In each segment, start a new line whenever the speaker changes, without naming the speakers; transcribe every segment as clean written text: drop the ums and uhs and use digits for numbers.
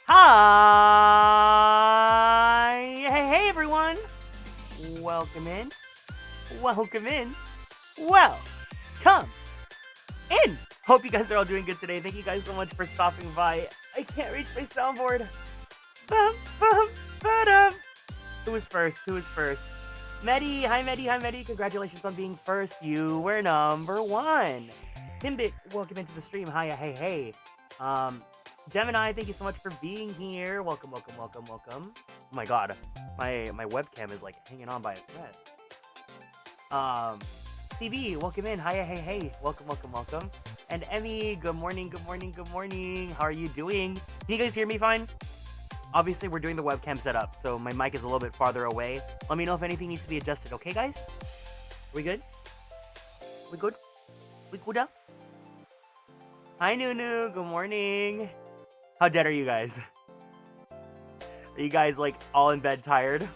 Hi! Hey everyone! Welcome in. Welcome in. Welcome in! Hope you guys are all doing good today. Thank you guys so much for stopping by. I can't reach my soundboard. Bum, bum, ba-dum. Who was first? Medi, hi Medi, hi Medi. Congratulations on being first. You were number one. Timbit, welcome into the stream. Hiya, hey, hey. Gemini, thank you so much for being here. Welcome, welcome, welcome, welcome. Oh my god, my webcam is like hanging on by a thread. TV, welcome in. Hiya, hey, hey. Welcome, welcome, welcome. And Emmy, good morning, good morning, good morning. How are you doing? Can you guys hear me fine? Obviously, we're doing the webcam setup, so my mic is a little bit farther away. Let me know if anything needs to be adjusted, okay, guys? We good? We good? We good up? Hi, Nunu. Good morning. How dead are you guys? Are you guys, like, all in bed tired?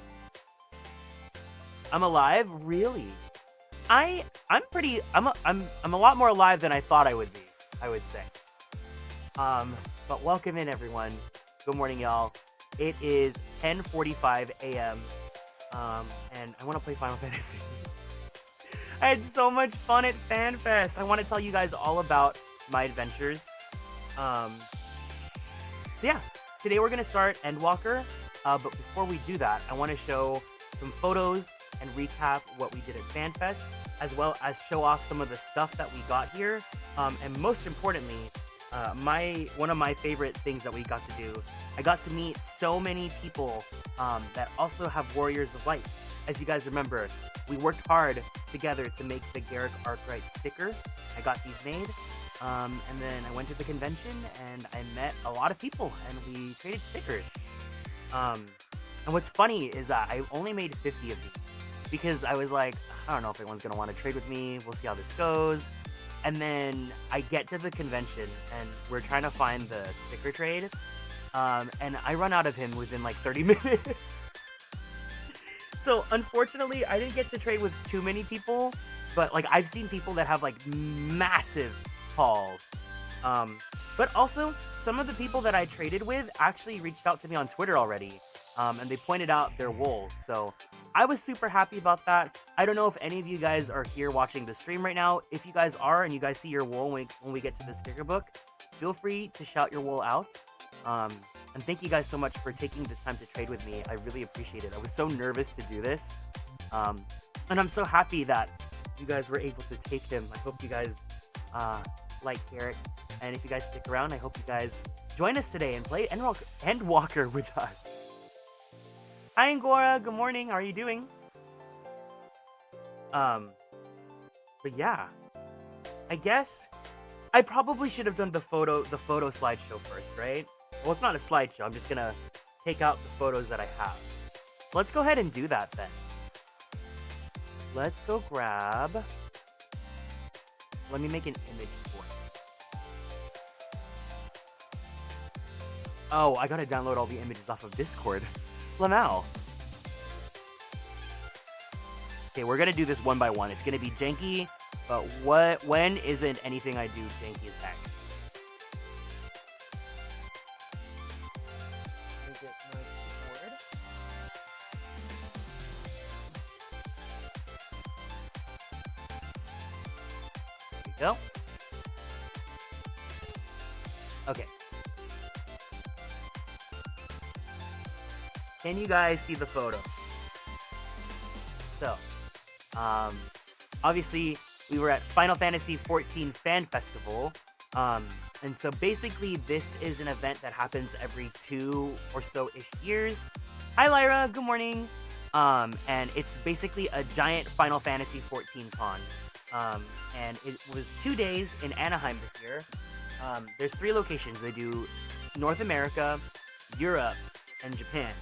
I'm alive? Really? I'm a lot more alive than I thought I would be, I would say. But welcome in, everyone. Good morning, y'all. It is 10:45 a.m. And I want to play Final Fantasy. I had so much fun at FanFest. I want to tell you guys all about my adventures. So yeah, today we're gonna start Endwalker. But before we do that, I want to show some photos and recap what we did at FanFest, as well as show off some of the stuff that we got here. And most importantly, one of my favorite things that we got to do, I got to meet so many people that also have Warriors of Light. As you guys remember, we worked hard together to make the Garrick Arkwright sticker. I got these made, and then I went to the convention and I met a lot of people and we traded stickers. And what's funny is that I only made 50 of these because I was like, I don't know if anyone's gonna want to trade with me. We'll see how this goes. And then I get to the convention and we're trying to find the sticker trade. And I run out of him within like 30 minutes. So unfortunately, I didn't get to trade with too many people, but like I've seen people that have like massive hauls. But also some of the people that I traded with actually reached out to me on Twitter already. And they pointed out their wool. So I was super happy about that. I don't know if any of you guys are here watching the stream right now. If you guys are and you guys see your wool when we get to the sticker book, feel free to shout your wool out. And thank you guys so much for taking the time to trade with me. I really appreciate it. I was so nervous to do this. And I'm so happy that you guys were able to take him. I hope you guys like Garrick. And if you guys stick around, I hope you guys join us today and play Endwalker with us. Hi Angora, good morning. How are you doing? But yeah, I guess I probably should have done the photo slideshow first, right? Well, it's not a slideshow. I'm just gonna take out the photos that I have. So let's go ahead and do that then. Let's go grab. Let me make an image for it. Oh, I gotta download all the images off of Discord. Lamau. Okay, we're gonna do this one by one. It's gonna be janky, but when isn't anything I do janky as heck? Let me get my keyboard. There we go. Okay. Can you guys see the photo? So, obviously, we were at Final Fantasy XIV Fan Festival, and so basically this is an event that happens every 2 or so-ish years. Hi Lyra, good morning. And it's basically a giant Final Fantasy XIV con. And it was 2 days in Anaheim this year. There's 3 locations. They do North America, Europe, and Japan.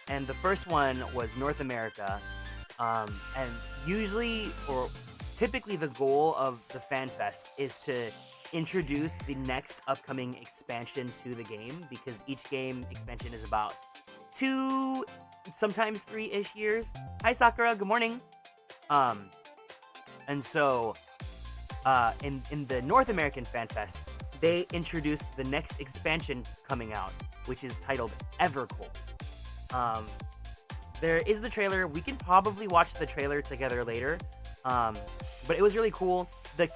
And the first one was North America. And usually, or typically, the goal of the FanFest is to introduce the next upcoming expansion to the game, because each game expansion is about 2, sometimes 3-ish years. Hi Sakura, good morning. And so, in the North American FanFest, they introduced the next expansion coming out, which is titled Evercold. There is the trailer. We can probably watch the trailer together later. But it was really cool. The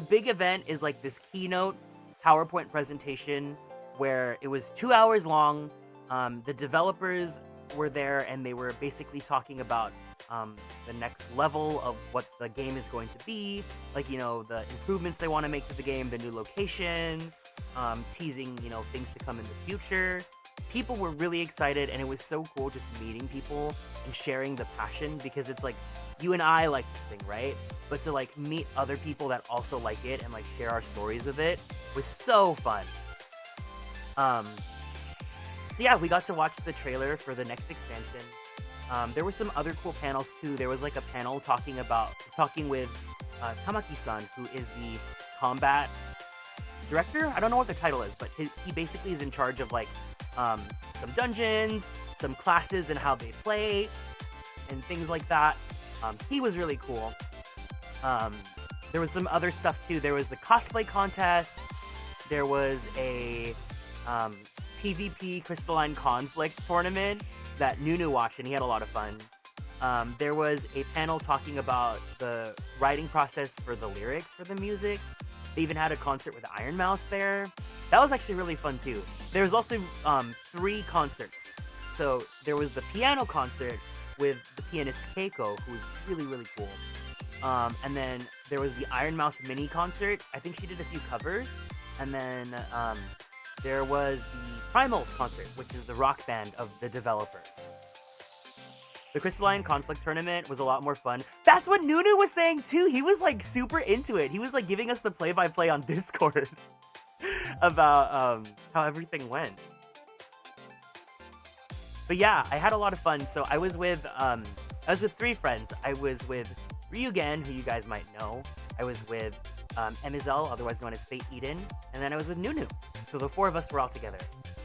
big event is like this keynote PowerPoint presentation where it was 2 hours long. The developers were there, and they were basically talking about the next level of what the game is going to be, like, you know, the improvements they want to make to the game, the new location, teasing, you know, things to come in the future. People were really excited, and it was so cool just meeting people and sharing the passion, because it's like, you and I like the thing, right? But to like meet other people that also like it and like share our stories of it was so fun. So yeah, we got to watch the trailer for the next expansion. There were some other cool panels too. There was like a panel talking with Tamaki-san, who is the combat director. I don't know what the title is, but he basically is in charge of like some dungeons, some classes and how they play, and things like that. He was really cool. There was some other stuff too. There was the cosplay contest. There was a PvP Crystalline Conflict tournament that Nunu watched, and he had a lot of fun. There was a panel talking about the writing process for the lyrics for the music. They even had a concert with Iron Mouse there. That was actually really fun too. There was also 3 concerts. So there was the piano concert with the pianist Keiko, who was really, really cool. And then there was the Iron Mouse mini concert. I think she did a few covers. And then there was the Primals concert, which is the rock band of the developers. The Crystalline Conflict tournament was a lot more fun. That's what Nunu was saying too. He was like super into it. He was like giving us the play-by-play on Discord about how everything went. But yeah, I had a lot of fun. So I was with 3 friends. I was with Ryugen, who you guys might know. I was with Emizel, otherwise known as Fate Eden, and then I was with Nunu. So the 4 of us were all together.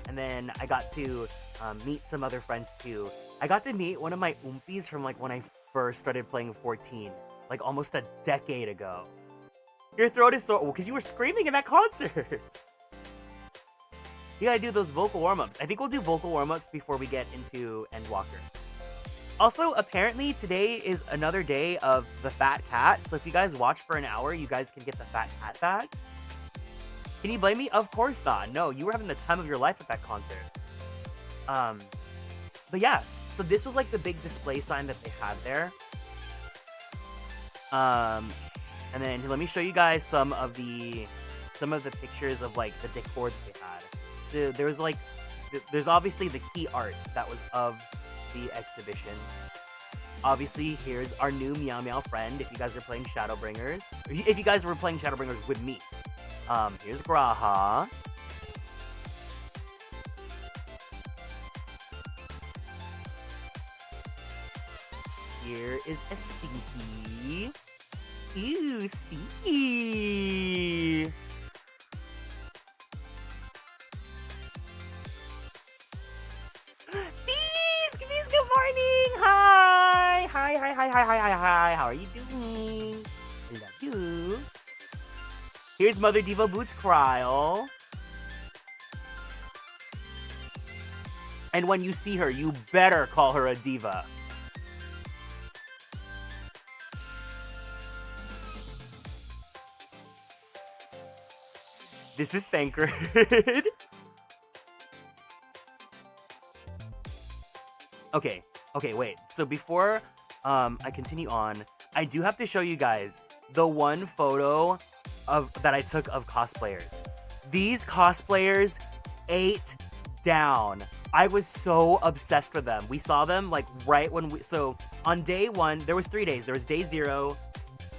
And then I got to meet some other friends too. I got to meet one of my oompies from like when I first started playing 14, like almost a decade ago. Your throat is so... because you were screaming in that concert. You gotta do those vocal warm-ups. I think we'll do vocal warm-ups before we get into Endwalker. Also, apparently today is another day of the Fat Cat. So if you guys watch for an hour, you guys can get the Fat Cat badge. Can you blame me? Of course not. No, you were having the time of your life at that concert. But yeah, so this was like the big display sign that they had there. And then let me show you guys some of the pictures of like the decor that they had. So there was like, there's obviously the key art that was of the exhibition. Obviously, here's our new Meow Meow friend. If you guys are playing Shadowbringers, if you guys were playing Shadowbringers with me. Here's Graha. Here is a Stinky. Ew, Stinky. Bees, good morning. Hi. Hi. How are you doing? I love you. Here's Mother Diva Boots Cryle. And when you see her, you better call her a diva. This is Thancred. Okay, wait. So before I continue on, I do have to show you guys the one photo that I took of cosplayers. These cosplayers ate down. I was so obsessed with them. We saw them like right when so on day 1, there was 3 days. There was day 0,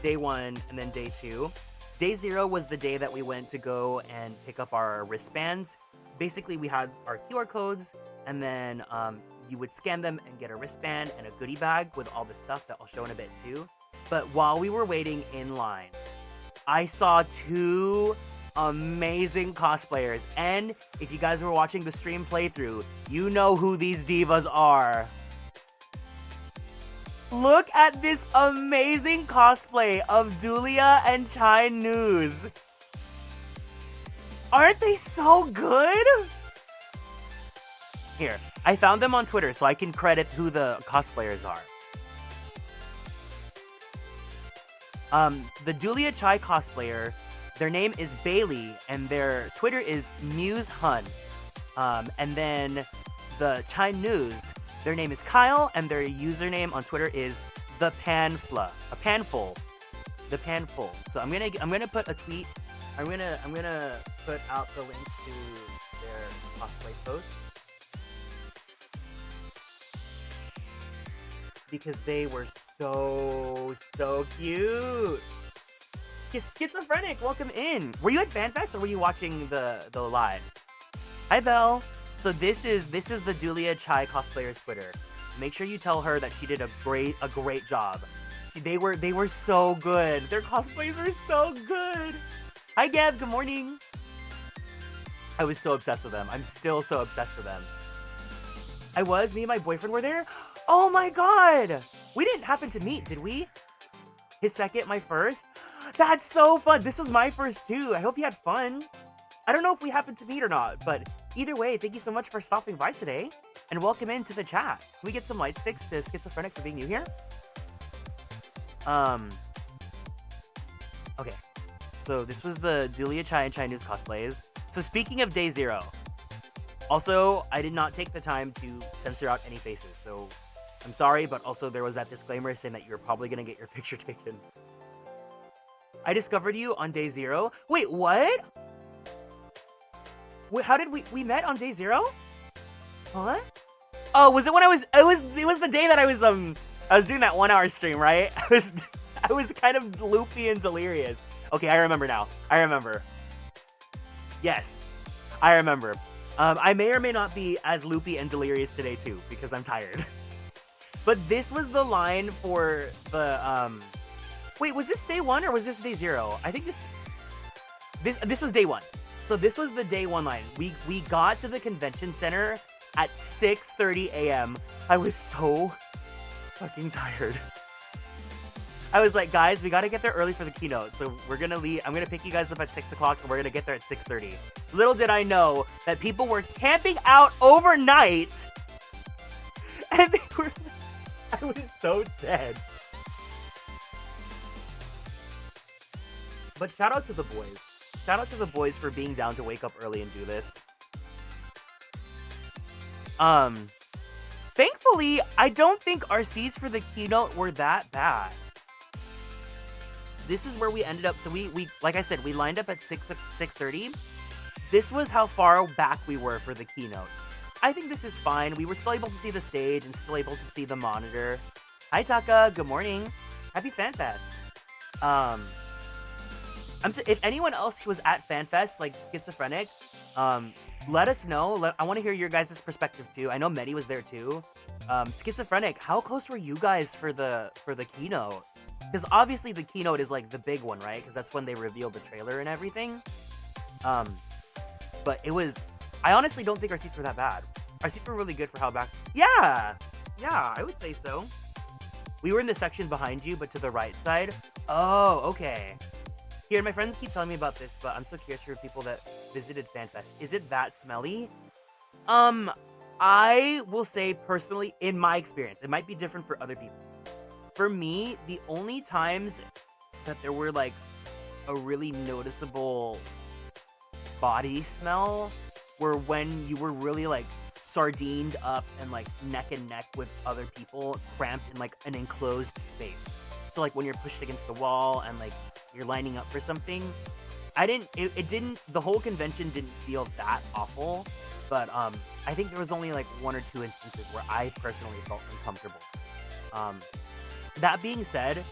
day 1, and then day 2. Day 0 was the day that we went to go and pick up our wristbands. Basically, we had our QR codes, and then you would scan them and get a wristband and a goodie bag with all the stuff that I'll show in a bit too. But while we were waiting in line, I saw 2 amazing cosplayers. And if you guys were watching the stream playthrough, you know who these divas are. Look at this amazing cosplay of Dulia and Chai News. Aren't they so good? Here, I found them on Twitter so I can credit who the cosplayers are. The Dulia Chai cosplayer, their name is Bailey, and their Twitter is Muse Hun. And then the Chai News, Their name is Kyle, and their username on Twitter is the Panful. The Panful. So I'm gonna put a tweet. I'm gonna put out the link to their cosplay post because they were so cute. Schizophrenic, welcome in. Were you at FanFest or were you watching the live? Hi Belle. So this is the Dulia Chai cosplayer's Twitter. Make sure you tell her that she did a great job. They were so good. Their cosplays are so good. Hi Gab, good morning. I was so obsessed with them. I'm still so obsessed with them. Me and my boyfriend were there. Oh my god! We didn't happen to meet, did we? His second, my first? That's so fun! This was my first too. I hope you had fun. I don't know if we happened to meet or not, but either way, thank you so much for stopping by today. And welcome into the chat. Can we get some light sticks to Schizophrenic for being new here? Okay. So this was the Dulia Chai and Chinese cosplays. So speaking of day 0, also, I did not take the time to censor out any faces, so I'm sorry, but also there was that disclaimer saying that you're probably gonna get your picture taken. I discovered you on day 0. Wait, what? Wait, how did we met on day 0? What? Oh, was it when it was the day that I was doing that 1 hour stream, right? I was kind of loopy and delirious. Okay, I remember now. I remember. Yes, I remember. I may or may not be as loopy and delirious today too, because I'm tired. But this was the line for the, wait, was this day 1 or was this day 0? I think this was day 1. So this was the day 1 line. We got to the convention center at 6:30 a.m. I was so fucking tired. I was like, guys, we gotta get there early for the keynote. So we're gonna leave. I'm gonna pick you guys up at 6 o'clock and we're gonna get there at 6:30. Little did I know that people were camping out overnight. And I was so dead. But shout out to the boys. Shout out to the boys for being down to wake up early and do this. Thankfully, I don't think our seats for the keynote were that bad. This is where we ended up. So we like I said, we lined up at 6:30. This was how far back we were for the keynote. I think this is fine. We were still able to see the stage and still able to see the monitor. Hi Taka, good morning. Happy FanFest. If anyone else who was at FanFest, like Schizophrenic, let us know. I want to hear your guys' perspective too. I know Medi was there too. Schizophrenic, how close were you guys for the keynote? Because obviously the keynote is like the big one, right? Because that's when they revealed the trailer and everything. But it was, I honestly don't think our seats were that bad. Our seats were really good for how back. Yeah, I would say so. We were in the section behind you, but to the right side. Oh, okay. Here, my friends keep telling me about this, but I'm so curious for people that visited FanFest. Is it that smelly? I will say personally, in my experience, it might be different for other people. For me, the only times that there were like a really noticeable body smell were when you were really like sardined up and like neck and neck with other people cramped in like an enclosed space. So like when you're pushed against the wall and like you're lining up for something. The whole convention didn't feel that awful, but I think there was only like 1 or 2 instances where I personally felt uncomfortable. That being said,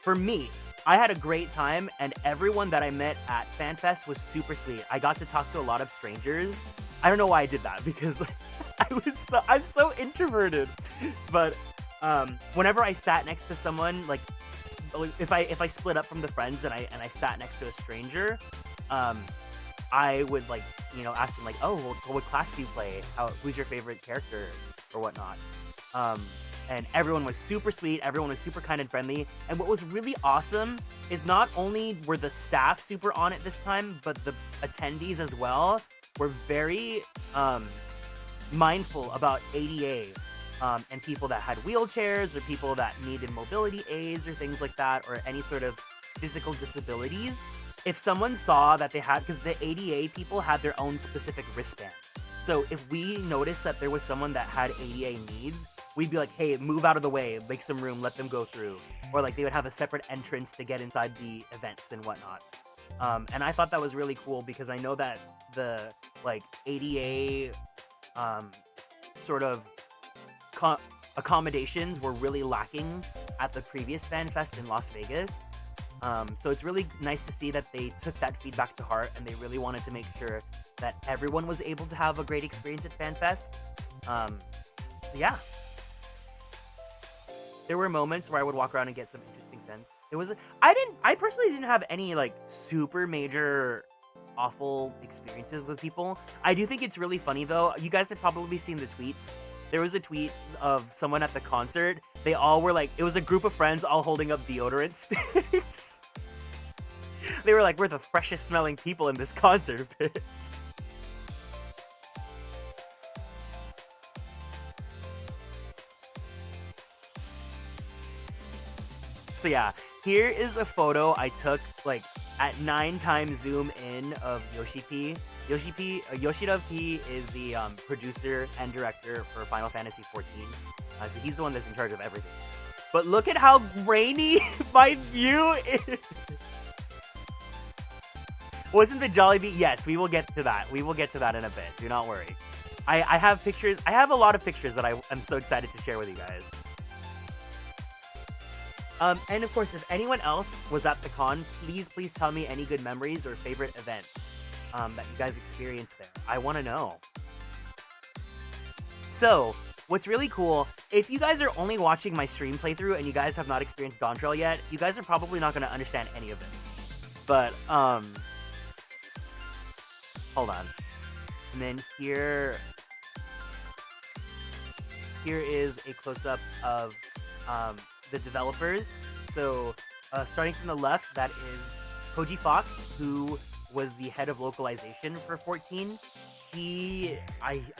for me, I had a great time and everyone that I met at FanFest was super sweet. I got to talk to a lot of strangers. I don't know why I did that because I'm so introverted. But whenever I sat next to someone, like if I split up from the friends and I sat next to a stranger, I would like, ask them like, oh, well, what class do you play? Who's your favorite character or whatnot? And everyone was super sweet. Everyone was super kind and friendly. And what was really awesome is not only were the staff super on it this time, but the attendees as well were very mindful about ADA and people that had wheelchairs or people that needed mobility aids or things like that, or any sort of physical disabilities. If someone saw that they had, because the ADA people had their own specific wristband. So if we noticed that there was someone that had ADA needs, we'd be like, hey, move out of the way, make some room, let them go through. Or like they would have a separate entrance to get inside the events and whatnot. And I thought that was really cool because I know that the like ADA sort of accommodations were really lacking at the previous FanFest in Las Vegas. So it's really nice to see that they took that feedback to heart and they really wanted to make sure that everyone was able to have a great experience at FanFest. So yeah. There were moments where I would walk around and get some interesting sense. I personally didn't have any like super major awful experiences with people. I do think it's really funny though. You guys have probably seen the tweets. There was a tweet of someone at the concert. They all were like, it was a group of friends all holding up deodorant sticks. They were like, we're the freshest smelling people in this concert pit. So yeah, here is a photo I took like at 9x zoom in of Yoshi P. Yoshida P is the producer and director for Final Fantasy XIV. So he's the one that's in charge of everything. But look at how grainy my view is. Wasn't the Jollibee? Yes, we will get to that. We will get to that in a bit. Do not worry. I have pictures. I have a lot of pictures that I'm so excited to share with you guys. And of course, if anyone else was at the con, please tell me any good memories or favorite events that you guys experienced there. I want to know. So, what's really cool, if you guys are only watching my stream playthrough and you guys have not experienced Dawn Trail yet, you guys are probably not going to understand any of this. But, hold on. And then here is a close-up of, the developers. So, starting from the left, that is Koji Fox, who was the head of localization for 14. I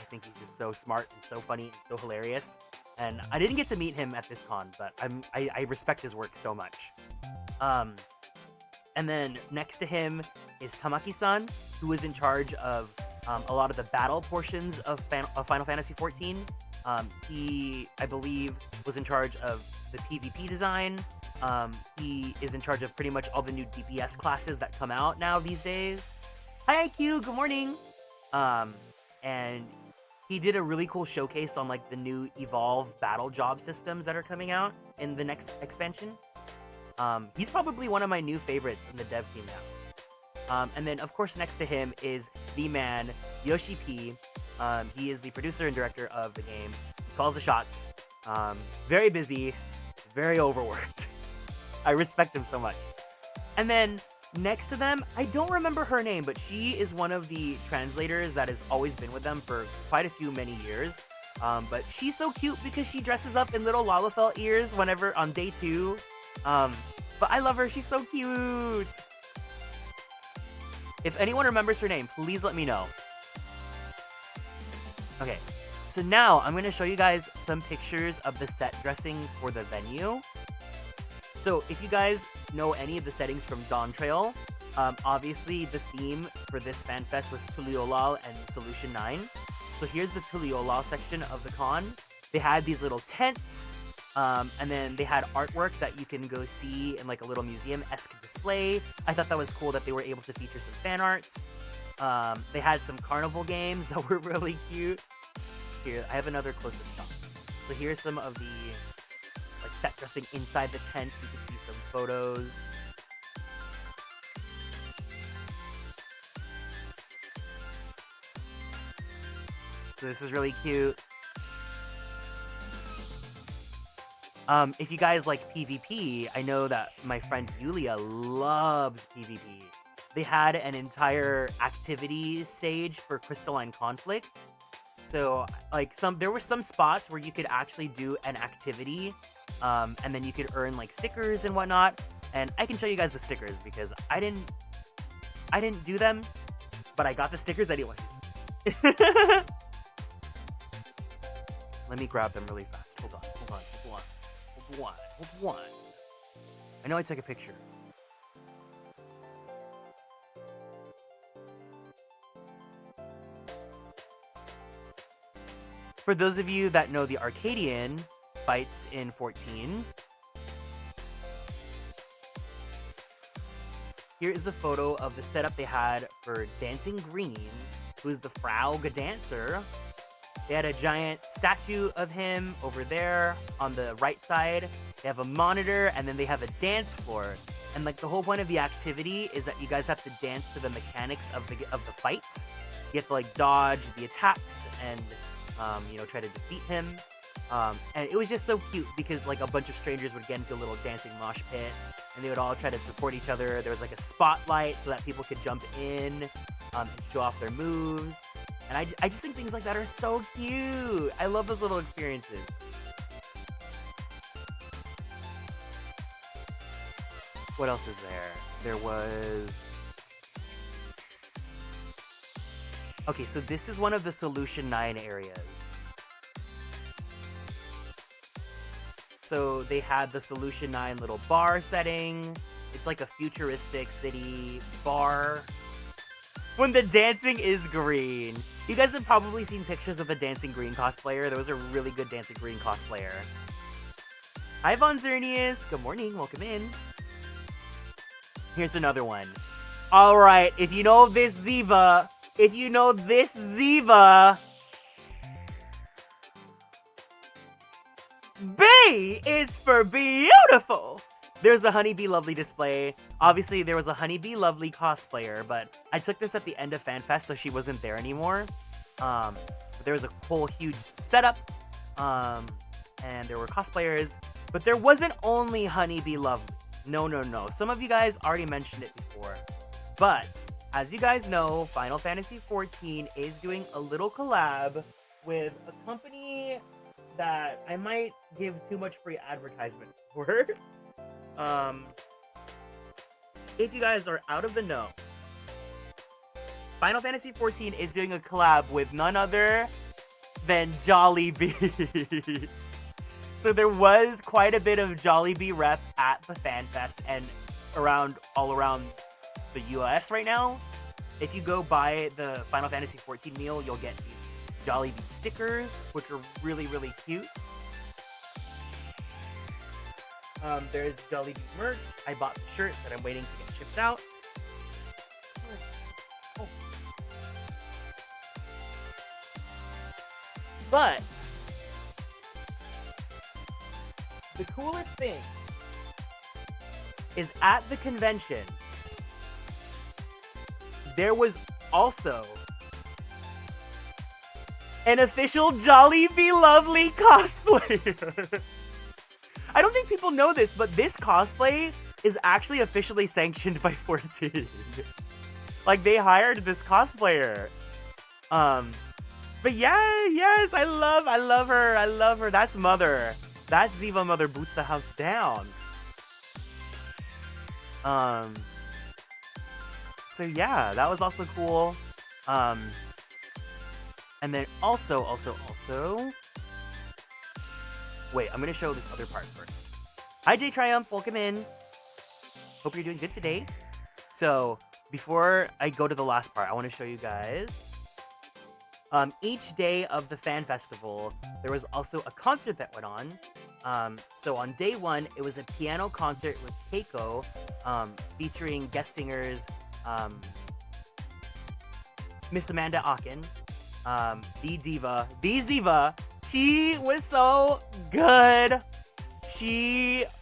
think he's just so smart and so funny and so hilarious. And I didn't get to meet him at this con, but I respect his work so much. And then next to him is Tamaki-san, who was in charge of a lot of the battle portions of Final Fantasy XIV. He, I believe, was in charge of the PvP design. He is in charge of pretty much all the new DPS classes that come out now these days. Hi IQ, good morning! And he did a really cool showcase on like the new Evolve battle job systems that are coming out in the next expansion. He's probably one of my new favorites in the dev team now. And then of course next to him is the man, Yoshi P. He is the producer and director of the game. He calls the shots. Very busy, very overworked. I respect him so much. And then next to them, I don't remember her name, but she is one of the translators that has always been with them for quite a many years. But she's so cute because she dresses up in little Lalafell ears whenever on day 2. But I love her, she's so cute. If anyone remembers her name, please let me know. Okay, so now I'm going to show you guys some pictures of the set dressing for the venue. So if you guys know any of the settings from Dawn Trail, obviously the theme for this FanFest was Tuliolal and Solution 9. So here's the Tuliolal section of the con. They had these little tents, and then they had artwork that you can go see in like a little museum-esque display. I thought that was cool that they were able to feature some fan art. They had some carnival games that were really cute. Here, I have another close-up shot. So here's some of the like set dressing inside the tent. You can see some photos. So this is really cute. If you guys like PvP, I know that my friend Yulia loves PvP. They had an entire activity stage for Crystalline Conflict. So, like, there were some spots where you could actually do an activity, and then you could earn, like, stickers and whatnot. And I can show you guys the stickers because I didn't do them, but I got the stickers anyways. Let me grab them really fast. Hold on. I know I took a picture. For those of you that know the Arcadian fights in 14, here is a photo of the setup they had for Dancing Green, who is the Frog dancer. They had a giant statue of him over there on the right side. They have a monitor, and then they have a dance floor. And like the whole point of the activity is that you guys have to dance to the mechanics of the fights. You have to like dodge the attacks and try to defeat him. And it was just so cute because like a bunch of strangers would get into a little dancing mosh pit, and they would all try to support each other. There was like a spotlight so that people could jump in and show off their moves. And I just think things like that are so cute. I love those little experiences. What else is there? There was... Okay, so this is one of the Solution 9 areas. So they had the Solution 9 little bar setting. It's like a futuristic city bar. When the dancing is green. You guys have probably seen pictures of the Dancing Green cosplayer. There was a really good Dancing Green cosplayer. Hi, Von Zernius. Good morning. Welcome in. Here's another one. All right, if you know this Ziva, B is for beautiful. There's a Honeybee Lovely display. Obviously, there was a Honeybee Lovely cosplayer, but I took this at the end of FanFest, so she wasn't there anymore. But there was a whole huge setup, and there were cosplayers, but there wasn't only Honeybee Lovely. No. Some of you guys already mentioned it before. But, as you guys know, Final Fantasy XIV is doing a little collab with a company that I might give too much free advertisement for. If you guys are out of the know, Final Fantasy XIV is doing a collab with none other than Jollibee. So there was quite a bit of Jollibee rep at the FanFest and all around the US right now. If you go buy the Final Fantasy XIV meal, you'll get these Jollibee stickers, which are really, really cute. There's Jollibee merch. I bought the shirt that I'm waiting to get shipped out. Oh. But the coolest thing is at the convention, there was also an official Jollibee Lovely cosplayer. I don't think people know this, but this cosplay is actually officially sanctioned by 14. Like, they hired this cosplayer. But yeah, yes, I love her. That's Mother. That's Ziva Mother boots the house down. So yeah, that was also cool. And then also, wait, I'm gonna show this other part first. Hi, J Triumph, welcome in. Hope you're doing good today. So, before I go to the last part, I want to show you guys. Each day of the fan festival, there was also a concert that went on. So on day one, it was a piano concert with Keiko, featuring guest singers, Miss Amanda Aachen, the Ziva. She was so good.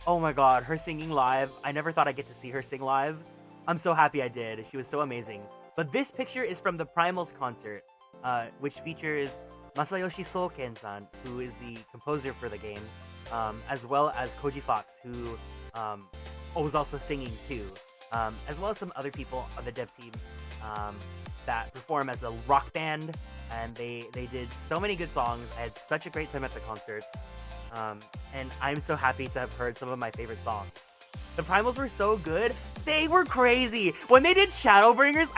Oh my god, her singing live. I never thought I'd get to see her sing live. I'm so happy I did. She was so amazing. But this picture is from the Primals concert, which features Masayoshi Soken-san, who is the composer for the game, as well as Koji Fox, who was also singing too, as well as some other people on the dev team that perform as a rock band, and they did so many good songs. I had such a great time at the concert, and I'm so happy to have heard some of my favorite songs. The Primals were so good. They were crazy. When they did Shadowbringers,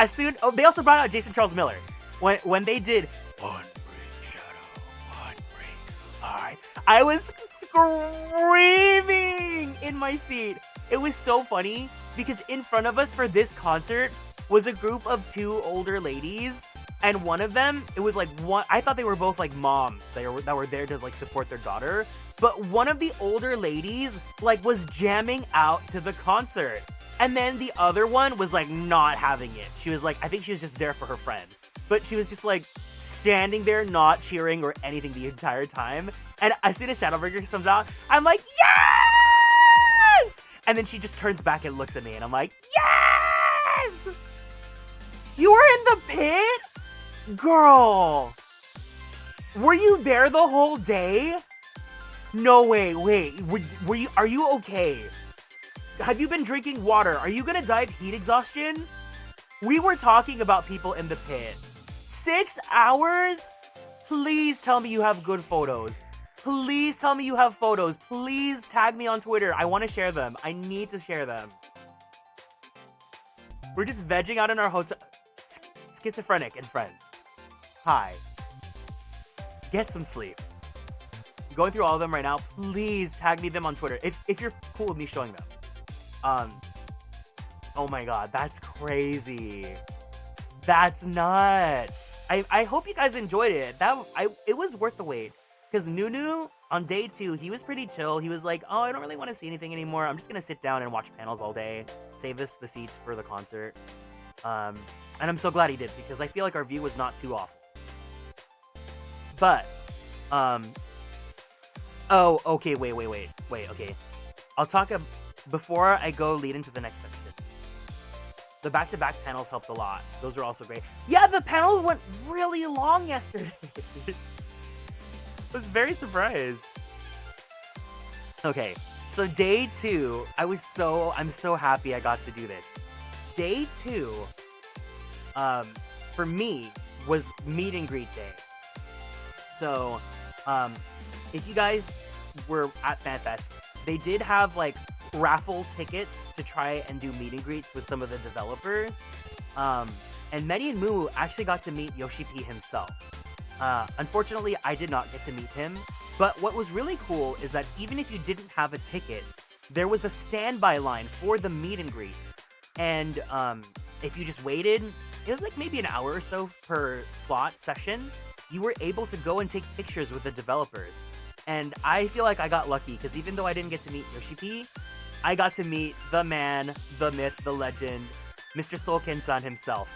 they also brought out Jason Charles Miller. When they did One Brings Shadow, One Brings Light, I was screaming in my seat. It was so funny because in front of us for this concert was a group of two older ladies, And one of them, it was like one. I thought they were both like moms that were there to like support their daughter. But one of the older ladies like was jamming out to the concert, and then the other one was like not having it. She was like, I think she was just there for her friend, but she was just like standing there, not cheering or anything the entire time. And as soon as Shadowbreaker comes out, I'm like, yes! And then she just turns back and looks at me, and I'm like, yes! You were in the pit? Girl! Were you there the whole day? No way, wait. Were you, are you okay? Have you been drinking water? Are you gonna die of heat exhaustion? We were talking about people in the pit. 6 hours? Please tell me you have good photos. Please tell me you have photos. Please tag me on Twitter. I want to share them. I need to share them. We're just vegging out in our hotel. Schizophrenic and friends. Hi. Get some sleep. I'm going through all of them right now. Please tag me them on Twitter if you're cool with me showing them. Oh my god, that's crazy. That's nuts. I hope you guys enjoyed it. It was worth the wait. Because Nunu, on day 2, he was pretty chill. He was like, oh, I don't really want to see anything anymore. I'm just going to sit down and watch panels all day. Save us the seats for the concert. And I'm so glad he did, because I feel like our view was not too awful. But, oh, okay, wait, okay. I'll talk, before I go lead into the next section. The back-to-back panels helped a lot. Those were also great. Yeah, the panel went really long yesterday. I was very surprised. Okay, so day 2, I'm so happy I got to do this. Day 2, for me, was meet and greet day. So, if you guys were at FanFest, they did have like raffle tickets to try and do meet and greets with some of the developers. And Medi and Moo actually got to meet Yoshi P himself. Unfortunately, I did not get to meet him, but what was really cool is that even if you didn't have a ticket, there was a standby line for the meet and greet. And if you just waited, it was like maybe an hour or so per slot session, you were able to go and take pictures with the developers. And I feel like I got lucky, because even though I didn't get to meet Yoshi P, I got to meet the man, the myth, the legend, Mr. Solkin-san himself.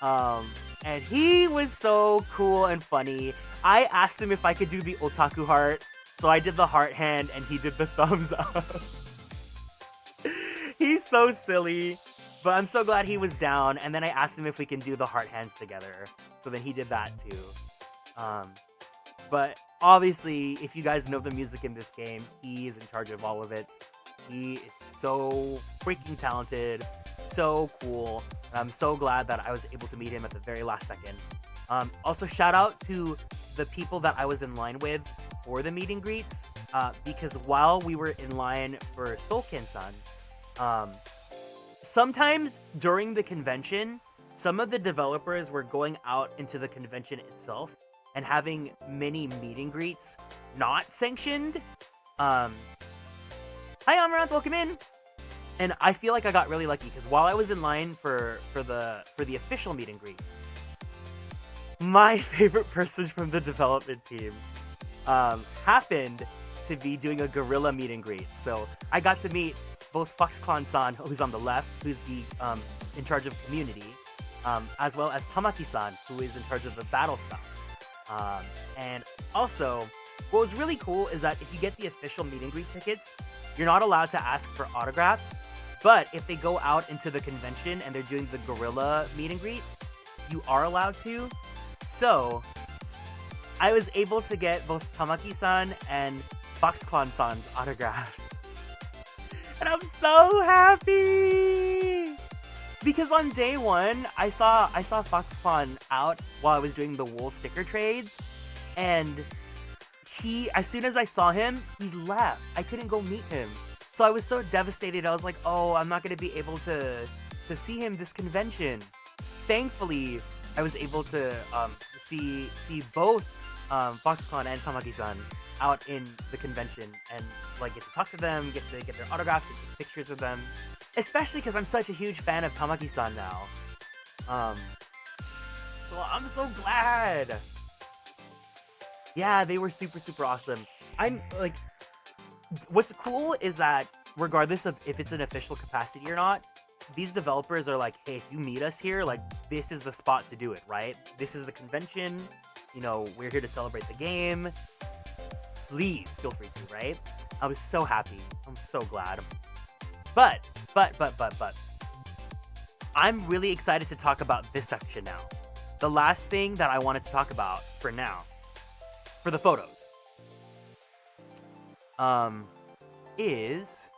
And he was so cool and funny. I asked him if I could do the otaku heart, so I did the heart hand and he did the thumbs up. He's so silly, but I'm so glad he was down. And then I asked him if we can do the heart hands together, so then he did that too. But obviously, if you guys know the music in this game, he is in charge of all of it. He is so freaking talented, so cool. And I'm so glad that I was able to meet him at the very last second. Also, shout out to the people that I was in line with for the meet and greets, because while we were in line for Solkin-san, sometimes during the convention, some of the developers were going out into the convention itself and having mini meet and greets not sanctioned. Hi Amaranth, welcome in. And I feel like I got really lucky, because while I was in line for the official meet and greet, my favorite person from the development team happened to be doing a guerrilla meet and greet. So I got to meet both ffxiv-san, who's on the left, who's the in charge of community, as well as Tamaki-san, who is in charge of the battle stuff. And also, what was really cool is that if you get the official meet and greet tickets, you're not allowed to ask for autographs, but if they go out into the convention and they're doing the guerrilla meet and greet, you are allowed to. So, I was able to get both Tamaki-san and ffxiv-san's autographs. And I'm so happy! Because on day 1, I saw ffxiv out while I was doing the wool sticker trades, and as soon as I saw him, he left. I couldn't go meet him. So I was so devastated. I was like, oh, I'm not going to be able to see him this convention. Thankfully, I was able to see both ffxiv and Tamaki-san out in the convention and like get to talk to them, get to get their autographs and take pictures with them. Especially because I'm such a huge fan of Tamaki-san now. So I'm so glad. Yeah, they were super, super awesome. I'm like, what's cool is that regardless of if it's an official capacity or not, these developers are like, hey, if you meet us here, like, this is the spot to do it, right? This is the convention. You know, we're here to celebrate the game. Please feel free to, right? I was so happy. I'm so glad. But, I'm really excited to talk about this section now. The last thing that I wanted to talk about for now, for the photos, is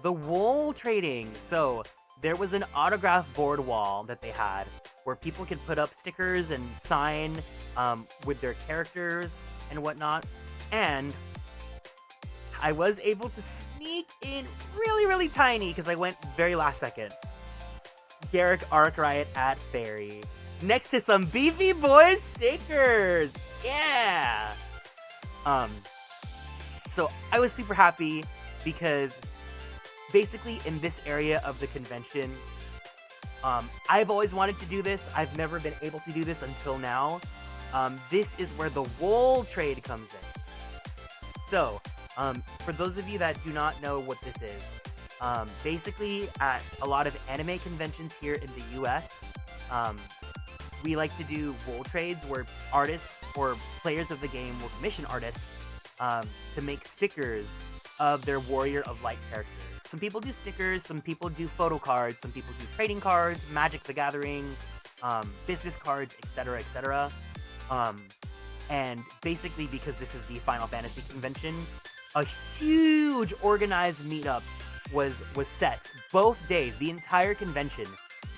the wool trading. So there was an autograph board wall that they had where people could put up stickers and sign with their characters and whatnot. And I was able to sneak in really, really tiny because I went very last second. Garrick Arc Riot at Fairy. Next to some Beefy Boys stickers. Yeah. So I was super happy because basically in this area of the convention, I've always wanted to do this. I've never been able to do this until now. This is where the wool trade comes in. So, for those of you that do not know what this is, basically at a lot of anime conventions here in the US, we like to do wool trades where artists or players of the game will commission artists to make stickers of their Warrior of Light character. Some people do stickers, some people do photo cards, some people do trading cards, Magic the Gathering, business cards, etc., etc. And basically, because this is the Final Fantasy convention, a huge organized meetup was set both days, the entire convention.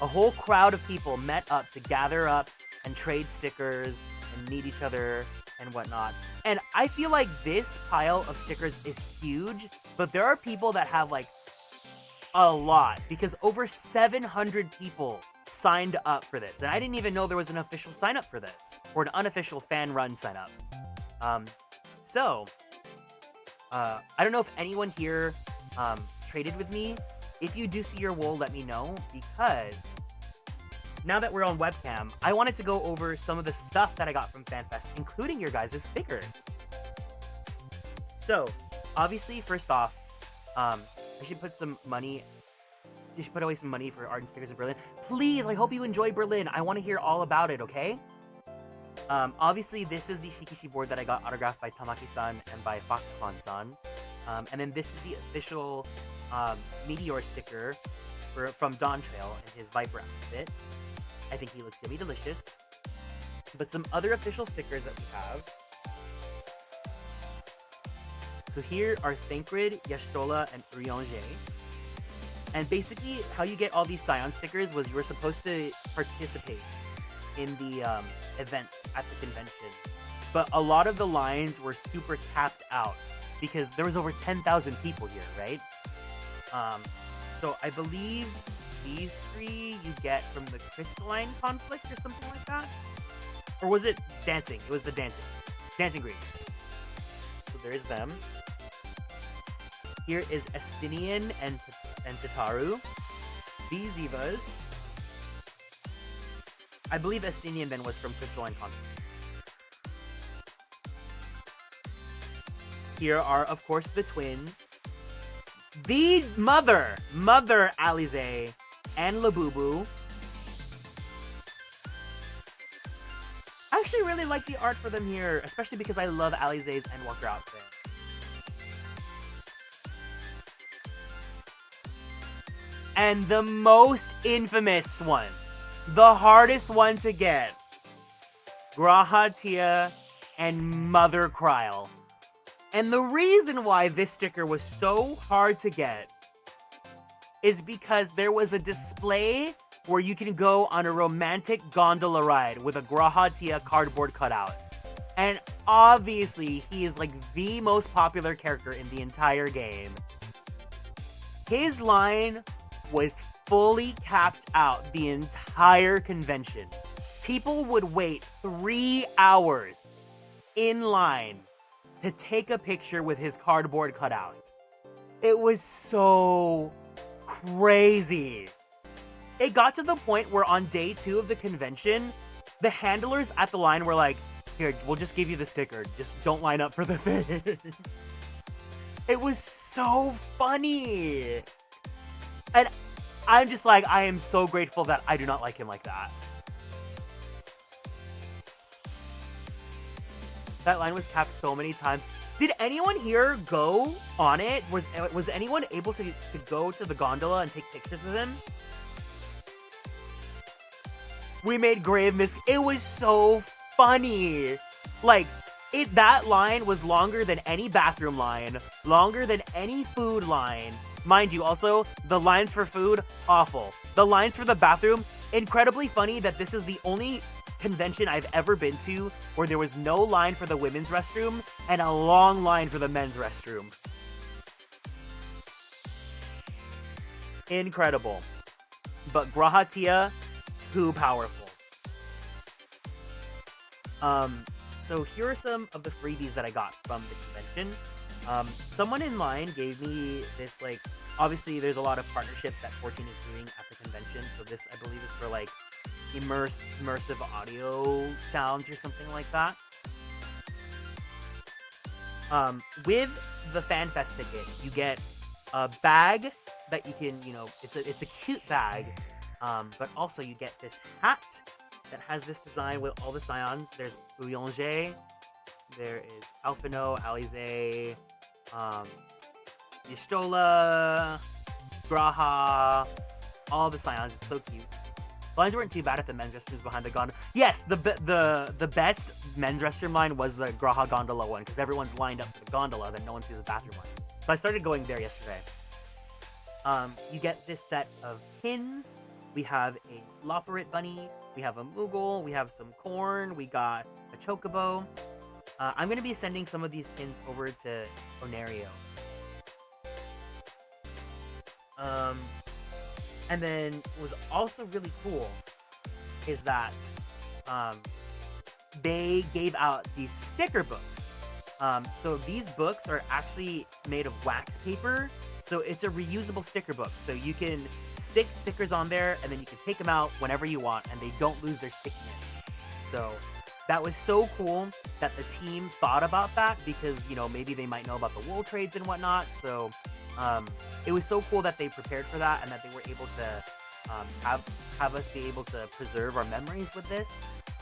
A whole crowd of people met up to gather up and trade stickers and meet each other and whatnot. And I feel like this pile of stickers is huge, but there are people that have like a lot because over 700 people signed up for this. And I didn't even know there was an official sign up for this or an unofficial fan run sign up. I don't know if anyone here traded with me. If you do see your wool, let me know, because now that we're on webcam, I wanted to go over some of the stuff that I got from FanFest, including your guys' stickers. So, obviously, first off, I should put some money. You should put away some money for art and stickers in Berlin. Please, I hope you enjoy Berlin. I want to hear all about it, okay? Obviously, this is the Shikishi board that I got autographed by Tamaki-san and by Foxconn-san. And then this is the official Meteor sticker from Dawn Trail in his Viper outfit. I think he looks yummy delicious. But some other official stickers that we have. So here are Thancred, Y'shtola, and Eorzea. And basically, how you get all these Scion stickers was you were supposed to participate in the events at the convention. But a lot of the lines were super capped out because there was over 10,000 people here, right? So I believe these three you get from the Crystalline Conflict or something like that? Or was it Dancing? It was the Dancing. Dancing Green. So there's them. Here is Estinian and Tataru. These Evas. I believe Estinian then was from Crystalline Conflict. Here are, of course, the twins. The Mother Alize and Labubu. I actually really like the art for them here, especially because I love Alize's Endwalker outfit. And the most infamous one, the hardest one to get, G'raha Tia and Mother Kryl. And the reason why this sticker was so hard to get is because there was a display where you can go on a romantic gondola ride with a G'raha Tia cardboard cutout. And obviously, he is like the most popular character in the entire game. His line was fully capped out the entire convention. People would wait 3 hours in line to take a picture with his cardboard cutout. It was so crazy. It got to the point where on day 2 of the convention, the handlers at the line were like, here, we'll just give you the sticker. Just don't line up for the thing. It was so funny. And I'm just like, I am so grateful that I do not like him like that. That line was capped so many times. Did anyone here go on it? Was anyone able to go to the gondola and take pictures of him? We made grave mis- It was so funny. Like, that line was longer than any bathroom line, longer than any food line. Mind you, also, the lines for food, awful. The lines for the bathroom, incredibly funny that this is the only convention I've ever been to where there was no line for the women's restroom and a long line for the men's restroom. Incredible. But Grahatia, too powerful. So here are some of the freebies that I got from the convention. Someone in line gave me this, like, obviously there's a lot of partnerships that 14 is doing at the convention. So this, I believe, is for like immersive audio sounds or something like that. With the FanFest ticket, you get a bag that you can, you know, it's a cute bag. But also you get this hat that has this design with all the scions. There's Eorzea, there is Alphino, Alize, Y'shtola, Graha, all the scions. It's so cute. Lines weren't too bad at the men's restrooms behind the gondola. Yes, the best men's restroom line was the Graha gondola one, because everyone's lined up for the gondola, then no one sees the bathroom line. So I started going there yesterday. You get this set of pins. We have a Loperit bunny. We have a Moogle. We have some corn. We got a Chocobo. I'm going to be sending some of these pins over to Onerio. And then what was also really cool is that they gave out these sticker books. So these books are actually made of wax paper. So it's a reusable sticker book. So you can stick stickers on there and then you can take them out whenever you want and they don't lose their stickiness. So that was so cool that the team thought about that because, you know, maybe they might know about the wool trades and whatnot. So it was so cool that they prepared for that and that they were able to have us be able to preserve our memories with this.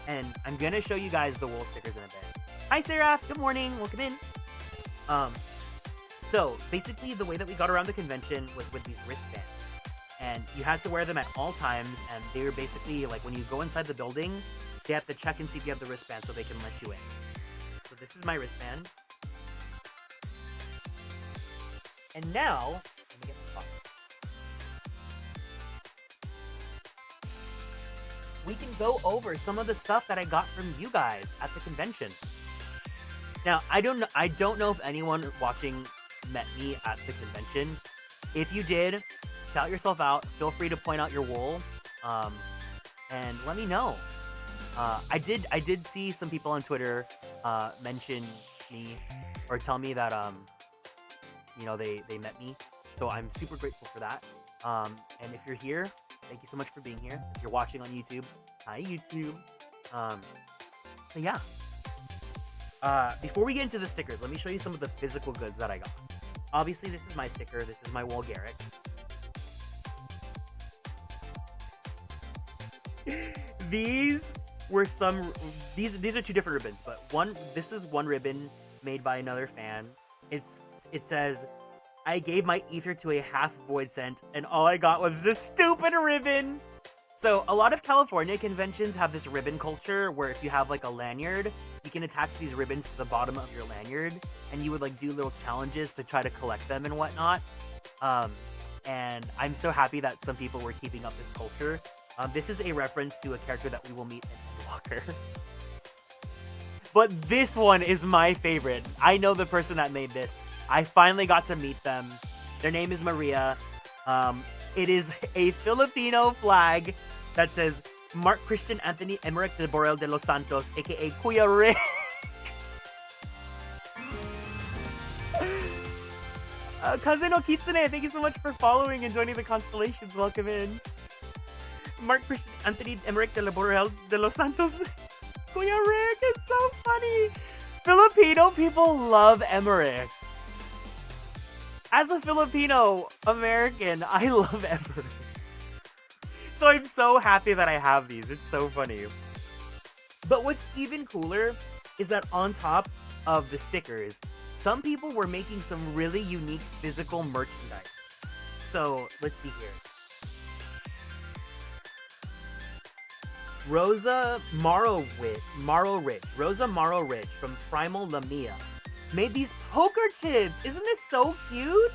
And I'm going to show you guys the wool stickers in a bit. Hi, Seraph. Good morning. Welcome in. So basically the way that we got around the convention was with these wristbands. And you had to wear them at all times, and they were basically, like, when you go inside the building, they have to check and see if you have the wristband so they can let you in. So this is my wristband. And now, let me get the box. We can go over some of the stuff that I got from you guys at the convention. Now, I don't know if anyone watching met me at the convention. If you did, shout yourself out. Feel free to point out your wool, and let me know. I did see some people on Twitter mention me or tell me that you know, they met me, so I'm super grateful for that. And if you're here, thank you so much for being here. If you're watching on YouTube, hi YouTube. So yeah. Before we get into the stickers, let me show you some of the physical goods that I got. Obviously, this is my sticker. This is my wool Garrett. These were some. These are two different ribbons, but this is one ribbon made by another fan. It says, "I gave my ether to a half void scent, and all I got was this stupid ribbon." So a lot of California conventions have this ribbon culture where if you have like a lanyard, you can attach these ribbons to the bottom of your lanyard, and you would like do little challenges to try to collect them and whatnot. And I'm so happy that some people were keeping up this culture. This is a reference to a character that we will meet in Endwalker. But this one is my favorite. I know the person that made this. I finally got to meet them. Their name is Maria. It is a Filipino flag that says Mark Christian Anthony Emerick de Borel de los Santos, aka Kuya Rick. Cousin Okitsune, thank you so much for following and joining the Konstellations. Welcome in. Mark Christian Anthony Emerick de la Borrell de los Santos. Kuya Rick is so funny. Filipino people love Emerick. As a Filipino American, I love Emerick. So I'm so happy that I have these. It's so funny. But what's even cooler is that on top of the stickers, some people were making some really unique physical merchandise. So let's see here. Rosa Morrow Ridge from Primal Lamia made these poker chips. Isn't this so cute?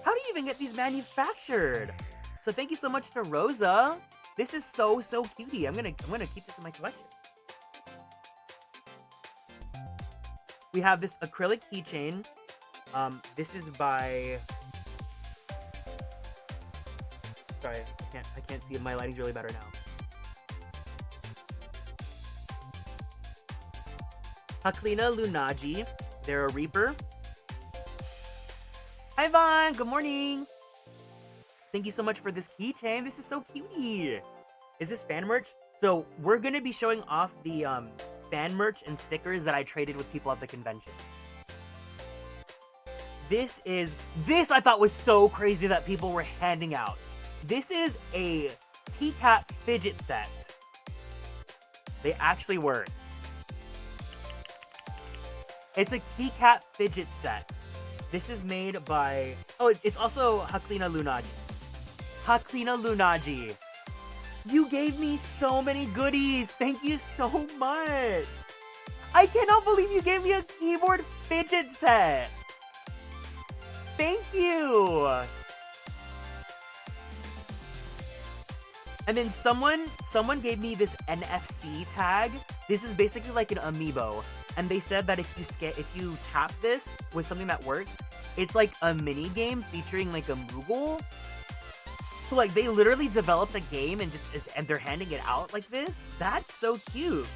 How do you even get these manufactured? So thank you so much to Rosa. This is so cutie. I'm gonna keep this in my collection. We have this acrylic keychain. This is by. Sorry, I can't see it. My lighting's really better now. Haklina Lunaji. They're a Reaper. Hi Vaughn, good morning. Thank you so much for this keychain. This is so cutie. Is this fan merch? So we're gonna be showing off the fan merch and stickers that I traded with people at the convention. This I thought was so crazy that people were handing out. This is a teacat fidget set. They actually were. It's a teacat fidget set. This is made by... Oh, it's also Haklina Lunaji. Haklina Lunaji. You gave me so many goodies. Thank you so much. I cannot believe you gave me a keyboard fidget set. Thank you. And then someone gave me this NFC tag. This is basically like an amiibo. And they said that if you tap this with something that works, it's like a mini game featuring like a Moogle. So like they literally developed a game and they're handing it out like this. That's so cute.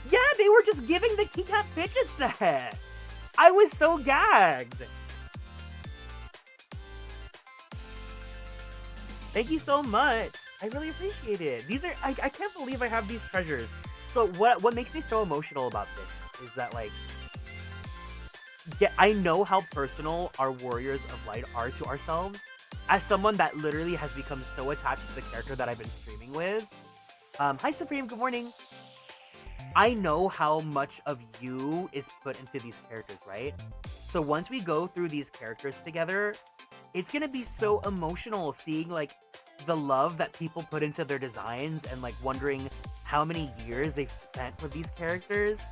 Yeah, they were just giving the keycat fidget set. I was so gagged. Thank you so much. I really appreciate it. These are I can't believe I have these treasures. So what makes me so emotional about this is that like I know how personal our Warriors of Light are to ourselves. As someone that literally has become so attached to the character that I've been streaming with. Hi Supreme, good morning. I know how much of you is put into these characters, right? So once we go through these characters together, it's gonna be so emotional seeing like the love that people put into their designs and like wondering how many years they've spent with these characters.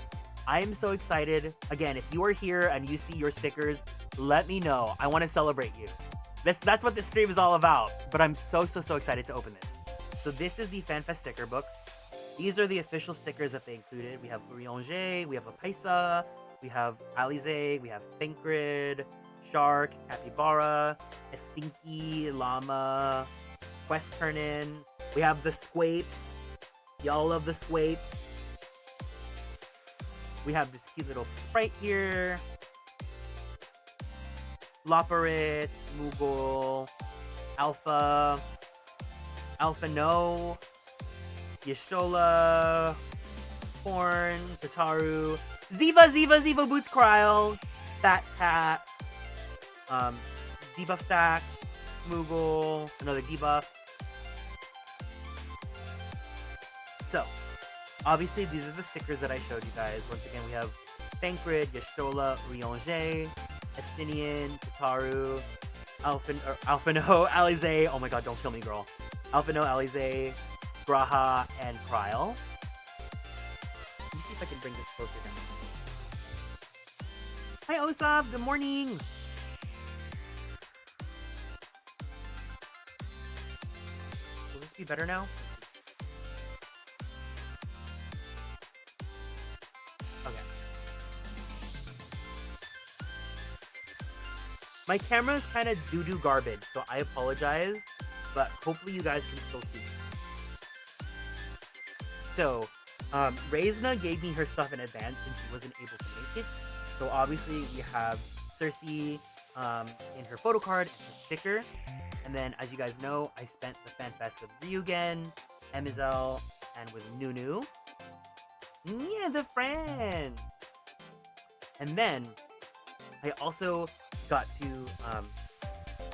I am so excited. Again, if you are here and you see your stickers, let me know. I want to celebrate you. That's what this stream is all about. But I'm so excited to open this. So this is the FanFest sticker book. These are the official stickers that they included. We have Eorzea, we have a Paisa, we have Alize, we have Thinkrid, Shark, Capybara, a Stinky, Llama, Quest Turn-In. We have the Squapes. Y'all love the Squapes. We have this cute little sprite here. Loparit, Moogle, Alpha No, Yashola, Corn, Tataru, Ziva Boots Cryle, Fat Cat, debuff stack, Moogle, another debuff. So, obviously these are the stickers that I showed you guys. Once again, we have Thancred, Yashola, Eorzea, Estinian, Tataru, Alphino, Alize. Oh my god, don't kill me, girl. Alphino, Alize, Graha, and Cryle. Let me see if I can bring this closer down. Hi, Osaf. Good morning. Will this be better now? Okay. My camera is kind of doo-doo garbage, so I apologize, but hopefully you guys can still see. So, Reisna gave me her stuff in advance since she wasn't able to make it. So obviously we have Cersei, in her photo card and her sticker. And then, as you guys know, I spent the Fan Fest with Ryugen, Emizel, and with Nunu. Yeah, the friend! And then, I also got to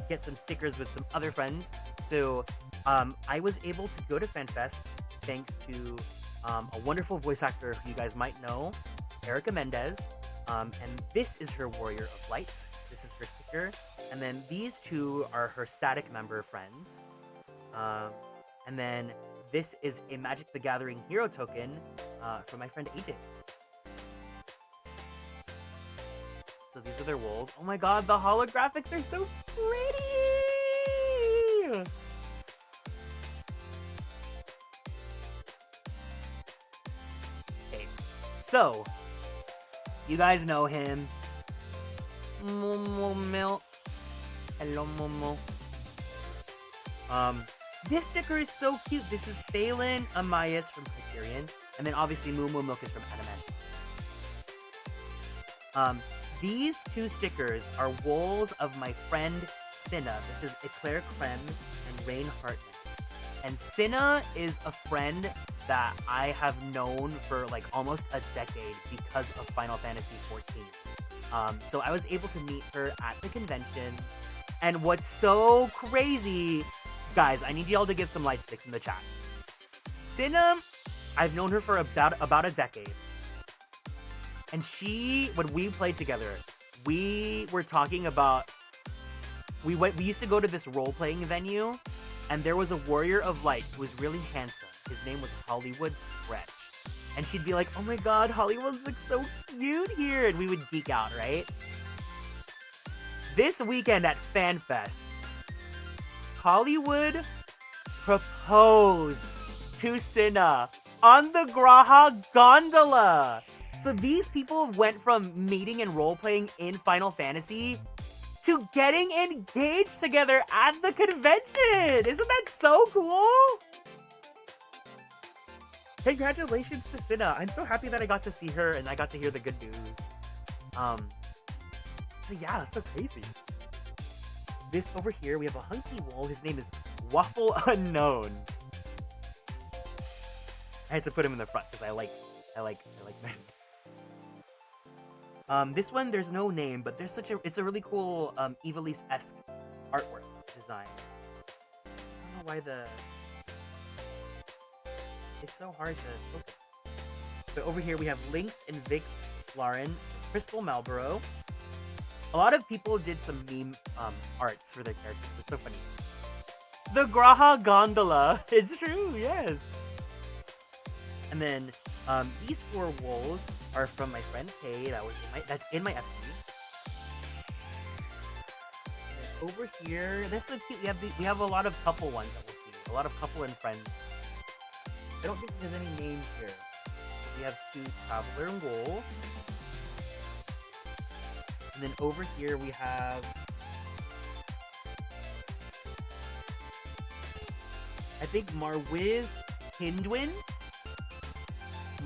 get some stickers with some other friends. So, I was able to go to FanFest thanks to a wonderful voice actor who you guys might know, Erica Mendez. And this is her Warrior of Light. This is her sticker. And then these two are her static member friends. And then this is a Magic the Gathering hero token from my friend AJ. So these are their wolves. Oh my god, the holographics are so pretty! Okay, so you guys know him. Momo Milk. Hello, Momo. This sticker is so cute. This is Phelan Amias from Kieran, and then obviously Momo Milk is from Adamant. These two stickers are wolves of my friend Cinna. This is Eclair Creme and Rain Hartnett. And Cinna is a friend that I have known for like almost a decade because of Final Fantasy XIV. So I was able to meet her at the convention. And what's so crazy, guys, I need y'all to give some light sticks in the chat. Cinna, I've known her for about a decade. And when we played together, we were talking about, we used to go to this role-playing venue, and there was a Warrior of Light who was really handsome. His name was Hollywood Stretch. And she'd be like, oh my god, Hollywood looks so cute here. And we would geek out, right? This weekend at FanFest, Hollywood proposed to Cinna on the Graha Gondola. So these people went from meeting and role-playing in Final Fantasy to getting engaged together at the convention. Isn't that so cool? Congratulations to Cinna. I'm so happy that I got to see her and I got to hear the good news. So yeah, it's so crazy. This over here, we have a hunky wool. His name is Waffle Unknown. I had to put him in the front because I like men. This one, there's no name, but there's it's a really cool Evilise-esque artwork design. I don't know why it's so hard to look at. But over here we have Lynx and Vix Lauren, Crystal Marlboro. A lot of people did some meme arts for their characters. It's so funny. The Graha Gondola. It's true, yes. And then these four wolves are from my friend Kay. That's in my FC. And over here, that's so cute. We have a lot of couple ones that we'll see. A lot of couple and friends. I don't think there's any names here. We have two Traveler and Wolves. And then over here we have, I think Marwiz Hindwin. I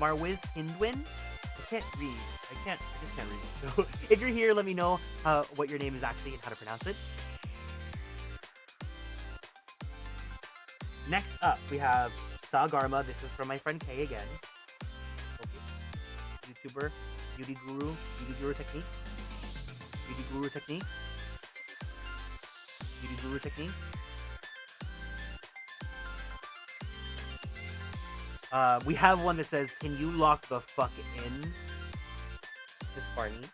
can't read. I just can't read. So if you're here, let me know what your name is actually and how to pronounce it. Next up, we have Sagarma. This is from my friend Kay again. Okay. YouTuber, Beauty Guru Techniques. We have one that says, "Can you lock the fuck in?" This is Barney.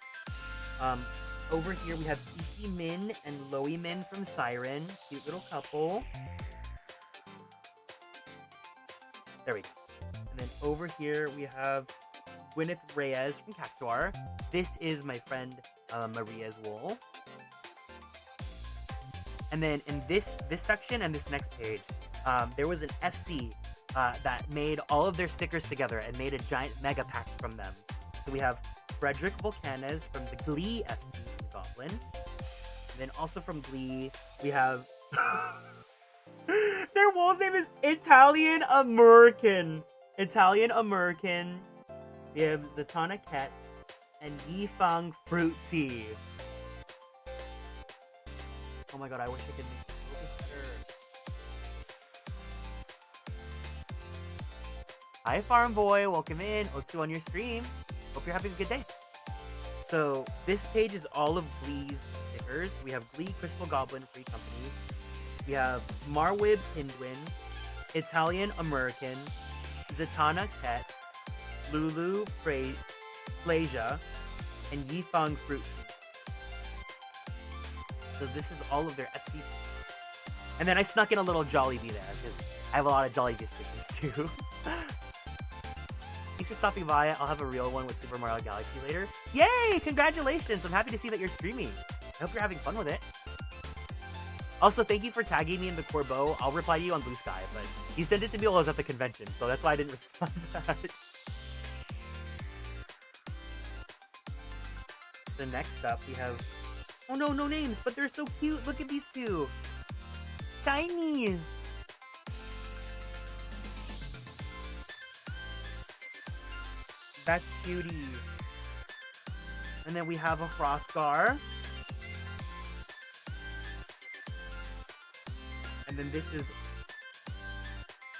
Over here we have Cici Min and Loey Min from Siren. Cute little couple. There we go. And then over here we have Gwyneth Reyes from Cactuar. This is my friend Maria's wool. And then in this section and this next page, there was an FC that made all of their stickers together and made a giant mega pack from them. So we have Frederick Volcanes from the Glee FC from Goblin. And then also from Glee, we have their wool's name is Italian American. We have Zatanna Ket and Yifang Fruit Tea. Oh my god, I wish I could make it focus better. Hi, Farm Boy. Welcome in. Otsu on your stream. Hope you're having a good day. So, this page is all of Glee's stickers. We have Glee Crystal Goblin Free Company. We have Marwib Penguin, Italian American, Zatanna Ket, Lulu Flasia, and Yifang Fruit. So this is all of their FC stickers. And then I snuck in a little Jollibee there, because I have a lot of Jollibee stickers too. Thanks for stopping by. I'll have a real one with Super Mario Galaxy later. Yay! Congratulations! I'm happy to see that you're streaming. I hope you're having fun with it. Also, thank you for tagging me in the Corbeau. I'll reply to you on Blue Sky, but you sent it to me while I was at the convention, so that's why I didn't respond to that. So next up, we have... Oh no, no names, but they're so cute. Look at these two. Shiny. That's cutie. And then we have a Hrothgar. And then this is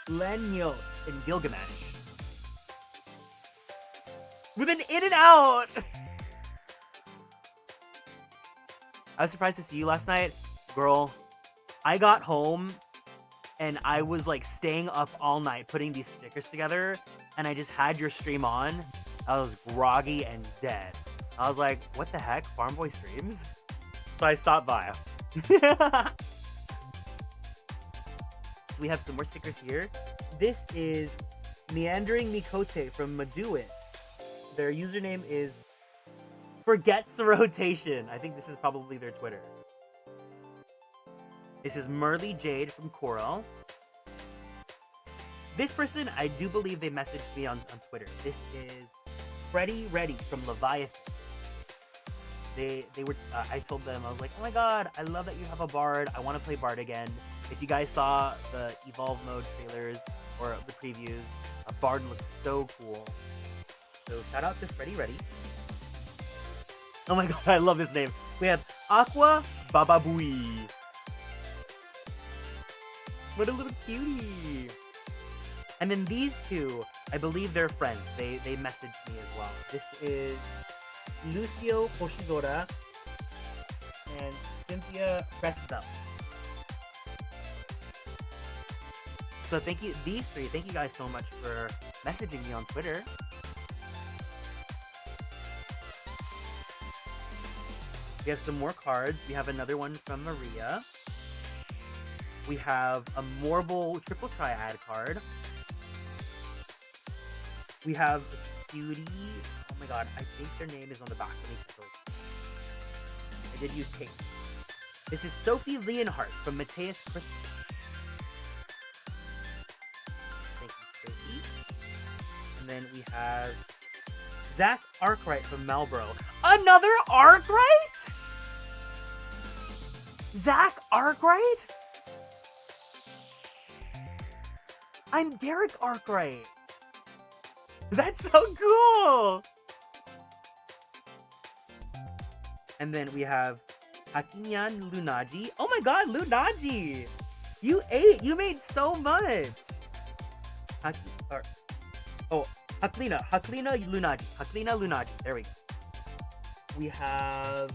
Lenyo in Gilgamesh. With an in and out! I was surprised to see you last night. Girl, I got home and I was like staying up all night putting these stickers together, and I just had your stream on. I was groggy and dead. I was like, what the heck? Farm Boy streams? So I stopped by. So we have some more stickers here. This is Meandering Mikote from Maduit. Their username is Forgets Rotation. I think this is probably their Twitter. This is Merly Jade from Coral. This person, I do believe they messaged me on Twitter. This is Freddy Reddy from Leviathan. They were, I told them, I was like, oh my god, I love that you have a Bard. I want to play Bard again. If you guys saw the Evolve Mode trailers or the previews, a Bard looks so cool. So shout out to Freddy Reddy. Oh my god, I love this name. We have Aqua Bababui. What a little cutie. And then these two, I believe they're friends. They messaged me as well. This is Lucio Hoshizora and Cynthia Presbell. So thank you, these three, thank you guys so much for messaging me on Twitter. We have some more cards. We have another one from Maria. We have a Morble Triple Triad card. We have a cutie. Oh my god, I think their name is on the back. Let me check it. I did use tape. This is Sophie Leonhardt from Mateus Crystal. Thank you, Sophie. And then we have Zach Arkwright from Marlboro. Another Arkwright? Zach Arkwright? I'm Derek Arkwright. That's so cool. And then we have Hakinyan Lunaji. Oh my god, Lunaji! You ate! You made so much! Haklina Lunaji. Haklina Lunaji. There we go. We have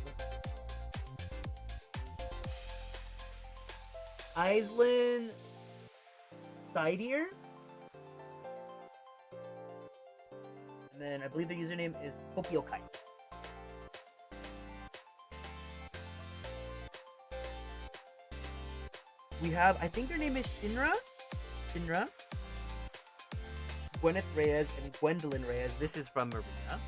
Aislinn Sidear. And then I believe the username is Kopiokai. We have, I think their name is Shinra. Gwyneth Reyes and Gwendolyn Reyes. This is from Maria.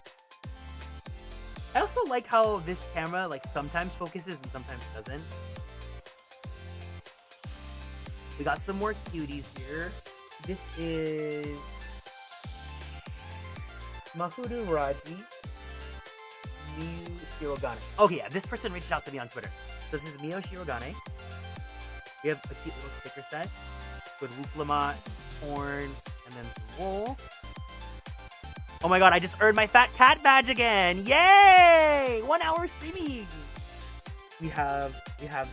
I also like how this camera like sometimes focuses and sometimes doesn't. We got some more cuties here. This is Mahuru Raji Miu Shirogane. Oh yeah, this person reached out to me on Twitter. So this is Mio Shirogane. We have a cute little sticker set with Wooflamat, Horn, and then some wolves. Oh my god, I just earned my Fat Cat badge again! Yay! 1 hour streaming! we have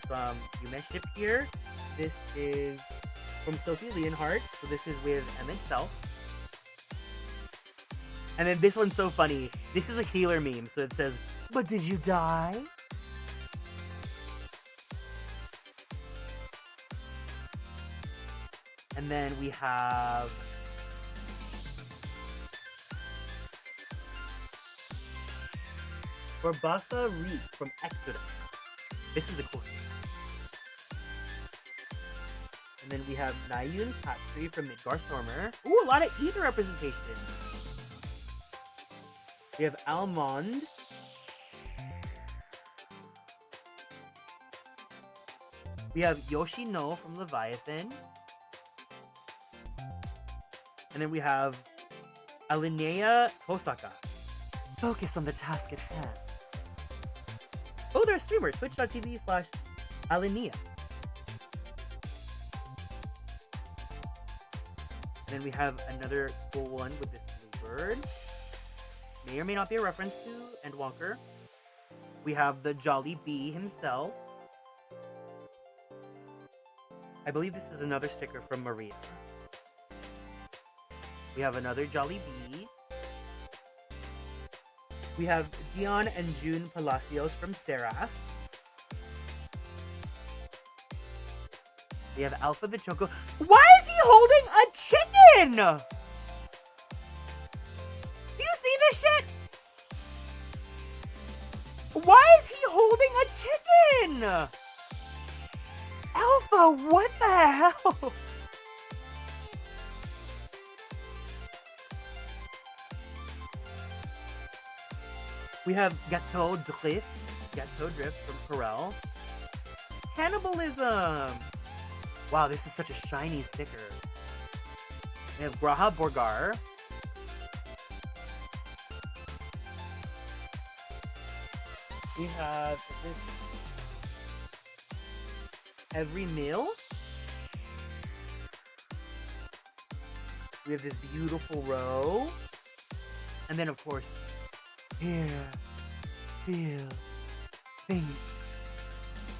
some Yume ship here. This is from Sophie Leonhardt, so this is with M itself. And then this one's so funny. This is a healer meme, so it says, "But did you die?" And then we have Barbasa Reek from XIV. This is a cool one. And then we have Nayun Katri from Midgar Stormer. Ooh, a lot of ether representation. We have Almond. We have Yoshino from Leviathan. And then we have Alinea Tosaka. Focus on the task at hand. Oh, they're a streamer. Twitch.tv/Alinea. And then we have another cool one with this blue bird. May or may not be a reference to Endwalker. We have the Jolly Bee himself. I believe this is another sticker from Maria. We have another Jolly Bee. We have Dion and June Palacios from Seraph. We have Alpha the Choco. Why is he holding a chicken? Do you see this shit? Why is he holding a chicken? Alpha, what the hell? We have Gateau Drift from Corel. Cannibalism. Wow, this is such a shiny sticker. We have Graha Borgar. We have this Every Meal. We have this beautiful row. And then, of course, hear, feel, think,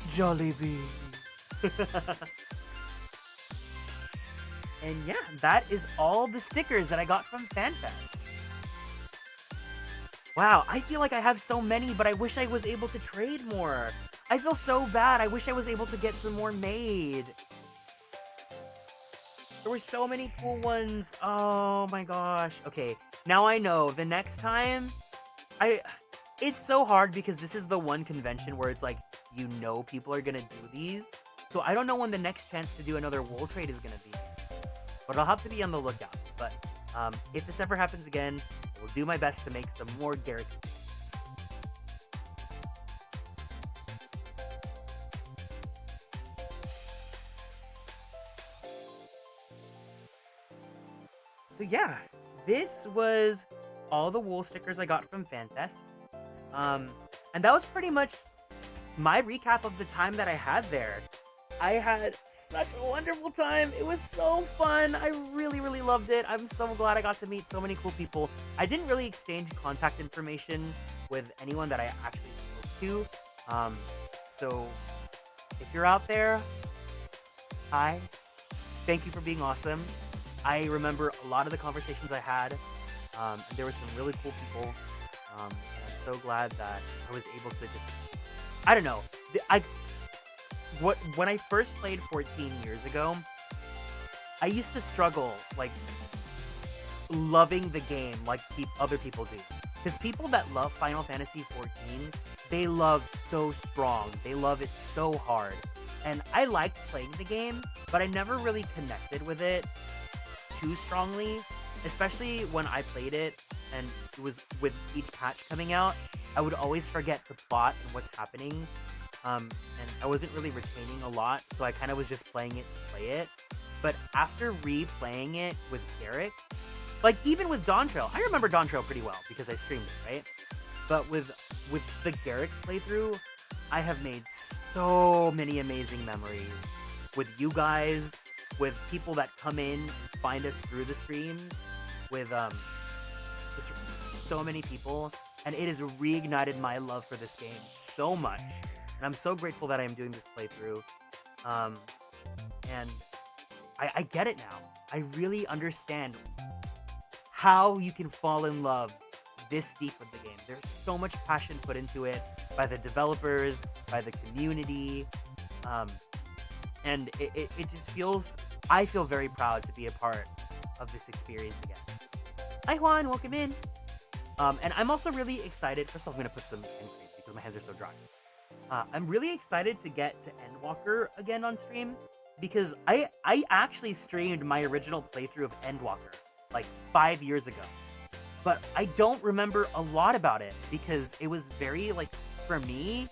Jollibee. And yeah, that is all the stickers that I got from FanFest. Wow, I feel like I have so many, but I wish I was able to trade more. I feel so bad. I wish I was able to get some more made. There were so many cool ones. Oh my gosh. Okay, now I know. The next time, it's so hard because this is the one convention where it's like, you know people are gonna do these. So I don't know when the next chance to do another wool trade is gonna be. But I'll have to be on the lookout. But if this ever happens again, I will do my best to make some more Garrick stickers. So yeah, this was all the wool stickers I got from FanFest. And that was pretty much my recap of the time that I had there. I had such a wonderful time. It was so fun. I really, really loved it. I'm so glad I got to meet so many cool people. I didn't really exchange contact information with anyone that I actually spoke to. So if you're out there, hi. Thank you for being awesome. I remember a lot of the conversations I had. And there were some really cool people. And I'm so glad that I was able to just, I don't know. When I first played 14 years ago, I used to struggle, like, loving the game like other people do. Because people that love Final Fantasy 14, they love so strong. They love it so hard. And I liked playing the game, but I never really connected with it too strongly. Especially when I played it, and it was with each patch coming out, I would always forget the plot and what's happening. And I wasn't really retaining a lot, so I kind of was just playing it to play it. But after replaying it with Garrick, like even with Dawn Trail, I remember Dawn Trail pretty well because I streamed it, right? But with the Garrick playthrough, I have made so many amazing memories with you guys, with people that come in and find us through the streams, with just so many people, and it has reignited my love for this game so much. and I'm so grateful that I am doing this playthrough. And I get it now. I really understand how you can fall in love this deep with the game. There's so much passion put into it by the developers, by the community, and it just feels, I feel very proud to be a part of this experience again. Hi Juan, welcome in. And I'm also really excited, first of all I'm going to put some hand cream because my hands are so dry. I'm really excited to get to Endwalker again on stream, because I actually streamed my original playthrough of Endwalker like 5 years ago. But I don't remember a lot about it because it was very, like, for me,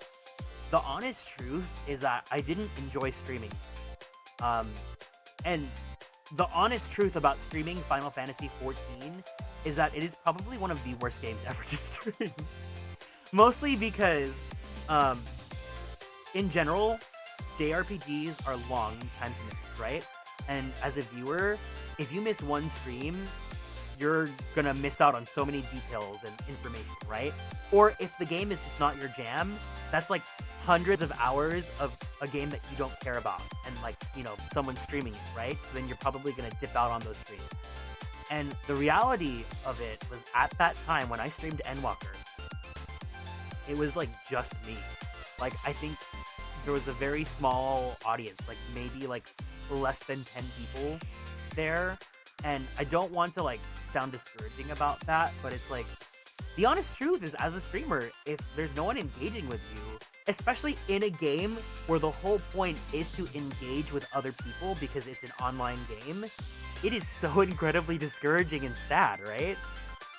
the honest truth is that I didn't enjoy streaming. And the honest truth about streaming Final Fantasy XIV is that it is probably one of the worst games ever to stream. Mostly because, in general, JRPGs are long time commitments, right? And as a viewer, if you miss one stream, you're gonna miss out on so many details and information, right? Or if the game is just not your jam, that's like hundreds of hours of a game that you don't care about, and like, you know, someone's streaming it, right? So then you're probably gonna dip out on those streams. And the reality of it was, at that time when I streamed Endwalker, it was like just me. Like, I think there was a very small audience, like maybe like less than 10 people there. And I don't want to like sound discouraging about that, but it's like, the honest truth is, as a streamer, if there's no one engaging with you, especially in a game where the whole point is to engage with other people because it's an online game, it is so incredibly discouraging and sad, right?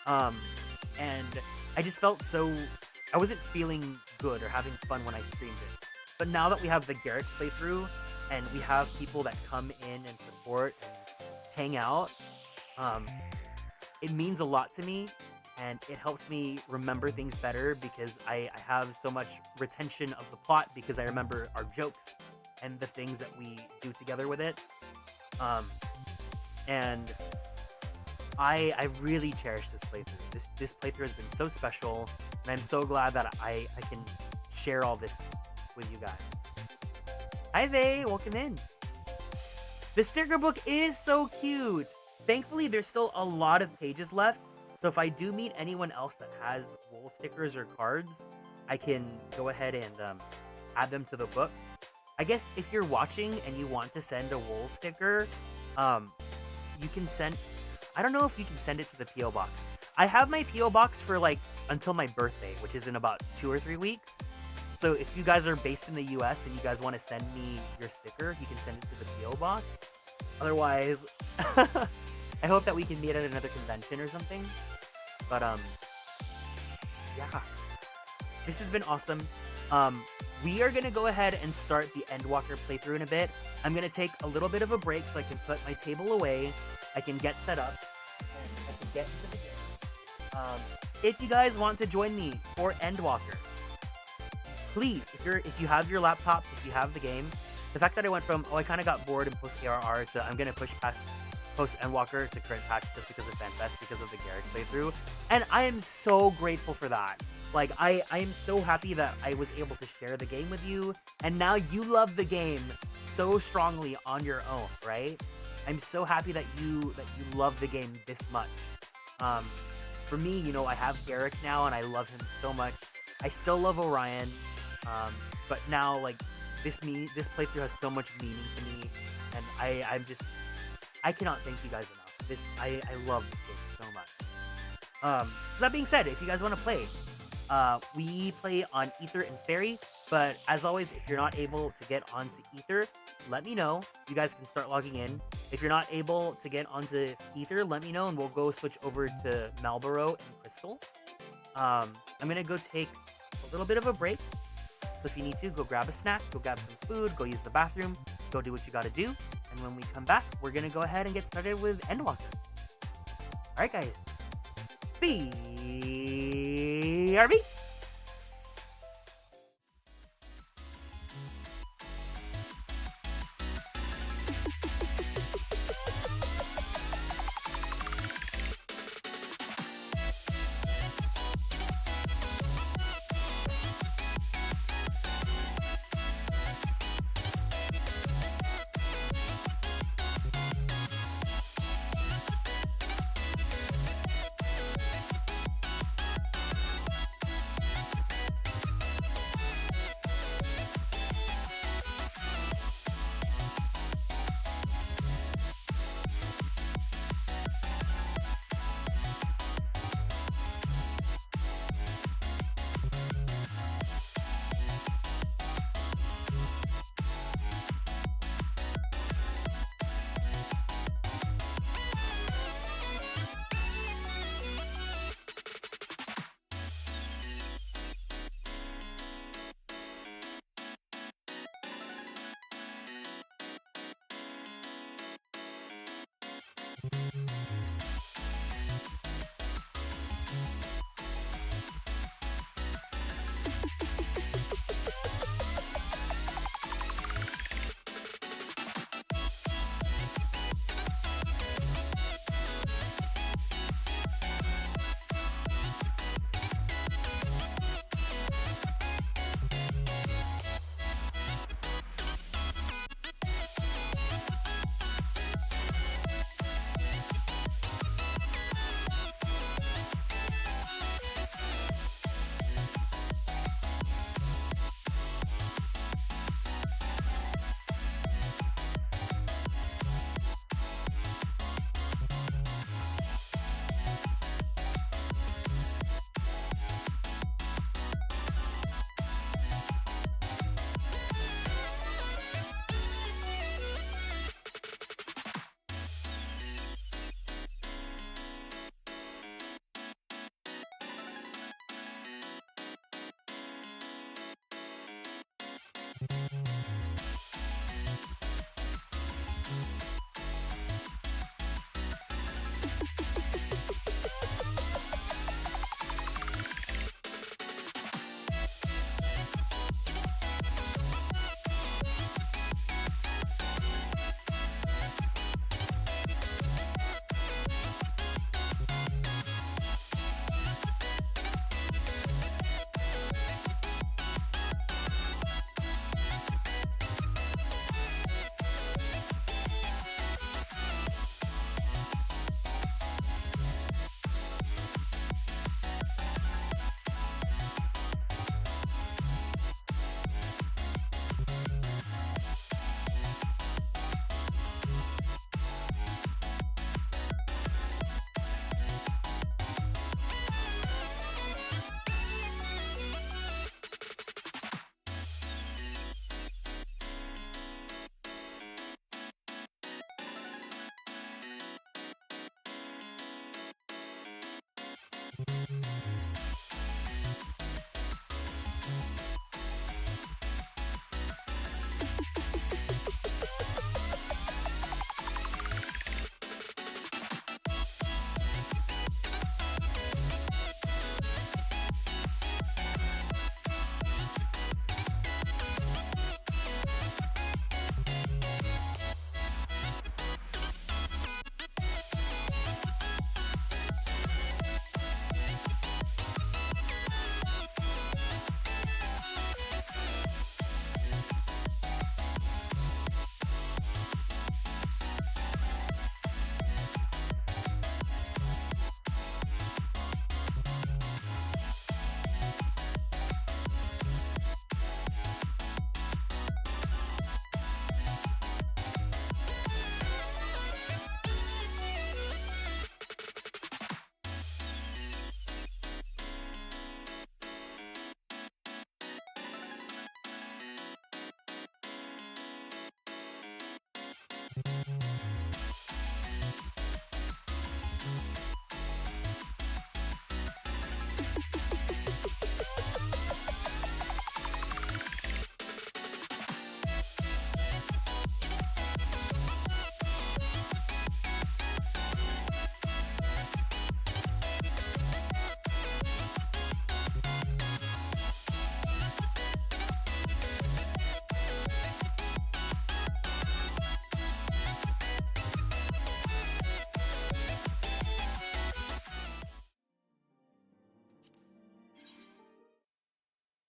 And I just felt so, I wasn't feeling good or having fun when I streamed it. But now that we have the Garrick playthrough, and we have people that come in and support and hang out, it means a lot to me, and it helps me remember things better because I have so much retention of the plot because I remember our jokes and the things that we do together with it. And I really cherish this playthrough. This playthrough has been so special, and I'm so glad that I can share all this with you guys. Hi Vay, welcome in. The sticker book is so cute. Thankfully, there's still a lot of pages left, so if I do meet anyone else that has wool stickers or cards, I can go ahead and add them to the book. I guess if you're watching and you want to send a wool sticker, you can send, I don't know if you can send it to the P.O. box. I have my P.O. box for like until my birthday, which is in about 2 or 3 weeks. So if you guys are based in the US and you guys want to send me your sticker, you can send it to the P.O. box. Otherwise, I hope that we can meet at another convention or something. But yeah, this has been awesome. We are gonna go ahead and start the Endwalker playthrough in a bit. I'm gonna take a little bit of a break so I can put my table away, I can get set up, and I can get into the game. If you guys want to join me for Endwalker, please, if you have your laptops, if you have the game, the fact that I went from, oh, I kind of got bored in post-ARR to I'm going to push past post-Endwalker to current patch just because of FanFest, because of the Garrick playthrough, and I am so grateful for that. Like, I am so happy that I was able to share the game with you, and now you love the game so strongly on your own, right? I'm so happy that you love the game this much. For me, you know, I have Garrick now, and I love him so much. I still love Orion, but now, like, this playthrough has so much meaning to me, and I cannot thank you guys enough. I love this game so much. So that being said, if you guys want to play, we play on Ether and Fairy, but as always, if you're not able to get onto Ether, let me know. You guys can start logging in. If you're not able to get onto Ether, let me know, and we'll go switch over to Marlboro and Crystal. I'm gonna go take a little bit of a break, so if you need to, go grab a snack, go grab some food, go use the bathroom, go do what you gotta do, and when we come back, we're gonna go ahead and get started with Endwalker. Alright guys, BRB!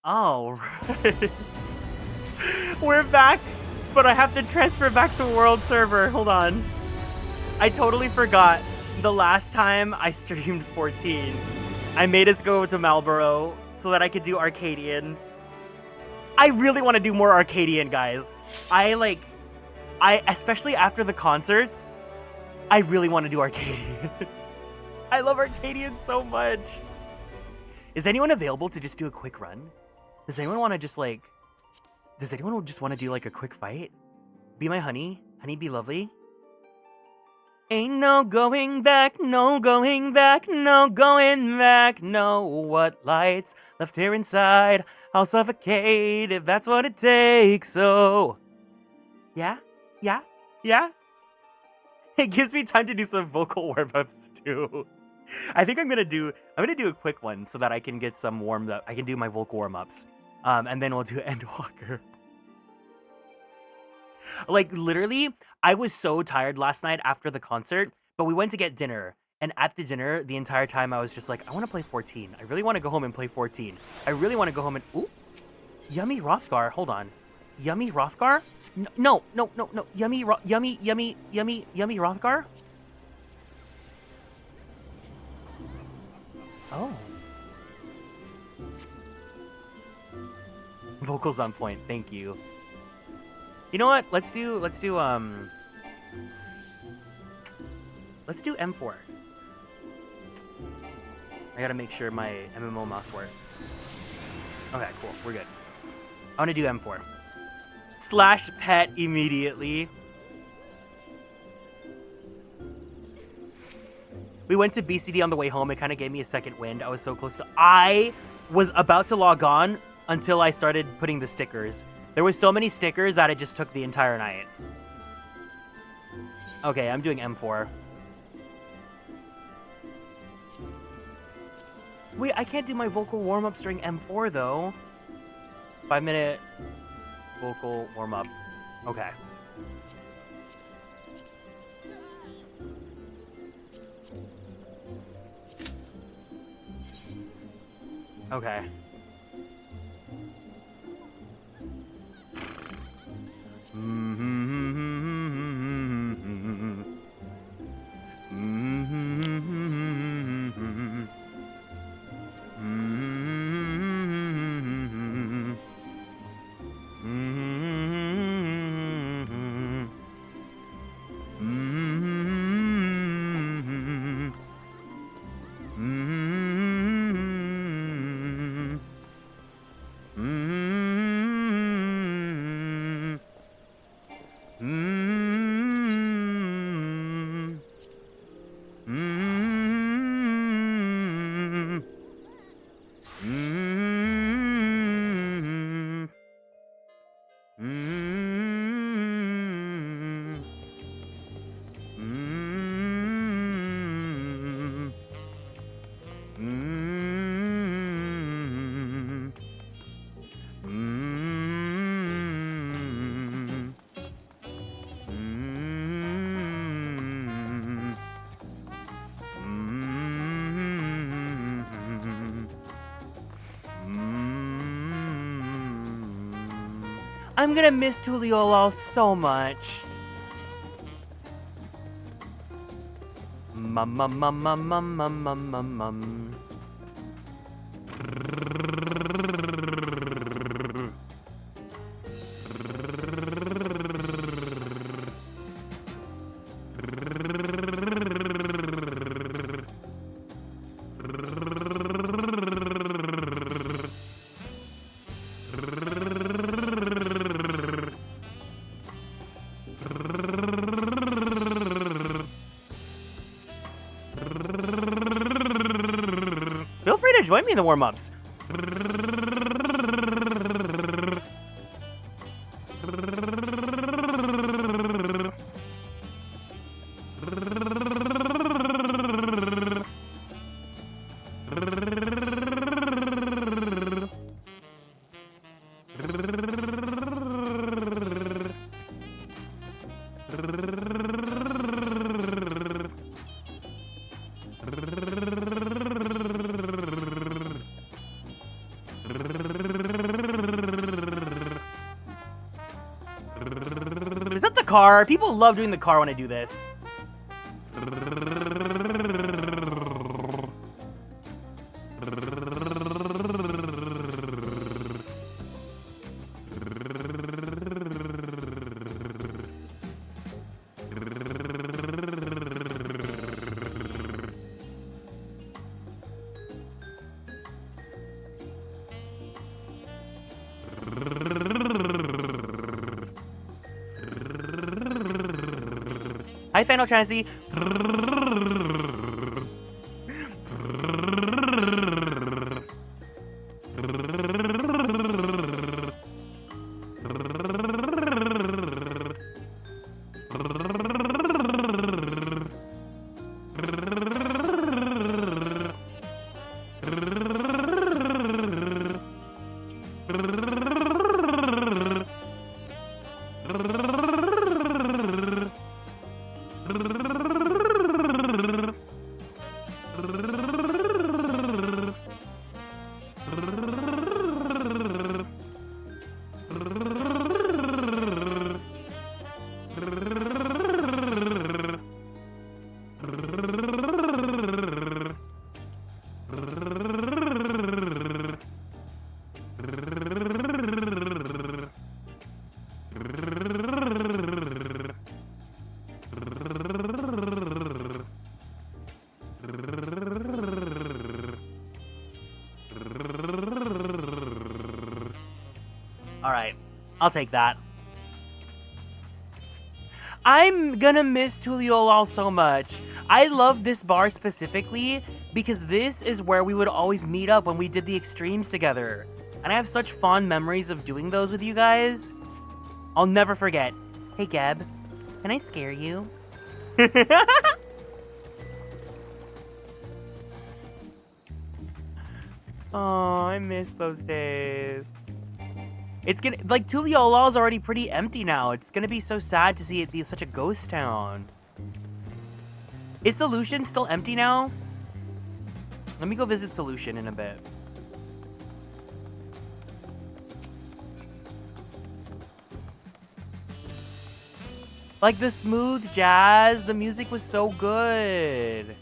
All right. We're back, but I have to transfer back to world server. Hold on. I totally forgot the last time I streamed 14. I made us go to Marlborough so that I could do Arcadian. I really want to do more Arcadian, guys. Especially after the concerts, I really want to do Arcadian. I love Arcadian so much. Is anyone available to just do a quick run? Does anyone want to just like... Does anyone just want to do like a quick fight? Be my honey. Honey, be lovely. Ain't no going back, no going back, no going back. No, what lights left here inside? I'll suffocate if that's what it takes. So, yeah, yeah, yeah. It gives me time to do some vocal warm-ups too. I think I'm gonna do a quick one so that I can get some warmed up. I can do my vocal warm-ups. And then we'll do Endwalker. Like, literally, I was so tired last night after the concert, but we went to get dinner. And at the dinner, the entire time, I was just like, I want to play 14. I really want to go home and play 14. I really want to go home and... Ooh! Yummy Rothgar. Hold on. Yummy Rothgar? No. Yummy Rothgar? Oh. Vocals on point. Thank you. You know what? Let's do M4. I gotta make sure my MMO mouse works. Okay, cool. We're good. I want to do M4. Slash pet immediately. We went to BCD on the way home. It kind of gave me a second wind. I was so close to... I was about to log on until I started putting the stickers. There was so many stickers that it just took the entire night. Okay, I'm doing M4. Wait, I can't do my vocal warm-ups during M4, though. 5-minute vocal warm-up. Okay. Okay. I'm gonna miss Tuliolal so much. Mum mum mum mum mum mum mum mum mum. Feel free to join me in the warm-ups. Is that the car? People love doing the car when I do this. Hi, Final Fantasy. Alright, I'll take that. I'm gonna miss Tuliolal so much. I love this bar specifically because this is where we would always meet up when we did the extremes together. And I have such fond memories of doing those with you guys. I'll never forget. Hey Gab, can I scare you? Oh, I miss those days. It's gonna, like, Tuliolal is already pretty empty now. It's gonna be so sad to see it be such a ghost town. Is Solution still empty now? Let me go visit Solution in a bit. Like, the smooth jazz, the music was so good.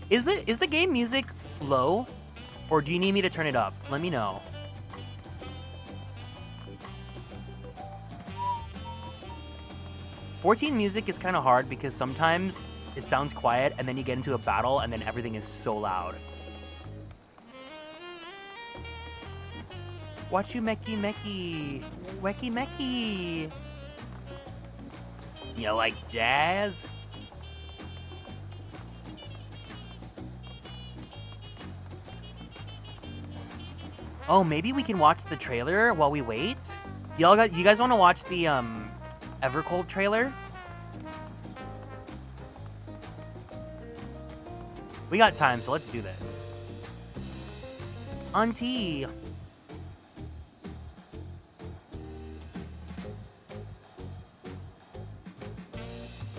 Is the game music low? Or do you need me to turn it up? Let me know. '14 music is kind of hard because sometimes it sounds quiet and then you get into a battle and then everything is so loud. Watch you meki meki. Weki meki. You like jazz? Oh, maybe we can watch the trailer while we wait? You guys want to watch the Evercold trailer? We got time, so let's do this. Auntie.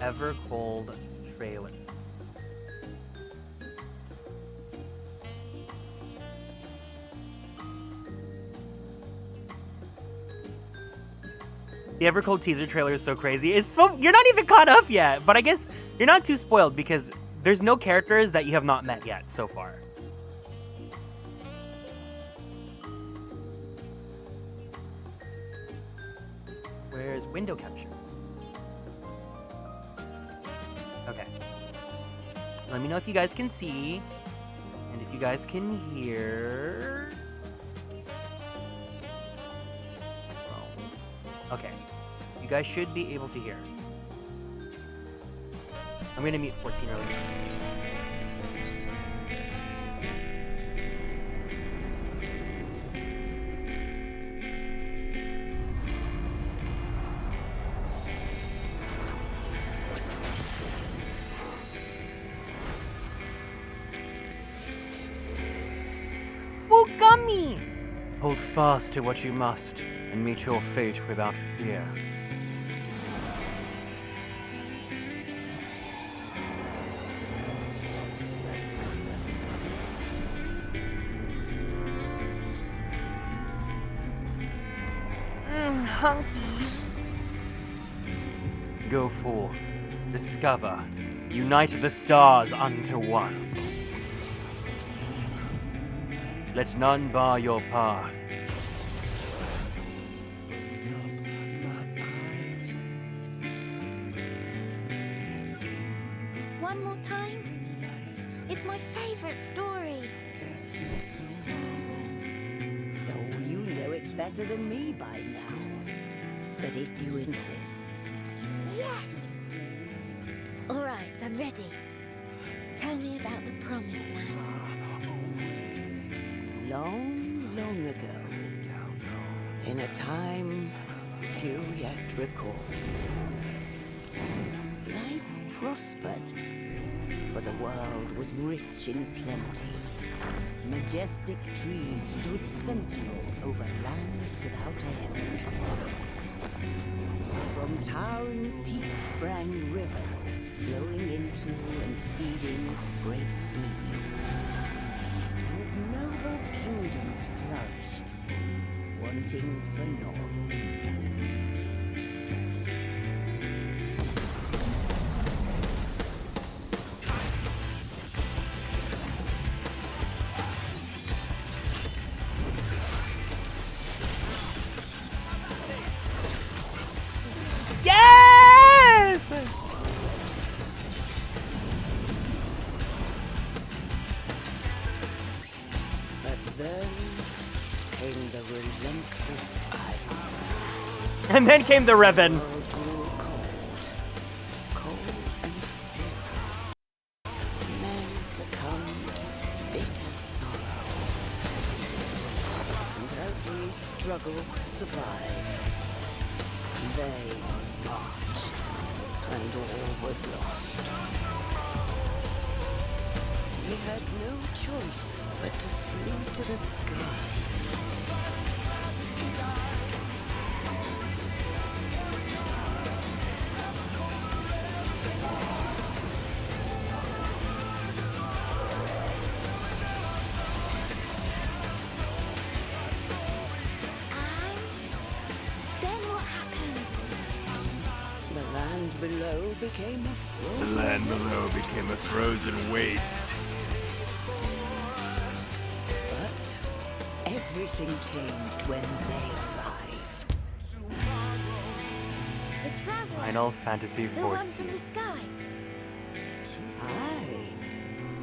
Evercold trailer. The Evercold teaser trailer is so crazy. You're not even caught up yet, but I guess you're not too spoiled because there's no characters that you have not met yet so far. Where's window capture? Okay. Let me know if you guys can see and if you guys can hear. Okay. You guys should be able to hear. I'm gonna mute 14 really fast. Fugami!
Hold fast to what you must and meet your fate without fear.
Hunky.
Go forth, discover, unite the stars unto one. Let none bar your path.
One more time? It's my favorite story.
Oh, you know it better than me by now. But if you insist.
Yes! All right, I'm ready. Tell me about the Promised Land.
Long, long ago, in a time few yet recall, life prospered, for the world was rich in plenty. Majestic trees stood sentinel over lands without end. From towering peaks sprang rivers, flowing into and feeding great seas. And noble kingdoms flourished, wanting for naught.
Yes!
But then came the relentless ice.
And then came the Revan.
The world grew cold, cold and still. Men succumbed to bitter sorrow. And as we struggled to survive, they marched, and all was lost. We had no choice but to flee to the skies. The land below became a
The
frozen
land below became a frozen waste.
But everything changed when they arrived.
The Traveler.
Final Fantasy
The one from the
XIV.
sky.
Aye,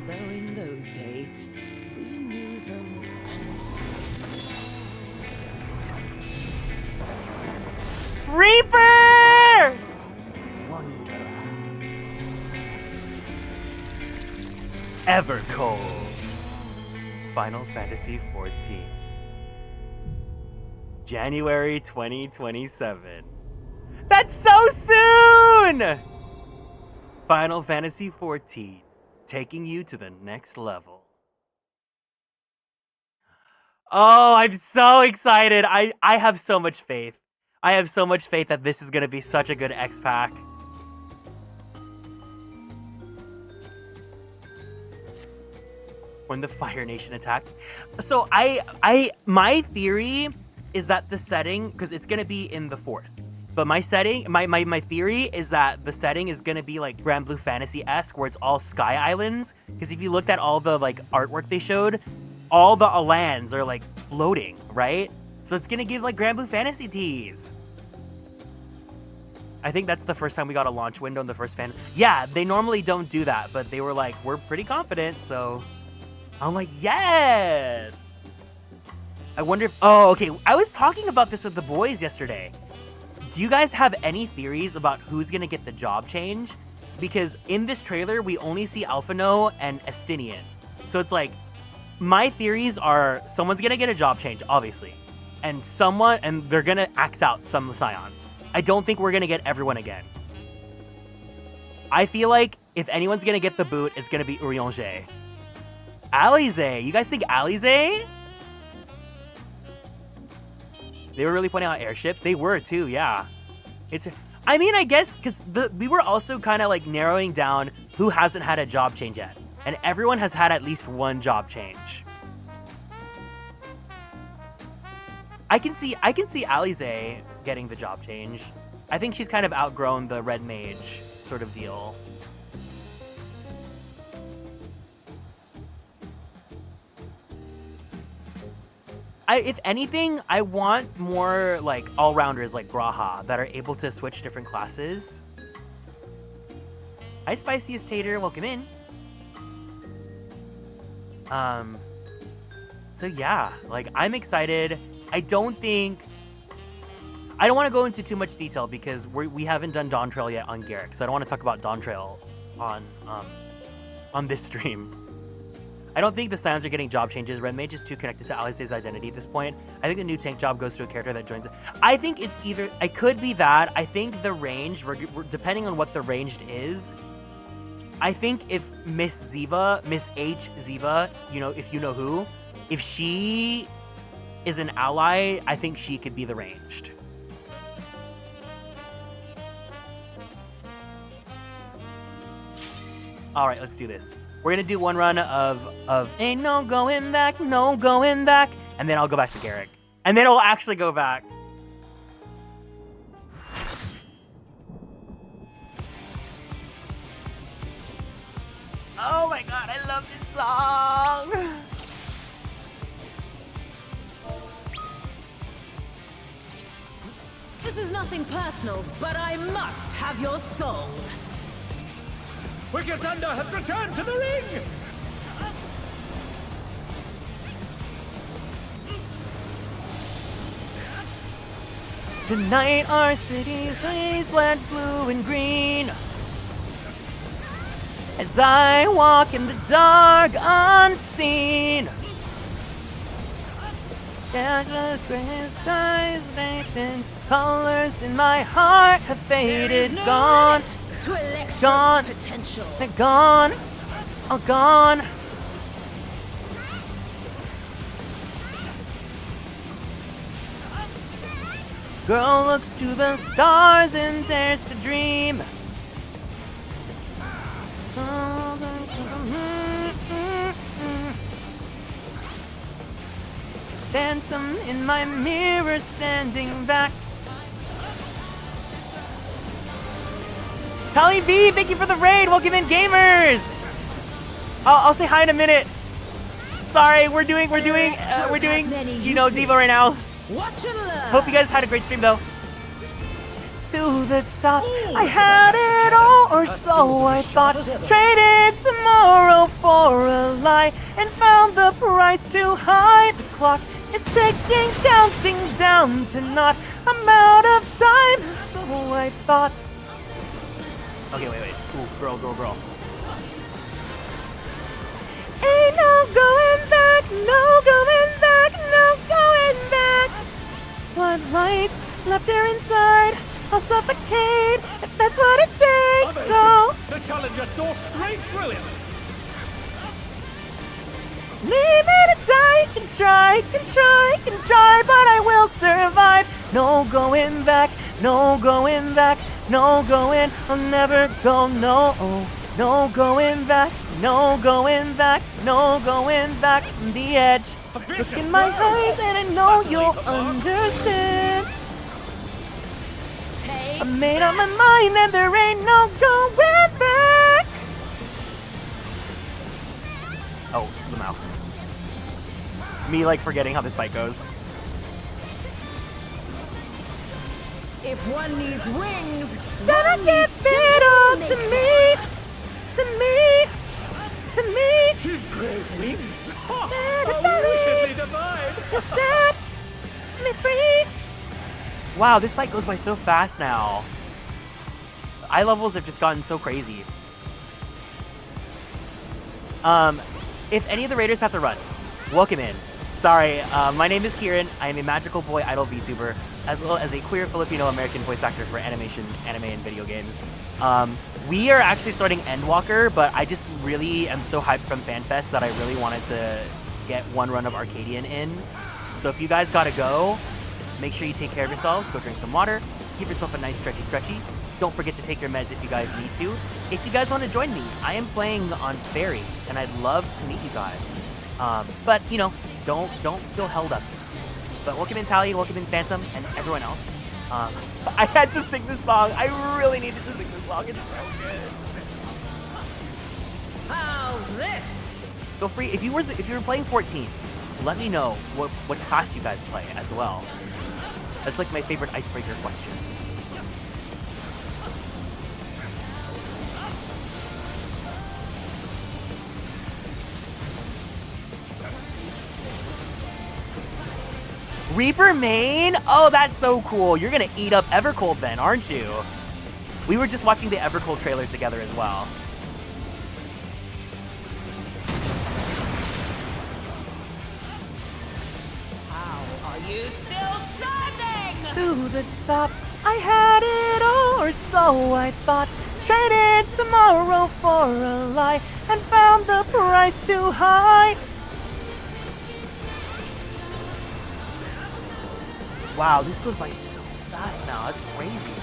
though in those days we knew them as
Reaper!
Wanderer.
Evercold. Final Fantasy XIV.
January 2027. That's so soon! Final Fantasy XIV, taking you to the next level. Oh, I'm so excited. I have so much faith. I have so much faith that this is going to be such a good X-Pack. When the Fire Nation attacked. So my theory is that the setting, because it's going to be in the 4th, But my theory is that the setting is gonna be like Grand Blue Fantasy-esque, where it's all sky islands. Because if you looked at all the like artwork they showed, all the lands are like floating, right? So it's gonna give like Grand Blue Fantasy tease. I think that's the first time we got a launch window in the first fan. Yeah, they normally don't do that, but they were like, we're pretty confident, so I'm like, yes. I wonder if, oh, okay. I was talking about this with the boys yesterday. Do you guys have any theories about who's gonna get the job change? Because in this trailer, we only see Alphino and Estinian. So it's like, my theories are someone's gonna get a job change, obviously. And they're gonna axe out some Scions. I don't think we're gonna get everyone again. I feel like if anyone's gonna get the boot, it's gonna be Eorzea. Alize, you guys think Alize? They were really pointing out airships. They were too, yeah. I mean, I guess, because we were also kind of like narrowing down who hasn't had a job change yet. And everyone has had at least one job change. I can see Alize getting the job change. I think she's kind of outgrown the red mage sort of deal. If anything, I want more like all-rounders like Graha that are able to switch different classes. Hi, Spiciest Tater, welcome in. So yeah, like I'm excited. I don't want to go into too much detail because we haven't done Dawn Trail yet on Garrick, so I don't want to talk about Dawn Trail on this stream. I don't think the Scions are getting job changes. Red Mage is too connected to Alice's identity at this point. I think the new tank job goes to a character that joins it. I think it's either, it could be that. I think the range, depending on what the ranged is, I think if Miss H. Ziva, you know, if you know who, if she is an ally, I think she could be the ranged. All right, let's do this. We're gonna do one run of ain't no going back, no going back, and then I'll go back to Garrick. And then I'll actually go back. Oh my god, I love this song!
This is nothing personal, but I must have your soul.
Wicked Thunder has returned to the ring!
Tonight our city's flames bled blue and green. As I walk in the dark unseen. Endless gray skies, Nathan, colors in my heart have faded, gone.
To electric
Gone.
potential.
They're gone. All gone. Girl looks to the stars and dares to dream. Phantom in my mirror standing back. Tally B, thank you for the raid. Welcome in, gamers. I'll say hi in a minute. Sorry, we're doing, you know, Diva right now.
Watch and learn.
Hope you guys had a great stream though. To the top, I had it all, or so I thought. Traded tomorrow for a lie, and found the price too high. The clock is ticking, counting down to naught. I'm out of time, so I thought. Okay, wait. Ooh, girl. Ain't no going back, no going back, no going back. What lights left here inside? I'll suffocate if that's what it takes. So
The challenger saw straight through it!
leave me to die. Can try, but I will survive. No going back, no going back, no going. I'll never go. No going back, no going back, no going back from the edge. Look in my eyes and I know you'll understand. made up my mind and there ain't no going back. Oh, the mouth. Me, like, forgetting how this fight goes.
If one needs wings,
Then I give it all to me, to me, to me.
She's great wings. Ha!
Let it
How
belly.
wickedly divine.
You set me free. Wow, this fight goes by so fast now. Eye levels have just gotten so crazy. If any of the raiders have to run, welcome in. Sorry, my name is Kieran. I am a magical boy idol VTuber, as well as a queer Filipino-American voice actor for animation, anime, and video games. We are actually starting Endwalker, but I just really am so hyped from FanFest that I really wanted to get one run of Arcadian in. So if you guys gotta go, make sure you take care of yourselves. Go drink some water. Give yourself a nice stretchy. Don't forget to take your meds if you guys need to. If you guys want to join me, I am playing on Fairy, and I'd love to meet you guys. But you know, don't feel held up. But welcome in Tally, welcome in Phantom, and everyone else. I had to sing this song. I really needed to sing this song. It's so good.
how's this?
Feel free if you were playing 14, let me know what class you guys play as well. That's like my favorite icebreaker question. Reaper main? Oh, that's so cool. You're gonna eat up Evercold then, aren't you? We were just watching the Evercold trailer together as well.
How are you still standing?
To the top, I had it all, or so I thought. Traded tomorrow for a lie, and found the price too high. Wow, this goes by so fast now. That's crazy.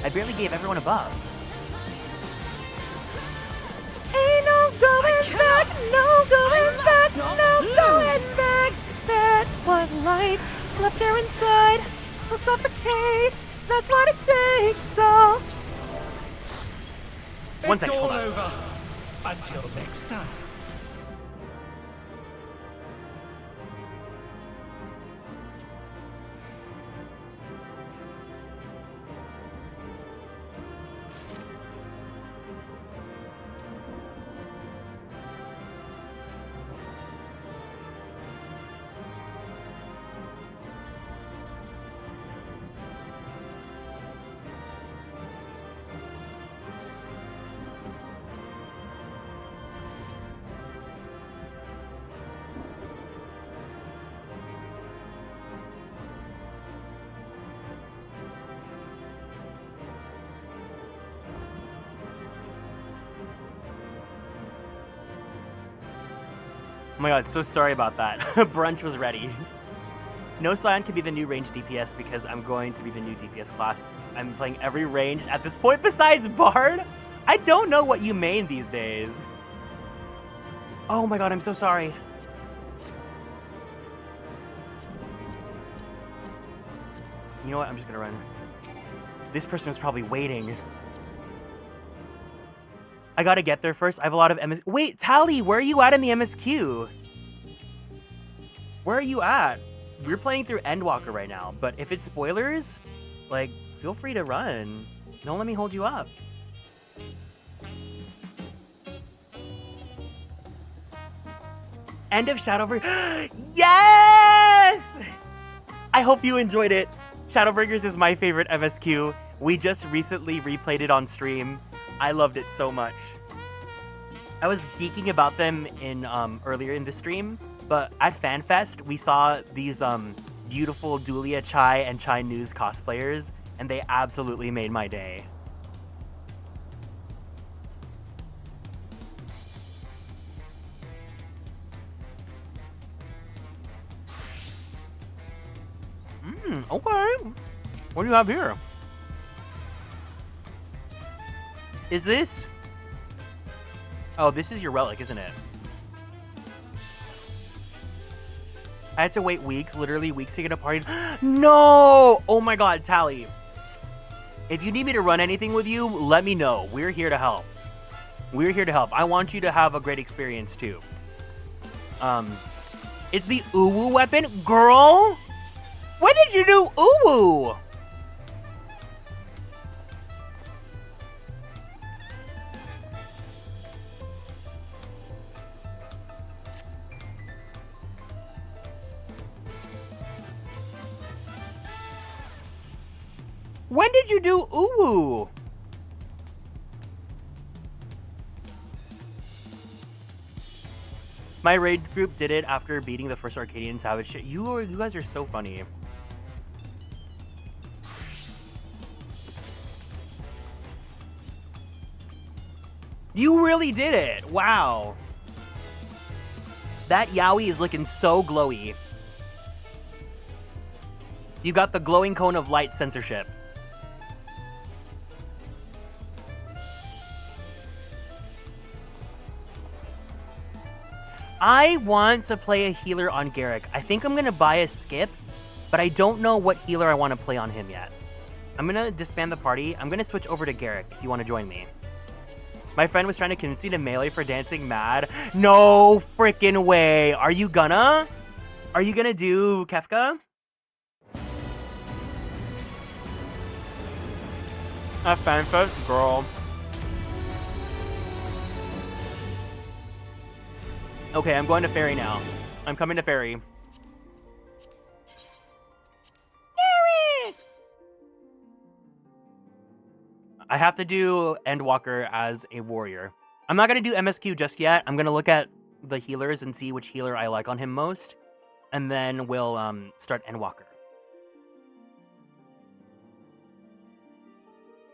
I barely gave everyone a buff. Ain't no going back, no going back, no going back. That what lights left here inside will suffocate. That's what it takes. So. One
It's
second,
all
hold on.
over. Until next time.
Oh my god, so sorry about that. Brunch was ready. No Scion can be the new range DPS because I'm going to be the new DPS class. I'm playing every range at this point besides Bard. I don't know what you main these days. Oh my god, I'm so sorry. You know what? I'm just gonna run. This person was probably waiting. I gotta get there first. I have a lot of MS. Wait, Tally, where are you at in the MSQ? Where are you at? We're playing through Endwalker right now, but if it's spoilers, like, feel free to run. Don't let me hold you up. End of Shadowbringers. Yes! I hope you enjoyed it. Shadowbringers is my favorite MSQ. We just recently replayed it on stream. I loved it so much. I was geeking about them in earlier in the stream, but at FanFest we saw these beautiful Dulia Chai and Chai News cosplayers, and they absolutely made my day. Okay. What do you have here? Is this? Oh, this is your relic, isn't it? I had to wait weeks, literally weeks to get a party. No! Oh my god, Tally.
If you need me to run anything with you, let me know. We're here to help. We're here to help. I want you to have a great experience too. It's the uwu weapon? Girl? When did you do uwu? When did you do uwu? My raid group did it after beating the first Arcadian Savage shit. You guys are so funny. You really did it. Wow. That yaoi is looking so glowy. You got the glowing cone of light censorship. I want to play a healer on Garrick. I think I'm gonna buy a skip, but I don't know what healer I want to play on him yet. I'm gonna disband the party. I'm gonna switch over to Garrick if you want to join me. My friend was trying to convince me to melee for dancing mad. No freaking way. Are you gonna? Are you gonna do Kefka? A fanfest, girl. Okay, I'm going to Ferry now. I'm coming to Ferry. Ferry! I have to do Endwalker as a warrior. I'm not going to do MSQ just yet. I'm going to look at the healers and see which healer I like on him most. And then we'll start Endwalker.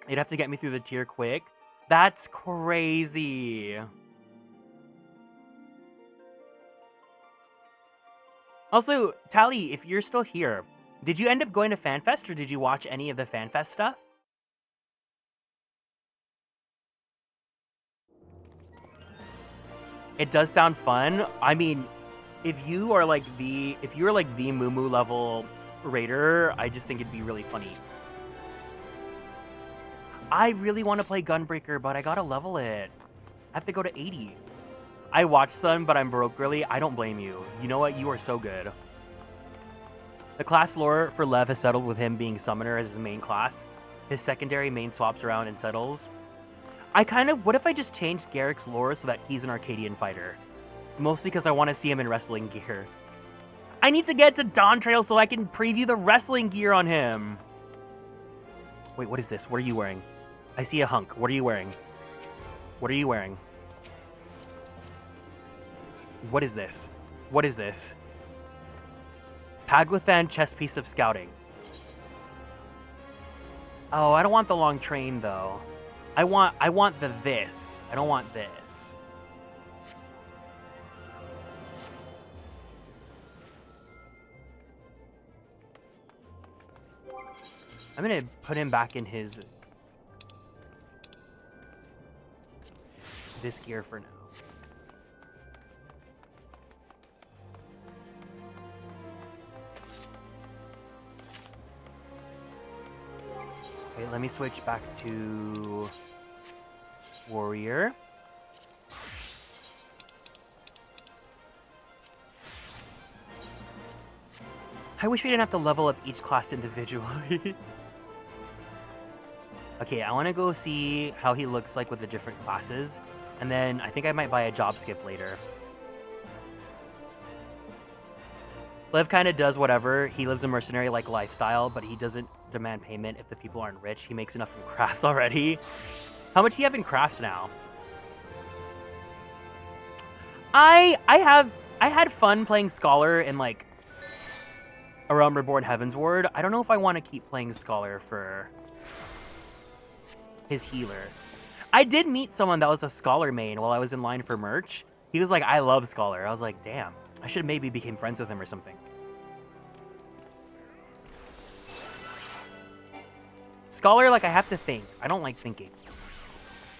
You'd have to get me through the tier quick. That's crazy. Also, Tally, if you're still here, did you end up going to FanFest or did you watch any of the FanFest stuff? It does sound fun. I mean, if you're like the Mumu level raider, I just think it'd be really funny. I really want to play Gunbreaker, but I gotta level it. I have to go to 80. I watched some, but I'm broke, really. I don't blame you. You know what? You are so good. The class lore for Lev has settled with him being Summoner as his main class. His secondary main swaps around and settles. What if I just changed Garrick's lore so that he's an Arcadian fighter? Mostly because I want to see him in wrestling gear. I need to get to Dawn Trail so I can preview the wrestling gear on him. Wait, what is this? What are you wearing? I see a hunk. What are you wearing? What are you wearing? What is this? What is this? Paglathan chest piece of scouting. Oh, I don't want the long train though. I want the this. I don't want this. I'm gonna put him back in his this gear for now. Wait, let me switch back to warrior. I wish we didn't have to level up each class individually. Okay, I want to go see how he looks like with the different classes. And then I think I might buy a job skip later. Lev kind of does whatever. He lives a mercenary-like lifestyle, but he doesn't demand payment if the people aren't rich. He makes enough from crafts already. How much do you have in crafts now? I had fun playing Scholar in like A Realm Reborn Heavensward. I don't know if I want to keep playing Scholar for his healer. I did meet someone that was a Scholar main while I was in line for merch. He was like, I love Scholar. I was like, damn, I should have maybe became friends with him or something. Scholar, like, I have to think. I don't like thinking.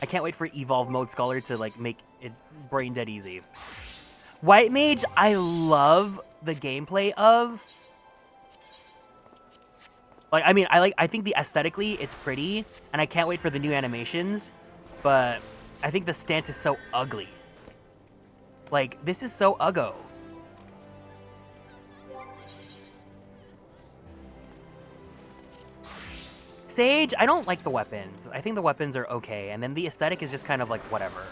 I can't wait for Evolve Mode Scholar to, like, make it brain dead easy. White Mage, I love the gameplay of. Like, I mean, I think the aesthetically it's pretty, and I can't wait for the new animations, but I think the stance is so ugly. Like, this is so uggo. Sage, I don't like the weapons. I think the weapons are okay, and then the aesthetic is just kind of like whatever.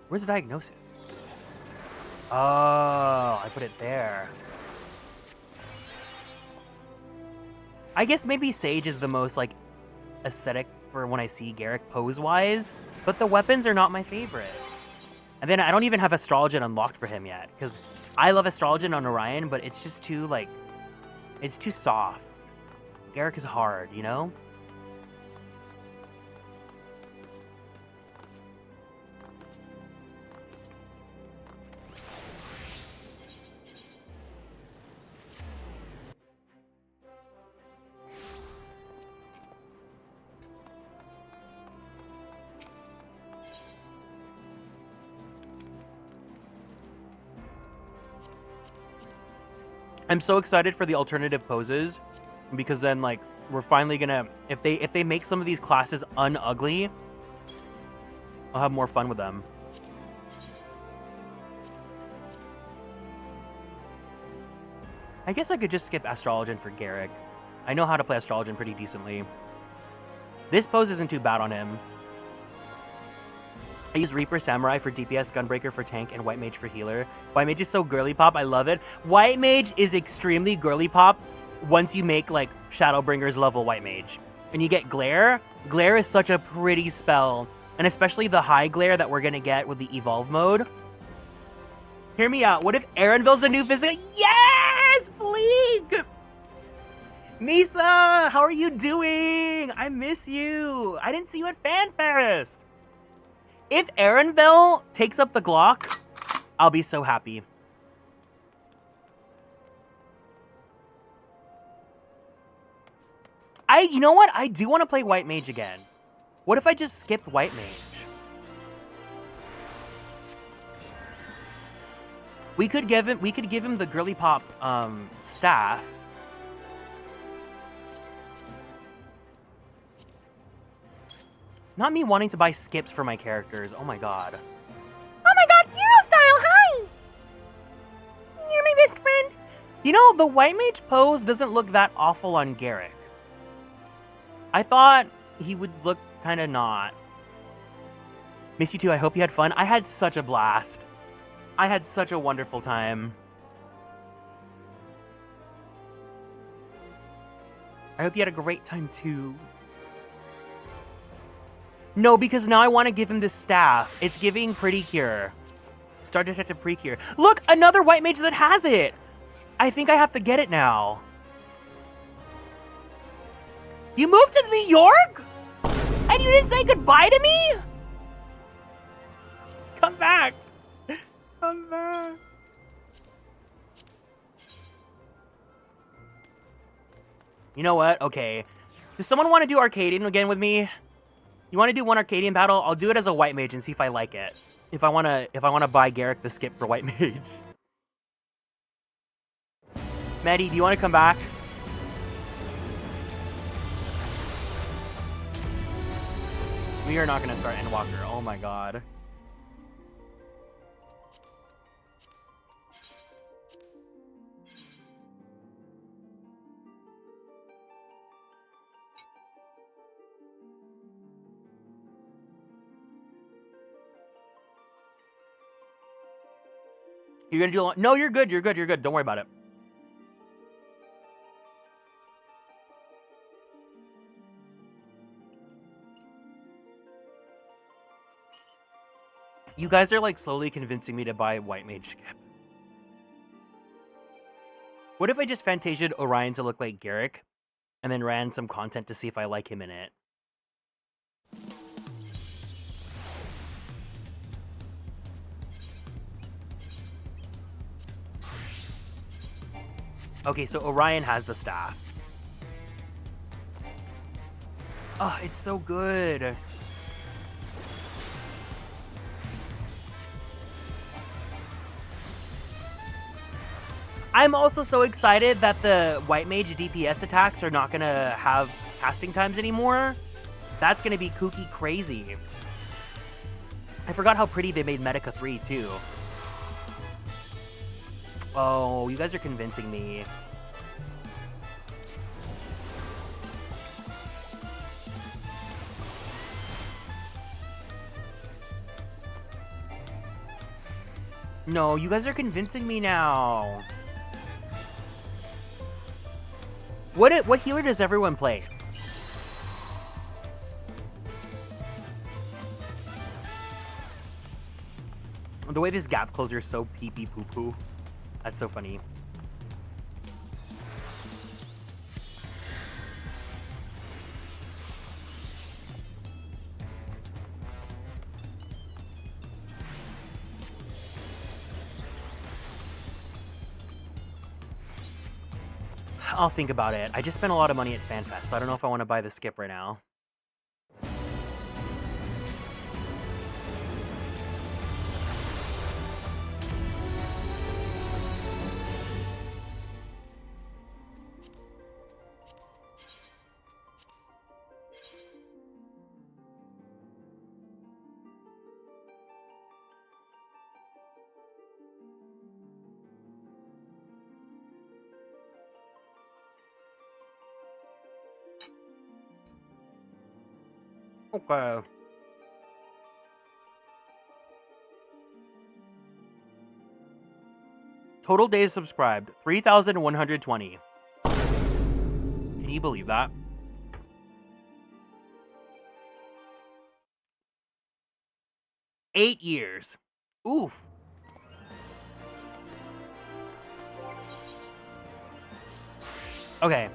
Where's the diagnosis? Oh, I put it there. I guess maybe Sage is the most, like, aesthetic for when I see Garrick pose-wise, but the weapons are not my favorite. And then I don't even have Astrologen unlocked for him yet, because I love Astrologen on Orion, but it's just too, like, it's too soft. Garrick is hard, you know? I'm so excited for the alternative poses, because then, like, we're finally gonna, if they make some of these classes unugly, I'll have more fun with them. I guess I could just skip Astrologen for Garrick. I know how to play Astrologen pretty decently. This pose isn't too bad on him. I use Reaper Samurai for DPS, Gunbreaker for tank, and White Mage for healer. White Mage is so girly pop, I love it. White Mage is extremely girly pop once you make, like, Shadowbringer's level White Mage. And you get Glare. Glare is such a pretty spell. And especially the high Glare that we're gonna get with the Evolve mode. Hear me out. What if Erenville's the new physical? Yes! Bleak! Misa, how are you doing? I miss you. I didn't see you at FanFest. If Erenville takes up the Glock, I'll be so happy. You know what? I do want to play White Mage again. What if I just skipped White Mage? We could give him the girly pop staff. Not me wanting to buy skips for my characters. Oh my god. Oh my god, Eurostyle, hi! You're my best friend. You know, the White Mage pose doesn't look that awful on Garrick. I thought he would look kind of not. Miss you too, I hope you had fun. I had such a blast. I had such a wonderful time. I hope you had a great time too. No, because now I want to give him this staff. It's giving Pretty Cure. Star Detective Precure. Look, another White Mage that has it. I think I have to get it now. You moved to New York? And you didn't say goodbye to me? Come back. Come back. You know what? Okay. Does someone want to do Arcadian again with me? You want to do one Arcadian battle? I'll do it as a White Mage and see if I like it. If I wanna buy Garrick the skip for White Mage. Maddie, do you want to come back? We are not gonna start Endwalker. Oh my god. You're gonna do a lot. No, you're good. You're good. You're good. Don't worry about it. You guys are like slowly convincing me to buy White Mage skip. What if I just Fantasia'd Orion to look like Garrick and then ran some content to see if I like him in it? Okay, so Orion has the staff. Oh, it's so good. I'm also so excited that the White Mage DPS attacks are not gonna have casting times anymore. That's gonna be kooky crazy. I forgot how pretty they made Medica 3 too. Oh, you guys are convincing me. No, you guys are convincing me now. What healer does everyone play? The way this gap closer is so pee-pee poo-poo. That's so funny. I'll think about it. I just spent a lot of money at FanFest, so I don't know if I want to buy the skip right now. Okay. Total days subscribed, 3,120. Can you believe that? Eight years. Oof. Okay.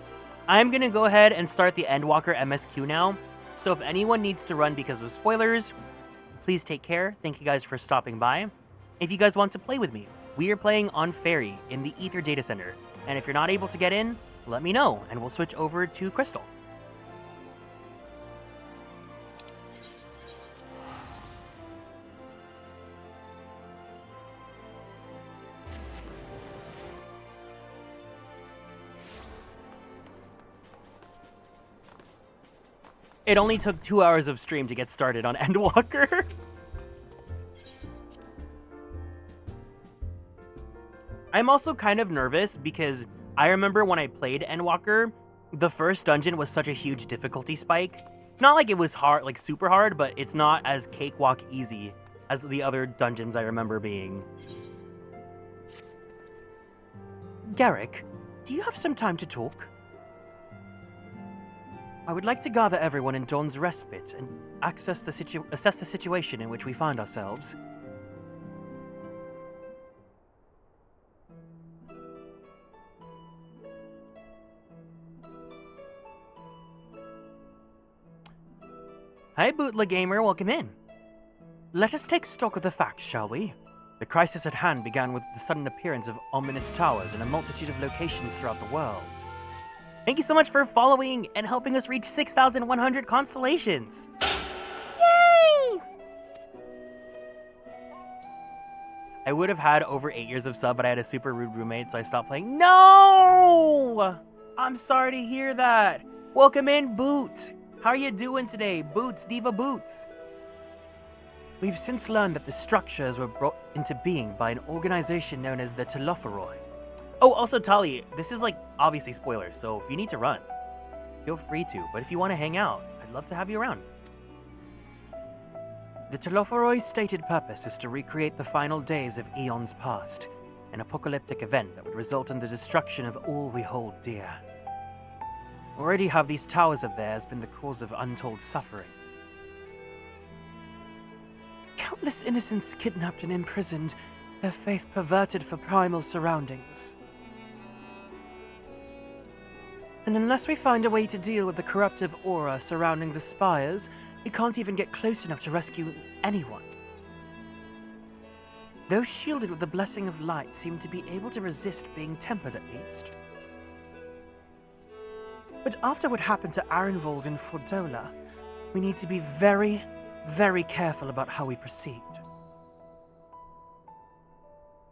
I'm gonna go ahead and start the Endwalker MSQ now. So if anyone needs to run because of spoilers, please take care. Thank you guys for stopping by. If you guys want to play with me, we are playing on Ferry in the Ether Data Center. And if you're not able to get in, let me know and we'll switch over to Crystal. It only took 2 hours of stream to get started on Endwalker. I'm also kind of nervous because I remember when I played Endwalker, the first dungeon was such a huge difficulty spike. Not like it was hard, like super hard, but it's not as cakewalk easy as the other dungeons I remember being. Garrick, do you have some time to talk? I would like to gather everyone in Dawn's Respite and assess the situation in which we find ourselves. Hi, Bootleg Gamer, welcome in. Let us take stock of the facts, shall we? The crisis at hand began with the sudden appearance of ominous towers in a multitude of locations throughout the world. Thank you so much for following and helping us reach 6,100 constellations. Yay! I would have had over 8 years of sub, but I had a super rude roommate, so I stopped playing. No! I'm sorry to hear that. Welcome in, Boot. How are you doing today, Boots, Diva Boots? We've since learned that the structures were brought into being by an organization known as the Telophoroi. Oh, also, Tali, this is like obviously spoilers, so if you need to run, feel free to. But if you want to hang out, I'd love to have you around. The Telophoroi's stated purpose is to recreate the final days of eons past, an apocalyptic event that would result in the destruction of all we hold dear. Already have these towers of theirs been the cause of untold suffering. Countless innocents kidnapped and imprisoned, their faith perverted for primal surroundings. And unless we find a way to deal with the corruptive aura surrounding the spires, we can't even get close enough to rescue anyone. Those shielded with the blessing of light seem to be able to resist being tempered at least. But after what happened to Arenvold and Fordola, we need to be very, very careful about how we proceed.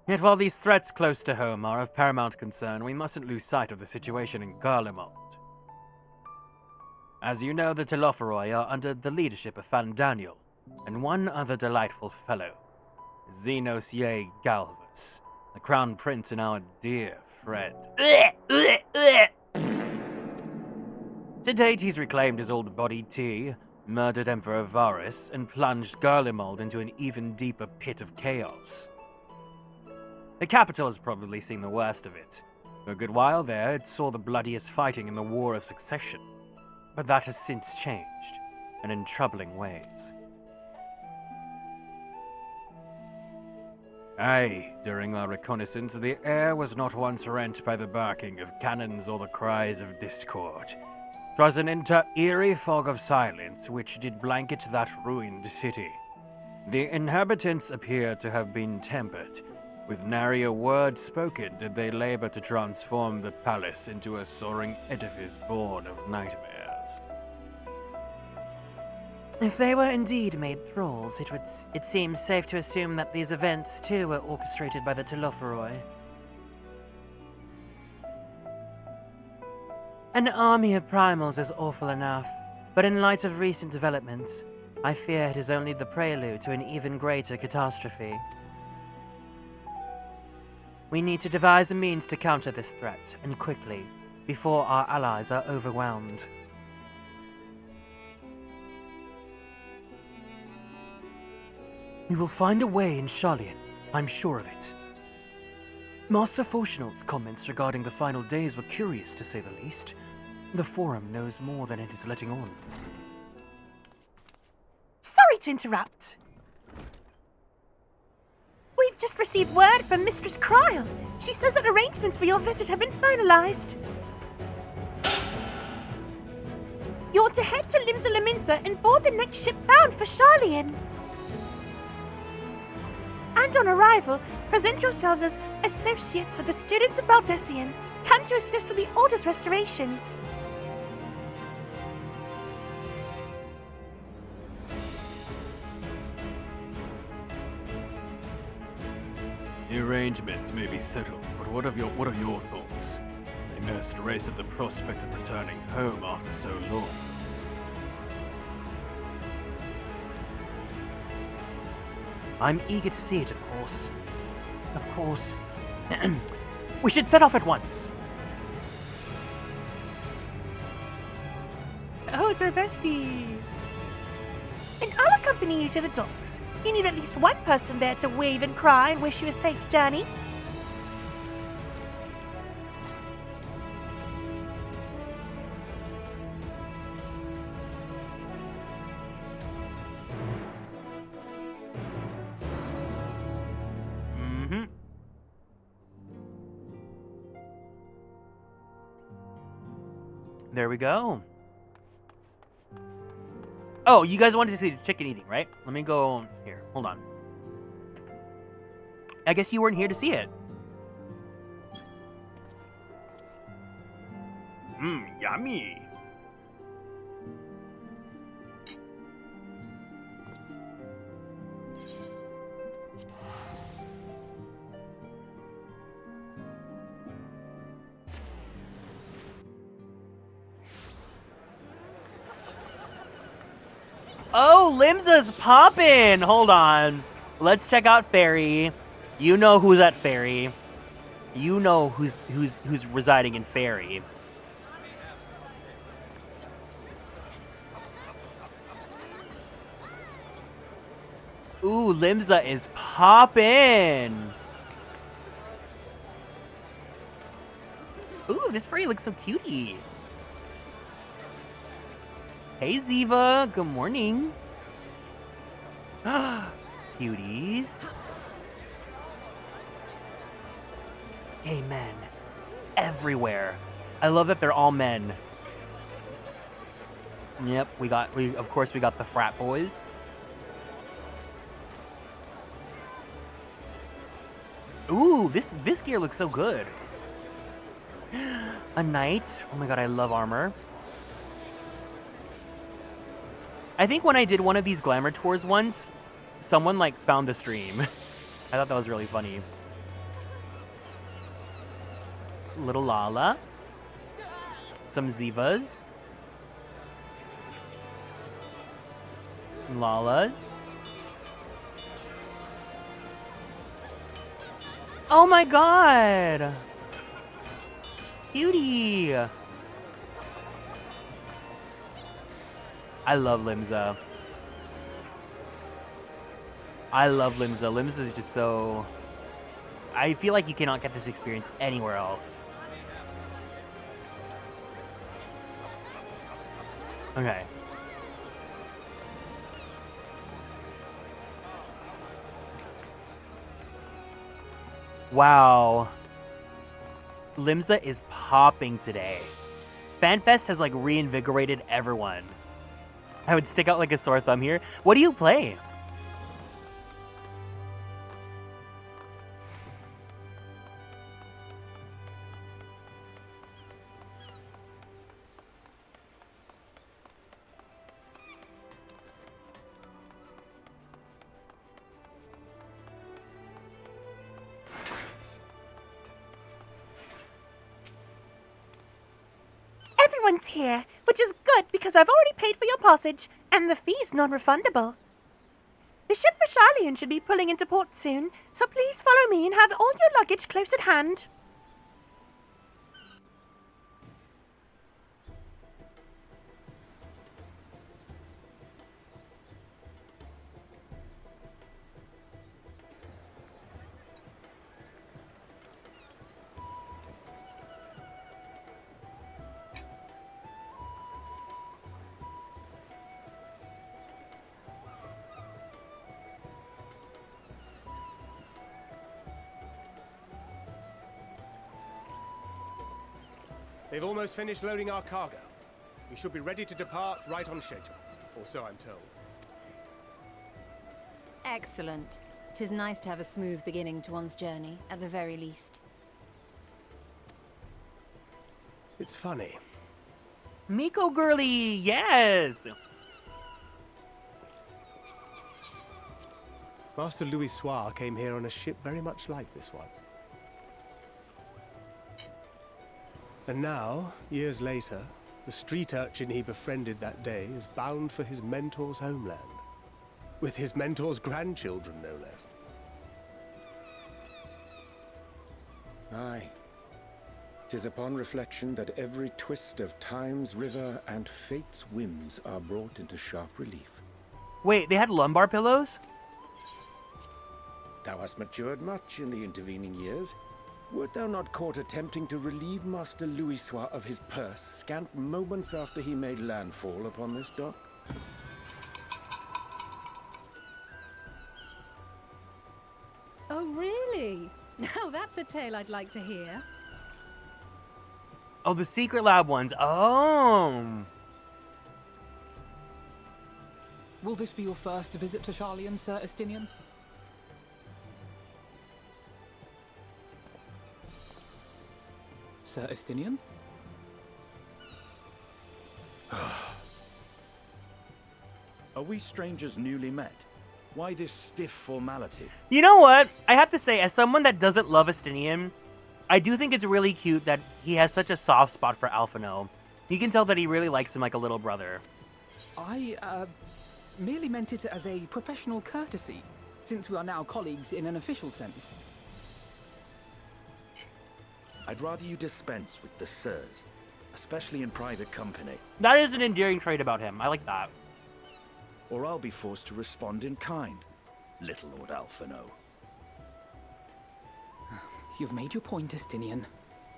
Yet while these threats close to home are of paramount concern, we mustn't lose sight of the situation in Garlemald. As you know, the Telophoroi are under the leadership of Fan Daniel, and one other delightful fellow, Xenos Ye Galvus, the Crown Prince and our dear friend. To date, he's reclaimed his old body T, murdered Emperor Varus, and plunged Garlemald into an even deeper pit of chaos. The capital has probably seen the worst of it. For a good while there, it saw the bloodiest fighting in the War of Succession. But that has since changed, and in troubling ways. Aye, during our reconnaissance, the air was not once rent by the barking of cannons or the cries of discord. 'Twas an eerie fog of silence which did blanket that ruined city. The inhabitants appeared to have been tempered. With nary a word spoken did they labor to transform the palace into a soaring edifice born of nightmares.
If they were indeed made thralls, it seems safe to assume that these events too were orchestrated by the Telophoroi. An army of primals is awful enough, but in light of recent developments, I fear it is only the prelude to an even greater catastrophe. We need to devise a means to counter this threat, and quickly, before our allies are overwhelmed. We will find a way in Sharlayan, I'm sure of it. Master Forshnald's comments regarding the final days were curious, to say the least. The Forum knows more than it is letting on.
Sorry to interrupt. We've just received word from Mistress Cryle. She says that arrangements for your visit have been finalized. You're to head to Limsa Laminsa and board the next ship bound for Sharlayan. And on arrival, present yourselves as associates of the students of Baldessian, come to assist with the Order's restoration.
The arrangements may be settled, but what are your thoughts? They must race at the prospect of returning home after so long.
I'm eager to see it, of course. Of course. We should set off at once. Oh, it's our bestie.
And I'll accompany you to the docks. You need at least one person there to wave and cry and wish you a safe journey.
There we go. Oh, you guys wanted to see the chicken eating, right? Let me go here. Hold on. I guess you weren't here to see it.
Yummy.
Oh, Limsa's poppin'! Hold on. Let's check out Fairy. You know who's at Fairy. You know who's residing in Fairy. Ooh, Limsa is poppin'! Ooh, this fairy looks so cutie. Hey, Ziva. Good morning. Cuties. Gay men. Everywhere. I love that they're all men. Yep, of course we got the frat boys. Ooh, this gear looks so good. A knight. Oh my god, I love armor. I think when I did one of these glamour tours once, someone like found the stream. I thought that was really funny.
little Lala. Some Zivas. Lalas. Oh my god! Cutie! I love Limsa. I love Limsa. Limsa is just so... I feel like you cannot get this experience anywhere else. Okay. Wow. Limsa is popping today. FanFest has like reinvigorated everyone. I would stick out like a sore thumb here. What do you play?
Everyone's here, which is good because I've already paid for your passage, and the fee's non-refundable. The ship for Charlian should be pulling into port soon, so please follow me and have all your luggage close at hand.
They've almost finished loading our cargo. We should be ready to depart right on schedule, or so I'm told.
Excellent. 'Tis nice to have a smooth beginning to one's journey, at the very least.
It's funny.
Miko girly, yes!
Master Louis Soir came here on a ship very much like this one. And now, years later, the street urchin he befriended that day is bound for his mentor's homeland. With his mentor's grandchildren, no less.
Aye. 'Tis upon reflection that every twist of time's river and fate's whims are brought into sharp relief.
Wait, they had lumbar pillows?
Thou hast matured much in the intervening years. Wert thou not caught attempting to relieve Master Louis Soir of his purse scant moments after he made landfall upon this dock?
Oh, really? Now that's a tale I'd like to hear.
Oh, the secret lab ones. Oh.
Will this be your first visit to Charlian, Sir Estinian? Sir Estinian?
Are we strangers newly met? Why this stiff formality?
You know what? I have to say, as someone that doesn't love Estinian, I do think it's really cute that he has such a soft spot for Alphino. You can tell that he really likes him like a little brother.
I, merely meant it as a professional courtesy, since we are now colleagues in an official sense.
I'd rather you dispense with the sirs, especially in private company.
That is an endearing trait about him. I like that.
Or I'll be forced to respond in kind, little Lord Alphino.
You've made your point, Estinian.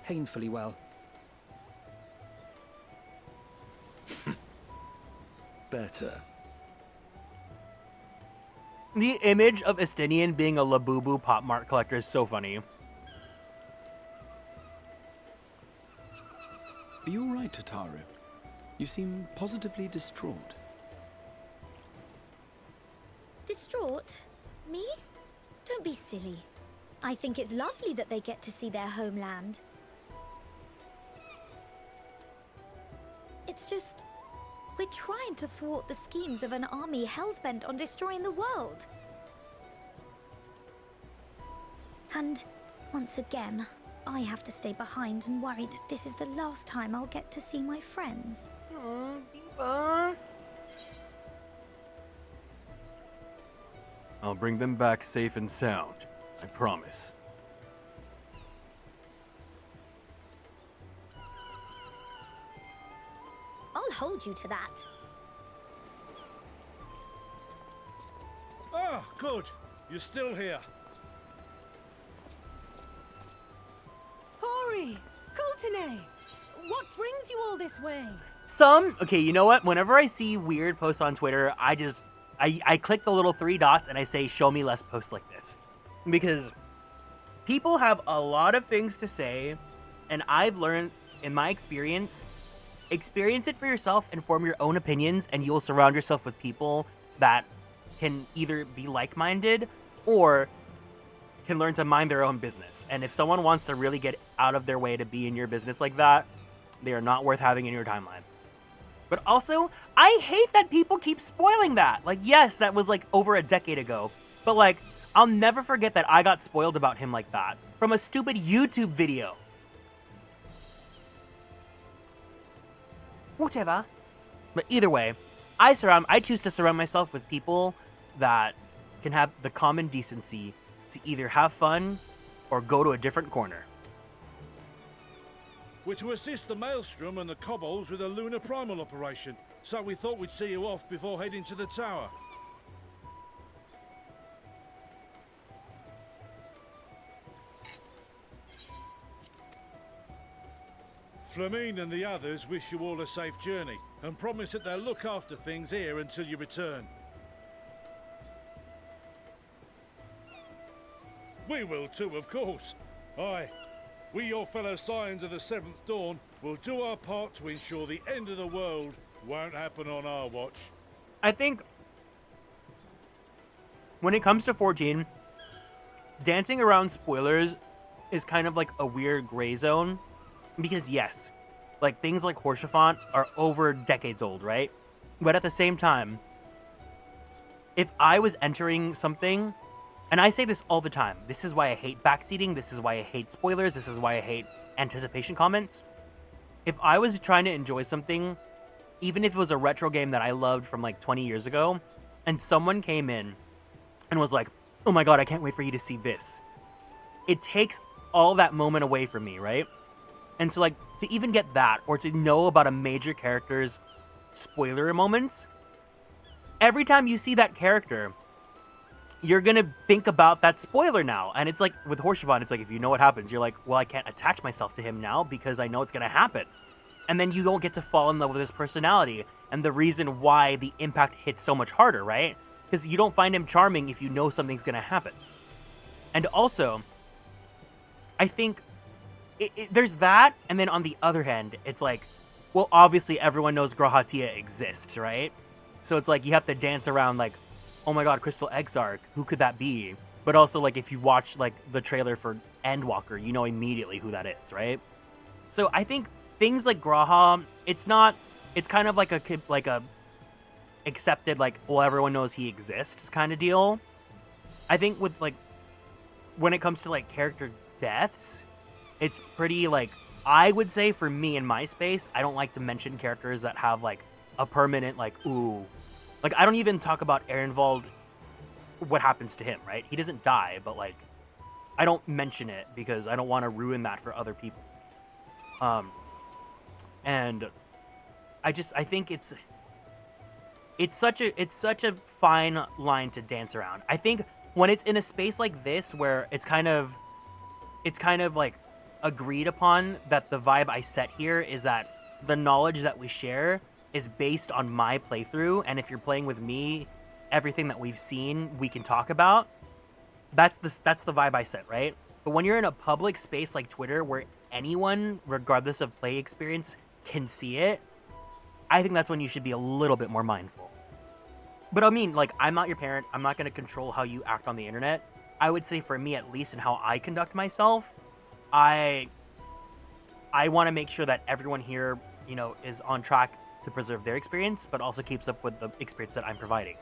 Painfully well.
Better.
The image of Estinian being a Labubu Pop Mart collector is so funny.
Are you all right, Tataru? You seem positively distraught.
Distraught? Me? Don't be silly. I think it's lovely that they get to see their homeland. It's just... we're trying to thwart the schemes of an army hellbent on destroying the world. And, once again, I have to stay behind and worry that this is the last time I'll get to see my friends.
Oh, Diva. I'll bring them back safe and sound. I promise.
I'll hold you to that.
Ah, good. You're still here.
Hori! Coulternay! What brings you all this way?
Okay, you know what? Whenever I see weird posts on Twitter, I click the little 3 dots and I say, show me less posts like this. Because people have a lot of things to say, and I've learned, in my experience it for yourself and form your own opinions, and you'll surround yourself with people that can either be like-minded or can learn to mind their own business. And if someone wants to really get out of their way to be in your business like that, they are not worth having in your timeline. But also, I hate that people keep spoiling that. Like, yes, that was like over a decade ago, but like, I'll never forget that I got spoiled about him like that from a stupid YouTube video. Whatever. But either way, I choose to surround myself with people that can have the common decency to either have fun or go to a different corner.
We're to assist the Maelstrom and the Kobolds with a lunar primal operation, so we thought we'd see you off before heading to the tower. Flamine and the others wish you all a safe journey, and promise that they'll look after things here until you return. We will too, of course. Aye. We, your fellow Scions of the Seventh Dawn, will do our part to ensure the end of the world won't happen on our watch.
I think when it comes to 14, dancing around spoilers is kind of like a weird gray zone. Because yes, like things like Horsefant are over decades old, right? But at the same time, if I was entering something, and I say this all the time, this is why I hate backseating, this is why I hate spoilers, this is why I hate anticipation comments. If I was trying to enjoy something, even if it was a retro game that I loved from like 20 years ago, and someone came in and was like, oh my god, I can't wait for you to see this. It takes all that moment away from me, right? And so like, to even get that, or to know about a major character's spoiler moments, every time you see that character, you're gonna think about that spoiler now. And it's like, with Horsefant, it's like, if you know what happens, you're like, well, I can't attach myself to him now because I know it's gonna happen. And then you don't get to fall in love with his personality, and the reason why the impact hits so much harder, right? Because you don't find him charming if you know something's gonna happen. And also, I think there's that, and then on the other hand, it's like, well, obviously everyone knows Grahatia exists, right? So it's like, you have to dance around like, oh my god, Crystal Exarch, who could that be? But also, like, if you watch like the trailer for Endwalker, you know immediately who that is, right? So I think things like Graha, it's kind of like a accepted, like, well, everyone knows he exists kind of deal. I think with like, when it comes to like character deaths, it's pretty like, I would say for me in my space, I don't like to mention characters that have like a permanent like, ooh. Like, I don't even talk about Ehrenwald, what happens to him, right? He doesn't die, but like, I don't mention it because I don't want to ruin that for other people. And I think it's such a fine line to dance around. I think when it's in a space like this where it's kind of like agreed upon that the vibe I set here is that the knowledge that we share is based on my playthrough, and if you're playing with me, everything that we've seen we can talk about. That's the vibe I set, right? But when you're in a public space like Twitter where anyone, regardless of play experience, can see it, I think that's when you should be a little bit more mindful. But I mean, like, I'm not your parent. I'm not going to control how you act on the internet. I would say for me, at least, in how I conduct myself, I want to make sure that everyone here, you know, is on track to preserve their experience, but also keeps up with the experience that I'm providing.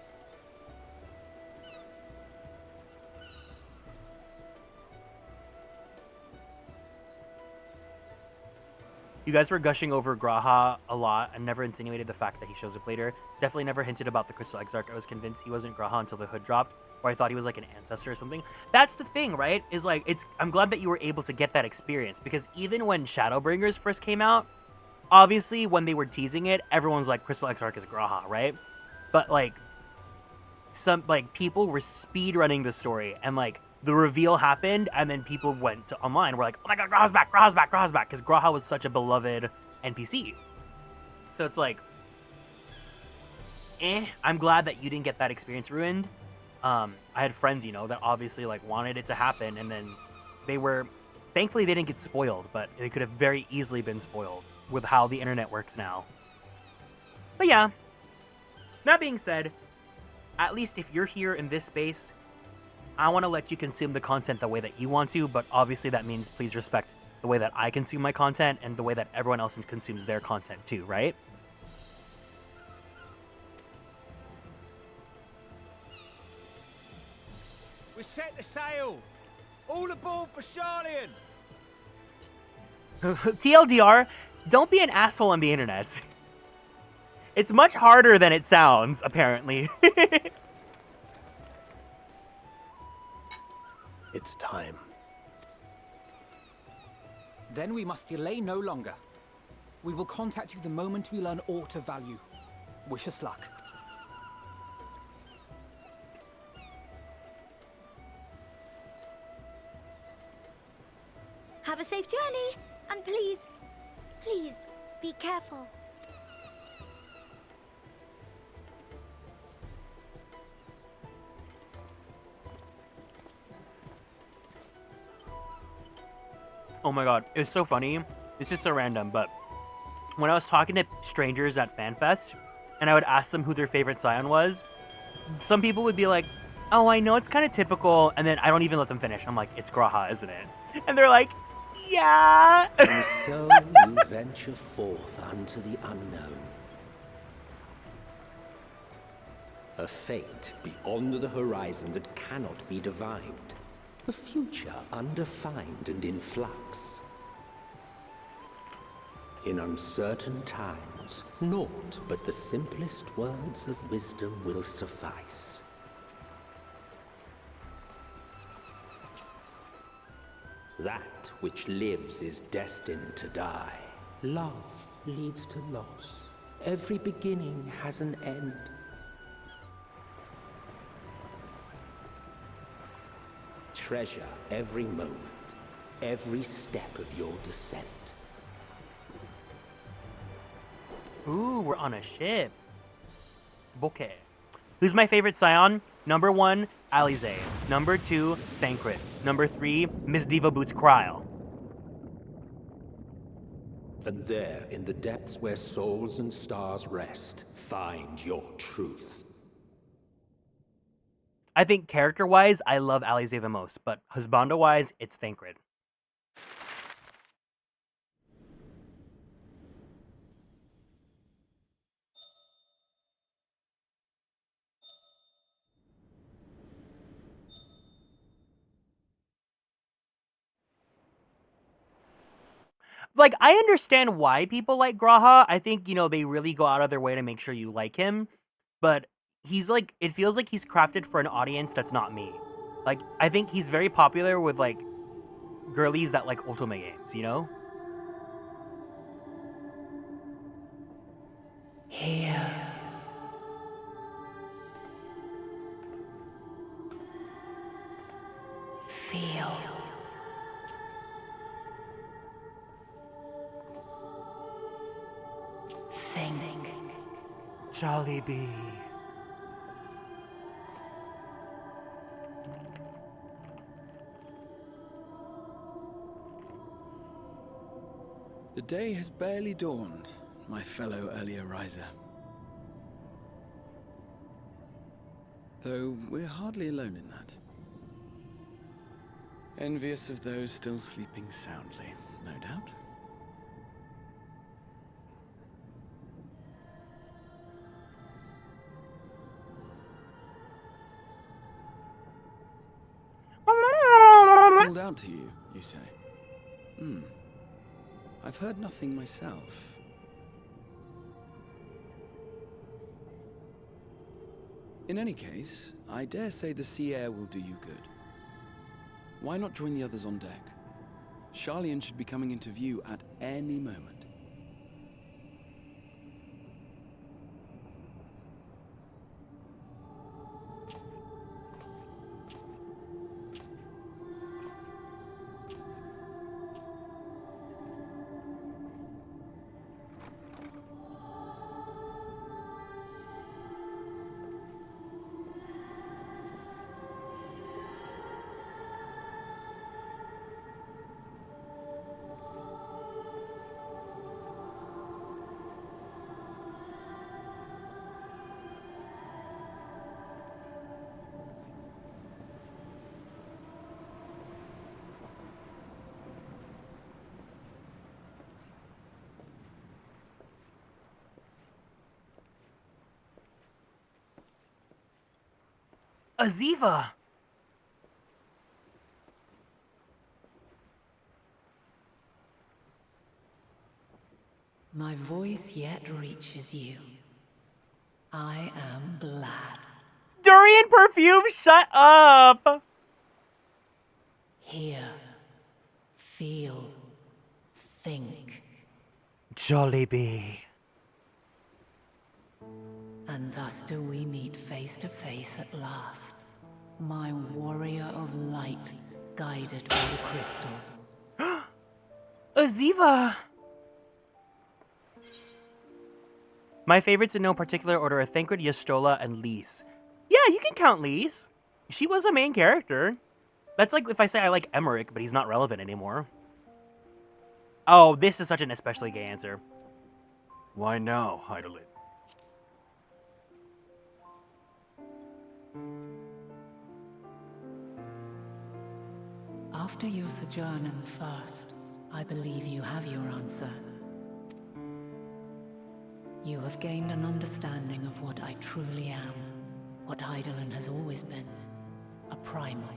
You guys were gushing over Graha a lot and never insinuated the fact that he shows up later. Definitely never hinted about the Crystal Exarch. I was convinced he wasn't Graha until the hood dropped, or I thought he was like an ancestor or something. That's the thing, right? Is like, I'm glad that you were able to get that experience, because even when Shadowbringers first came out, obviously when they were teasing it, everyone's like, Crystal Exarch is Graha, right? But like, some like people were speed running the story, and like the reveal happened, and then people went to online. We're like, oh my god, Graha's back, Graha's back, Graha's back, because Graha was such a beloved NPC. So it's like, I'm glad that you didn't get that experience ruined. I had friends, you know, that obviously like wanted it to happen, and then they were, thankfully they didn't get spoiled, but they could have very easily been spoiled with how the internet works now. But yeah, that being said, at least if you're here in this space, I want to let you consume the content the way that you want to, but obviously that means please respect the way that I consume my content and the way that everyone else consumes their content too, right?
We're set to sail! All aboard for Charlian!
TLDR, don't be an asshole on the internet. It's much harder than it sounds, apparently.
It's time.
Then we must delay no longer. We will contact you the moment we learn aught of value. Wish us luck.
Have a safe journey, and please, please, be careful.
Oh my god, it was so funny. It's just so random, but when I was talking to strangers at FanFest, and I would ask them who their favorite Scion was, some people would be like, oh, I know it's kind of typical, and then I don't even let them finish. I'm like, it's Graha, isn't it? And they're like, yeah!
And so you venture forth unto the unknown. A fate beyond the horizon that cannot be divined. A future undefined and in flux. In uncertain times, naught but the simplest words of wisdom will suffice. That which lives is destined to die. Love leads to loss. Every beginning has an end. Treasure every moment, every step of your descent.
Ooh, we're on a ship. Bokeh. Who's my favorite Scion? Number 1, Alize. Number 2, Thancred. Number 3, Miss Diva Boots Kryl.
And there, in the depths where souls and stars rest, find your truth.
I think character-wise, I love Alize the most, but husbando-wise, it's Thancred. Like, I understand why people like Graha. I think, you know, they really go out of their way to make sure you like him, but he's like, it feels like he's crafted for an audience that's not me. Like, I think he's very popular with, like, girlies that like Ultima games, you know?
Here. Feel. Think.
Jollibee.
The day has barely dawned, my fellow earlier riser. Though we're hardly alone in that. Envious of those still sleeping soundly, no doubt. Called out to you, you say? I've heard nothing myself. In any case, I dare say the sea air will do you good. Why not join the others on deck? Charlian should be coming into view at any moment.
Aziva!
My voice yet reaches you. I am glad.
Durian perfume, shut up!
Hear, feel, think.
Jollibee.
And thus do we meet face to face at last. My warrior of light, guided by the crystal.
Aziva! My favorites in no particular order are Thancred, Yastola, and Lise. Yeah, you can count Lise. She was a main character. That's like if I say I like Emmerich, but he's not relevant anymore. Oh, this is such an especially gay answer. Why now, Heidelin?
After your sojourn in the First, I believe you have your answer. You have gained an understanding of what I truly am, what Heidelin has always been, a primal.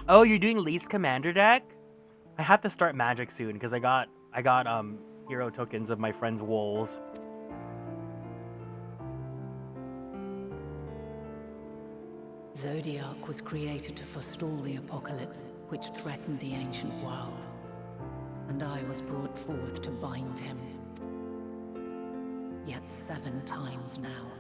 Oh, you're doing Lise Commander deck? I have to start Magic soon because I got hero tokens of my friend's wolves.
Zodiac was created to forestall the apocalypse which threatened the ancient world, and I was brought forth to bind him. Yet 7 times now,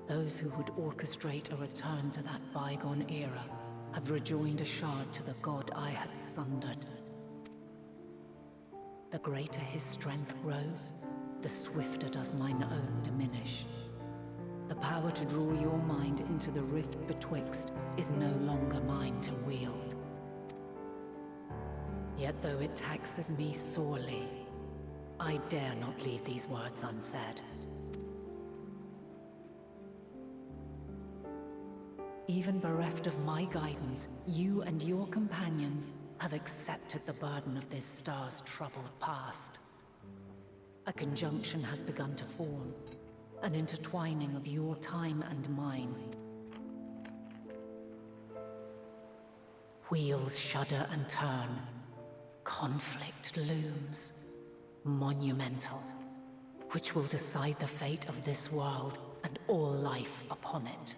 those who would orchestrate a return to that bygone era have rejoined a shard to the god I had sundered. The greater his strength grows, the swifter does mine own diminish. The power to draw your mind into the rift betwixt is no longer mine to wield. Yet though it taxes me sorely, I dare not leave these words unsaid. Even bereft of my guidance, you and your companions have accepted the burden of this star's troubled past. A conjunction has begun to form, an intertwining of your time and mine. Wheels shudder and turn. Conflict looms, monumental, which will decide the fate of this world and all life upon it.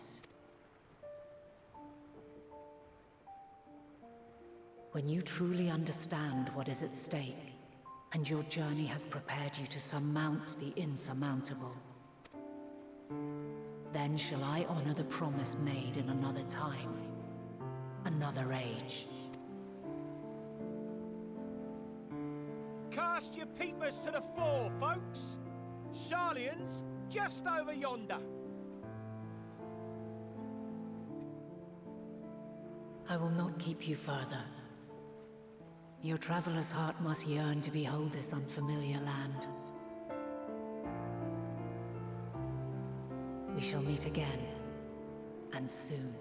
When you truly understand what is at stake, and your journey has prepared you to surmount the insurmountable, then shall I honor the promise made in another time, another age.
Cast your peepers to the fore, folks. Charlian's just over yonder.
I will not keep you further. Your traveler's heart must yearn to behold this unfamiliar land. We shall meet again, and soon.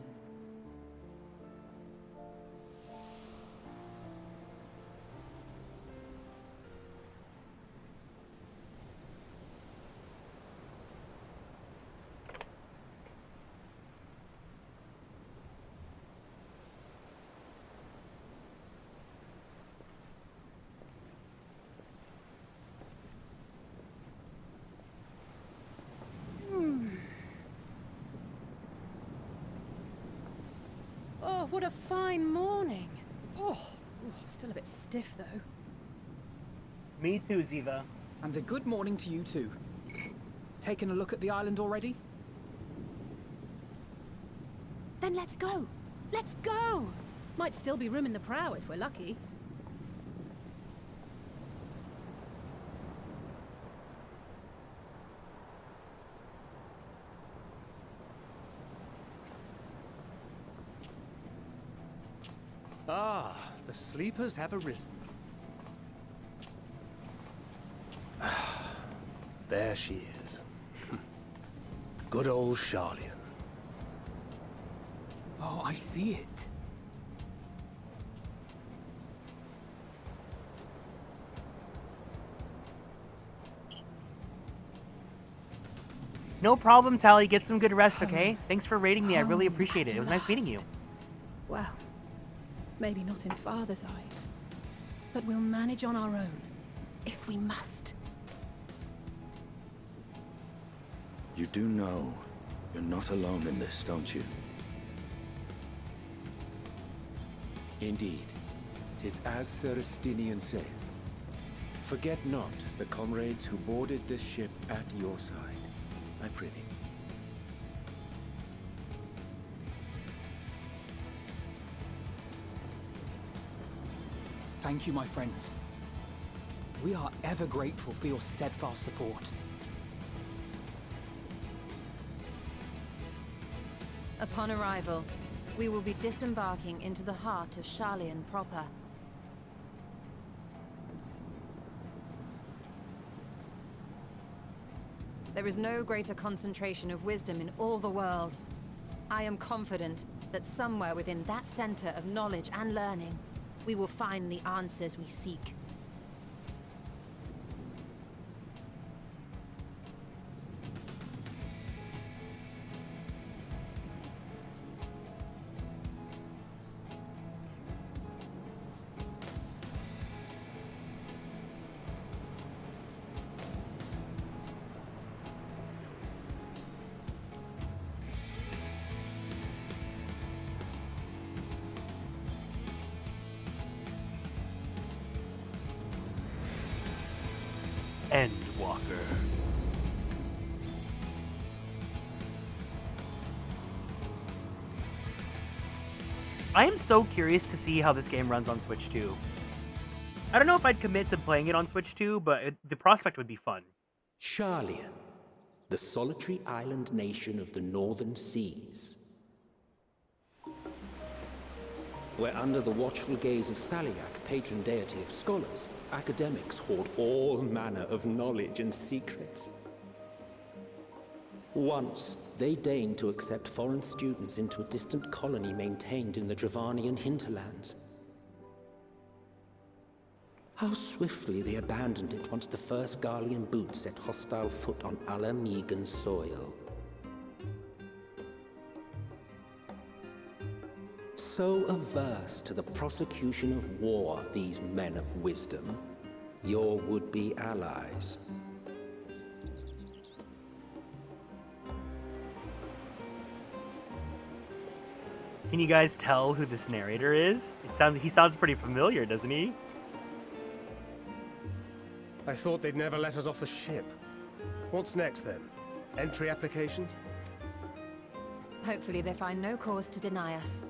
Oh, what a fine morning. Still a bit stiff though.
Me too, Ziva.
And a good morning to you too. Taken a look at the island already?
Then let's go. Let's go. Might still be room in the prow if we're lucky.
Ah, the sleepers have arisen. There she is. Good old Charlian.
Oh, I see it.
No problem, Tally. Get some good rest, okay? Thanks for raiding me. I really appreciate it. It was nice meeting you.
Well, maybe not in Father's eyes, but we'll manage on our own, if we must.
You do know you're not alone in this, don't you?
Indeed. 'Tis as Sir Estinian said. Forget not the comrades who boarded this ship at your side, I prithee.
Thank you, my friends. We are ever grateful for your steadfast support.
Upon arrival, we will be disembarking into the heart of Charlian proper. There is no greater concentration of wisdom in all the world. I am confident that somewhere within that center of knowledge and learning, we will find the answers we seek.
Endwalker. I am so curious to see how this game runs on Switch 2. I don't know if I'd commit to playing it on Switch 2, but the prospect would be fun.
Charlian, the solitary island nation of the northern seas. Where under the watchful gaze of Thaliak, patron deity of scholars, academics hoard all manner of knowledge and secrets. Once, they deigned to accept foreign students into a distant colony maintained in the Dravanian hinterlands. How swiftly they abandoned it once the first Garlean boot set hostile foot on Alamegan soil. So averse to the prosecution of war, these men of wisdom, your would-be allies.
Can you guys tell who this narrator is? He sounds pretty familiar, doesn't he?
I thought they'd never let us off the ship. What's next then? Entry applications?
Hopefully they find no cause to deny us.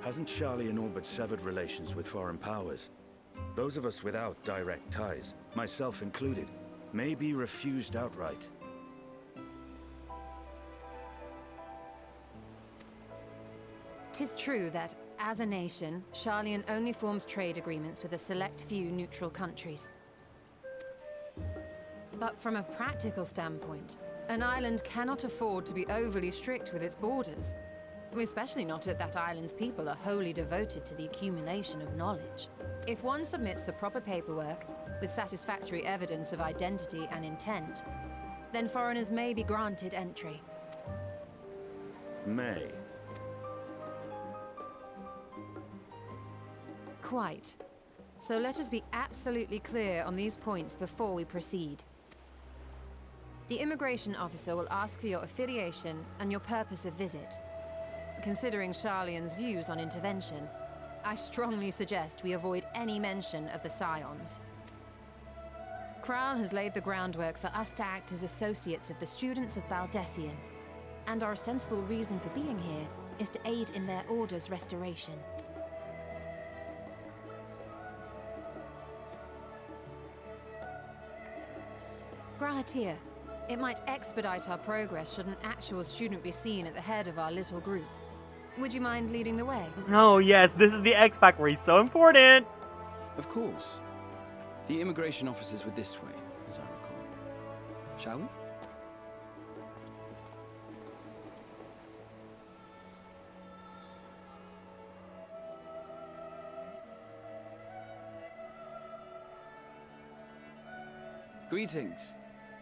Hasn't Charlian all but severed relations with foreign powers? Those of us without direct ties, myself included, may be refused outright.
'Tis true that, as a nation, Charlian only forms trade agreements with a select few neutral countries. But from a practical standpoint, an island cannot afford to be overly strict with its borders. Especially not if that island's people are wholly devoted to the accumulation of knowledge. If one submits the proper paperwork, with satisfactory evidence of identity and intent, then foreigners may be granted entry.
May.
Quite. So let us be absolutely clear on these points before we proceed. The immigration officer will ask for your affiliation and your purpose of visit. Considering Sharlayan's views on intervention, I strongly suggest we avoid any mention of the Scions. Kral has laid the groundwork for us to act as associates of the students of Baldessian, and our ostensible reason for being here is to aid in their order's restoration. Grahatir, it might expedite our progress should an actual student be seen at the head of our little group. Would you mind leading the way?
Oh yes, this is the X-Pac where he's so important.
Of course. The immigration officers were this way, as I recall. Shall we? Greetings.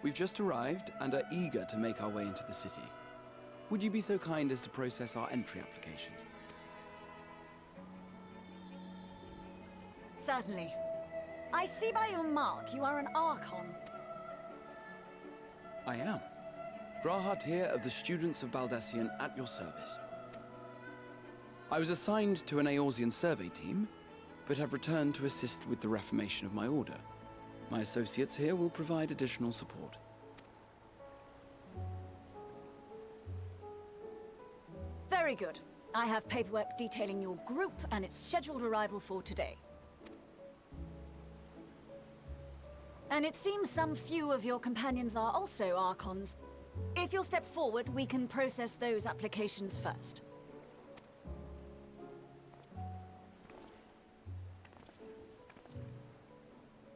We've just arrived and are eager to make our way into the city. Would you be so kind as to process our entry applications?
Certainly. I see by your mark you are an Archon.
I am. Grahatir of the Students of Baldessian at your service. I was assigned to an Eorzean survey team, but have returned to assist with the reformation of my order. My associates here will provide additional support.
Very good. I have paperwork detailing your group and its scheduled arrival for today. And it seems some few of your companions are also Archons. If you'll step forward, we can process those applications first.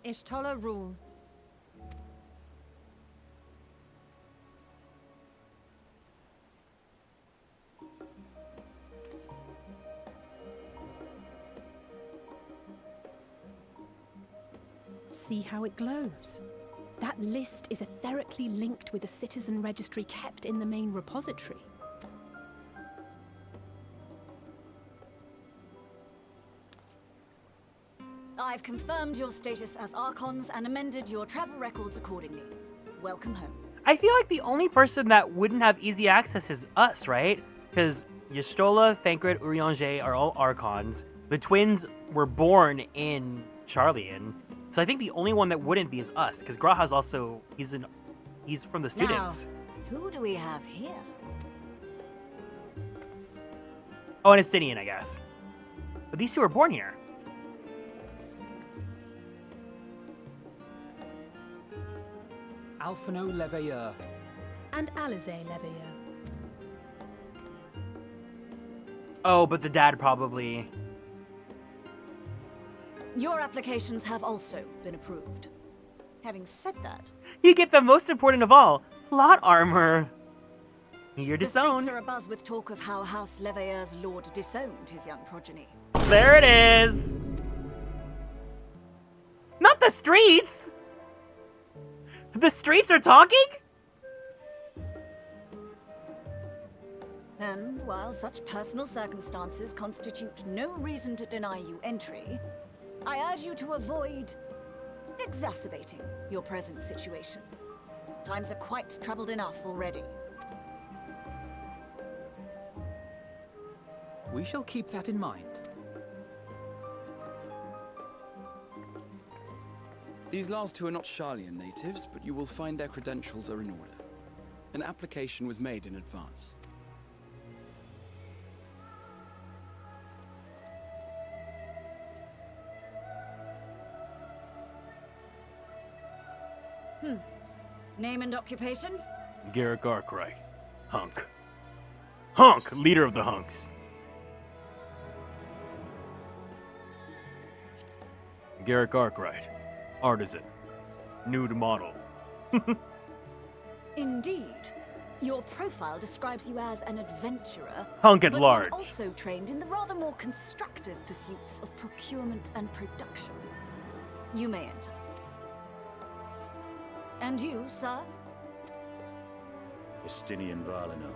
Ishtola rule.
See how it glows? That list is etherically linked with the citizen registry kept in the main repository.
I've confirmed your status as Archons and amended your travel records accordingly. Welcome home.
I feel like the only person that wouldn't have easy access is us, right? Because Y'shtola, Thancred, Urianger are all Archons. The twins were born in Sharlayan. So I think the only one that wouldn't be is us, because Graha's also, he's from the students.
Now, who do we have here?
Oh, an Estinian, I guess. But these two were born here.
Alphino Leveilleur.
And Alize Leveilleur.
Oh, but the dad probably...
Your applications have also been approved. Having said that...
You get the most important of all, plot armor. You're disowned.
The streets are abuzz with talk of how House Leveilleur's lord disowned his young progeny.
There it is. Not the streets. The streets are talking?
And while such personal circumstances constitute no reason to deny you entry, I urge you to avoid exacerbating your present situation. Times are quite troubled enough already.
We shall keep that in mind.
These last two are not Sharlayan natives, but you will find their credentials are in order. An application was made in advance.
Name and occupation?
Garrick Arkwright. Hunk. Hunk, leader of the hunks. Garrick Arkwright. Artisan. Nude model.
Indeed. Your profile describes you as an adventurer.
Hunk at
but
large.
Also trained in the rather more constructive pursuits of procurement and production. You may enter. And you, sir?
Estinian Valino,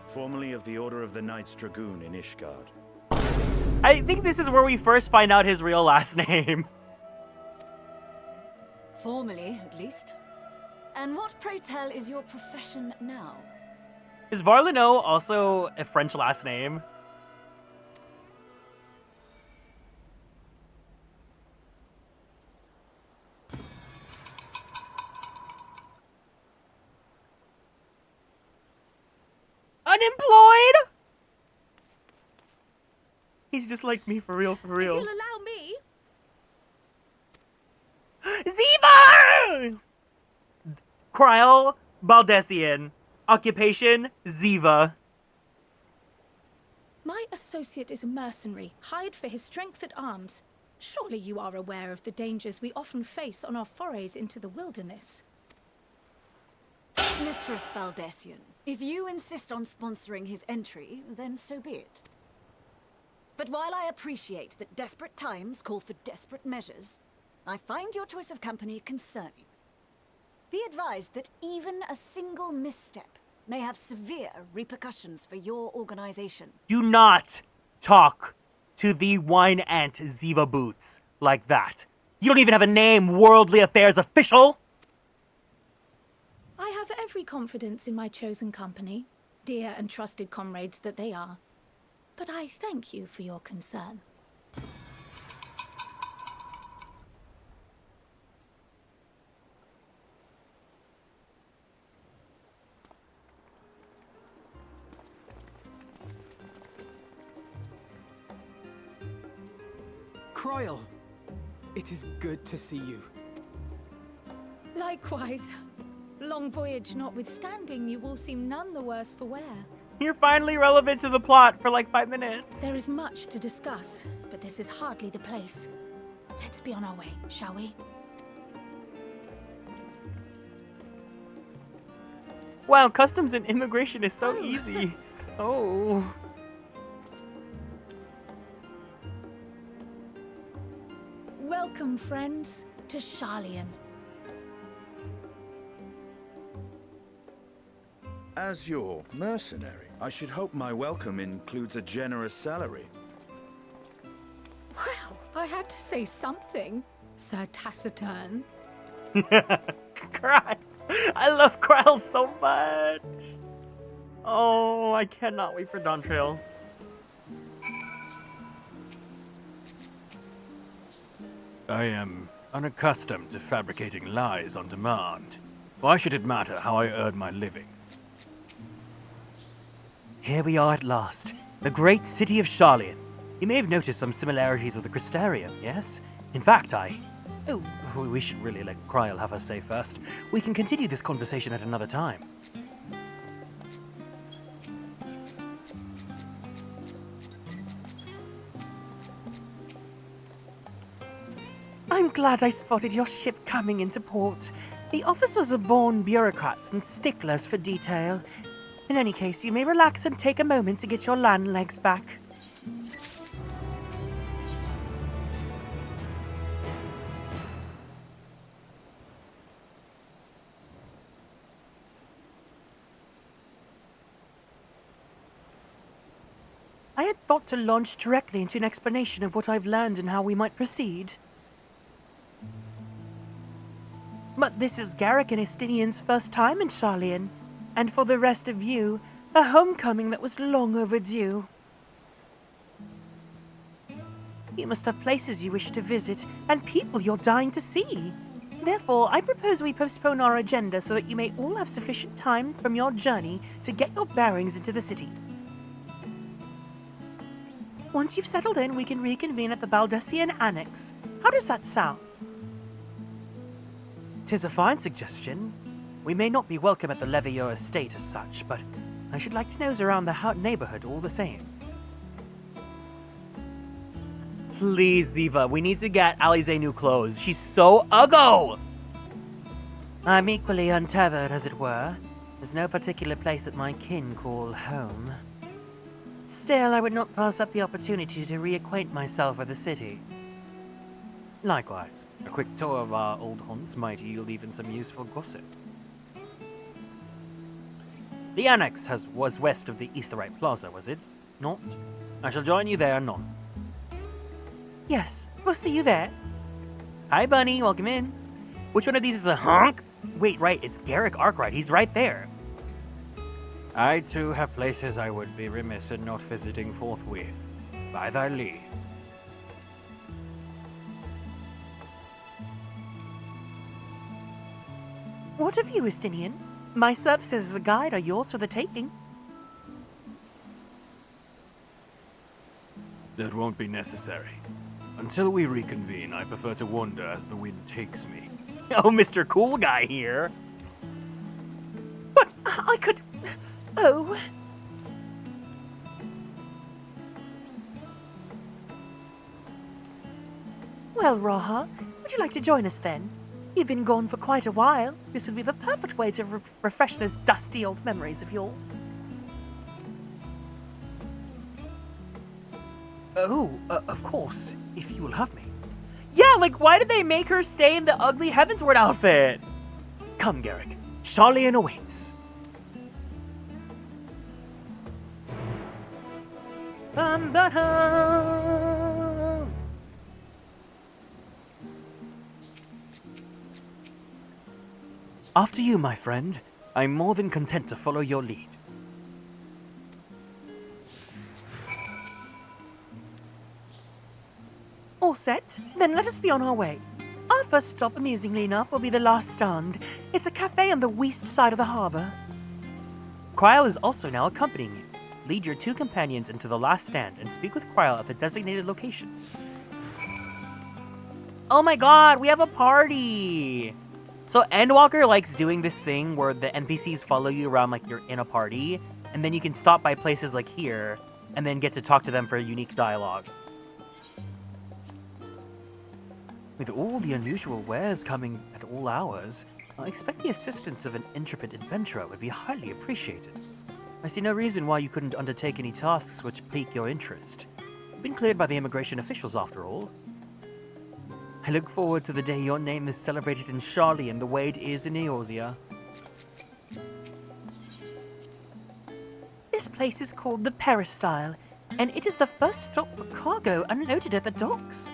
formerly of the Order of the Knights Dragoon in Ishgard.
I think this is where we first find out his real last name.
Formally, at least. And what, pray tell, is your profession now?
Is Varlino also a French last name?
Unemployed?
He's just like me, for real, for real.
If you'll allow me.
Ziva! Kryle Baldessian. Occupation, Ziva.
My associate is a mercenary, hired for his strength at arms. Surely you are aware of the dangers we often face on our forays into the wilderness.
Mistress Baldessian, if you insist on sponsoring his entry, then so be it. But while I appreciate that desperate times call for desperate measures, I find your choice of company concerning. Be advised that even a single misstep may have severe repercussions for your organization.
Do not talk to the wine ant Ziva Boots like that. You don't even have a name, Worldly Affairs official!
I have every confidence in my chosen company, dear and trusted comrades that they are. But I thank you for your concern.
Kryle, it is good to see you.
Likewise. Long voyage notwithstanding, you all seem none the worse for wear.
You're finally relevant to the plot for like 5 minutes.
There is much to discuss, but this is hardly the place. Let's be on our way, shall we?
Wow, customs and immigration is so easy. Oh.
Welcome, friends, to Sharlayan.
As your mercenary, I should hope my welcome includes a generous salary.
Well, I had to say something, Sir Taciturn.
Cry. I love Kryle so much. Oh, I cannot wait for Dawn Trail.
I am unaccustomed to fabricating lies on demand. Why should it matter how I earn my living?
Here we are at last, the great city of Sharlayan. You may have noticed some similarities with the Crystarium, yes? In fact, Oh, we should really let Kryle have her say first. We can continue this conversation at another time.
I'm glad I spotted your ship coming into port. The officers are born bureaucrats and sticklers for detail. In any case, you may relax and take a moment to get your land legs back. I had thought to launch directly into an explanation of what I've learned and how we might proceed. But this is Garrick and Estinian's first time in Sharlayan, and for the rest of you, a homecoming that was long overdue. You must have places you wish to visit, and people you're dying to see. Therefore, I propose we postpone our agenda so that you may all have sufficient time from your journey to get your bearings into the city. Once you've settled in, we can reconvene at the Baldessian Annex. How does that sound?
'Tis a fine suggestion. We may not be welcome at the Levieux estate as such, but I should like to nose around the neighborhood all the same. Please, Ziva, we need to get Alize new clothes. She's so uggo!
I'm equally untethered, as it were. There's no particular place that my kin call home. Still, I would not pass up the opportunity to reacquaint myself with the city.
Likewise, a quick tour of our old haunts might yield even some useful gossip. The annex was west of the Easterite Plaza, was it? Not? I shall join you there anon.
Yes, we'll see you there.
Hi, Bunny. Welcome in. Which one of these is a honk? Wait, right, it's Garrick Arkwright. He's right there.
I too have places I would be remiss in not visiting forthwith. By thy leave.
What of you, Estinian? My services as a guide are yours for the taking.
That won't be necessary. Until we reconvene, I prefer to wander as the wind takes me.
Oh, Mr. Cool Guy here.
But I could... Oh... Well, Raha, would you like to join us then? You've been gone for quite a while. This would be the perfect way to refresh those dusty old memories of yours.
Oh, of course, if you will have me. Yeah, like, why did they make her stay in the ugly Heavensward outfit? Come, Garrick. Charlian awaits. Bum, ba-hum. After you, my friend. I'm more than content to follow your lead.
All set? Then let us be on our way. Our first stop, amusingly enough, will be the Last Stand. It's a cafe on the west side of the harbour.
Kryl is also now accompanying you. Lead your 2 companions into the Last Stand and speak with Kryl at the designated location. Oh my god, we have a party! So Endwalker likes doing this thing where the NPCs follow you around like you're in a party, and then you can stop by places like here, and then get to talk to them for a unique dialogue. With all the unusual wares coming at all hours, I expect the assistance of an intrepid adventurer would be highly appreciated. I see no reason why you couldn't undertake any tasks which pique your interest. You've been cleared by the immigration officials after all. I look forward to the day your name is celebrated in Charlian the way it is in Eorzea.
This place is called the Peristyle, and it is the first stop for cargo unloaded at the docks.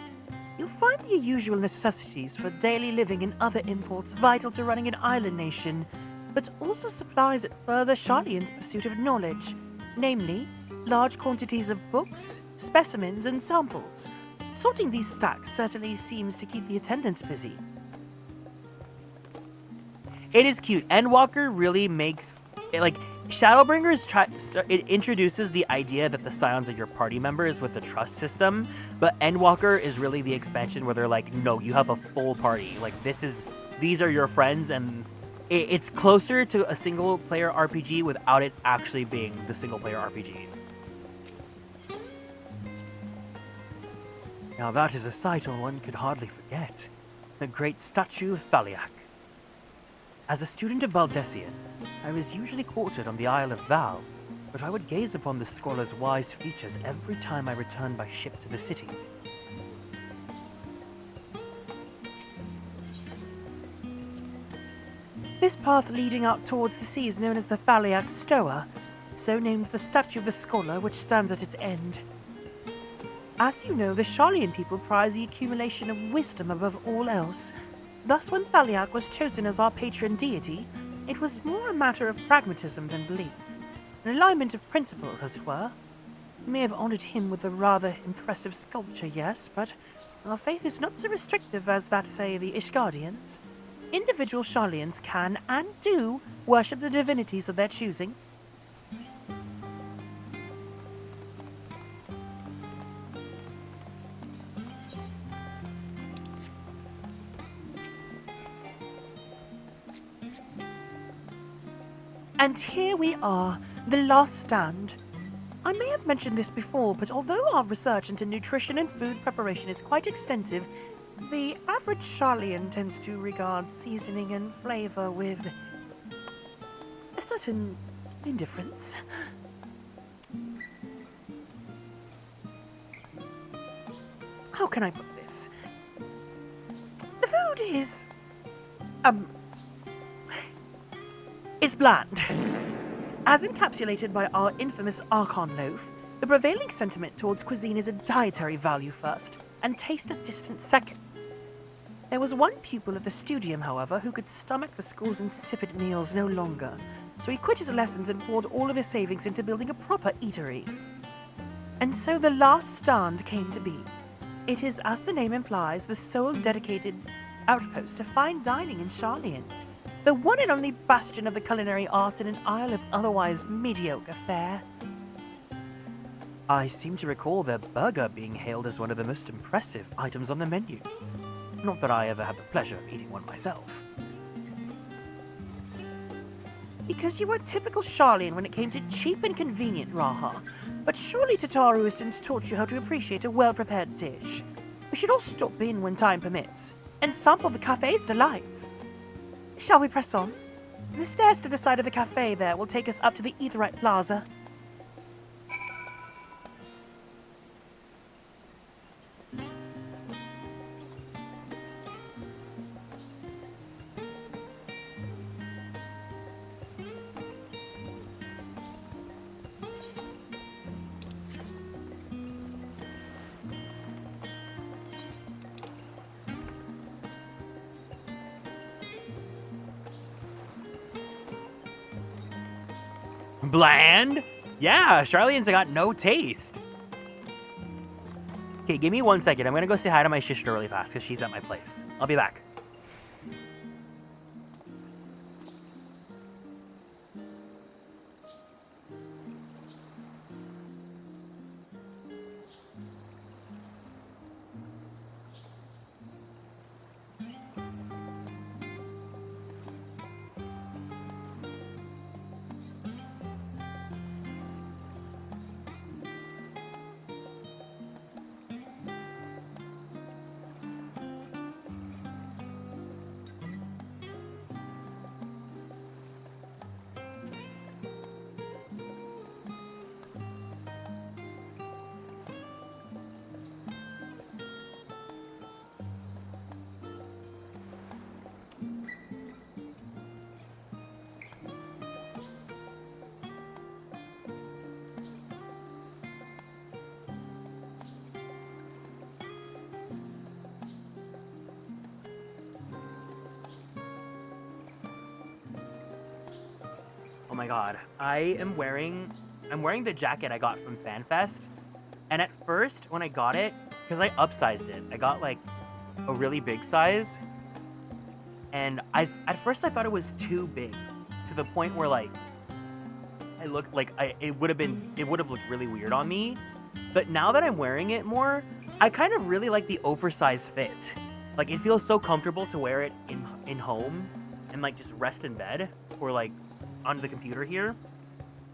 You'll find your usual necessities for daily living and other imports vital to running an island nation, but also supplies that further Charlian's pursuit of knowledge, namely, large quantities of books, specimens, and samples. Sorting these stacks certainly seems to keep the attendants busy.
It is cute. Endwalker really makes it, like, Shadowbringers it introduces the idea that the Scions are your party members with the trust system, but Endwalker is really the expansion where they're like, no, you have a full party. Like, these are your friends, and it's closer to a single player RPG without it actually being the single player RPG. Now that is a sight one could hardly forget. The great statue of Thaliak. As a student of Baldessian, I was usually quartered on the Isle of Val, but I would gaze upon the scholar's wise features every time I returned by ship to the city.
This path leading out towards the sea is known as the Thaliak Stoa, so named for the statue of the scholar which stands at its end. As you know, the Charlian people prize the accumulation of wisdom above all else. Thus, when Thaliak was chosen as our patron deity, it was more a matter of pragmatism than belief. An alignment of principles, as it were. We may have honored him with a rather impressive sculpture, yes, but our faith is not so restrictive as that, say, the Ishgardians. Individual Charlians can, and do, worship the divinities of their choosing. And here we are, the Last Stand. I may have mentioned this before, but although our research into nutrition and food preparation is quite extensive, the average Charlian tends to regard seasoning and flavor with a certain indifference. How can I put this? The food is... It's bland. As encapsulated by our infamous Archon loaf, the prevailing sentiment towards cuisine is a dietary value first, and taste a distant second. There was one pupil at the studium, however, who could stomach the school's insipid meals no longer, so he quit his lessons and poured all of his savings into building a proper eatery. And so the last stand came to be. It is, as the name implies, the sole dedicated outpost of fine dining in Sharlayan, the one and only bastion of the culinary arts in an isle of otherwise mediocre fare. I seem to recall their burger being hailed as one of the most impressive items on the menu. Not that I ever had the pleasure of eating one myself. Because you were typical Sharlayan when it came to cheap and convenient, Raha. But surely Tataru has since taught you how to appreciate a well-prepared dish. We should all stop in when time permits, and sample the cafe's delights. Shall we press on? The stairs to the side of the cafe there will take us up to the Aetheryte Plaza.
Bland? Yeah, Sharlayan's got no taste. Okay, give me 1 second. I'm gonna go say hi to my sister really fast because she's at my place. I'll be back. Oh my god, I'm wearing the jacket I got from FanFest, and at first when I got it, because I upsized it, I got like a really big size, and at first I thought it was too big, to the point where like I looked like it would have looked really weird on me, but now that I'm wearing it more, I kind of really like the oversized fit. Like it feels so comfortable to wear it in home and like just rest in bed or like onto the computer here.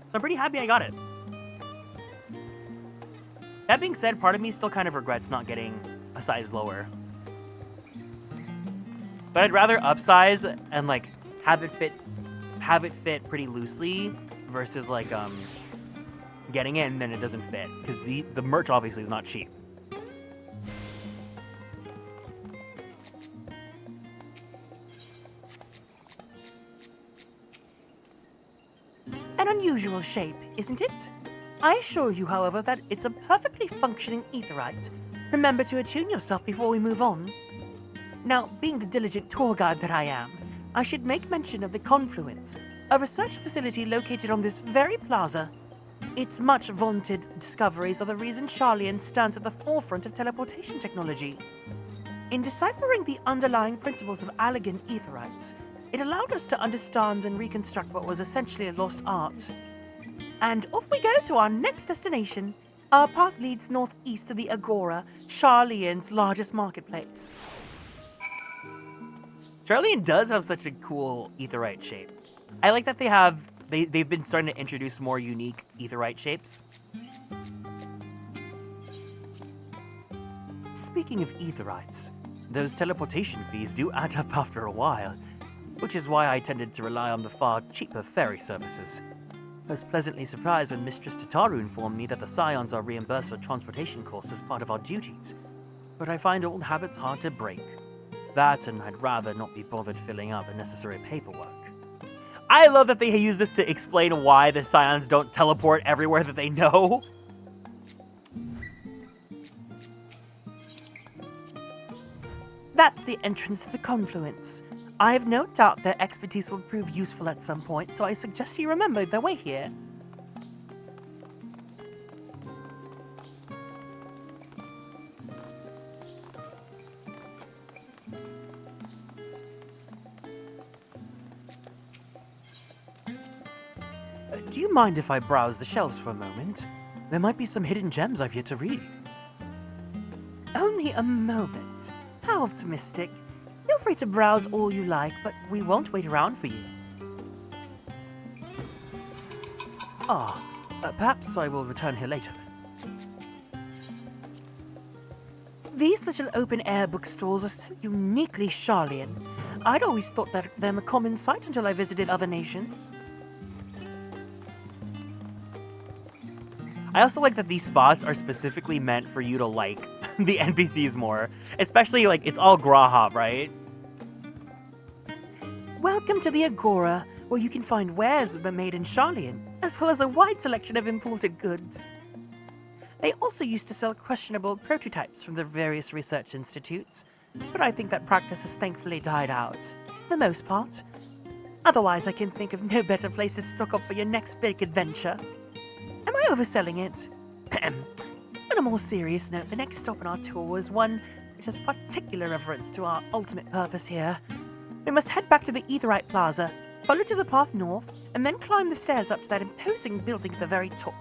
So I'm pretty happy I got it. That being said, part of me still kind of regrets not getting a size lower. But I'd rather upsize and like have it fit pretty loosely versus like getting it and then it doesn't fit, because the merch obviously is not cheap.
An unusual shape, isn't it? I assure you, however, that it's a perfectly functioning aetheryte. Remember to attune yourself before we move on. Now, being the diligent tour guide that I am, I should make mention of the Confluence, a research facility located on this very plaza. Its much vaunted discoveries are the reason Sharlayan stands at the forefront of teleportation technology. In deciphering the underlying principles of Allegan aetherites, it allowed us to understand and reconstruct what was essentially a lost art. And off we go to our next destination. Our path leads northeast to the Agora, Sharlayan's largest marketplace.
Sharlayan does have such a cool aetherite shape. I like that they've been starting to introduce more unique aetherite shapes. Speaking of aetherites, those teleportation fees do add up after a while, which is why I tended to rely on the far cheaper ferry services. I was pleasantly surprised when Mistress Tataru informed me that the Scions are reimbursed for transportation costs as part of our duties, but I find old habits hard to break. That, and I'd rather not be bothered filling out the necessary paperwork. I love that they use this to explain why the Scions don't teleport everywhere that they know.
That's the entrance to the confluence. I have no doubt their expertise will prove useful at some point, so I suggest you remember the way here. Do you mind if I browse the shelves for a moment? There might be some hidden gems I've yet to read. Only a moment. How optimistic. Feel free to browse all you like, but we won't wait around for you. Perhaps I will return here later. These little open-air bookstores are so uniquely Sharlayan. I'd always thought that them a common sight until I visited other nations.
I also like that these spots are specifically meant for you to like the NPCs more. Especially, like, it's all Grahop, right?
Welcome to the Agora, where you can find wares that are made in Sharlayan, as well as a wide selection of imported goods. They also used to sell questionable prototypes from the various research institutes, but I think that practice has thankfully died out, for the most part. Otherwise, I can think of no better place to stock up for your next big adventure. Am I overselling it? On a more serious note, the next stop on our tour is one which has particular reference to our ultimate purpose here. We must head back to the Aetheryte Plaza, follow to the path north, and then climb the stairs up to that imposing building at the very top.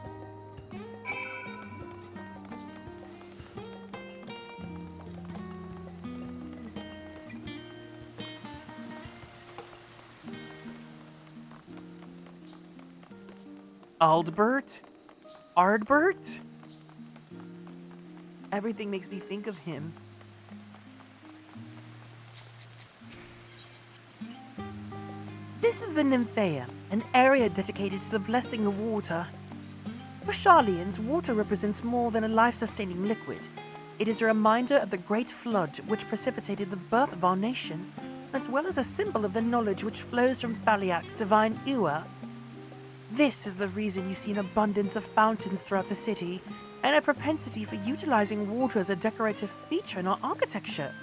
Aldbert? Ardbert?
Everything makes me think of him. This is the Nymphaeum, an area dedicated to the blessing of water. For Sharlayans, water represents more than a life-sustaining liquid. It is a reminder of the great flood which precipitated the birth of our nation, as well as a symbol of the knowledge which flows from Baliak's divine Ewa. This is the reason you see an abundance of fountains throughout the city, and a propensity for utilizing water as a decorative feature in our architecture.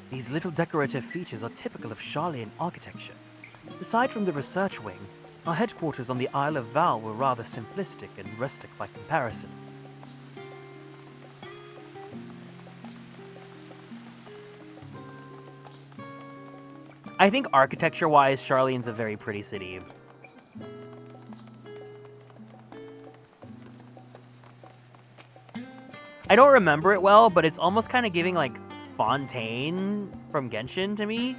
These little decorative features are typical of Sharlayan architecture. Aside from the research wing, our headquarters on the Isle of Val were rather simplistic and rustic by comparison. I think architecture-wise, Sharlayan's a very pretty city. I don't remember it well, but it's almost kind of giving, like, Fontaine from Genshin to me.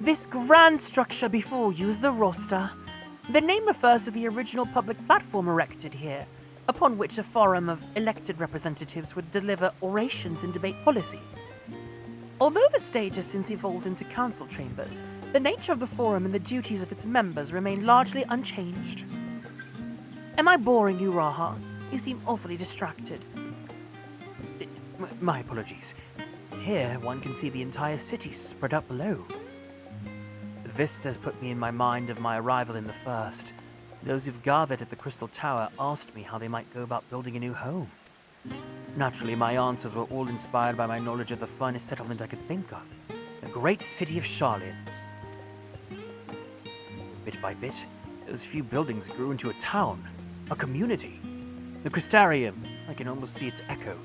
This grand structure before you is the Roster. The name refers to the original public platform erected here, upon which a forum of elected representatives would deliver orations and debate policy. Although the stage has since evolved into council chambers, the nature of the forum and the duties of its members remain largely unchanged. Am I boring you, Raha? You seem awfully distracted.
My apologies. Here, one can see the entire city spread out below. The vistas put me in my mind of my arrival in the First. Those who've gathered at the Crystal Tower asked me how they might go about building a new home. Naturally, my answers were all inspired by my knowledge of the finest settlement I could think of, the great city of Sharlayan. Bit by bit, those few buildings grew into a town, a community. The Crystarium, I can almost see its echo.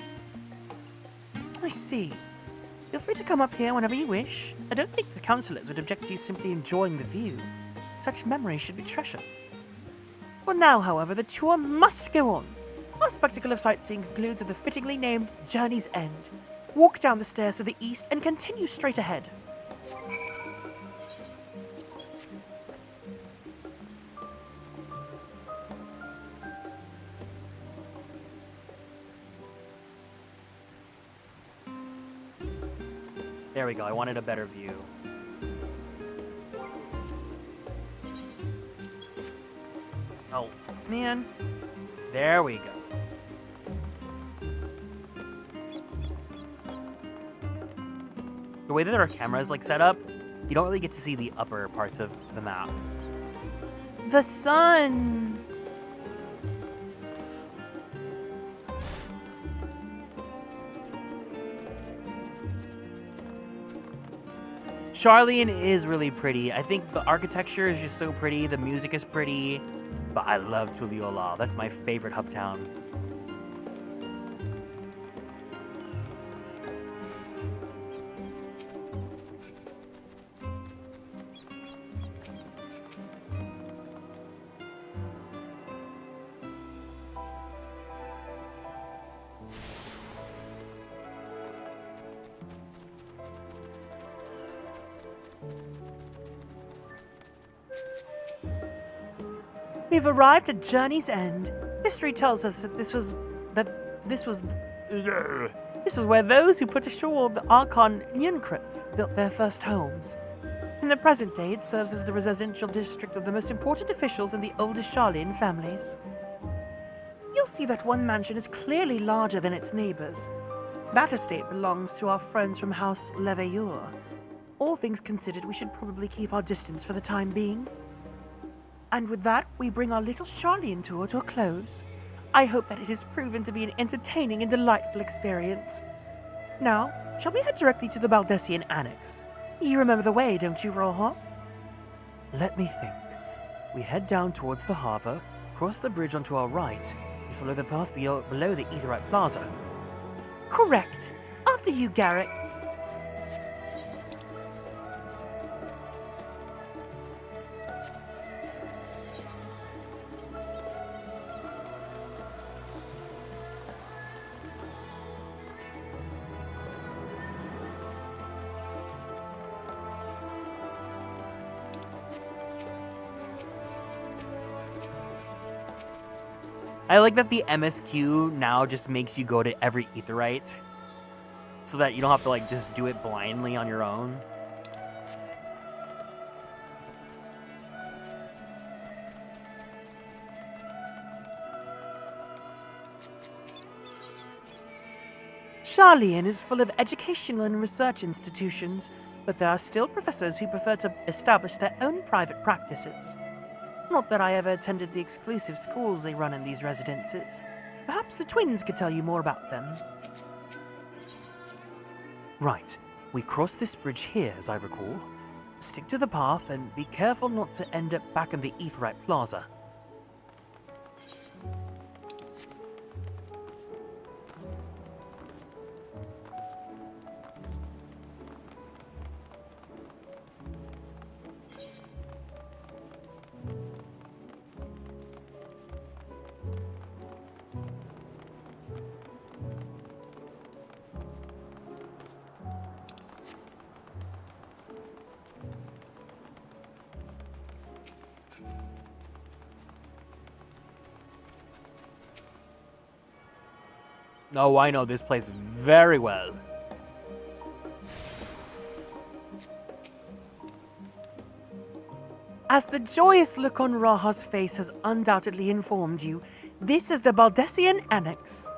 I see. Feel free to come up here whenever you wish. I don't think the councillors would object to you simply enjoying the view. Such memories should be treasured. For now, however, the tour must go on. Our spectacle of sightseeing concludes with the fittingly named Journey's End. Walk down the stairs to the east and continue straight ahead.
There we go, I wanted a better view. Oh, man. There we go. The way that our camera is like set up, You don't really get to see the upper parts of the map.
The sun!
Sharlayan is really pretty. I think the architecture is just so pretty, the music is pretty, but I love Tuliyollal. That's my favorite hub town.
We've arrived at Journey's End. History tells us that this was where those who put ashore the Archon Nunkrif built their first homes. In the present day, it serves as the residential district of the most important officials in the oldest Sharlayan families. You'll see that one mansion is clearly larger than its neighbors. That estate belongs to our friends from House Leveilleur. All things considered, we should probably keep our distance for the time being. And with that, we bring our little Sharlayan tour to a close. I hope that it has proven to be an entertaining and delightful experience. Now, shall we head directly to the Baldessian Annex? You remember the way, don't you, Roja?
Let me think. We head down towards the harbor, cross the bridge onto our right, and follow the path below the Aetheryte Plaza.
Correct. After you, Garrett.
I like that the MSQ now just makes you go to every Aetheryte, so that you don't have to like just do it blindly on your own.
Sharlayan is full of educational and research institutions, but there are still professors who prefer to establish their own private practices. Not that I ever attended the exclusive schools they run in these residences. Perhaps the twins could tell you more about them.
Right, we cross this bridge here, as I recall. Stick to the path and be careful not to end up back in the Aetheryte Plaza. Oh, I know this place very well.
As the joyous look on Raha's face has undoubtedly informed you, this is the Baldessian Annex.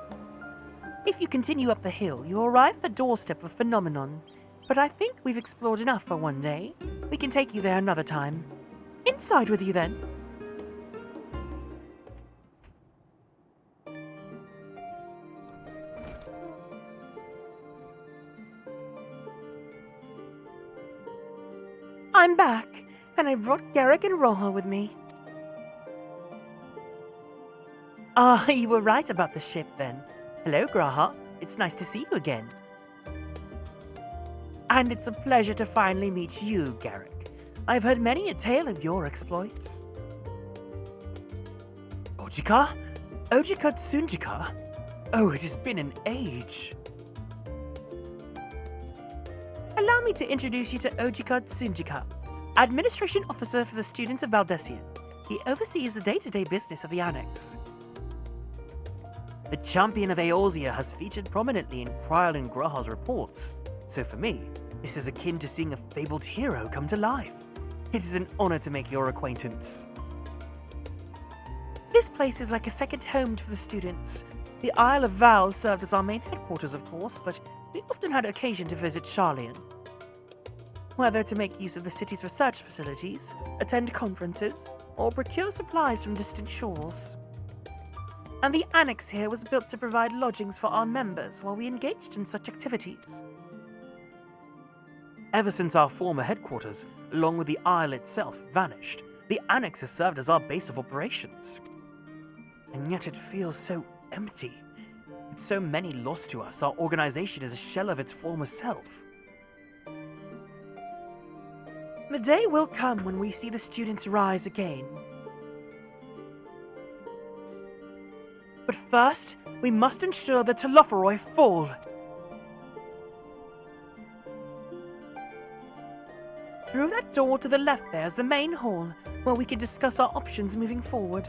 If you continue up the hill, you'll arrive at the doorstep of Phenomenon, but I think we've explored enough for one day. We can take you there another time. Inside with you then. I'm back, and I brought Garrick and Roja with me. Ah, you were right about the ship then. Hello, Graha. It's nice to see you again. And it's a pleasure to finally meet you, Garrick. I've heard many a tale of your exploits.
Ojika? Ojika Tsunjika? Oh, it has been an age.
Allow me to introduce you to Ojika Tsunjika, Administration Officer for the students of Baldessian. He oversees the day-to-day business of the Annex.
The champion of Eorzea has featured prominently in Kryl and Graha's reports, so for me, this is akin to seeing a fabled hero come to life. It is an honor to make your acquaintance.
This place is like a second home for the students. The Isle of Val served as our main headquarters, of course, but we often had occasion to visit Sharlayan. whether to make use of the city's research facilities, attend conferences, or procure supplies from distant shores. And the annex here was built to provide lodgings for our members while we engaged in such activities. Ever since our former headquarters, along with the Isle itself, vanished, the annex has served as our base of operations. And yet it feels so empty. With so many lost to us, our organization is a shell of its former self. The day will come when we see the students rise again. But first, we must ensure that Telophoroi fall. Through that door to the left there is the main hall, where we can discuss our options moving forward.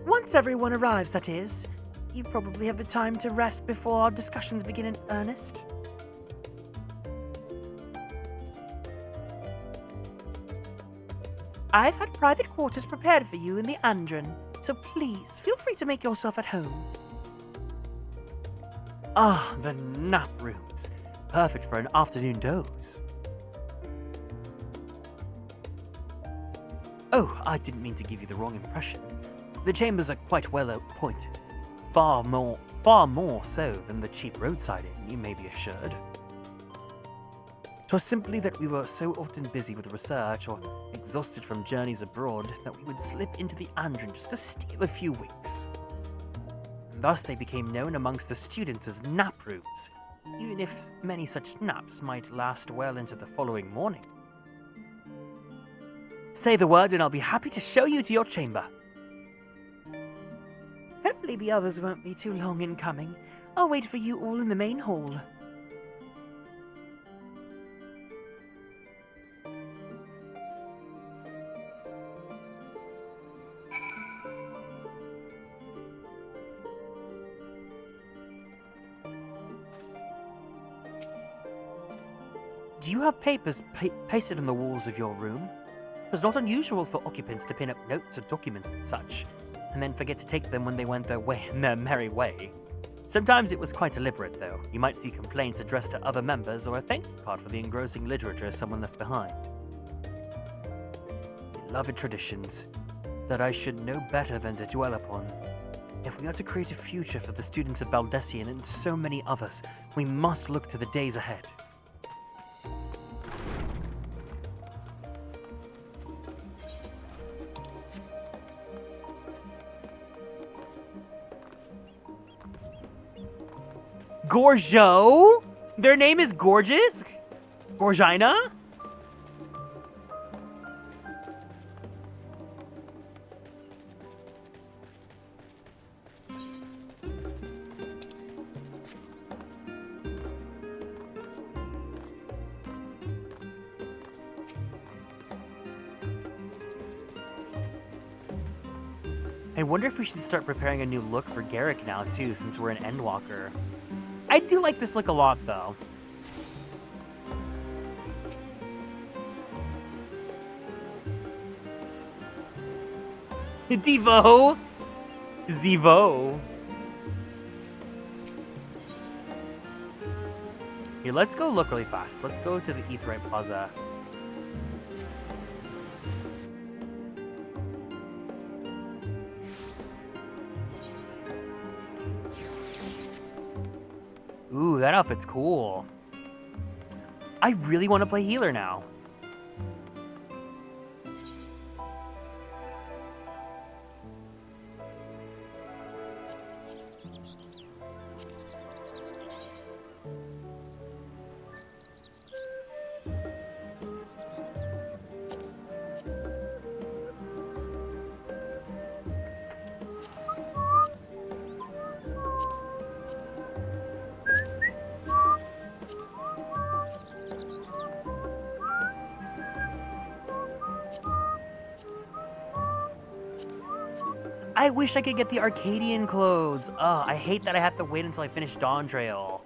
Once everyone arrives, that is, you probably have the time to rest before our discussions begin in earnest. I've had private quarters prepared for you in the Andron, so please feel free to make yourself at home. Ah, the nap rooms. Perfect for an afternoon doze. Oh, I didn't mean to give you the wrong impression. The chambers are quite well appointed. Far more so than the cheap roadside inn, you may be assured. 'Twas simply that we were so often busy with research or exhausted from journeys abroad that we would slip into the Andron just to steal a few winks. And thus they became known amongst the students as nap rooms, even if many such naps might last well into the following morning. Say the word and I'll be happy to show you to your chamber. Hopefully the others won't be too long in coming. I'll wait for you all in the main hall. Do you have papers pasted on the walls of your room? It was not unusual for occupants to pin up notes or documents and such, and then forget to take them when they went their merry way. Sometimes it was quite deliberate, though. You might see complaints addressed to other members or a thank you card for the engrossing literature someone left behind. Beloved traditions that I should know better than to dwell upon. If we are to create a future for the students of Baldesion and so many others, we must look to the days ahead. Gorgeau? Their name is Gorgeous? Gorgina? I wonder if we should start preparing a new look for Garrick now too, since we're an Endwalker. I do like this look a lot, though. Devo! Zevo! Here, let's go look really fast. Let's go to the Aetheryte Plaza. Ooh, that outfit's cool. I really want to play healer now. I wish I could get the Arcadian clothes. Ugh, I hate that I have to wait until I finish Dawn Trail.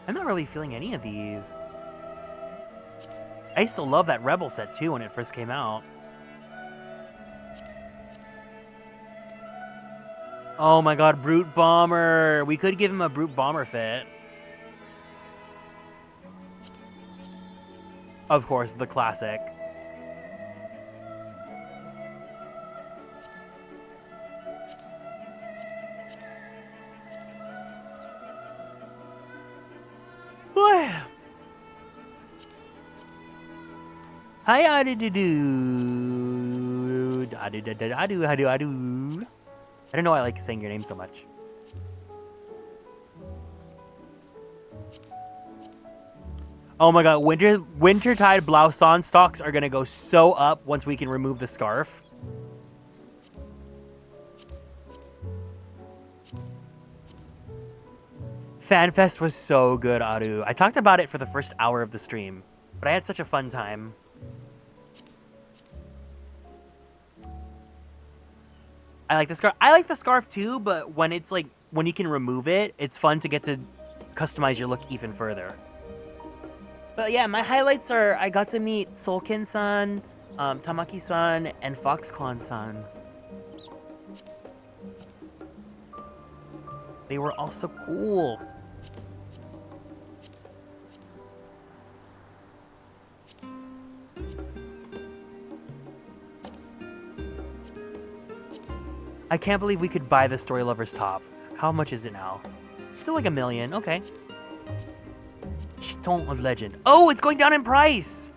I'm not really feeling any of these. I used to love that Rebel set too when it first came out. Oh my god, Brute Bomber. We could give him a Brute Bomber fit. Of course, the classic. Hi, I don't know why I like saying your name so much. Oh my god, Wintertide Blauson stocks are gonna go so up once we can remove the scarf. FanFest was so good, Aru. I talked about it for the first hour of the stream, but I had such a fun time. I like the scarf. I like the scarf too, but when it's like, when you can remove it, it's fun to get to customize your look even further. But yeah, my highlights are I got to meet Solkin-san, Tamaki-san, and Foxclaw-san. They were all so cool. I can't believe we could buy the Story Lover's top. How much is it now? Still like $1 million. Okay. Chiton of Legend. Oh, it's going down in price!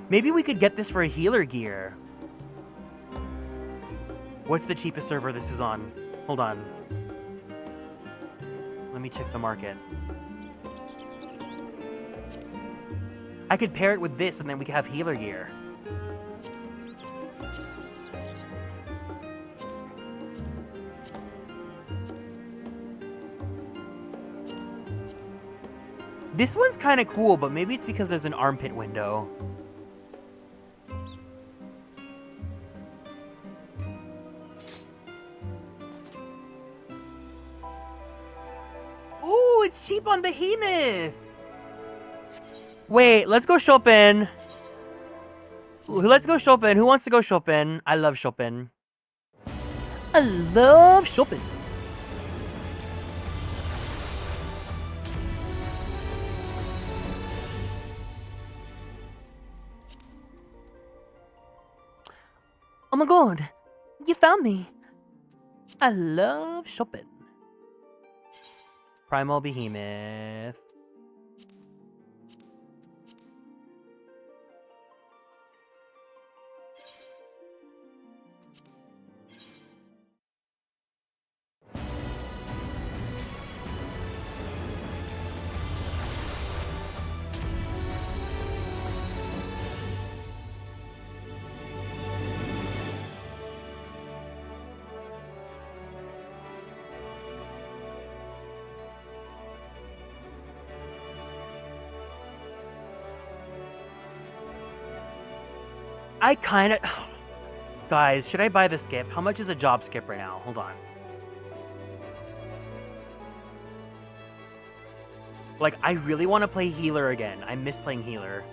Maybe we could get this for a healer gear. What's the cheapest server this is on? Hold on. Let me check the market. I could pair it with this and then we could have healer gear. This one's kind of cool, but maybe it's because there's an armpit window. Ooh, it's cheap on Behemoth. Wait, let's go shopping. Let's go shopping. Who wants to go shopping? I love shopping. I love shopping. Oh my god, you found me. I love shopping. Primal Behemoth. I kind of... Guys, should I buy the skip? How much is a job skip right now? Hold on. Like, I really want to play healer again. I miss playing healer.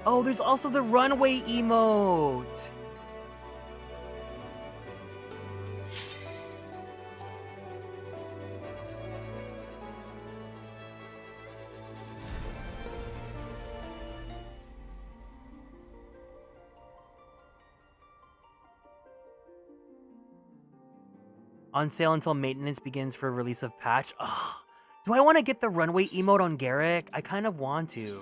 Oh, there's also the runway emote. On sale until maintenance begins for release of patch. Ugh. Do I want to get the runway emote on Garrick? I kind of want to.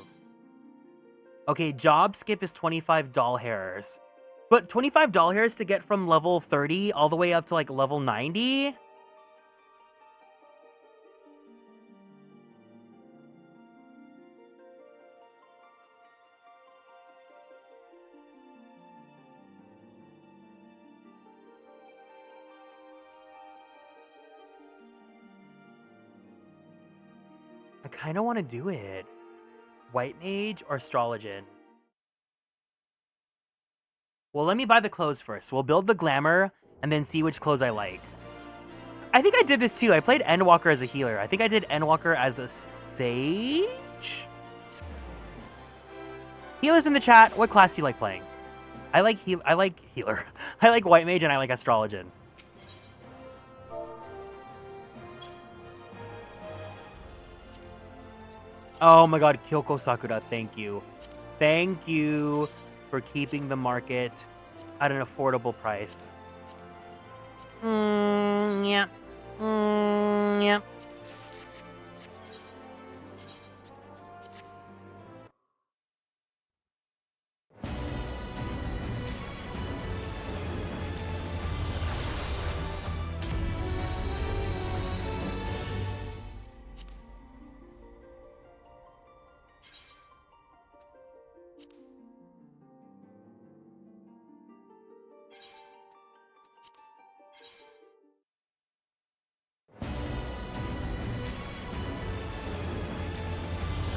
Okay, job skip is 25 doll hairs. But 25 doll hairs to get from level 30 all the way up to like level 90? kind of want to do it. White Mage or Astrologian? Well, let me buy the clothes first. We'll build the glamour and then see which clothes I like. I think I did this too. I played Endwalker as a healer. I think I did Endwalker as a sage? Healers in the chat, what class do you like playing? I like healer. I like White Mage and I like Astrologian. Oh my god, Kyoko Sakura, thank you. Thank you for keeping the market at an affordable price. Yeah. Yeah.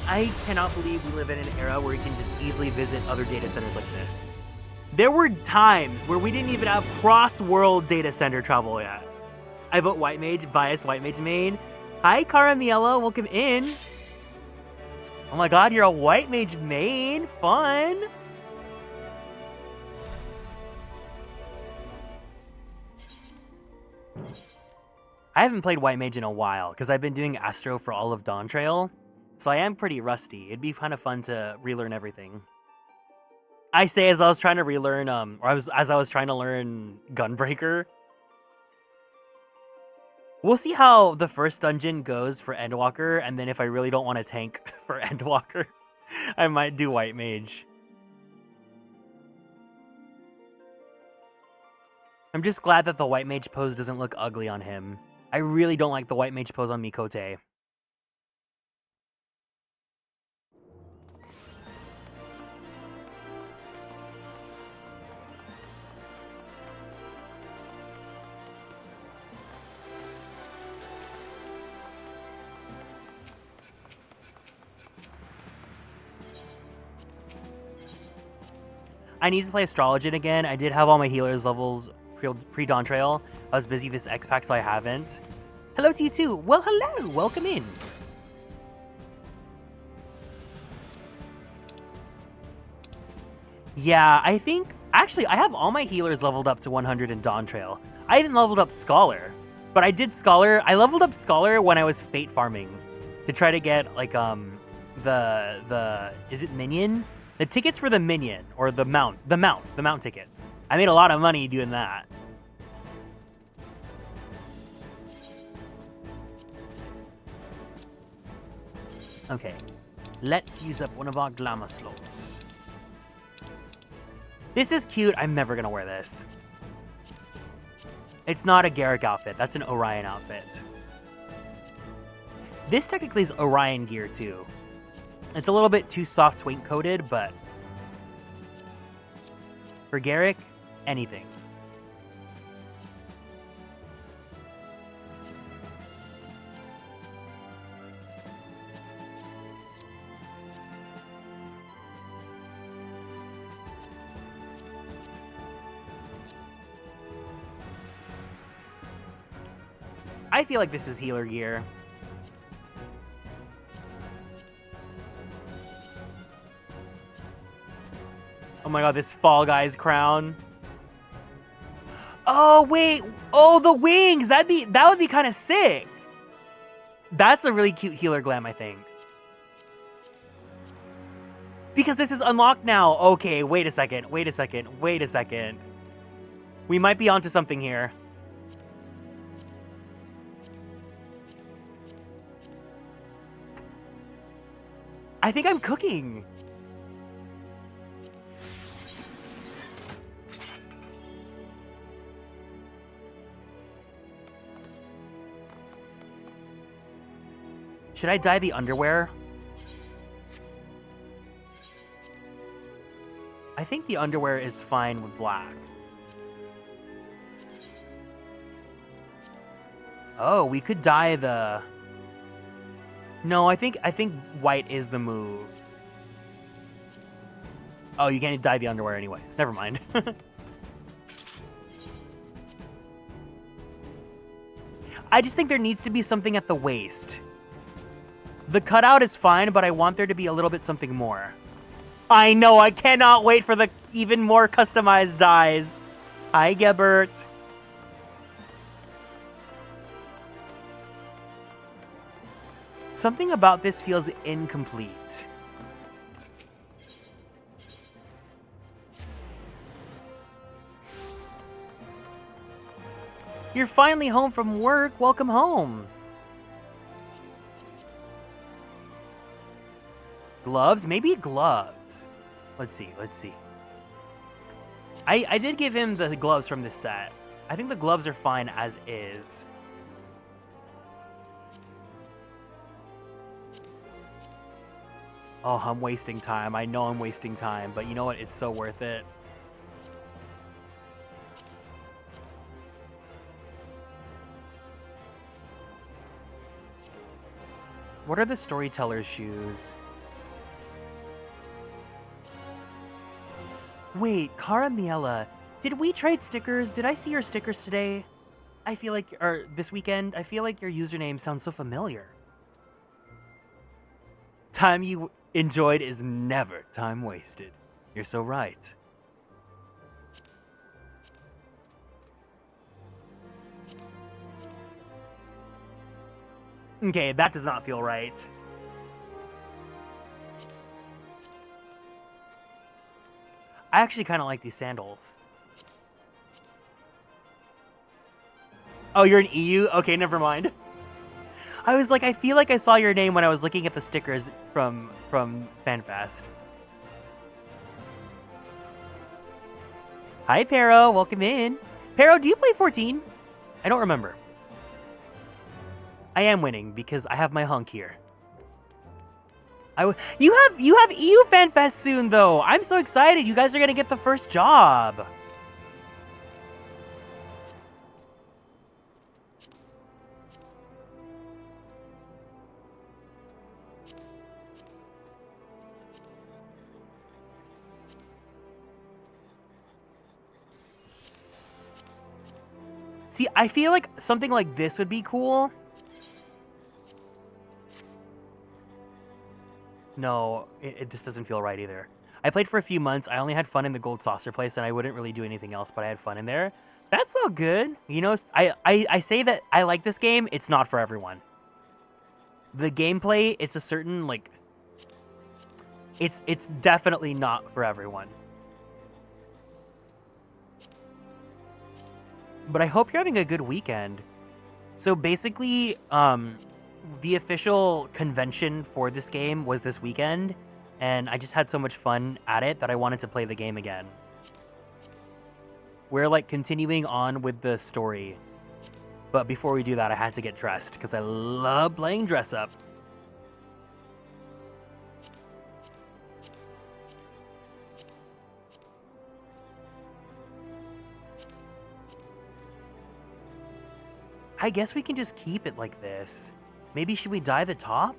I cannot believe we live in an era where we can just easily visit other data centers like this. There were times where we didn't even have cross-world data center travel yet. I vote White Mage, bias White Mage main. Hi, Caramiello, welcome in. Oh my god, you're a White Mage main, fun. I haven't played White Mage in a while because I've been doing Astro for all of Dawn Trail. So I am pretty rusty. It'd be kind of fun to relearn everything. I say as I was trying to relearn, as I was trying to learn Gunbreaker. We'll see how the first dungeon goes for Endwalker, and then if I really don't want to tank for Endwalker, I might do White Mage. I'm just glad that the White Mage pose doesn't look ugly on him. I really don't like the White Mage pose on Mikote. I need to play Astrologian again. I did have all my healers levels pre-Dawn Trail. I was busy this X-Pack, so I haven't. Hello to you too. Well, hello. Welcome in. Yeah, I think... Actually, I have all my healers leveled up to 100 in Dawn Trail. I haven't leveled up Scholar, but I did Scholar. I leveled up Scholar when I was Fate farming to try to get, like, is it Minion? The tickets for the Minion, or the Mount tickets. I made a lot of money doing that. Okay, let's use up one of our glamour slots. This is cute. I'm never gonna wear this. It's not a Garrick outfit. That's an Orion outfit. This technically is Orion gear too. It's a little bit too soft twink coated, but for Garrick, anything. I feel like this is healer gear. Oh my god, this Fall Guys crown. Oh wait, oh the wings. That would be kind of sick. That's a really cute healer glam, I think. Because this is unlocked now. Okay, wait a second. We might be onto something here. I think I'm cooking. Should I dye the underwear? I think the underwear is fine with black. Oh, we could dye the... No, I think white is the move. Oh, you can't dye the underwear anyways. Never mind. I just think there needs to be something at the waist. The cutout is fine, but I want there to be a little bit something more. I know, I cannot wait for the even more customized dyes. Hi, Gebert. Something about this feels incomplete. You're finally home from work. Welcome home. Gloves? Maybe gloves. Let's see. I did give him the gloves from this set. I think the gloves are fine as is. Oh, I'm wasting time. I know I'm wasting time, but you know what? It's so worth it. What are the storyteller's shoes? Wait, Caramiela, did we trade stickers? Did I see your stickers today? I feel like, or this weekend, I feel like your username sounds so familiar. Time you enjoyed is never time wasted. You're so right. Okay, that does not feel right. I actually kind of like these sandals. Oh, you're an EU? Okay, never mind. I was like, I feel like I saw your name when I was looking at the stickers from FanFest. Hi, Pero. Welcome in. Pero, do you play 14? I don't remember. I am winning because I have my hunk here. You have EU FanFest soon though. I'm so excited. You guys are gonna get the first job. See, I feel like something like this would be cool. No, this doesn't feel right either. I played for a few months. I only had fun in the gold saucer place, and I wouldn't really do anything else, but I had fun in there. That's all good. You know, I say that I like this game. It's not for everyone. The gameplay, it's a certain, like... It's definitely not for everyone. But I hope you're having a good weekend. So basically, the official convention for this game was this weekend, and I just had so much fun at it that I wanted to play the game again. We're like continuing on with the story, but before we do that, I had to get dressed because I love playing dress up. I guess we can just keep it like this. Maybe should we dye the top?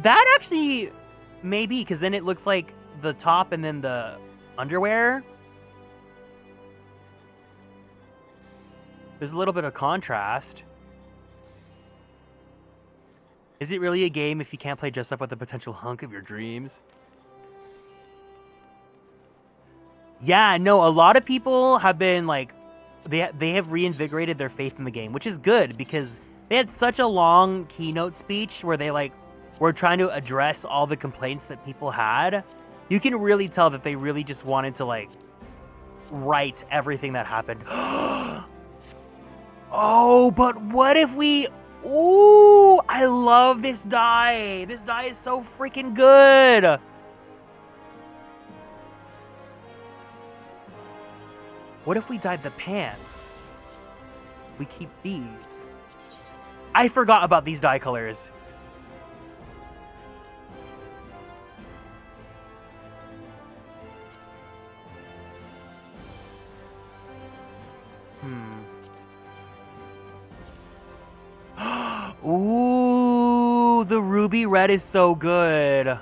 That actually, maybe, because then it looks like the top and then the underwear. There's a little bit of contrast. Is it really a game if you can't play dress up with the potential hunk of your dreams? Yeah, no, a lot of people have been like, they have reinvigorated their faith in the game, which is good because they had such a long keynote speech where they like were trying to address all the complaints that people had. You can really tell that they really just wanted to like right everything that happened. Oh, but what if we... Ooh, I love this dye. This dye is so freaking good. What if we dyed the pants? We keep these. I forgot about these dye colors. Ooh, the ruby red is so good.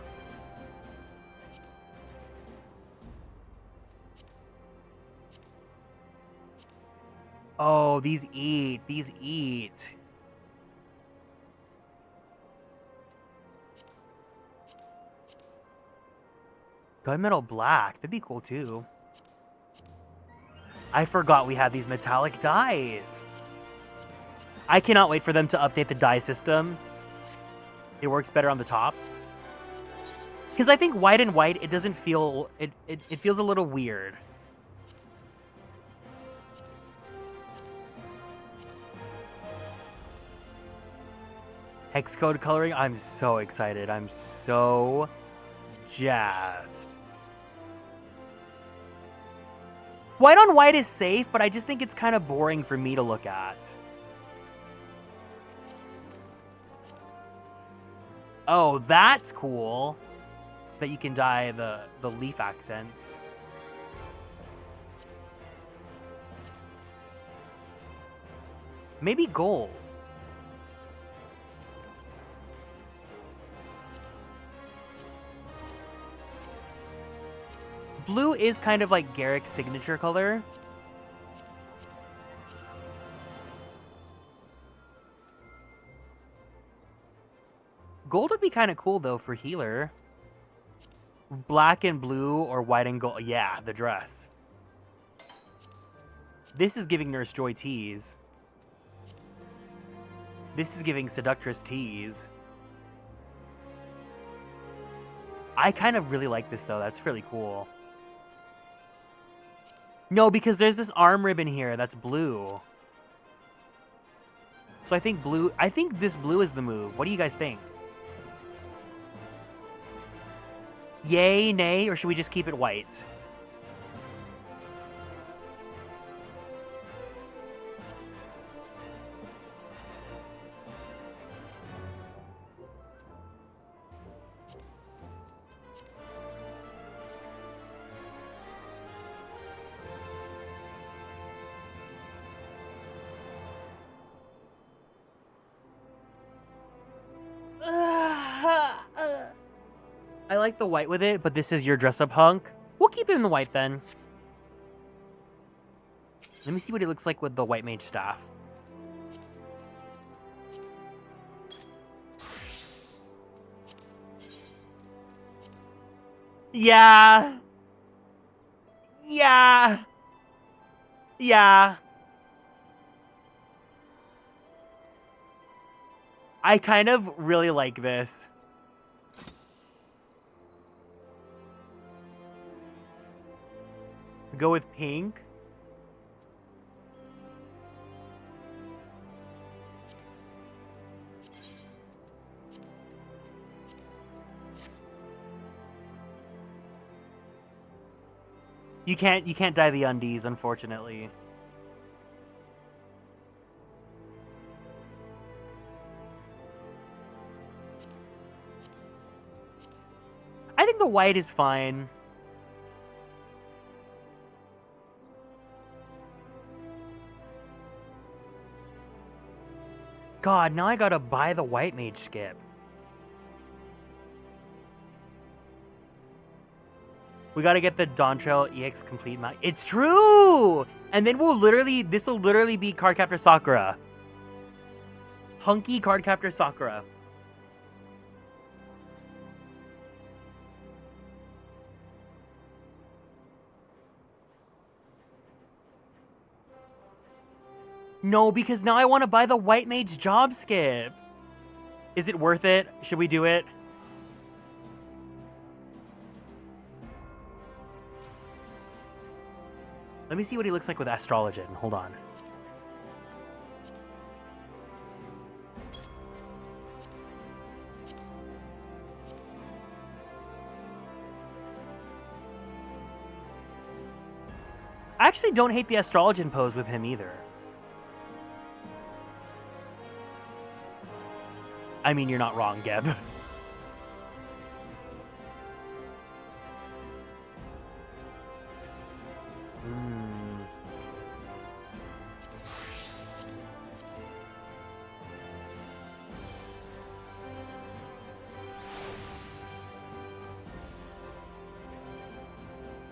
Oh, these eat. These eat. Gunmetal black. That'd be cool too. I forgot we had these metallic dyes. I cannot wait for them to update the dye system. It works better on the top. Because I think white and white, it doesn't feel... It feels a little weird. Hex code coloring, I'm so excited. I'm so jazzed. White on white is safe, but I just think it's kind of boring for me to look at. Oh, that's cool. That you can dye the leaf accents. Maybe gold. Blue is kind of like Garrick's signature color. Gold would be kind of cool, though, for healer. Black and blue or white and gold. Yeah, the dress. This is giving Nurse Joy tease. This is giving Seductress tease. I kind of really like this, though. That's really cool. No, because there's this arm ribbon here that's blue. So I think blue... I think this blue is the move. What do you guys think? Yay, nay, or should we just keep it white? I like the white with it, but this is your dress-up hunk. We'll keep it in the white then. Let me see what it looks like with the white mage staff. Yeah. Yeah. Yeah. I kind of really like this. Go with pink. You can't dye the undies, unfortunately. I think the white is fine. God, now I gotta buy the white mage skip. We gotta get the Dawntrail EX complete mount. It's true! And then this will literally be Cardcaptor Sakura. Hunky Cardcaptor Sakura. No, because now I want to buy the white mage job skip. Is it worth it? Should we do it? Let me see what he looks like with Astrologen. Hold on. I actually don't hate the Astrologen pose with him either. I mean, you're not wrong, Geb.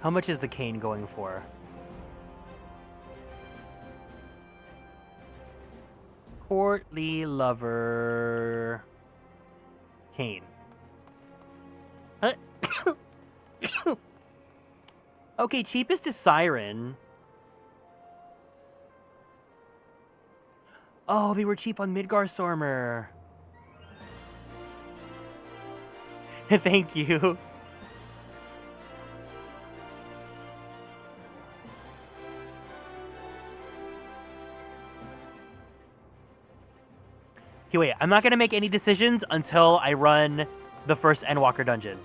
How much is the cane going for? Courtly lover cane. Okay, cheapest is Siren. Oh, they were cheap on Midgar Stormer. Thank you. Okay, wait. I'm not going to make any decisions until I run the first Endwalker dungeon.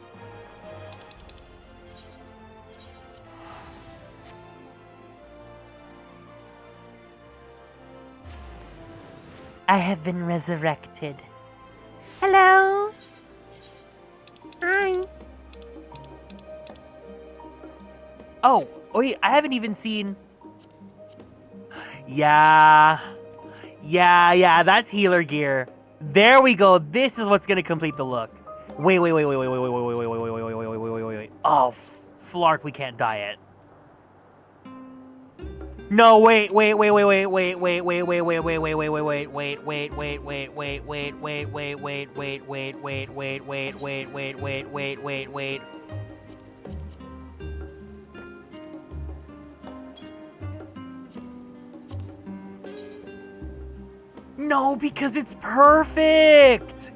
I have been resurrected. Hello? Hi.
Oh, wait. I haven't even seen... Yeah, that's healer gear. There we go. This is what's gonna complete the look. Wait. Oh, Flark, we can't dye it. No, wait. No, because it's perfect!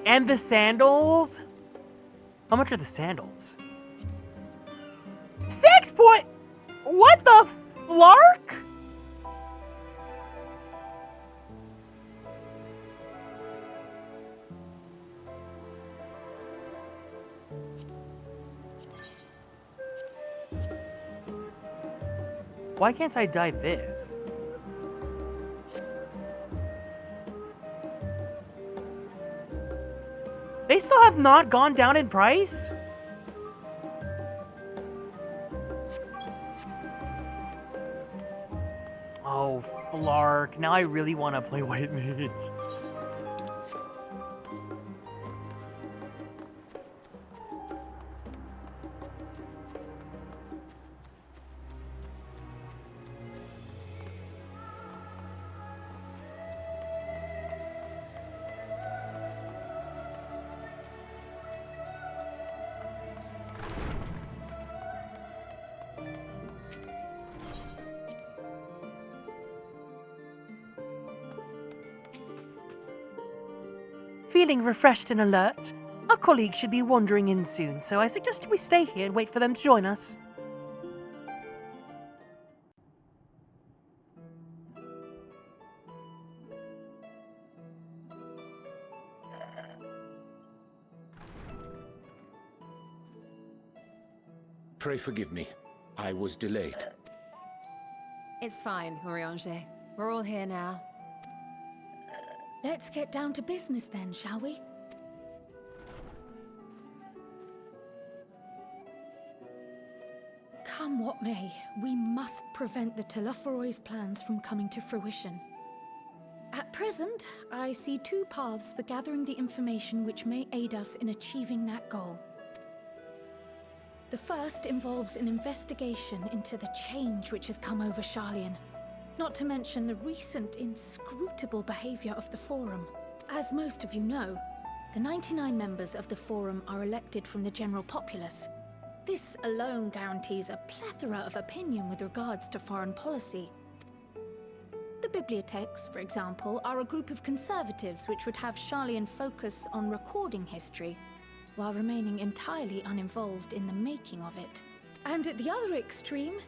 And the sandals? How much are the sandals?
6 point... What the flark?
Why can't I dye this? They still have not gone down in price? Oh, Flark. Now I really want to play White Mage.
Feeling refreshed and alert? Our colleagues should be wandering in soon, so I suggest we stay here and wait for them to join us.
Pray forgive me. I was delayed.
It's fine, Eorzea. We're all here now.
Let's get down to business then, shall we? Come what may, we must prevent the Telophoroid's plans from coming to fruition. At present, I see 2 paths for gathering the information which may aid us in achieving that goal. The first involves an investigation into the change which has come over Sharlayan. Not to mention the recent inscrutable behavior of the Forum. As most of you know, the 99 members of the Forum are elected from the general populace. This alone guarantees a plethora of opinion with regards to foreign policy. The bibliotheques, for example, are a group of conservatives which would have Sharlayan focus on recording history, while remaining entirely uninvolved in the making of it. And at the other extreme,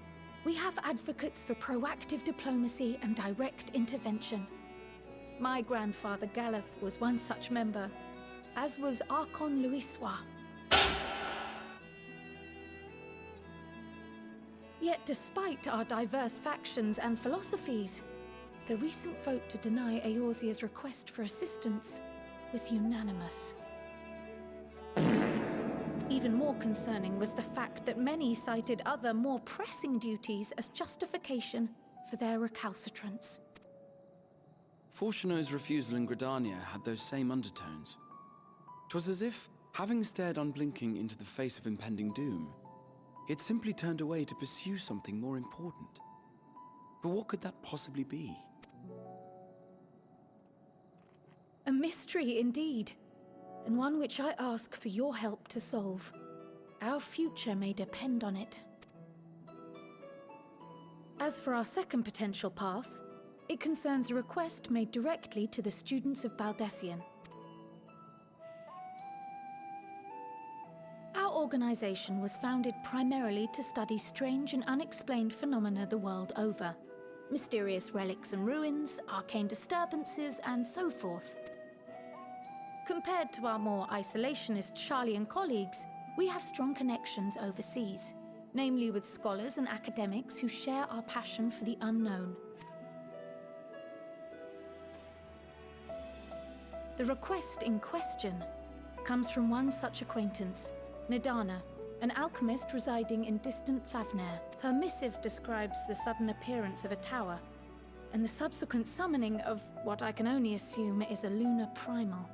we have advocates for proactive diplomacy and direct intervention. My grandfather Galef was one such member, as was Archon Louisois. Yet despite our diverse factions and philosophies, the recent vote to deny Eorzea's request for assistance was unanimous. Even more concerning was the fact that many cited other, more pressing duties as justification for their recalcitrance.
Fortuno's refusal in Gridania had those same undertones. 'Twas as if, having stared unblinking into the face of impending doom, he had simply turned away to pursue something more important. But what could that possibly be?
A mystery indeed, and one which I ask for your help to solve. Our future may depend on it. As for our second potential path, it concerns a request made directly to the students of Baldesion. Our organization was founded primarily to study strange and unexplained phenomena the world over. Mysterious relics and ruins, arcane disturbances, and so forth. Compared to our more isolationist Charlian colleagues, we have strong connections overseas, namely with scholars and academics who share our passion for the unknown. The request in question comes from one such acquaintance, Nidana, an alchemist residing in distant Thavnair. Her missive describes the sudden appearance of a tower, and the subsequent summoning of what I can only assume is a lunar primal.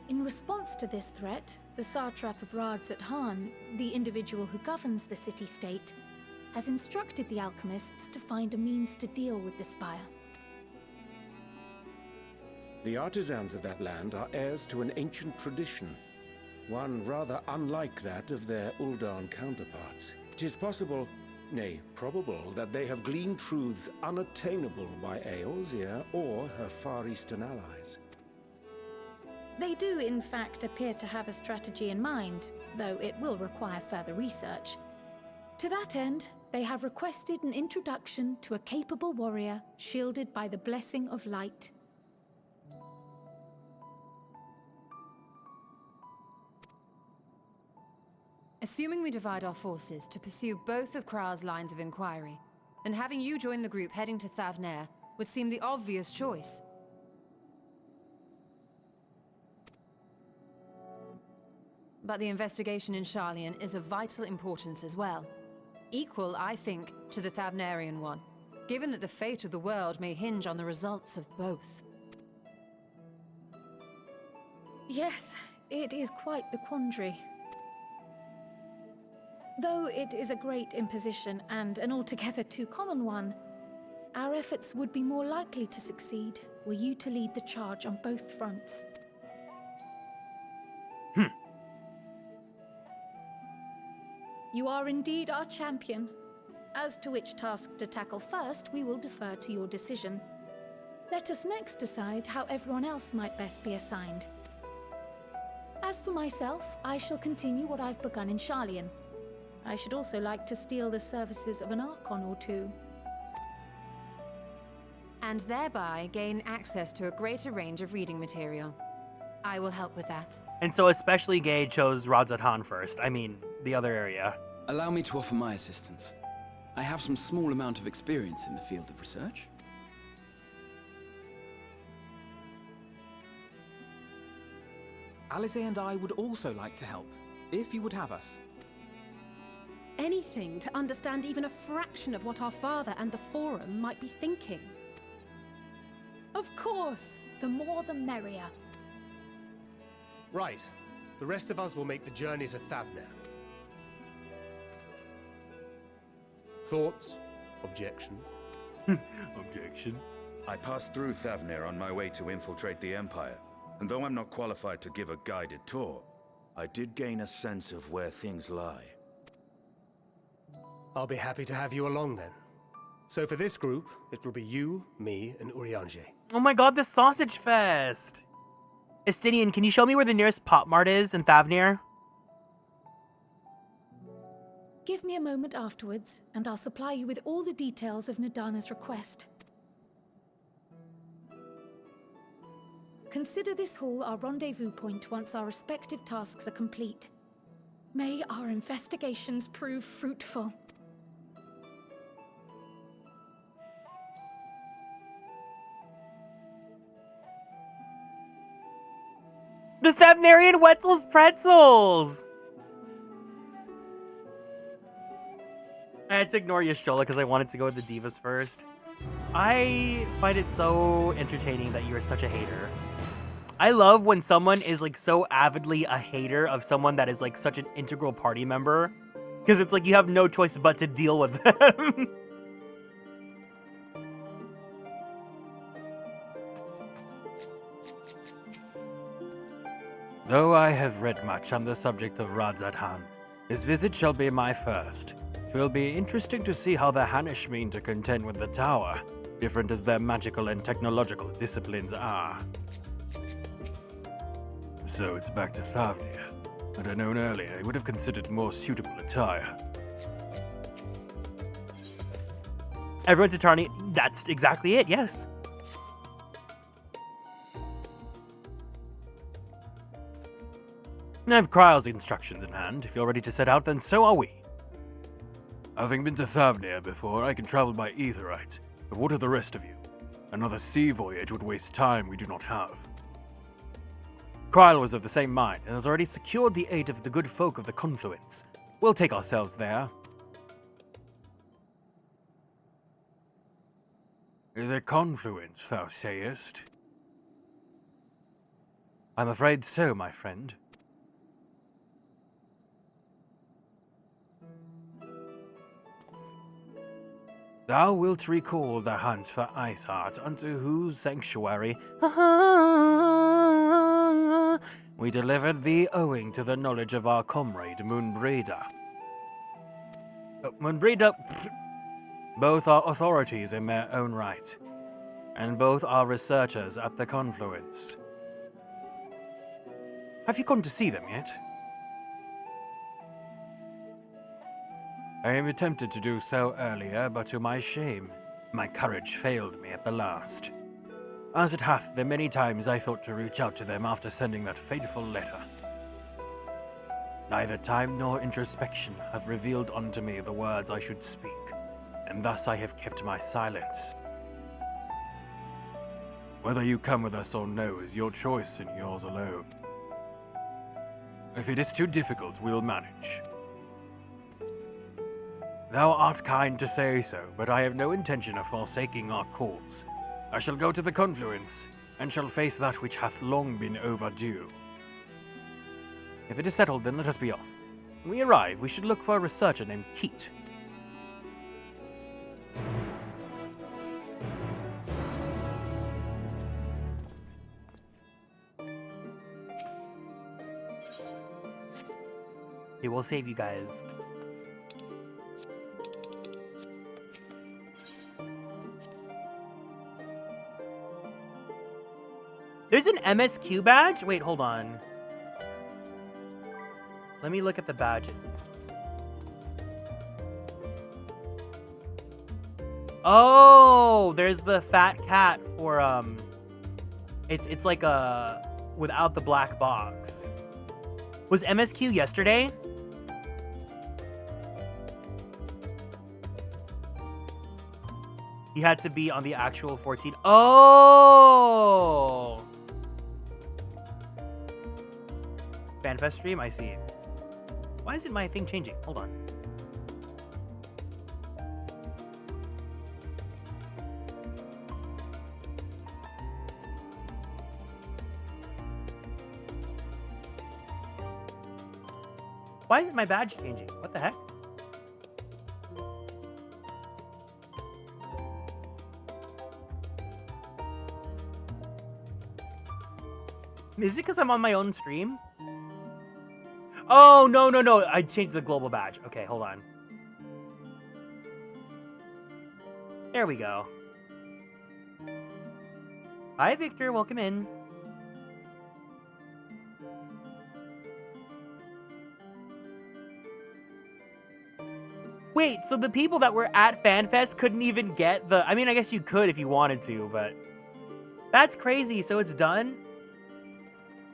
In response to this threat, the satrap of Radzat-Han, the individual who governs the city-state, has instructed the alchemists to find a means to deal with the spire.
The artisans of that land are heirs to an ancient tradition, one rather unlike that of their Uldan counterparts. It is possible, nay, probable, that they have gleaned truths unattainable by Eorzea or her Far Eastern allies.
They do, in fact, appear to have a strategy in mind, though it will require further research. To that end, they have requested an introduction to a capable warrior shielded by the blessing of light.
Assuming we divide our forces to pursue both of Kral's lines of inquiry, then having you join the group heading to Thavnair would seem the obvious choice. But the investigation in Charlian is of vital importance as well. Equal, I think, to the Thavnarian one, given that the fate of the world may hinge on the results of both.
Yes, it is quite the quandary. Though it is a great imposition and an altogether too common one, our efforts would be more likely to succeed were you to lead the charge on both fronts. You are indeed our champion. As to which task to tackle first, we will defer to your decision. Let us next decide how everyone else might best be assigned. As for myself, I shall continue what I've begun in Charlian. I should also like to steal the services of an Archon or two.
And thereby gain access to a greater range of reading material. I will help with that.
And so especially Gay chose Radzat-Han first. I mean, the other area.
Allow me to offer my assistance. I have some small amount of experience in the field of research.
Alize and I would also like to help, if you would have us.
Anything to understand even a fraction of what our father and the Forum might be thinking.
Of course, the more the merrier.
Right. The rest of us will make the journey to Thavnair. Thoughts? Objections?
Objections?
I passed through Thavnair on my way to infiltrate the Empire, and though I'm not qualified to give a guided tour, I did gain a sense of where things lie.
I'll be happy to have you along then. So for this group, it will be you, me, and Urianger.
Oh my god, the sausage fest! Estinian, can you show me where the nearest Pop Mart is in Thavnair?
Give me a moment afterwards, and I'll supply you with all the details of Nidana's request. Consider this hall our rendezvous point once our respective tasks are complete. May our investigations prove fruitful.
The Thavnarian Wetzel's pretzels! I had to ignore Yashola because I wanted to go with the divas first. I find it so entertaining that you are such a hater. I love when someone is like so avidly a hater of someone that is like such an integral party member. Because it's like you have no choice but to deal with them.
Though I have read much on the subject of Radzadhan, his visit shall be my first. 'Twill be interesting to see how the Hanish mean to contend with the Tower, different as their magical and technological disciplines are. So it's back to Thavnir. Had I known earlier, I would have considered more suitable attire.
Everyone's attorney, that's exactly it, yes.
I have Kryle's instructions in hand. If you're ready to set out, then so are we. Having been to Thavnir before, I can travel by Aetherite. But what of the rest of you? Another sea voyage would waste time we do not have.
Kryle was of the same mind, and has already secured the aid of the good folk of the Confluence. We'll take ourselves there.
The Confluence, thou sayest?
I'm afraid so, my friend.
Thou wilt recall the hunt for Iceheart, unto whose sanctuary we delivered thee owing to the knowledge of our comrade Moonbreda.
Moonbreda,
both are authorities in their own right, and both are researchers at the Confluence.
Have you gone to see them yet?
I am tempted to do so earlier, but to my shame, my courage failed me at the last. As it hath, the many times I thought to reach out to them after sending that fateful letter. Neither time nor introspection have revealed unto me the words I should speak, and thus I have kept my silence. Whether you come with us or no is your choice and yours alone. If it is too difficult, we'll manage. Thou art kind to say so, but I have no intention of forsaking our cause. I shall go to the Confluence, and shall face that which hath long been overdue.
If it is settled, then let us be off. When we arrive, we should look for a researcher named Keat. It will save you guys. There's an MSQ badge? Wait, hold on. Let me look at the badges. Oh, there's the fat cat for it's like a without the black box. Was MSQ yesterday? You had to be on the actual 14. Oh! FanFest stream, I see. Why is it my thing changing? Hold on. Why is my badge changing? What the heck? Is it because I'm on my own stream? Oh, no, no, no. I changed the global badge. Okay, hold on. There we go. Hi, Victor. Welcome in. Wait, so the people that were at FanFest couldn't even get the... I mean, I guess you could if you wanted to, but... That's crazy. So it's done?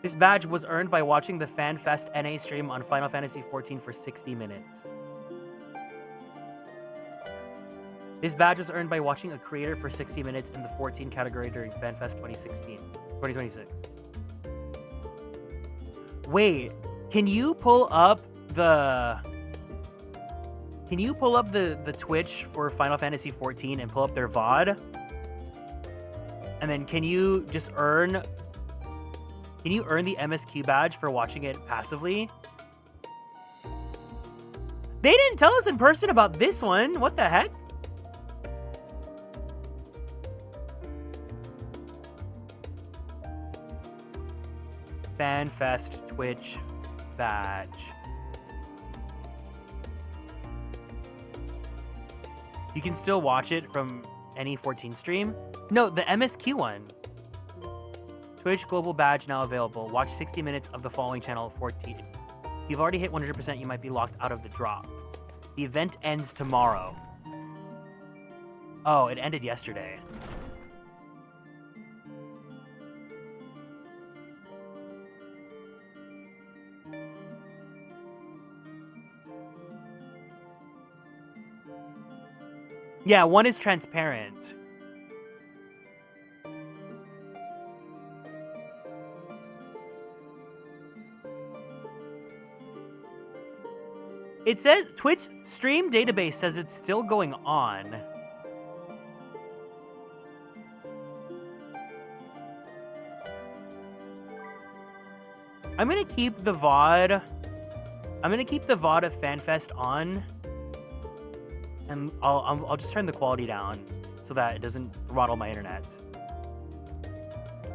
This badge was earned by watching the FanFest NA stream on Final Fantasy XIV for 60 minutes. This badge was earned by watching a creator for 60 minutes in the 14 category during FanFest 2026. Wait, can you pull up the Twitch for Final Fantasy XIV and pull up their VOD? And then can you earn the MSQ badge for watching it passively? They didn't tell us in person about this one. What the heck? FanFest Twitch badge. You can still watch it from any 14 stream? No, the MSQ one. Twitch Global Badge now available. Watch 60 minutes of the following channel 14. If you've already hit 100%, you might be locked out of the drop. The event ends tomorrow. Oh, it ended yesterday. Yeah, one is transparent. It says Twitch stream database says it's still going on. I'm gonna keep the VOD. I'm gonna keep the VOD of FanFest on. And I'll just turn the quality down so that it doesn't throttle my internet.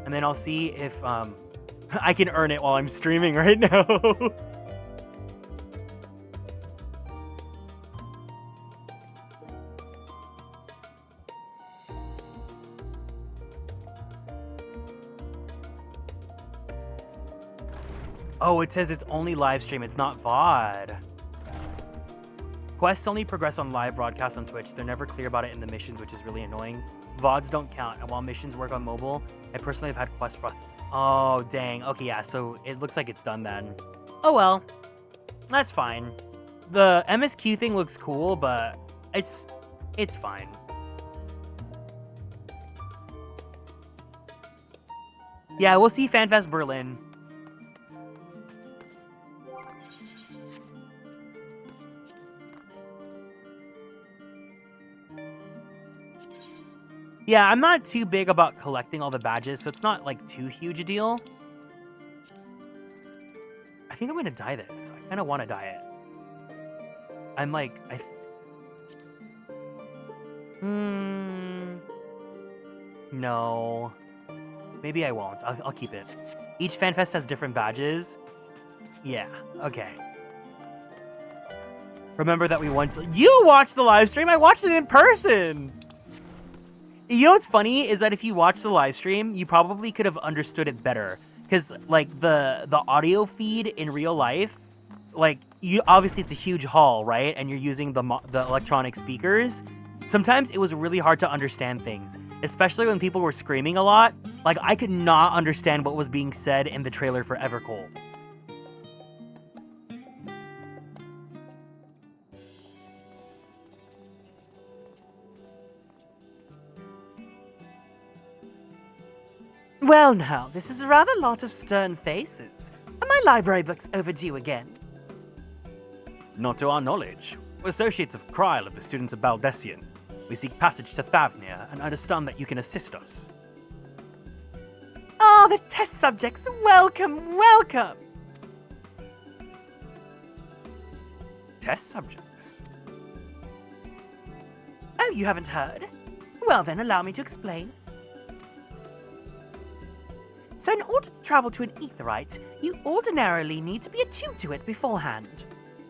And then I'll see if I can earn it while I'm streaming right now. Oh, it says it's only live stream, it's not VOD. Quests only progress on live broadcasts on Twitch. They're never clear about it in the missions, which is really annoying. VODs don't count, and while missions work on mobile, I personally have had quests Oh, dang. Okay, yeah, so it looks like it's done then. Oh well. That's fine. The MSQ thing looks cool, but it's fine. Yeah, we'll see FanFest Berlin. Yeah, I'm not too big about collecting all the badges, so it's not like too huge a deal. I think I'm gonna dye this. I kind of want to dye it. I'm like, no. Maybe I won't. I'll keep it. Each FanFest has different badges. Yeah, okay. Remember that we once... You watched the live stream! I watched it in person! You know what's funny is that if you watch the live stream, you probably could have understood it better. Because, like, the audio feed in real life, like, obviously it's a huge hall, right? And you're using the electronic speakers. Sometimes it was really hard to understand things, especially when people were screaming a lot. Like, I could not understand what was being said in the trailer for Evercold.
Well now, this is a rather lot of stern faces. Are my library books overdue again?
Not to our knowledge. We're associates of Kryl of the students of Baldessian. We seek passage to Thavnia and understand that you can assist us.
Oh, the test subjects, welcome, welcome!
Test subjects?
Oh, you haven't heard? Well then, allow me to explain. So in order to travel to an aetheryte, you ordinarily need to be attuned to it beforehand.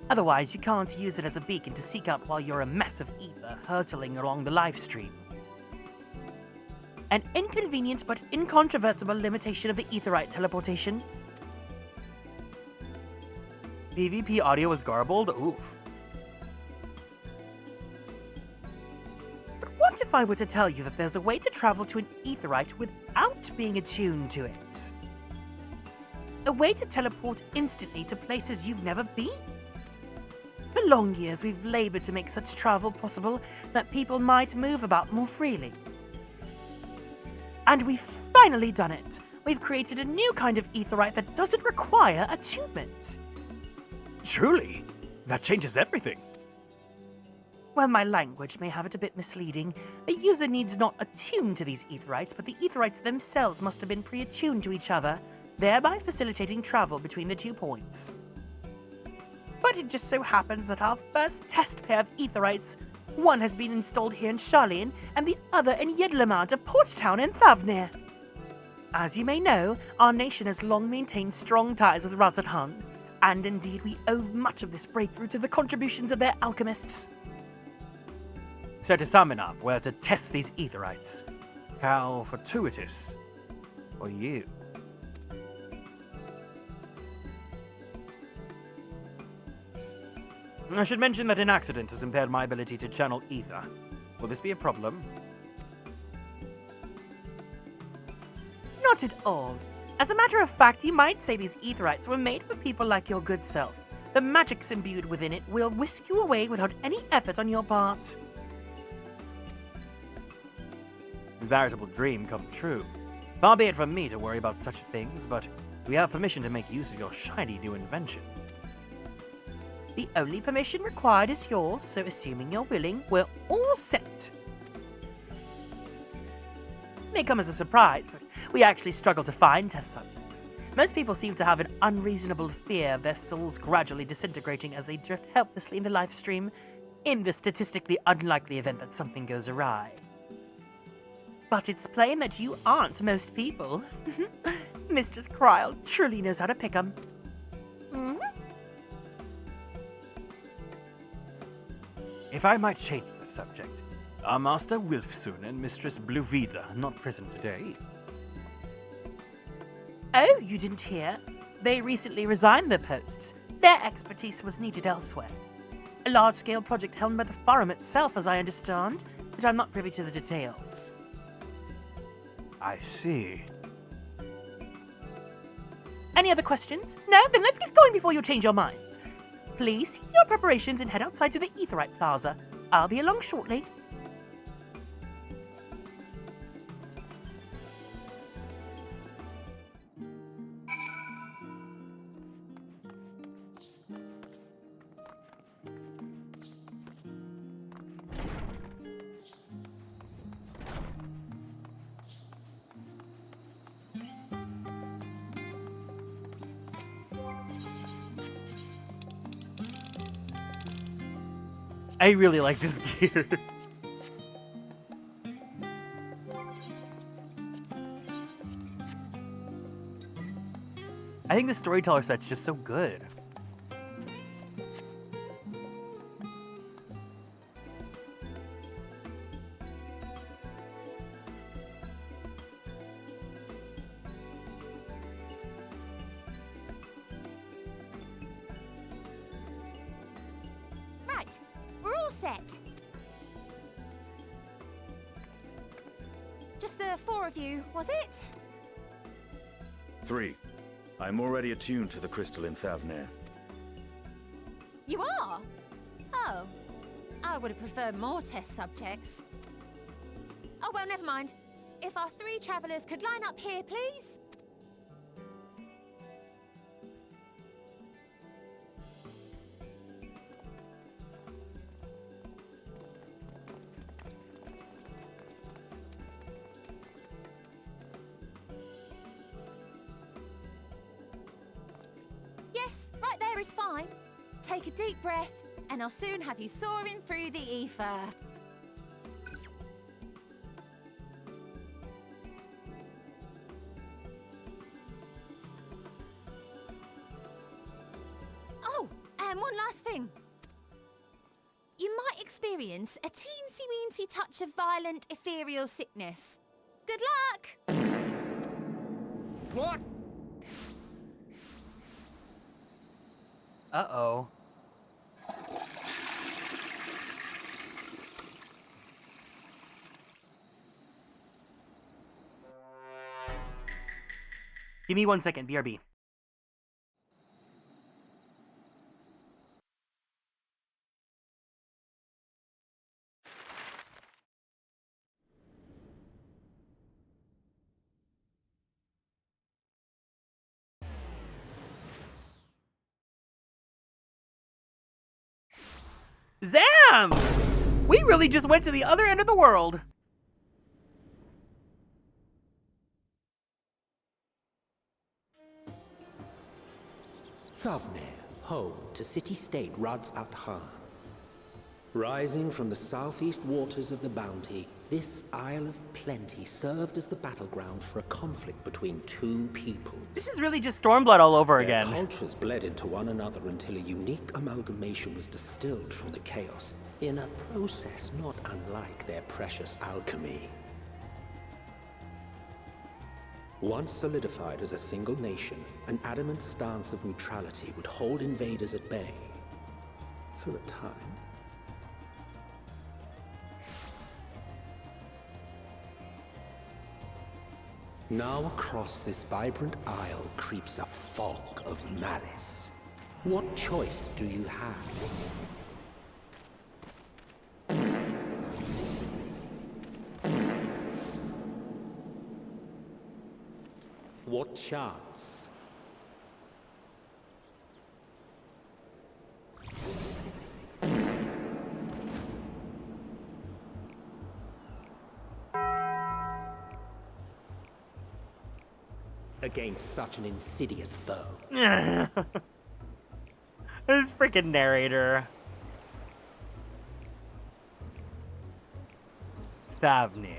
Otherwise, you can't use it as a beacon to seek out while you're a mass of ether hurtling along the live stream. An inconvenient but incontrovertible limitation of the aetheryte teleportation.
PvP audio was garbled? Oof.
But what if I were to tell you that there's a way to travel to an aetheryte without being attuned to it? a way to teleport instantly to places you've never been. For long years, we've labored to make such travel possible that people might move about more freely. And we've finally done it. We've created a new kind of aetheryte that doesn't require attunement.
Truly? That changes everything.
Well, my language may have it a bit misleading. The user needs not attune to these aetherites, but the aetherites themselves must have been pre-attuned to each other, thereby facilitating travel between the 2 points. But it just so happens that our first test pair of aetherites, one has been installed here in Sharlayan, and the other in Yedlamant, a port town in Thavnir. As you may know, our nation has long maintained strong ties with Radzat, and indeed we owe much of this breakthrough to the contributions of their alchemists.
So to sum it up, we're to test these aetherites. How fortuitous for you. I should mention that an accident has impaired my ability to channel ether. Will this be a problem?
Not at all. As a matter of fact, you might say these aetherites were made for people like your good self. The magics imbued within it will whisk you away without any effort on your part.
A veritable dream come true. Far be it from me to worry about such things, but we have permission to make use of your shiny new invention.
The only permission required is yours, so assuming you're willing, we're all set. May come as a surprise, but we actually struggle to find test subjects. Most people seem to have an unreasonable fear of their souls gradually disintegrating as they drift helplessly in the life stream, in the statistically unlikely event that something goes awry. But it's plain that you aren't most people. Mistress Kryle truly knows how to pick 'em.
If I might change the subject, are Master Wilfsoon and Mistress Bluvida not present today?
Oh, you didn't hear? They recently resigned their posts. Their expertise was needed elsewhere. A large-scale project helmed by the Forum itself, as I understand, but I'm not privy to the details.
I see.
Any other questions? No? Then let's get going before you change your minds. Please cease your preparations and head outside to the Aetherite Plaza. I'll be along shortly.
I really like this gear. I think the storyteller set's just so good.
Right, we're all set. Just the 4 of you, was it?
3. I'm already attuned to the crystal in Thavnir.
You are? Oh. I would have preferred more test subjects. Oh, well, never mind. If our 3 travelers could line up here, please? Yes, right there is fine. Take a deep breath, and I'll soon have you soaring through the ether. Oh, and one last thing. You might experience a teensy-weensy touch of violent ethereal sickness. Good luck!
What?
Uh-oh.
Give me 1 second, BRB.
Zam! We really just went to the other end of the world.
Thavnir, home to city-state Radz-at-Han. Rising from the southeast waters of the Bounty, this Isle of Plenty served as the battleground for a conflict between two people.
This is really just Stormblood all over
Their
again.
cultures bled into one another until a unique amalgamation was distilled from the chaos, in a process not unlike their precious alchemy. Once solidified as a single nation, an adamant stance of neutrality would hold invaders at bay. For a time. Now across this vibrant isle creeps a fog of malice. What choice do you have? What chance? Against such an insidious foe.
This freaking narrator. Thavnir.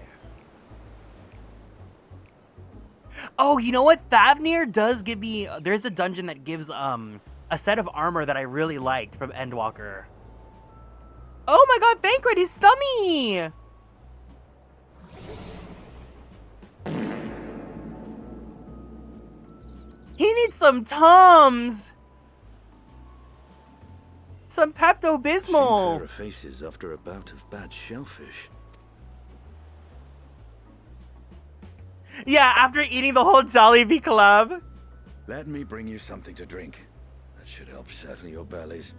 Oh, you know what? Thavnir does give me... There's a dungeon that gives a set of armor that I really liked from Endwalker. Oh my god, Thancred, his stummy! He needs some Tums! Some Pepto-Bismol!
Pair of faces after a bout of bad shellfish.
Yeah, after eating the whole Jollibee collab.
Let me bring you something to drink. That should help settle your bellies.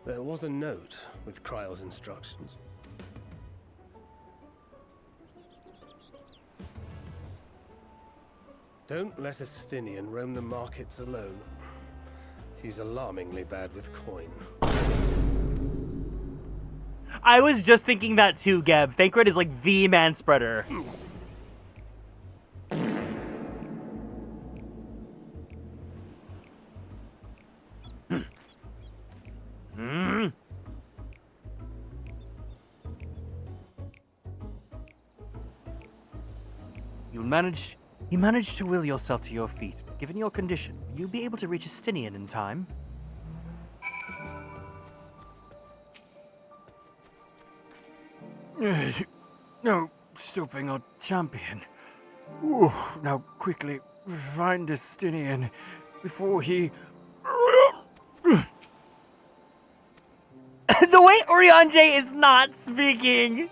There was a note with Kryle's instructions. Don't let Estinian roam the markets alone. He's alarmingly bad with coin.
I was just thinking that too, Geb. Thancred is like the man spreader.
You managed to will yourself to your feet, but given your condition, will you be able to reach Estinian in time? No stopping our champion. Ooh, now quickly find Estinian before he...
The way Urianger is not speaking.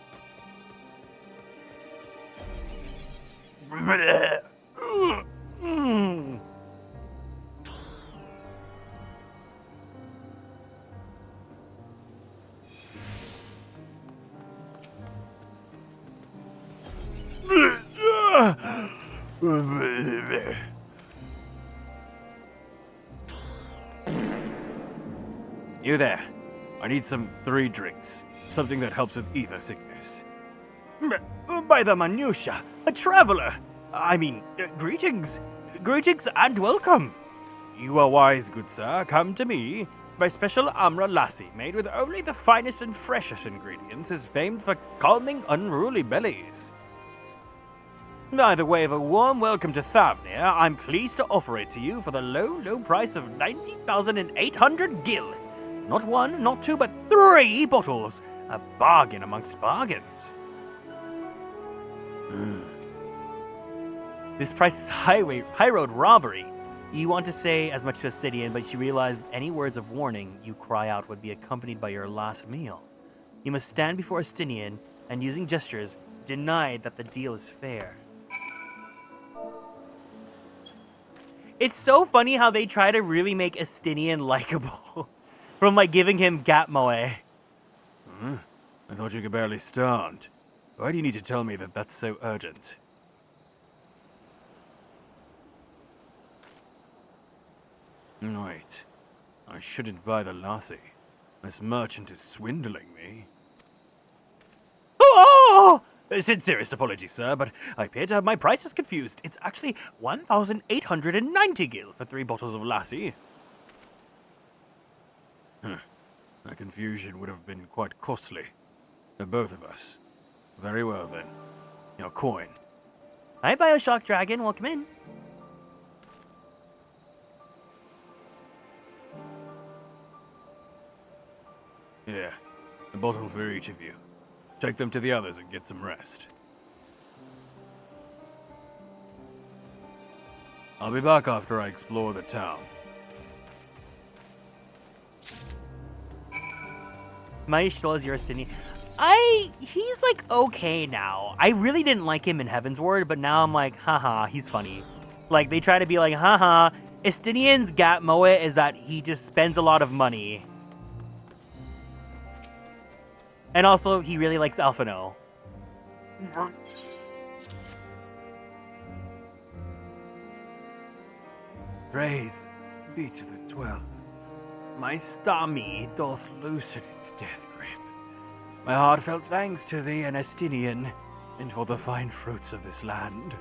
You there. I need some 3 drinks. Something that helps with ether sickness.
By the minutia, a traveler. I mean, greetings. Greetings and welcome.
You are wise, good sir. Come to me. My special Amra Lassi, made with only the finest and freshest ingredients, is famed for calming unruly bellies. By the way of a warm welcome to Thavnir, I'm pleased to offer it to you for the low price of 90,800 gil. Not 1, not 2, but 3 bottles. A bargain amongst bargains.
This price is high road robbery. You want to say as much to Estinian, but you realize any words of warning you cry out would be accompanied by your last meal. You must stand before Estinian and, using gestures, deny that the deal is fair. It's so funny how they try to really make Estinian likable. From like giving him Gatmoe.
I thought you could barely stand. Why do you need to tell me that that's so urgent? Wait. I shouldn't buy the lassie. This merchant is swindling me.
Oh! Sincerest apologies, sir, but I appear to have my prices confused. It's actually 1,890 gil for 3 bottles of lassie.
That confusion would have been quite costly. For both of us. Very well, then. Your coin.
Hi, Bioshock Dragon. Welcome in.
Yeah, a bottle for each of you. Take them to the others and get some rest. I'll be back after I explore the town.
My still is Eurostini. He's like okay now. I really didn't like him in Heaven's Ward, but now I'm like, haha, he's funny. Like, they try to be like, haha, Estinian's Gat Moe is that he just spends a lot of money. And also, he really likes Alphino.
Praise be to the 12. My stammy doth loosen its death grip. My heartfelt thanks to thee, an Estinian, and for the fine fruits of this land.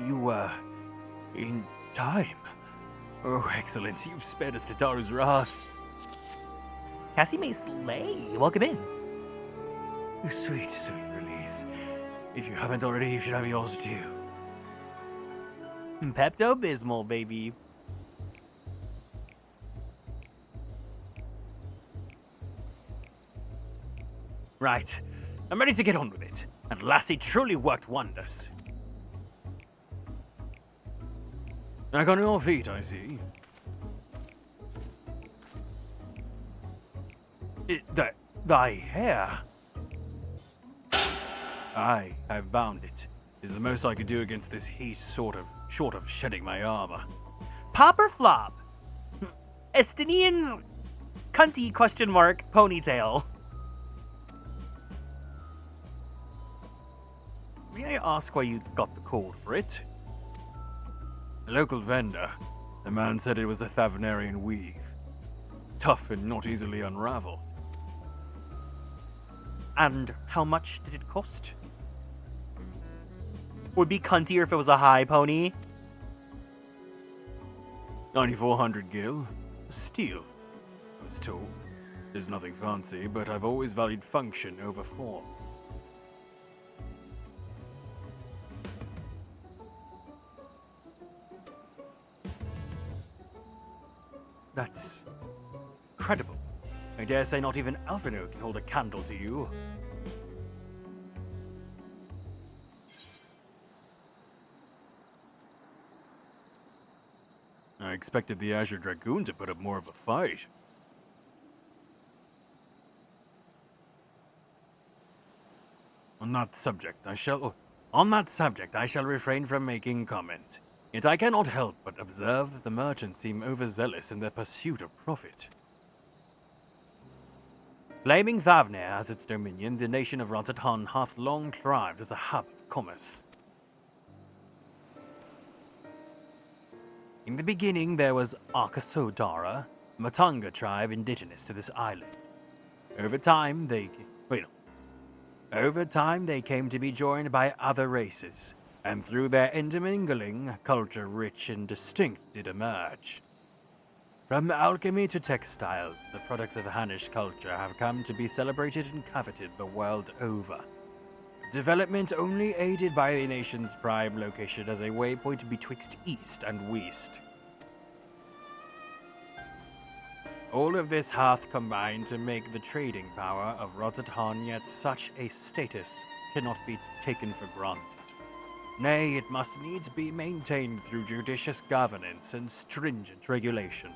You were in time. Oh, excellent. You spared us to Taru's wrath.
Cassie May Slay, welcome in.
You sweet, sweet release. If you haven't already, you should have yours too.
Pepto-Bismol, baby.
Right. I'm ready to get on with it. And Lassie truly worked wonders. Back on your feet, I see. Thy hair? Aye, I've bound it. Is the most I could do against this heat, short of shedding my armor.
Pop or flop? Estinian's cunty question mark ponytail.
May I ask why you got the call for it? A local vendor. The man said it was a Thavnarian weave. Tough and not easily unraveled.
And how much did it cost? Would be cuntier if it was a high pony.
9,400 gil. Steel, I was told. There's nothing fancy, but I've always valued function over form.
That's incredible. I dare say not even Alphino can hold a candle to you.
I expected the Azure Dragoon to put up more of a fight. On that subject, I shall refrain from making comment. Yet I cannot help but observe the merchants seem overzealous in their pursuit of profit.
Claiming Thavnir as its dominion, the nation of Rodzatan hath long thrived as a hub of commerce. In the beginning, there was Arkasodara, a Matanga tribe indigenous to this island. Over time, they came to be joined by other races, and through their intermingling, a culture rich and distinct did emerge. From alchemy to textiles, the products of Hanish culture have come to be celebrated and coveted the world over. Development only aided by the nation's prime location as a waypoint betwixt East and West. All of this hath combined to make the trading power of Rodzatan yet such a status cannot be taken for granted. Nay, it must needs be maintained through judicious governance and stringent regulation.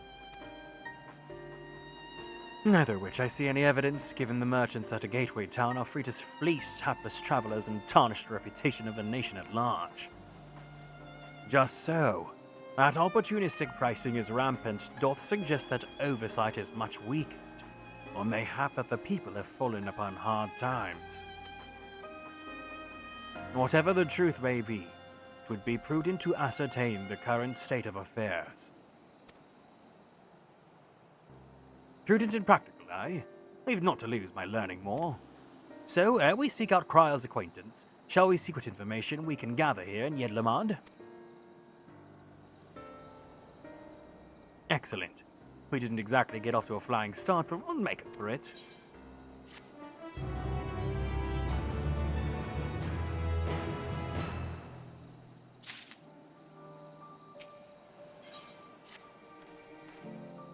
Neither which I see any evidence, given the merchants at a gateway town are free to fleece hapless travelers and tarnish the reputation of the nation at large. Just so, that opportunistic pricing is rampant doth suggest that oversight is much weakened,
Or mayhap that the people have fallen upon hard times. Whatever the truth may be, it would be prudent to ascertain the current state of affairs. Prudent and practical, aye? We've not to lose by learning more. So, ere we seek out Kryle's acquaintance, shall we see what information we can gather here in Yedlamad? Excellent. We didn't exactly get off to a flying start, but we'll make up for it.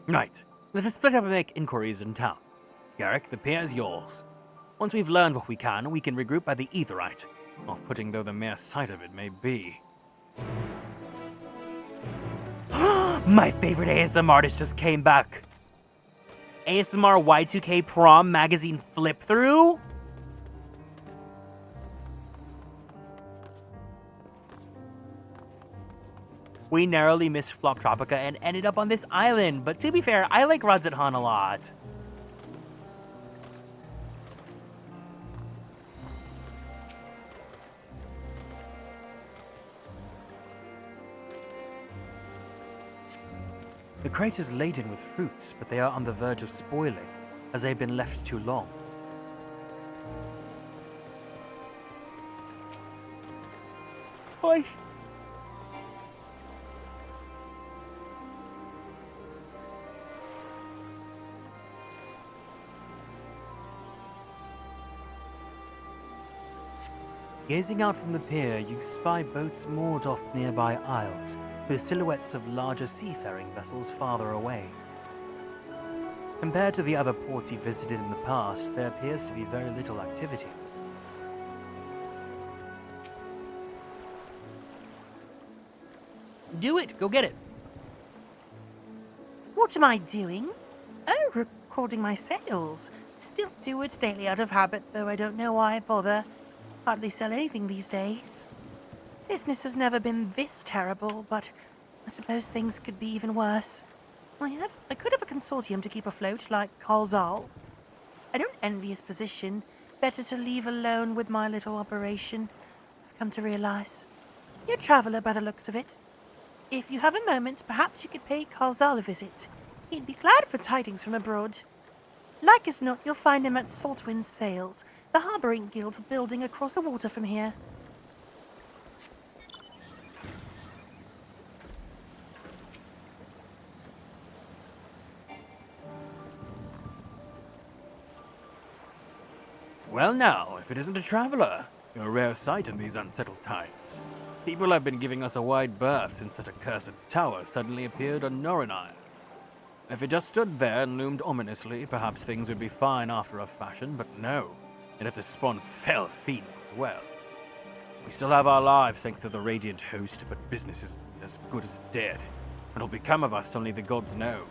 Right. Let us split up and make inquiries in town. Garrick, the pier is yours. Once we've learned what we can regroup by the Aetheryte. Off-putting though the mere sight of it may be.
My favorite ASMR artist just came back. ASMR Y2K Prom Magazine flip-through? We narrowly missed Flop Tropica and ended up on this island, but to be fair, I like Radzat-Han a lot.
The crate is laden with fruits, but they are on the verge of spoiling, as they've been left too long.
Oi.
Gazing out from the pier, you spy boats moored off nearby isles, with silhouettes of larger seafaring vessels farther away. Compared to the other ports you visited in the past, there appears to be very little activity.
Do it! Go get it!
What am I doing? Oh, recording my sales. Still do it daily out of habit, though I don't know why I bother. Hardly sell anything these days. Business has never been this terrible, but I suppose things could be even worse. I could have a consortium to keep afloat, like Kalzal. I don't envy his position. Better to leave alone with my little operation, I've come to realize. You're a traveler by the looks of it. If you have a moment, perhaps you could pay Kalzal a visit. He'd be glad for tidings from abroad. Like as not, you'll find him at Saltwind Sails, the harbouring guild building across the water from here.
Well now, if it isn't a traveler, you're a rare sight in these unsettled times. People have been giving us a wide berth since that accursed tower suddenly appeared on Norrin Isle. If it just stood there and loomed ominously, perhaps things would be fine after a fashion, but no. It had to spawn fell fiends as well. We still have our lives thanks to the Radiant Host, but business is as good as dead. What'll become of us, only the gods know.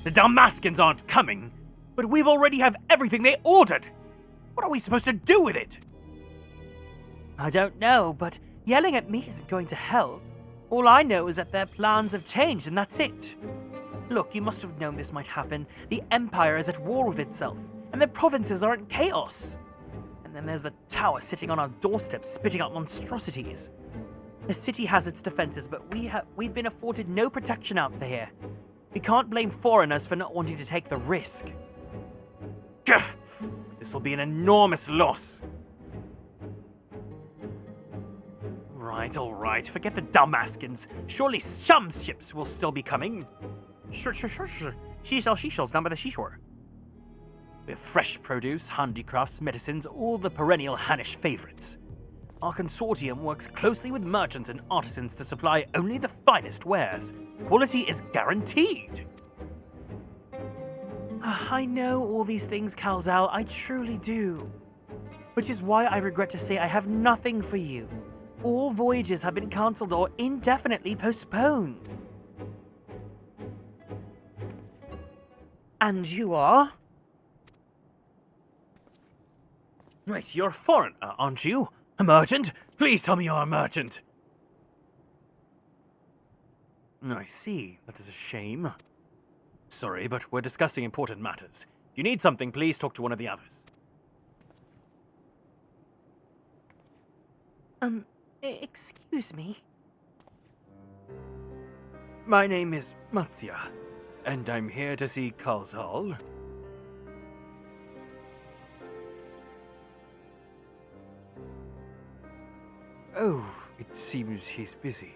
The Dalmaskins aren't coming, but we've already have everything they ordered. What are we supposed to do with it? I don't know, but yelling at me isn't going to help. All I know is that their plans have changed, and that's it. Look, you must have known this might happen. The Empire is at war with itself, and the provinces are in chaos. And then there's the tower sitting on our doorstep, spitting out monstrosities. The city has its defenses, but we've been afforded no protection out there. We can't blame foreigners for not wanting to take the risk. Gah! This will be an enormous loss. All right. Forget the Dalmaskins. Surely some ships will still be coming. Sure. Seashells down by the seashore. With fresh produce, handicrafts, medicines, all the perennial Hannish favorites. Our consortium works closely with merchants and artisans to supply only the finest wares. Quality is guaranteed. I know all these things, Kalzal, I truly do. Which is why I regret to say I have nothing for you. All voyages have been cancelled or indefinitely postponed. And you are? Wait, you're a foreigner, aren't you? A merchant? Please tell me you're a merchant. I see. That is a shame. Sorry, but we're discussing important matters. If you need something, please talk to one of the others.
Excuse me?
My name is Matzia, and I'm here to see Kalzal. Oh, it seems he's busy.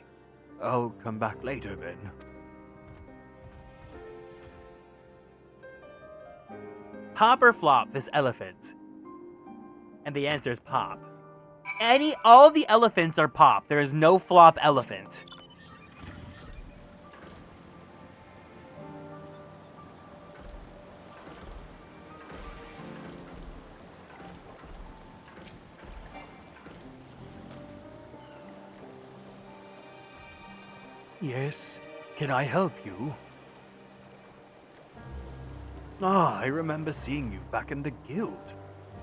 I'll come back later then.
Pop or flop this elephant? And the answer is pop. All the elephants are pop. There is no flop elephant.
Yes, can I help you? Ah, I remember seeing you back in the guild.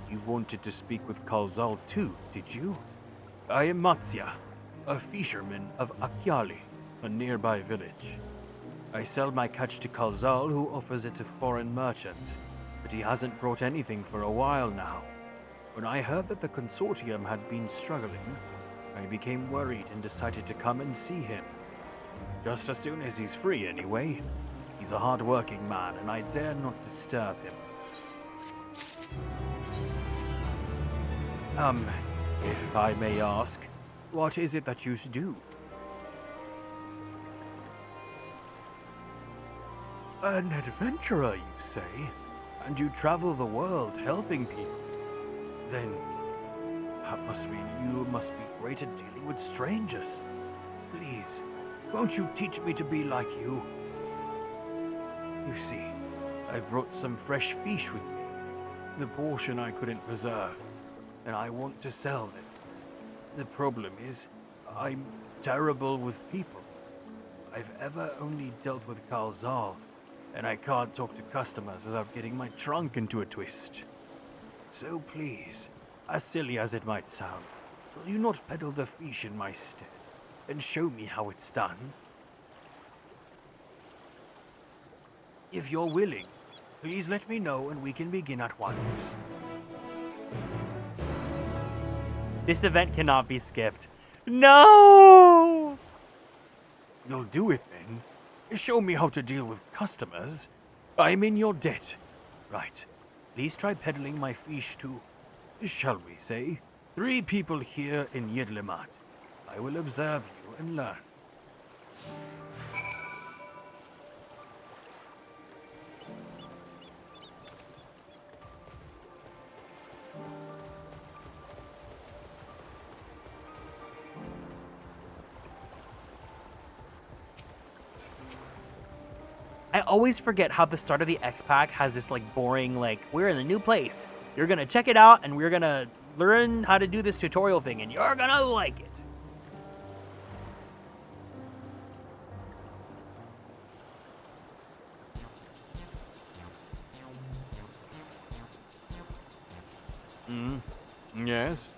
You wanted to speak with Kalzal too, did you? I am Matzia, a fisherman of Akyali, a nearby village. I sell my catch to Kalzal, who offers it to foreign merchants, but he hasn't brought anything for a while now. When I heard that the consortium had been struggling, I became worried and decided to come and see him. Just as soon as he's free, anyway. He's a hard-working man, and I dare not disturb him. If I may ask, what is it that you do? An adventurer, you say? And you travel the world helping people? Then, that must mean you must be great at dealing with strangers. Please, won't you teach me to be like you? You see, I brought some fresh fish with me, the portion I couldn't preserve, and I want to sell them. The problem is, I'm terrible with people. I've ever only dealt with Kalzal, and I can't talk to customers without getting my trunk into a twist. So please, as silly as it might sound, will you not peddle the fish in my stead, and show me how it's done? If you're willing, please let me know and we can begin at once.
This event cannot be skipped. No!
You'll do it then? Show me how to deal with customers. I'm in your debt. Right. Please try peddling my fish to, shall we say, 3 people here in Yidlimat. I will observe you and learn.
I always forget how the start of the X-Pack has this like boring, like, we're in a new place. You're gonna check it out and we're gonna learn how to do this tutorial thing and you're gonna like it.
Yes?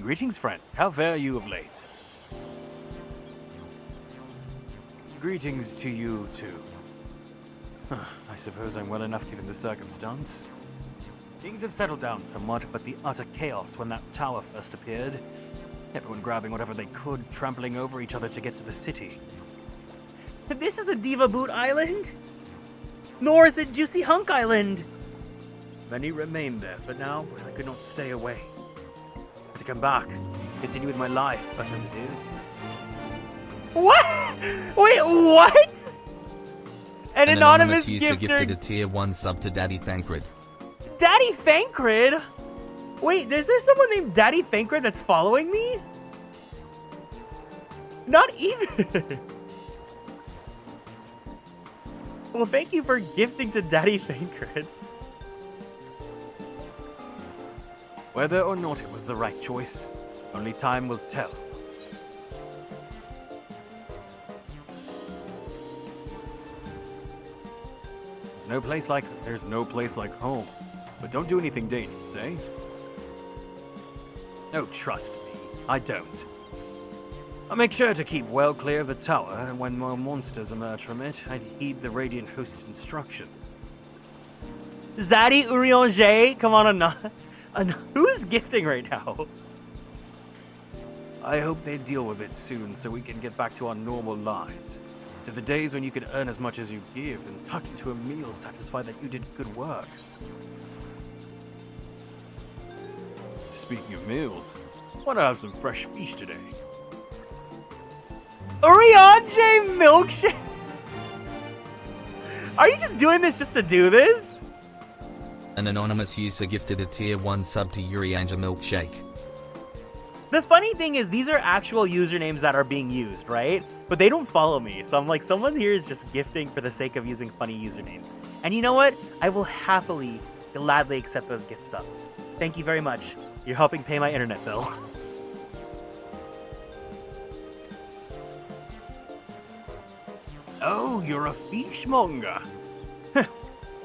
Greetings, friend. How fare you of late? Greetings to you, too. I suppose I'm well enough given the circumstance. Things have settled down somewhat, but the utter chaos when that tower first appeared. Everyone grabbing whatever they could, trampling over each other to get to the city.
This is a Diva Boot Island? Nor is it Juicy Hunk Island.
Many remain there for now, but I could not stay away. I had to come back, continue with my life, such as it is.
What? Wait, what? An anonymous
user
gifter
gifted a tier 1 sub to Daddy Thancred.
Daddy Thancred? Wait, is there someone named Daddy Thancred that's following me? Not even. Well, thank you for gifting to Daddy Thancred.
Whether or not it was the right choice, only time will tell. There's no place like home. But don't do anything dangerous, eh? No, trust me, I don't. I'll make sure to keep well clear of the tower, and when more monsters emerge from it, I'd heed the Radiant Host's instructions.
Zaddy Eorzea, come on, who's gifting right now?
I hope they deal with it soon so we can get back to our normal lives. To the days when you could earn as much as you give and tuck into a meal satisfied that you did good work. Speaking of meals, why not have some fresh fish today?
Eorzea milkshake? Are you just doing this just to do this?
An anonymous user gifted a tier 1 sub to Eorzea milkshake.
The funny thing is, these are actual usernames that are being used, right? But they don't follow me, so I'm like, someone here is just gifting for the sake of using funny usernames. And you know what? I will happily, gladly accept those gift subs. Thank you very much. You're helping pay my internet bill.
Oh, you're a fishmonger.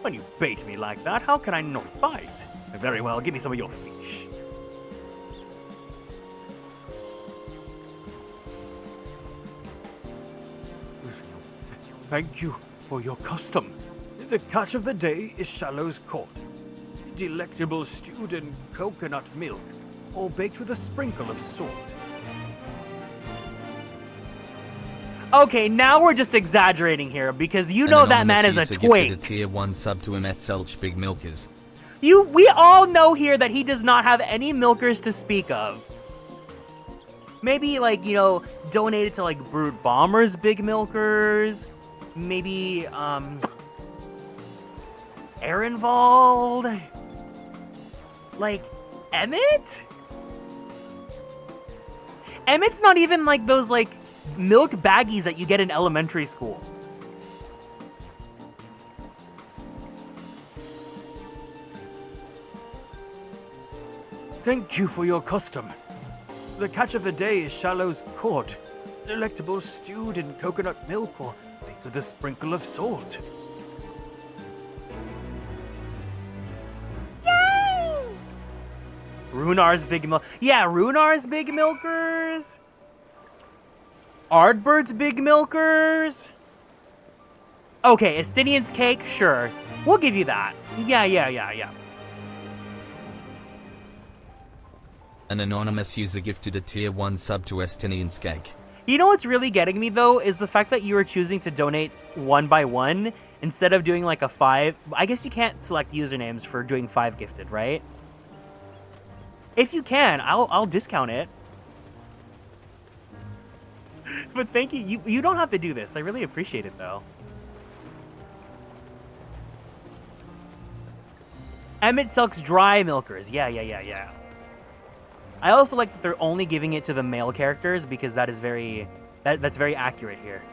When you bait me like that, how can I not bite? Very well, give me some of your fish. Thank you for your custom. The catch of the day is Shallow's caught. Delectable stewed in coconut milk, or baked with a sprinkle of salt.
Okay, now we're just exaggerating here, because you know that man is a twink.
A tier 1 sub to him at Selch Big Milkers.
We all know here that he does not have any milkers to speak of. Maybe, like, you know, donated to, like, Brood Bomber's Big Milkers. Maybe, Ehrenwald? Like, Emmett? Emmett's not even, like, those, like, milk baggies that you get in elementary school.
Thank you for your custom. The catch of the day is Shallow's cod. Delectable stewed in coconut milk or baked with a sprinkle of salt.
Yay! Runar's Big Milk. Yeah, Runar's Big Milkers. Ardbird's Big Milkers. Okay, Estinian's Cake, sure. We'll give you that. Yeah.
An anonymous user gifted a tier 1 sub to Estinian's Cake.
You know what's really getting me, though, is the fact that you are choosing to donate one by one instead of doing like a 5. I guess you can't select usernames for doing 5 gifted, right? If you can, I'll discount it. But thank you. You don't have to do this. I really appreciate it, though. Emmett Selk's Dry Milkers. Yeah. I also like that they're only giving it to the male characters because that is that's very accurate here.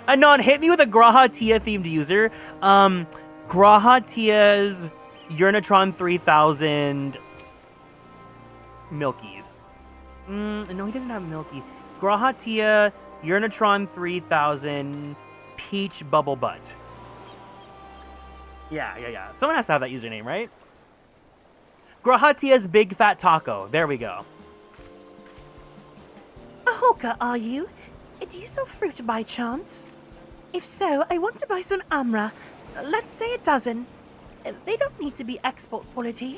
Anon, hit me with a Graha Tia themed user. Graha Tia's Urnatron 3000 Milkies. No, he doesn't have Milky. Graha Tia Urnatron 3000 Peach Bubble Butt. Yeah. Someone has to have that username, right? Grahatia's Big Fat Taco. There we go.
A hawker, are you? Do you sell fruit by chance? If so, I want to buy some Amra. Let's say a dozen. They don't need to be export quality.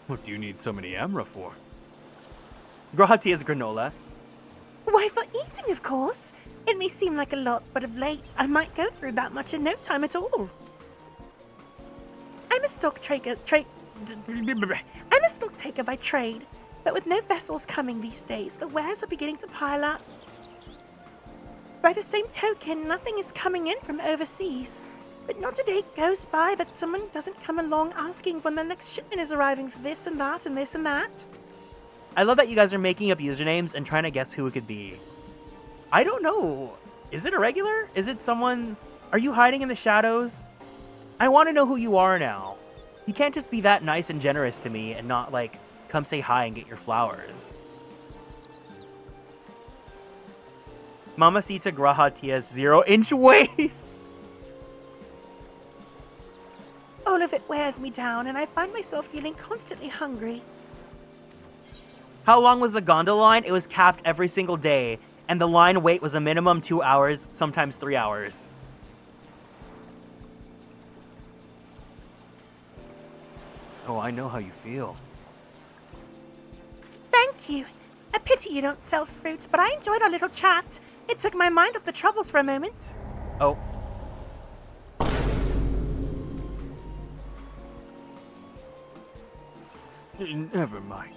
What do you need so many Amra for?
Grahatia's Granola.
Why, for eating, of course. It may seem like a lot, but of late, I might go through that much in no time at all. I'm a stock taker by trade, but with no vessels coming these days, the wares are beginning to pile up. By the same token, nothing is coming in from overseas, but not a day goes by that someone doesn't come along asking when the next shipment is arriving for this and that and this and that.
I love that you guys are making up usernames and trying to guess who it could be. I don't know. Is it a regular? Is it someone... Are you hiding in the shadows? I want to know who you are now. You can't just be that nice and generous to me and not, like, come say hi and get your flowers. Mamacita Grahatia's 0-inch waist.
All of it wears me down, and I find myself feeling constantly hungry.
How long was the gondola line? It was capped every single day, and the line wait was a minimum 2 hours, sometimes 3 hours.
Oh, I know how you feel.
Thank you. A pity you don't sell fruit, but I enjoyed our little chat. It took my mind off the troubles for a moment.
Oh.
Never mind.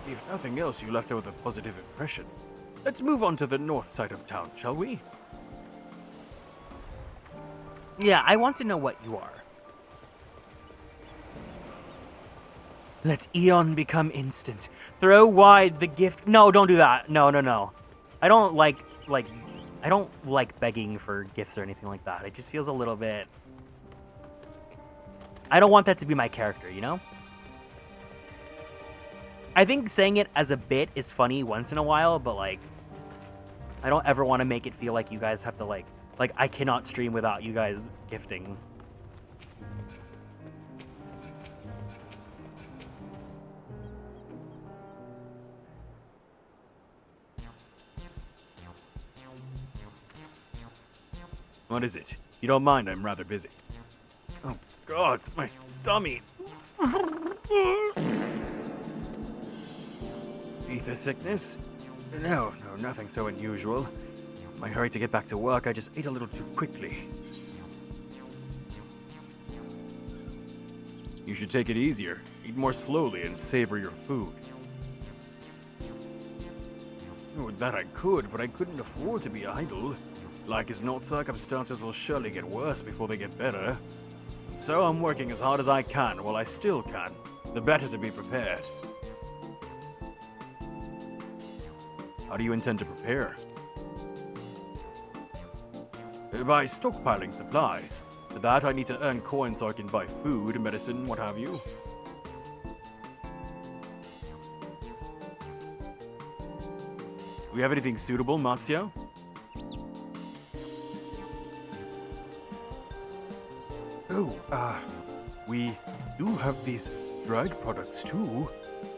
If nothing else, you left her with a positive impression. Let's move on to the north side of town, shall we?
Yeah, I want to know what you are. Let Eon become instant. Throw wide the gift. No, don't do that. No, no, no. I don't like begging for gifts or anything like that. It just feels a little bit... I don't want that to be my character, you know? I think saying it as a bit is funny once in a while, but, like, I don't ever want to make it feel like you guys have to, like, I cannot stream without you guys gifting.
What is it? You don't mind, I'm rather busy. Oh, God, my stomach. Ether sickness? No, nothing so unusual. In my hurry to get back to work, I just ate a little too quickly. You should take it easier. Eat more slowly and savor your food. Oh, that I could, but I couldn't afford to be idle. Like as not, circumstances will surely get worse before they get better. So I'm working as hard as I can while I still can. The better to be prepared. How do you intend to prepare? By stockpiling supplies. For that, I need to earn coins so I can buy food, medicine, what have you. Do we have anything suitable, Marzio? Oh, we do have these dried products too.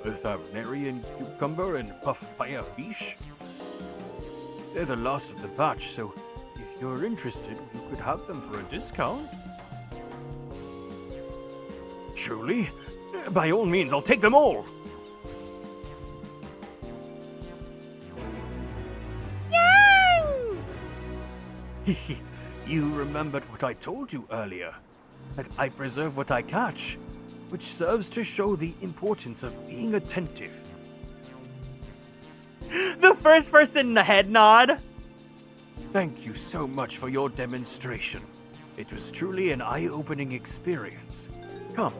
Both have neri and cucumber and puff paya fish. They're the last of the batch, so if you're interested, you could have them for a discount. Truly? By all means, I'll take them all!
Yay!
You remembered what I told you earlier. That I preserve what I catch, which serves to show the importance of being attentive.
The first person head nod.
Thank you so much for your demonstration. It was truly an eye-opening experience. Come,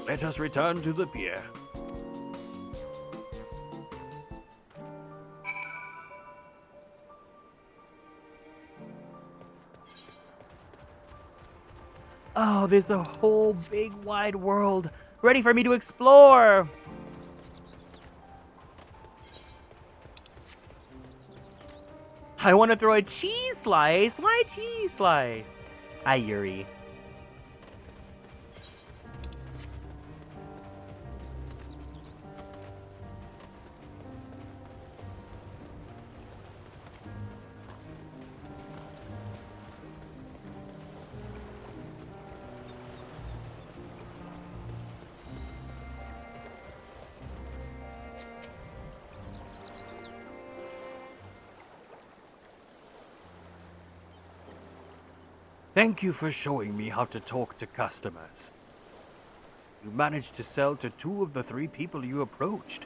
let us return to the pier.
Oh, there's a whole big wide world ready for me to explore. I want to throw a cheese slice. Why cheese slice? Hi, Yuri.
Thank you for showing me how to talk to customers. You managed to sell to 2 of the 3 people you approached.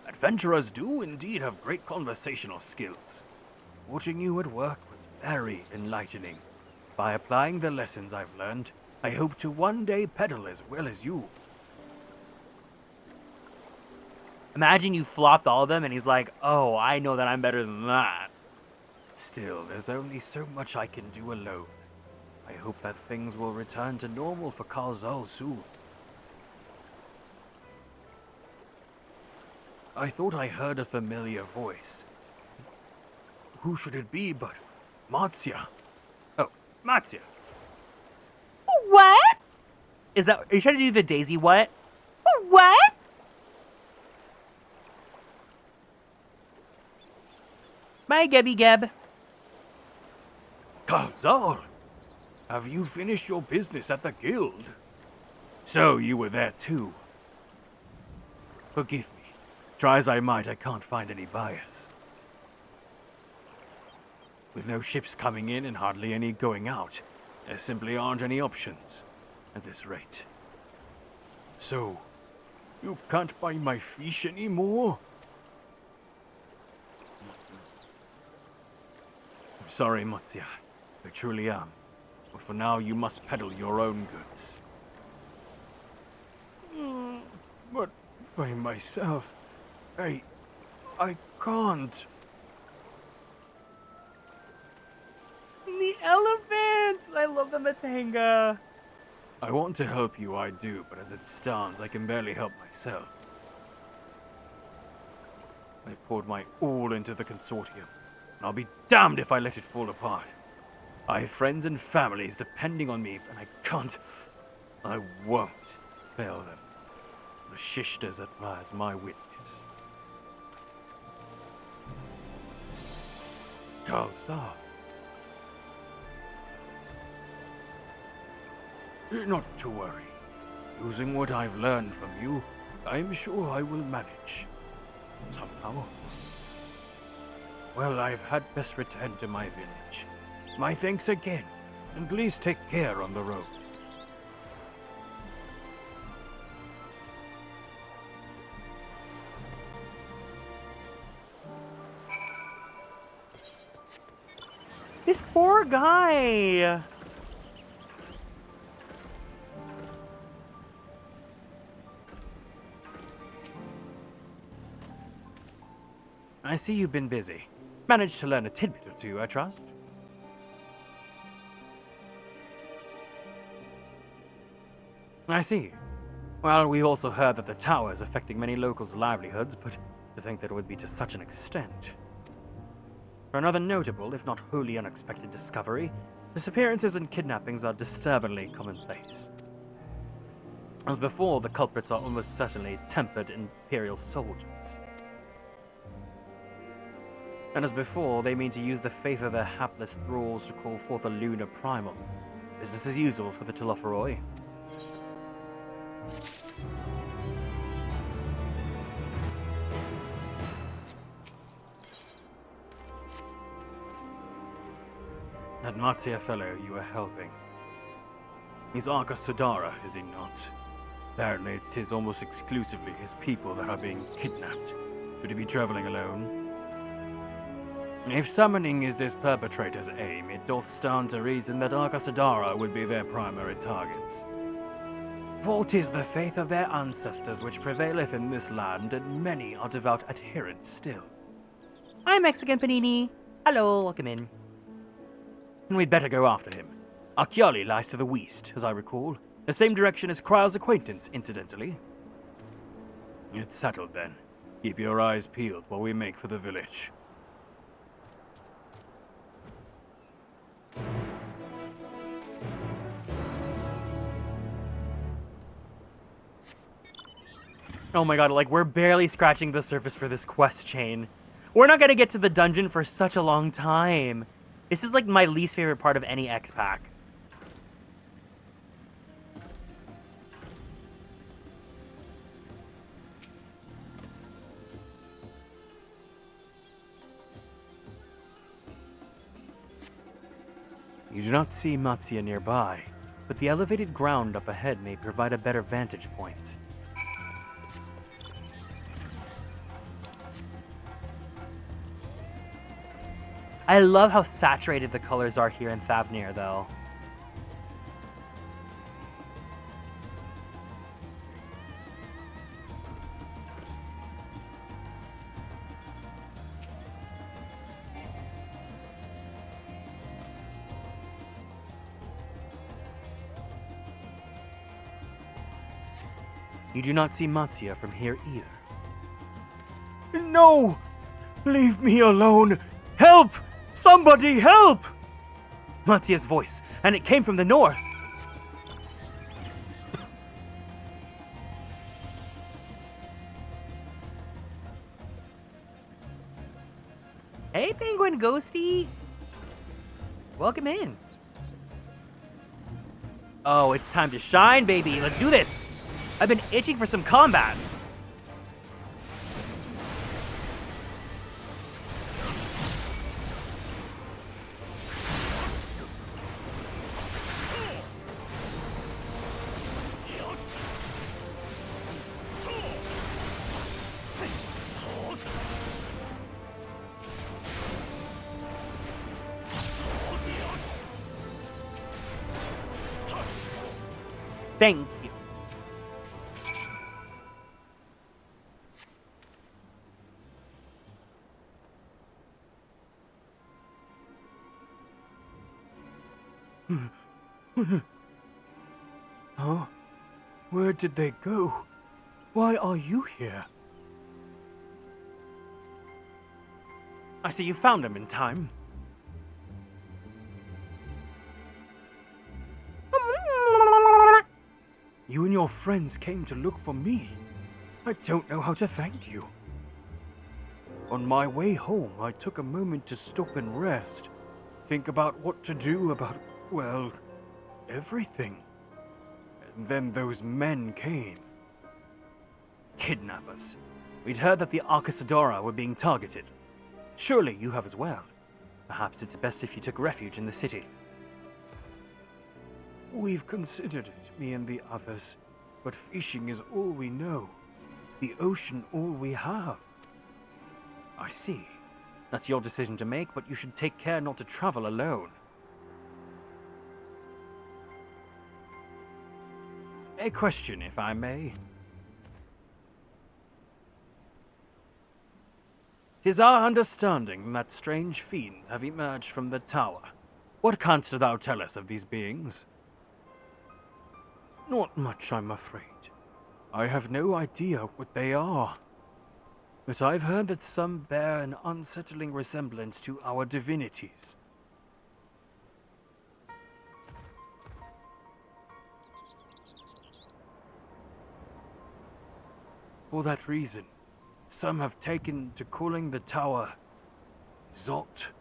Adventurers do indeed have great conversational skills. Watching you at work was very enlightening. By applying the lessons I've learned, I hope to one day peddle as well as you.
Imagine you flopped all of them and he's like, oh, I know that I'm better than that.
Still, there's only so much I can do alone. I hope that things will return to normal for Karzal soon. I thought I heard a familiar voice. Who should it be but Marzia? Oh, Marzia.
What?
Are you trying to do the Daisy what?
What?
My Gebby Geb.
Karzal, have you finished your business at the guild? So you were there too. Forgive me. Try as I might, I can't find any buyers. With no ships coming in and hardly any going out, there simply aren't any options at this rate. So, you can't buy my fish anymore? I'm sorry, Marzia. I truly am. But for now, you must peddle your own goods. But by myself, I can't.
The elephants! I love the Matanga.
I want to help you, I do, but as it stands, I can barely help myself. I poured my all into the consortium, and I'll be damned if I let it fall apart. I have friends and families depending on me, and I won't fail them. The Shishtas as my witness. Karzal. Not to worry. Using what I've learned from you, I'm sure I will manage. Somehow. Well, I've had best return to my village. My thanks again, and please take care on the road.
This poor guy.
I see you've been busy. Managed to learn a tidbit or two, I trust? I see. Well, we also heard that the tower is affecting many locals' livelihoods, but to think that it would be to such an extent. For another notable, if not wholly unexpected discovery, disappearances and kidnappings are disturbingly commonplace. As before, the culprits are almost certainly tempered Imperial soldiers. And as before, they mean to use the faith of their hapless thralls to call forth a lunar primal. Business as usual for the Telophoroi. That Marzia fellow you were helping. He's Arca Sodara, is he not? Apparently it is almost exclusively his people that are being kidnapped. Should he be traveling alone? If summoning is this perpetrator's aim, it doth stand to reason that Arca Sodara would be their primary targets. For 'tis the faith of their ancestors which prevaileth in this land, and many are devout adherents still.
I'm Mexican Panini. Hello, welcome in.
And we'd better go after him. Archiali lies to the west, as I recall. The same direction as Kryle's acquaintance, incidentally. It's settled then. Keep your eyes peeled while we make for the village.
Oh my god, like, we're barely scratching the surface for this quest chain. We're not gonna get to the dungeon for such a long time. This is like my least favorite part of any X-Pack.
You do not see Marzia nearby, but the elevated ground up ahead may provide a better vantage point.
I love how saturated the colors are here in Thavnir, though. You do not see Matsuya from here either. No! Leave me alone! Help! Somebody help! Matsuya's voice, and it came from the north. Hey, Penguin Ghosty! Welcome in. Oh, it's time to shine, baby. Let's do this. I've been itching for some combat. Thank you.
Huh? Where did they go? Why are you here?
I see you found them in time.
You and your friends came to look for me. I don't know how to thank you. On my way home, I took a moment to stop and rest. Think about what to do about, well, everything. And then those men came.
Kidnappers. We'd heard that the Arcasadora were being targeted. Surely you have as well. Perhaps it's best if you took refuge in the city.
We've considered it, me and the others, but fishing is all we know. The ocean all we have.
I see. That's your decision to make, but you should take care not to travel alone. A question, if I may. 'Tis our understanding that strange fiends have emerged from the tower. What canst thou tell us of these beings?
Not much, I'm afraid. I have no idea what they are. But I've heard that some bear an unsettling resemblance to our divinities. For that reason, some have taken to calling the tower Zot.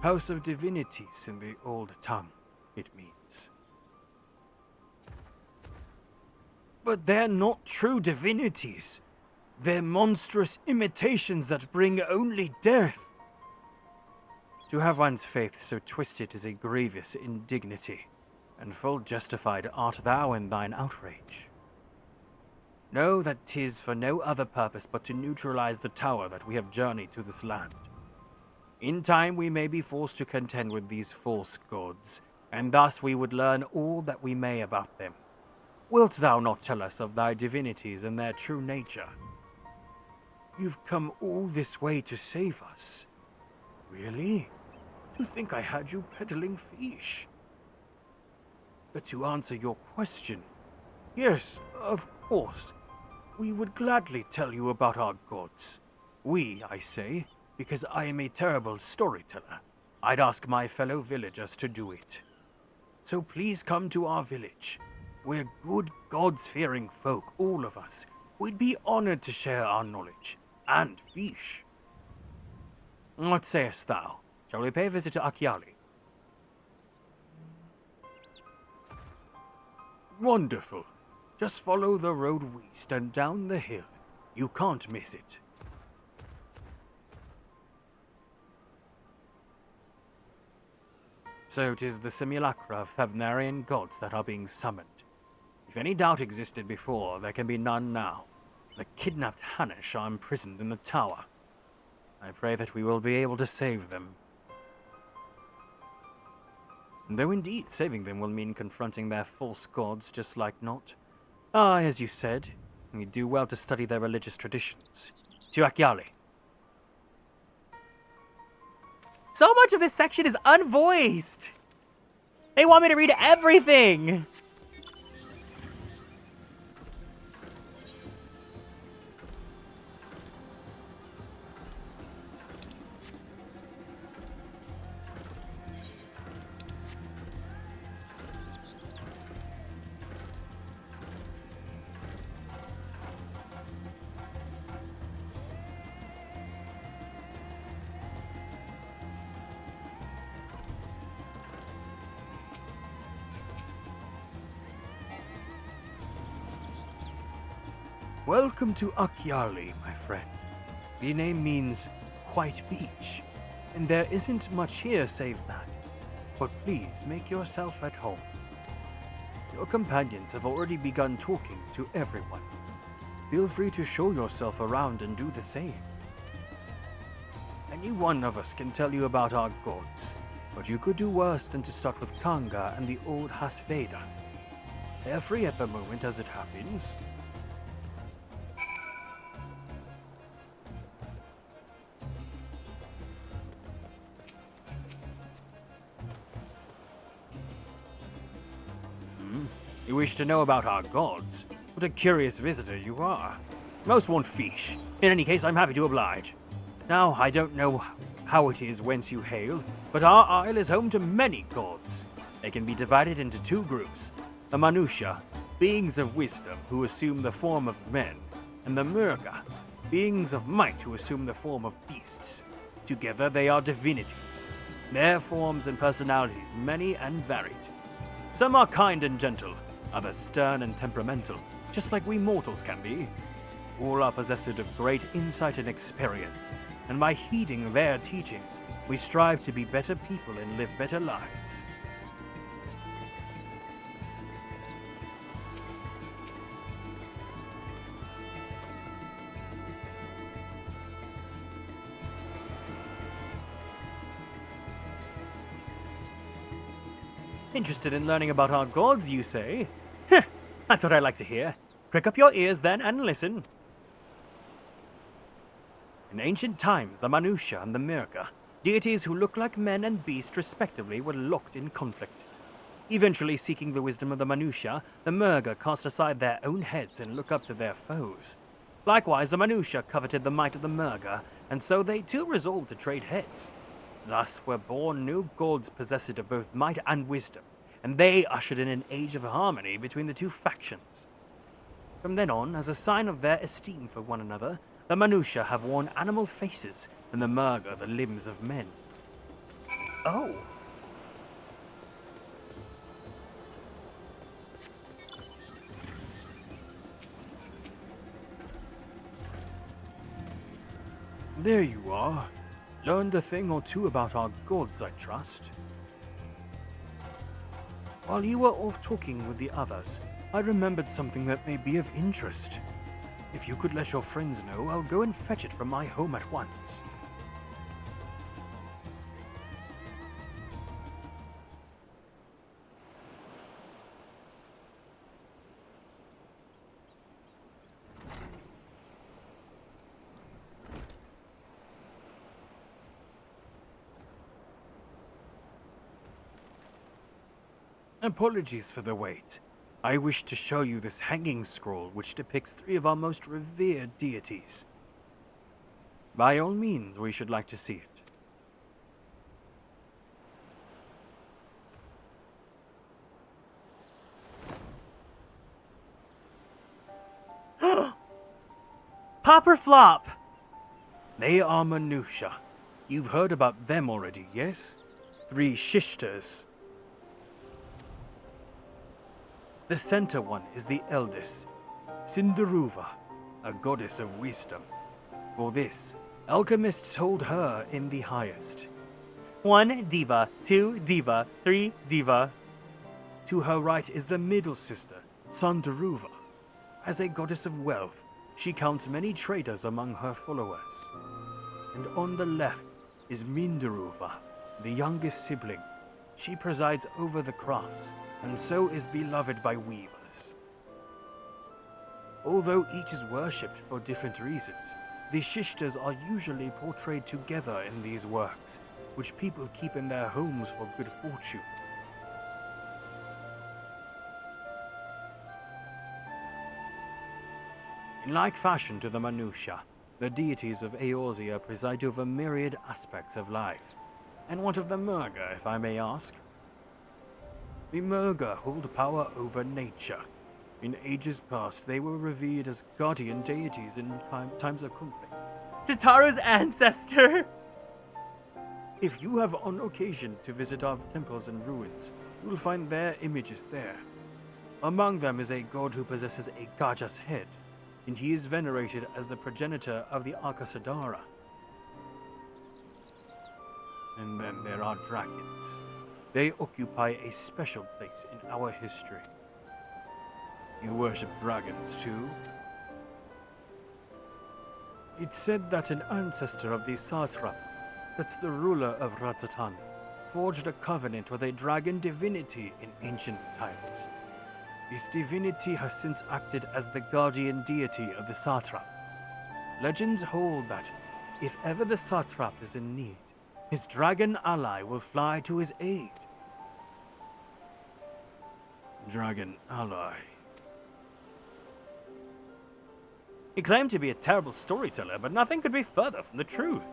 House of Divinities in the old tongue, it means. But they're not true divinities. They're monstrous imitations that bring only death. To have one's faith so twisted is a grievous indignity, and full justified art thou in thine outrage. Know that 'tis for no other purpose but to neutralize the tower that we have journeyed to this land. In time we may be forced to contend with these false gods, and thus we would learn all that we may about them. Wilt thou not tell us of thy divinities and their true nature? You've come all this way to save us. Really? To think I had you peddling fish? But to answer your question, yes, of course, we would gladly tell you about our gods. We, I say, because I am a terrible storyteller. I'd ask my fellow villagers to do it. So please come to our village. We're good gods-fearing folk, all of us. We'd be honored to share our knowledge. And fish. What sayest thou? Shall we pay a visit to Akiali? Wonderful. Just follow the road west and down the hill. You can't miss it. So 'tis the simulacra of Fevnarian gods that are being summoned. If any doubt existed before, there can be none now. The kidnapped Hanish are imprisoned in the tower. I pray that we will be able to save them. Though indeed, saving them will mean confronting their false gods just like not. As you said, we do well to study their religious traditions. To Akiali.
So much of this section is unvoiced. They want me to read everything.
Welcome to Akyali, my friend. The name means white beach, and there isn't much here save that. But please make yourself at home. Your companions have already begun talking to everyone. Feel free to show yourself around and do the same. Any one of us can tell you about our gods, but you could do worse than to start with Kanga and the old Hasveda. They're free at the moment as it happens. You wish to know about our gods? What a curious visitor you are. Most want fish. In any case, I'm happy to oblige. Now, I don't know how it is whence you hail, but our isle is home to many gods. They can be divided into two groups. The Manusha, beings of wisdom who assume the form of men, and the Murga, beings of might who assume the form of beasts. Together they are divinities. Their forms and personalities many and varied. Some are kind and gentle, others stern and temperamental, just like we mortals can be. All are possessed of great insight and experience, and by heeding their teachings, we strive to be better people and live better lives. Interested in learning about our gods, you say? Heh, that's what I like to hear. Prick up your ears then and listen. In ancient times, the Manusha and the Murga, deities who look like men and beasts respectively, were locked in conflict. Eventually seeking the wisdom of the Manusha, the Murga cast aside their own heads and looked up to their foes. Likewise, the Manusha coveted the might of the Murga, and so they too resolved to trade heads. Thus were born new gods possessed of both might and wisdom, and they ushered in an age of harmony between the two factions. From then on, as a sign of their esteem for one another, the Manusha have worn animal faces, and the Murga the limbs of men. Oh! There you are. Learned a thing or two about our gods, I trust. While you were off talking with the others, I remembered something that may be of interest. If you could let your friends know, I'll go and fetch it from my home at once. Apologies for the wait. I wish to show you this hanging scroll which depicts 3 of our most revered deities. By all means, we should like to see
it. Pop or flop?
They are Manusha. You've heard about them already, yes? 3 Shishters. The center one is the eldest, Sindaruva, a goddess of wisdom. For this, alchemists hold her in the highest.
1 diva, 2 diva, 3 diva.
To her right is the middle sister, Sandaruva. As a goddess of wealth, she counts many traders among her followers. And on the left is Mindaruva, the youngest sibling. She presides over the crafts, and so is beloved by weavers. Although each is worshipped for different reasons, the Shishters are usually portrayed together in these works, which people keep in their homes for good fortune. In like fashion to the Manusha, the deities of Eorzea preside over myriad aspects of life. And what of the Murga, if I may ask? The Murga hold power over nature. In ages past, they were revered as guardian deities in times of conflict.
Tataru's ancestor!
If you have on occasion to visit our temples and ruins, you will find their images there. Among them is a god who possesses a Gaja's head. and he is venerated as the progenitor of the Arcasadara. And then there are dragons. They occupy a special place in our history. You worship dragons too? It's said that an ancestor of the satrap, that's the ruler of Razzatan, forged a covenant with a dragon divinity in ancient times. This divinity has since acted as the guardian deity of the satrap. Legends hold that if ever the satrap is in need, his dragon ally will fly to his aid. Dragon ally.
You claim to be a terrible storyteller, but nothing could be further from the truth.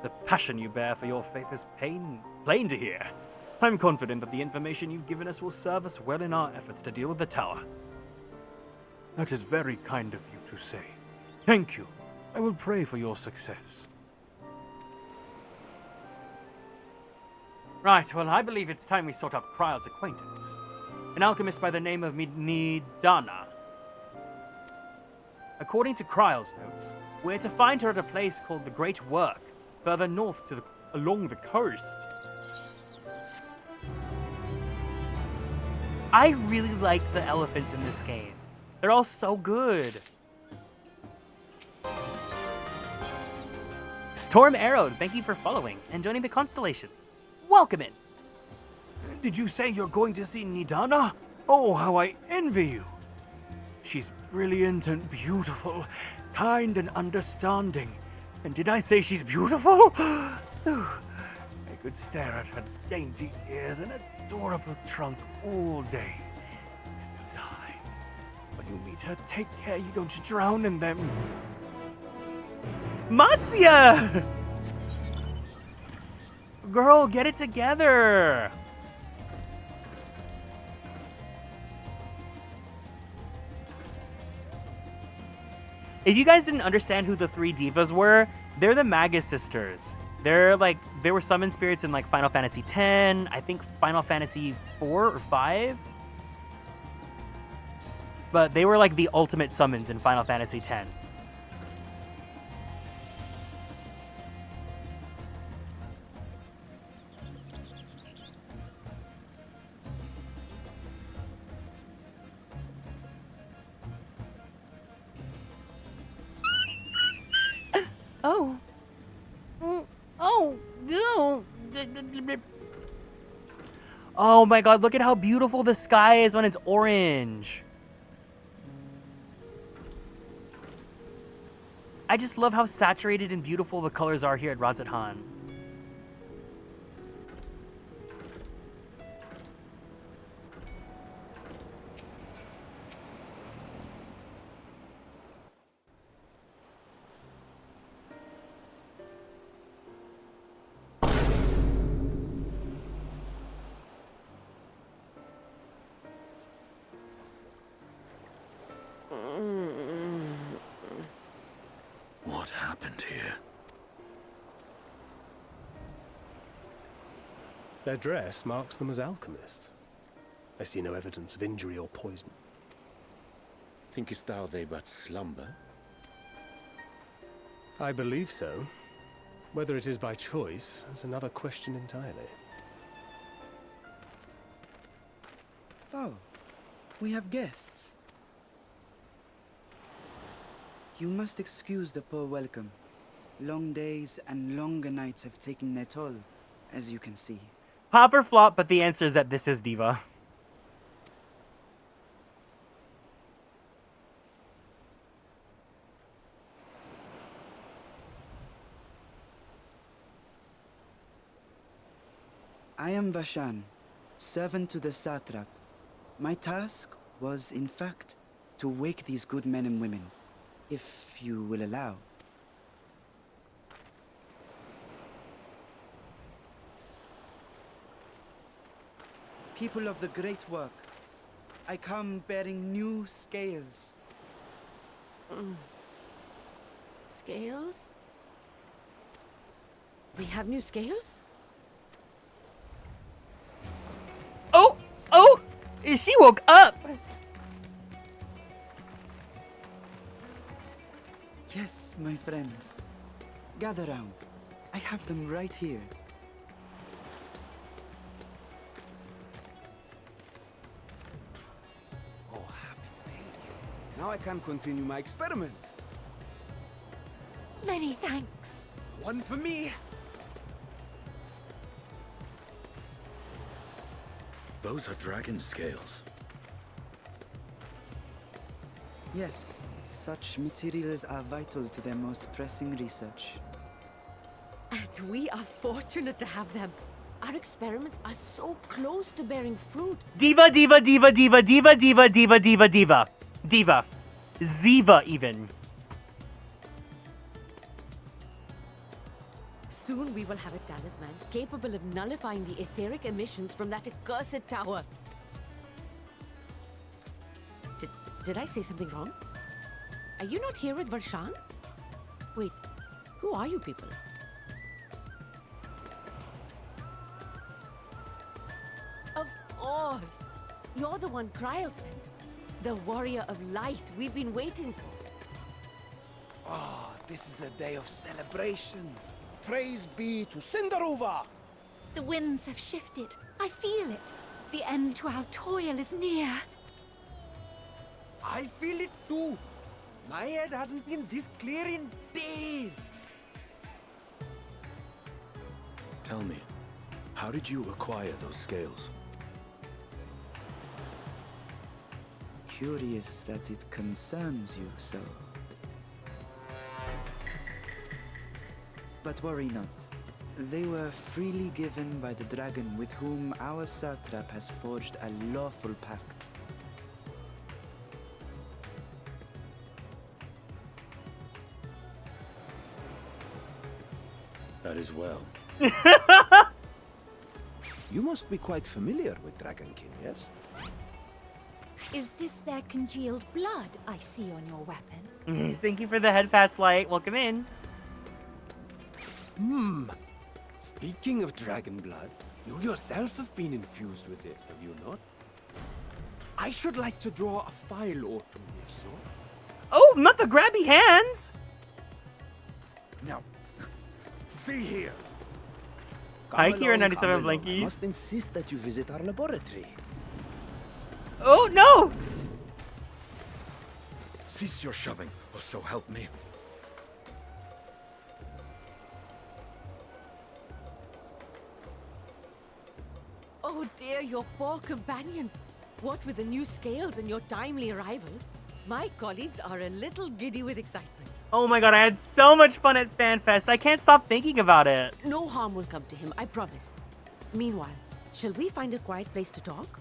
The passion you bear for your faith is plain to hear. I'm confident that the information you've given us will serve us well in our efforts to deal with the tower.
That is very kind of you to say. Thank you. I will pray for your success.
Right, well, I believe it's time we sort out Kryle's acquaintance. An alchemist by the name of Nidana. According to Kryle's notes, we're to find her at a place called the Great Work, further north along the coast. I really like the elephants in this game. They're all so good. Storm Arrowed, thank you for following and joining the Konstellations. Welcome in.
Did you say you're going to see Nidana? Oh, how I envy you. She's brilliant and beautiful, kind and understanding. And did I say she's beautiful? I could stare at her dainty ears and adorable trunk all day. And those eyes. When you meet her, take care you don't drown in them.
Matsuya! Girl, get it together! If you guys didn't understand who the three divas were, they're the Magus sisters. They were summon spirits in like Final Fantasy X, I think Final Fantasy IV or V. But they were like the ultimate summons in Final Fantasy X.
Oh. Oh, no.
Oh my god, look at how beautiful the sky is when it's orange. I just love how saturated and beautiful the colors are here at Razzatan.
What happened here?
Their dress marks them as alchemists. I see no evidence of injury or poison.
Thinkest thou they but slumber?
I believe so. Whether it is by choice is another question entirely.
Oh, we have guests. You must excuse the poor welcome. Long days and longer nights have taken their toll, as you can see.
Pop or flop, but the answer is that this is Diva.
I am Vashan, servant to the satrap. My task was, in fact, to wake these good men and women, if you will allow. People of the great work, I come bearing new scales.
Scales? We have new scales?
Oh! Oh! She woke up!
Yes, my friends. Gather round. I have them right here.
Oh, happy lady. Now I can continue my experiment.
Many thanks.
One for me.
Those are dragon scales.
Yes, such materials are vital to their most pressing research.
And we are fortunate to have them. Our experiments are so close to bearing fruit.
Diva, diva, diva, diva, diva, diva, diva, diva, diva. Diva. Ziva, even.
Soon we will have a talisman capable of nullifying the etheric emissions from that accursed tower. Did I say something wrong? Are you not here with Varshan? Wait, who are you people? Of course! You're the one Kryl sent. The warrior of light we've been waiting for.
Ah, this is a day of celebration. Praise be to Cinderova!
The winds have shifted. I feel it. The end to our toil is near.
I feel it too. My head hasn't been this clear in days.
Tell me, how did you acquire those scales?
Curious that it concerns you so. But worry not. They were freely given by the dragon with whom our satrap has forged a lawful pact.
That is well.
You must be quite familiar with Dragonkin, yes?
Is this their congealed blood I see on your weapon?
Thank you for the head pats, Light. Welcome in.
Speaking of dragon blood, you yourself have been infused with it, have you not? I should like to draw a file or two, if so.
Oh, not the grabby hands!
Now, see here.
Hi, Kieran, 97
I
Blankies.
must insist that you visit our laboratory.
Oh, no!
Cease your shoving, or so help me.
Oh dear, your poor companion. What with the new scales and your timely arrival, my colleagues are a little giddy with excitement.
Oh my god, I had so much fun at FanFest. I can't stop thinking about it.
No harm will come to him, I promise. Meanwhile, shall we find a quiet place to talk?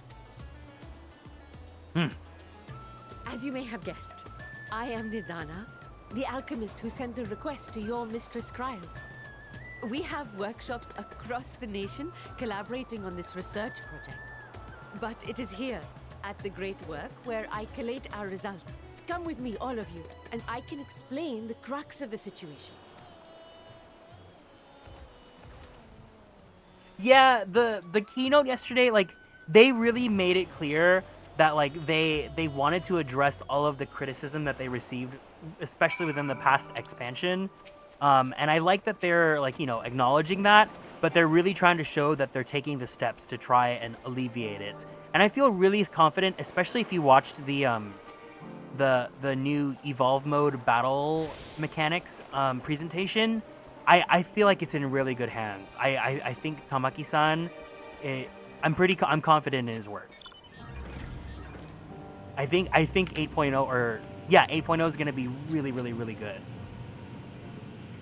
As you may have guessed, I am Nidana, the alchemist who sent the request to your Mistress Kryl. We have workshops across the nation collaborating on this research project. But it is here, at the Great Work, where I collate our results. Come with me, all of you, and I can explain the crux of the situation.
Yeah, the keynote yesterday, like, they really made it clear that, like, they wanted to address all of the criticism that they received, especially within the past expansion. And I like that they're, like, you know, acknowledging that, but they're really trying to show that they're taking the steps to try and alleviate it. And I feel really confident, especially if you watched the new Evolve mode battle mechanics presentation. I feel like it's in really good hands. I think Tamaki-san, I'm confident in his work. I think 8.0 8.0 is gonna be really, really, really good.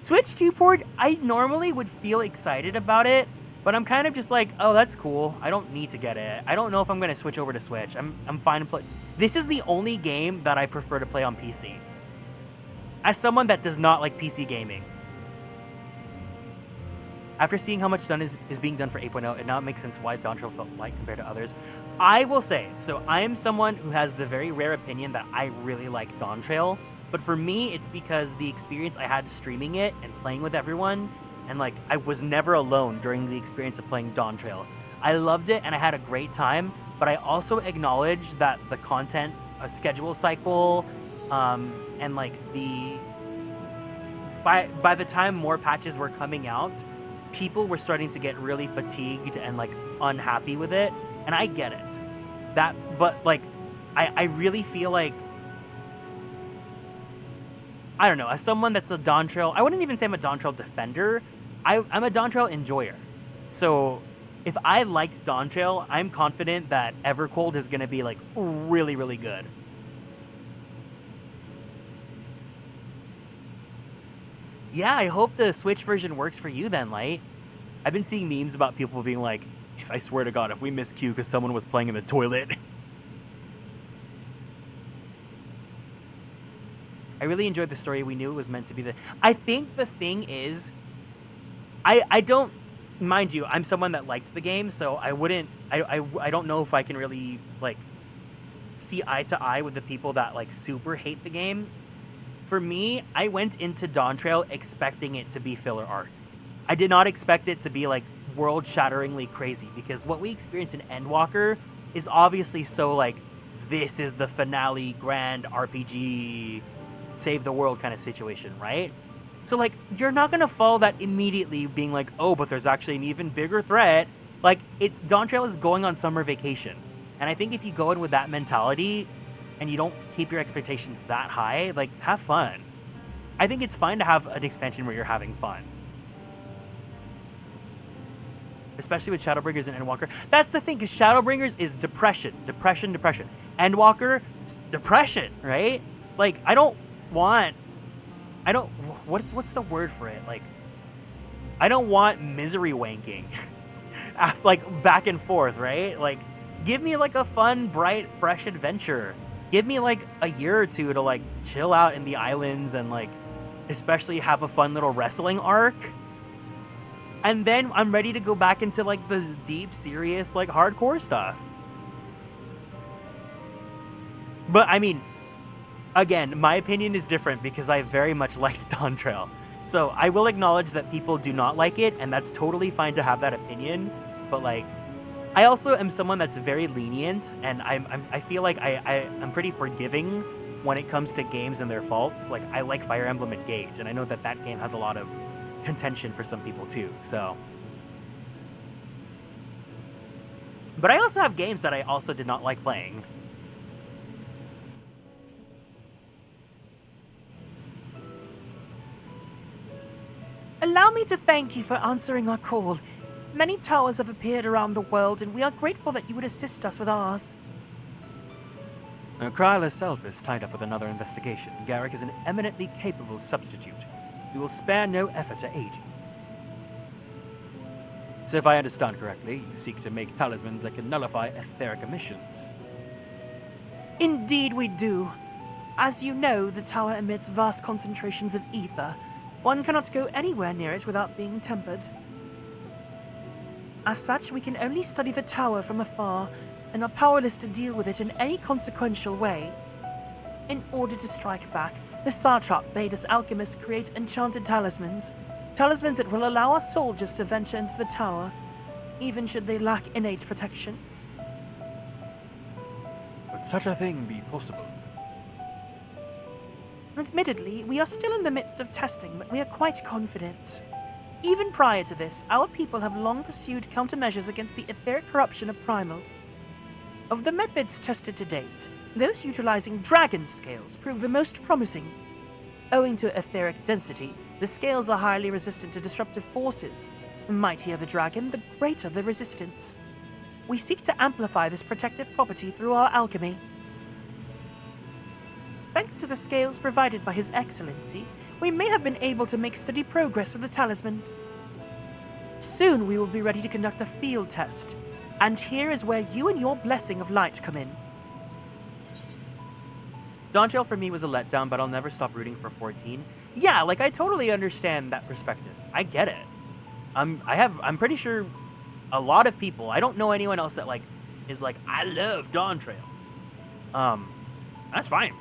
Switch 2 port, I normally would feel excited about it, but I'm kind of just like, oh, that's cool. I don't need to get it. I don't know if I'm gonna switch over to Switch. I'm fine to play. This is the only game that I prefer to play on PC. As someone that does not like PC gaming. After seeing how much done is being done for 8.0, it now makes sense why Dawntrail felt light compared to others. I will say, so I am someone who has the very rare opinion that I really like Dawntrail, but for me, it's because the experience I had streaming it and playing with everyone, and like, I was never alone during the experience of playing Dawntrail. I loved it and I had a great time, but I also acknowledge that the content schedule cycle, and like the by the time more patches were coming out, people were starting to get really fatigued and like unhappy with it, and I get it. But like, I really feel like, I don't know, as someone that's a Dawntrail, I wouldn't even say I'm a Dawntrail defender. I'm a Dawntrail enjoyer. So if I liked Dawntrail, I'm confident that Evercold is going to be like really, really good. Yeah, I hope the Switch version works for you then, Light. I've been seeing memes about people being like, if I swear to God, if we missed Q because someone was playing in the toilet. I really enjoyed the story. We knew it was meant to be I think the thing is, I don't, mind you, I'm someone that liked the game, so I don't know if I can really, like, see eye to eye with the people that, like, super hate the game. For me, I went into Dawntrail expecting it to be filler arc. I did not expect it to be, like, world-shatteringly crazy, because what we experience in Endwalker is obviously so, like, this is the finale grand RPG save the world kind of situation, right? So, like, you're not gonna follow that immediately being like, oh, but there's actually an even bigger threat. Like, Dawntrail is going on summer vacation. And I think if you go in with that mentality and you don't keep your expectations that high, like, have fun. I think it's fine to have an expansion where you're having fun. Especially with Shadowbringers and Endwalker. That's the thing, because Shadowbringers is depression. Endwalker, depression, right? Like, what's the word for it? Like, I don't want misery wanking. Like, back and forth, right? Like, give me, like, a fun, bright, fresh adventure. Give me, like, a year or two to, like, chill out in the islands and, like, especially have a fun little wrestling arc. And then I'm ready to go back into, like, the deep, serious, like, hardcore stuff. But, I mean, again, my opinion is different because I very much liked Dawntrail. So I will acknowledge that people do not like it, and that's totally fine to have that opinion. But, like, I also am someone that's very lenient, and I feel like I'm pretty forgiving when it comes to games and their faults. Like, I like Fire Emblem Engage, and I know that that game has a lot of contention for some people too, so. But I also have games that I also did not like playing.
Allow me to thank you for answering our call. Many towers have appeared around the world, and we are grateful that you would assist us with ours.
Krile herself is tied up with another investigation. Garrick is an eminently capable substitute. We will spare no effort to aid you. So if I understand correctly, you seek to make talismans that can nullify etheric emissions.
Indeed we do. As you know, the tower emits vast concentrations of ether. One cannot go anywhere near it without being tempered. As such, we can only study the tower from afar, and are powerless to deal with it in any consequential way. In order to strike back, the Satrap bade us alchemists create enchanted talismans. Talismans that will allow our soldiers to venture into the tower, even should they lack innate protection.
Would such a thing be possible?
Admittedly, we are still in the midst of testing, but we are quite confident. Even prior to this, our people have long pursued countermeasures against the etheric corruption of primals. Of the methods tested to date, those utilizing dragon scales prove the most promising. Owing to etheric density, the scales are highly resistant to disruptive forces. The mightier the dragon, the greater the resistance. We seek to amplify this protective property through our alchemy. Thanks to the scales provided by His Excellency, we may have been able to make steady progress with the talisman. Soon we will be ready to conduct a field test, and here is where you and your blessing of light come in.
Dawntrail for me was a letdown, but I'll never stop rooting for 14. Yeah, like, I totally understand that perspective. I get it. I'm pretty sure a lot of people, I don't know anyone else that, like, is like, I love Dawntrail. That's fine.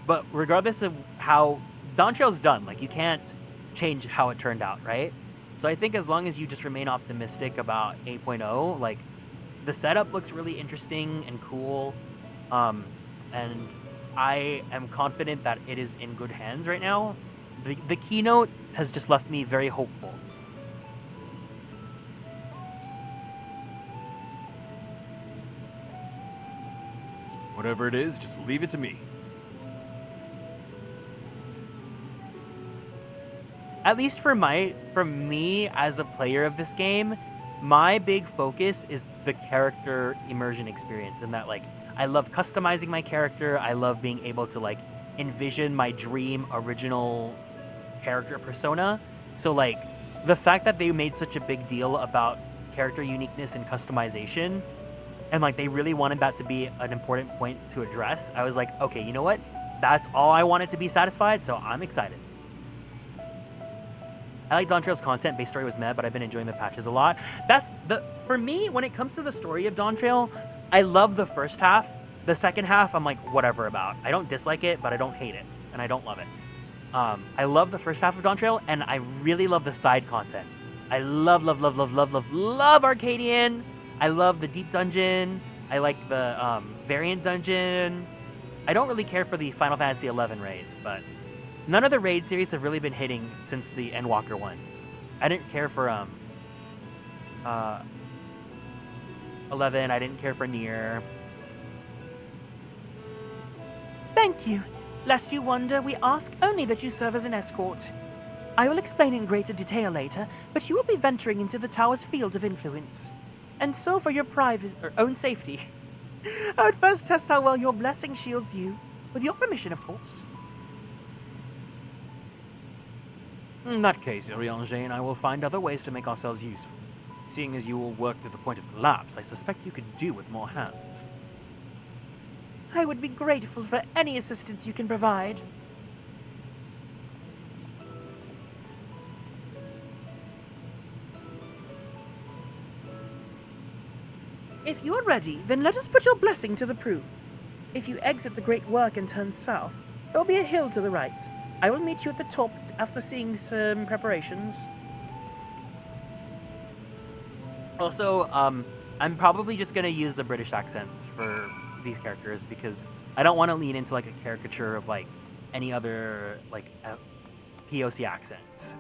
But regardless of how Dawntrail's done, like, you can't change how it turned out, right? So I think as long as you just remain optimistic about 8.0, like, the setup looks really interesting and cool. And I am confident that it is in good hands right now. The keynote has just left me very hopeful.
Whatever it is, just leave it to me.
At least for me as a player of this game, my big focus is the character immersion experience, and that, like, I love customizing my character. I love being able to, like, envision my dream original character persona. So, like, the fact that they made such a big deal about character uniqueness and customization, and, like, they really wanted that to be an important point to address, I was like, okay, you know what? That's all I wanted to be satisfied, so I'm excited. I like Dawntrail's content. Base story was meh, but I've been enjoying the patches a lot. For me, when it comes to the story of Dawntrail, I love the first half. The second half, I'm like, whatever about. I don't dislike it, but I don't hate it, and I don't love it. I love the first half of Dawntrail, and I really love the side content. I love Arcadian. I love the deep dungeon. I like the variant dungeon. I don't really care for the Final Fantasy XI raids, but none of the raid series have really been hitting since the Endwalker ones. I didn't care for 11. I didn't care for Nier.
Thank you. Lest you wonder, we ask only that you serve as an escort. I will explain in greater detail later, but you will be venturing into the tower's field of influence. And so for your own safety, I would first test how well your blessing shields you. With your permission, of course.
In that case, Eorzea and I will find other ways to make ourselves useful. Seeing as you all work to the point of collapse, I suspect you could do with more hands.
I would be grateful for any assistance you can provide. If you are ready, then let us put your blessing to the proof. If you exit the Great Work and turn south, there will be a hill to the right. I will meet you at the top after seeing some preparations.
Also, I'm probably just gonna use the British accents for these characters because I don't want to lean into like a caricature of like any other like POC accents.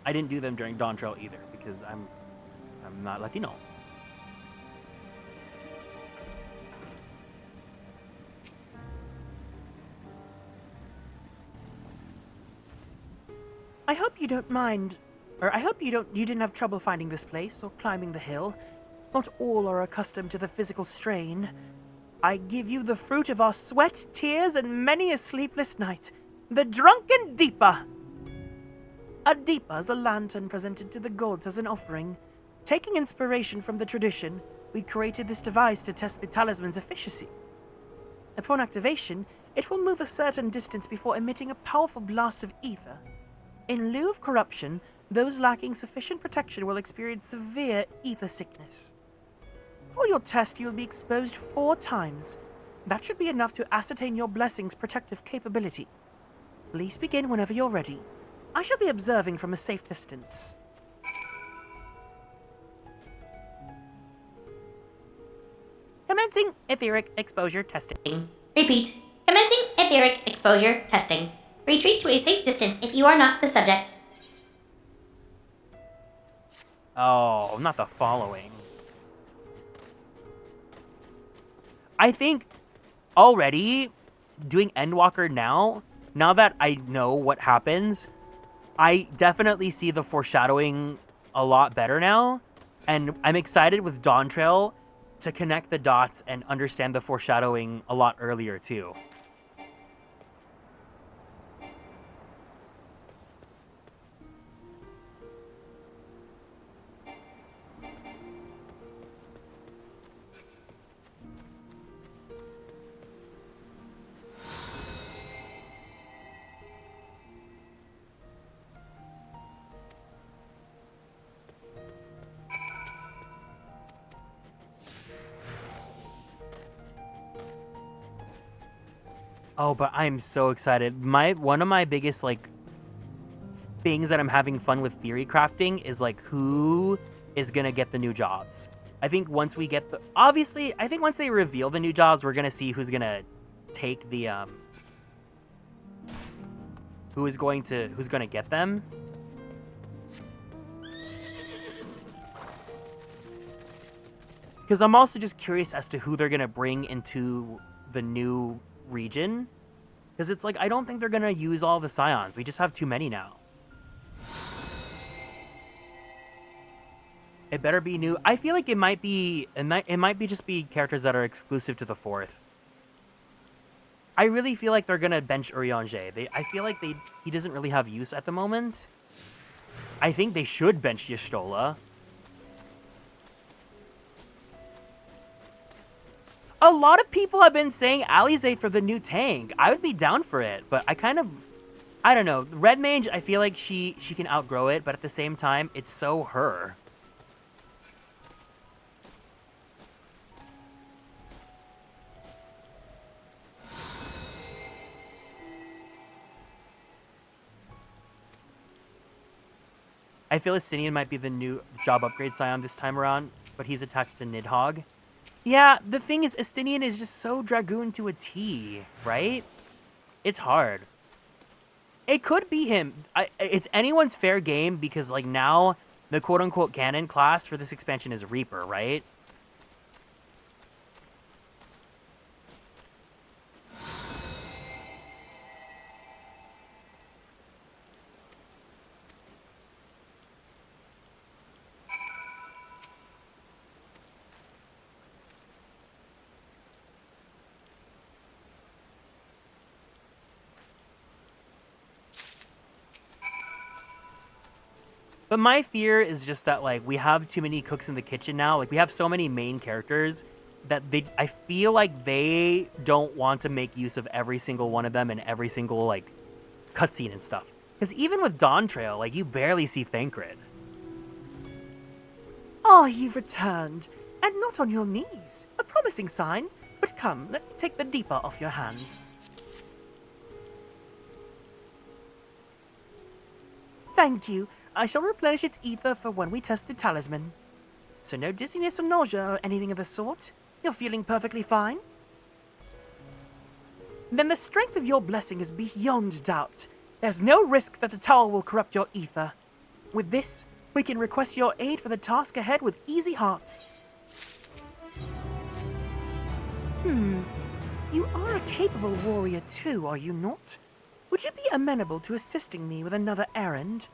I didn't do them during Dawntrail either because I'm not Latino.
I hope you don't mind, or I hope you didn't have trouble finding this place or climbing the hill. Not all are accustomed to the physical strain. I give you the fruit of our sweat, tears, and many a sleepless night. The drunken Deepa. A Deepa is a lantern presented to the gods as an offering. Taking inspiration from the tradition, we created this device to test the talisman's efficacy. Upon activation, it will move a certain distance before emitting a powerful blast of ether. In lieu of corruption, those lacking sufficient protection will experience severe ether sickness. For your test, you will be exposed 4 times. That should be enough to ascertain your blessing's protective capability. Please begin whenever you're ready. I shall be observing from a safe distance. Commencing etheric exposure testing.
Repeat. Commencing etheric exposure testing. Retreat to a safe distance if you are not the subject.
Oh, not the following. I think already doing Endwalker now that I know what happens, I definitely see the foreshadowing a lot better now. And I'm excited with Dawntrail to connect the dots and understand the foreshadowing a lot earlier too. Oh, but I'm so excited. One of my biggest like things that I'm having fun with theory crafting is like who is gonna get the new jobs. I think once we get the... Obviously, I think once they reveal the new jobs, we're going to see who's going to take the... who's going to get them. Because I'm also just curious as to who they're going to bring into the new region. Because it's like, I don't think they're going to use all the scions. We just have too many now. It better be new. I feel like it might be just be characters that are exclusive to the 4th. I really feel like they're gonna bench Eorzea. I feel like he doesn't really have use at the moment. I think they should bench Y'shtola. A lot of people have been saying Alisaie for the new tank. I would be down for it, but I don't know. Red Mage, I feel like she can outgrow it, but at the same time, it's so her. I feel Estinian might be the new job upgrade scion this time around, but he's attached to Nidhogg. Yeah, the thing is, Estinian is just so Dragoon to a T, right? It's hard. It could be him. It's anyone's fair game because, like, now the quote-unquote canon class for this expansion is Reaper, right? But my fear is just that, like, we have too many cooks in the kitchen now. Like, we have so many main characters that I feel like they don't want to make use of every single one of them in every single, like, cutscene and stuff. Because even with Dawn Trail, like, you barely see Thancred.
Ah, you've returned, and not on your knees. A promising sign. But come, let me take the deeper off your hands. Thank you. I shall replenish its ether for when we test the talisman. So no dizziness or nausea or anything of the sort? You're feeling perfectly fine? Then the strength of your blessing is beyond doubt. There's no risk that the tower will corrupt your ether. With this, we can request your aid for the task ahead with easy hearts. You are a capable warrior too, are you not? Would you be amenable to assisting me with another errand?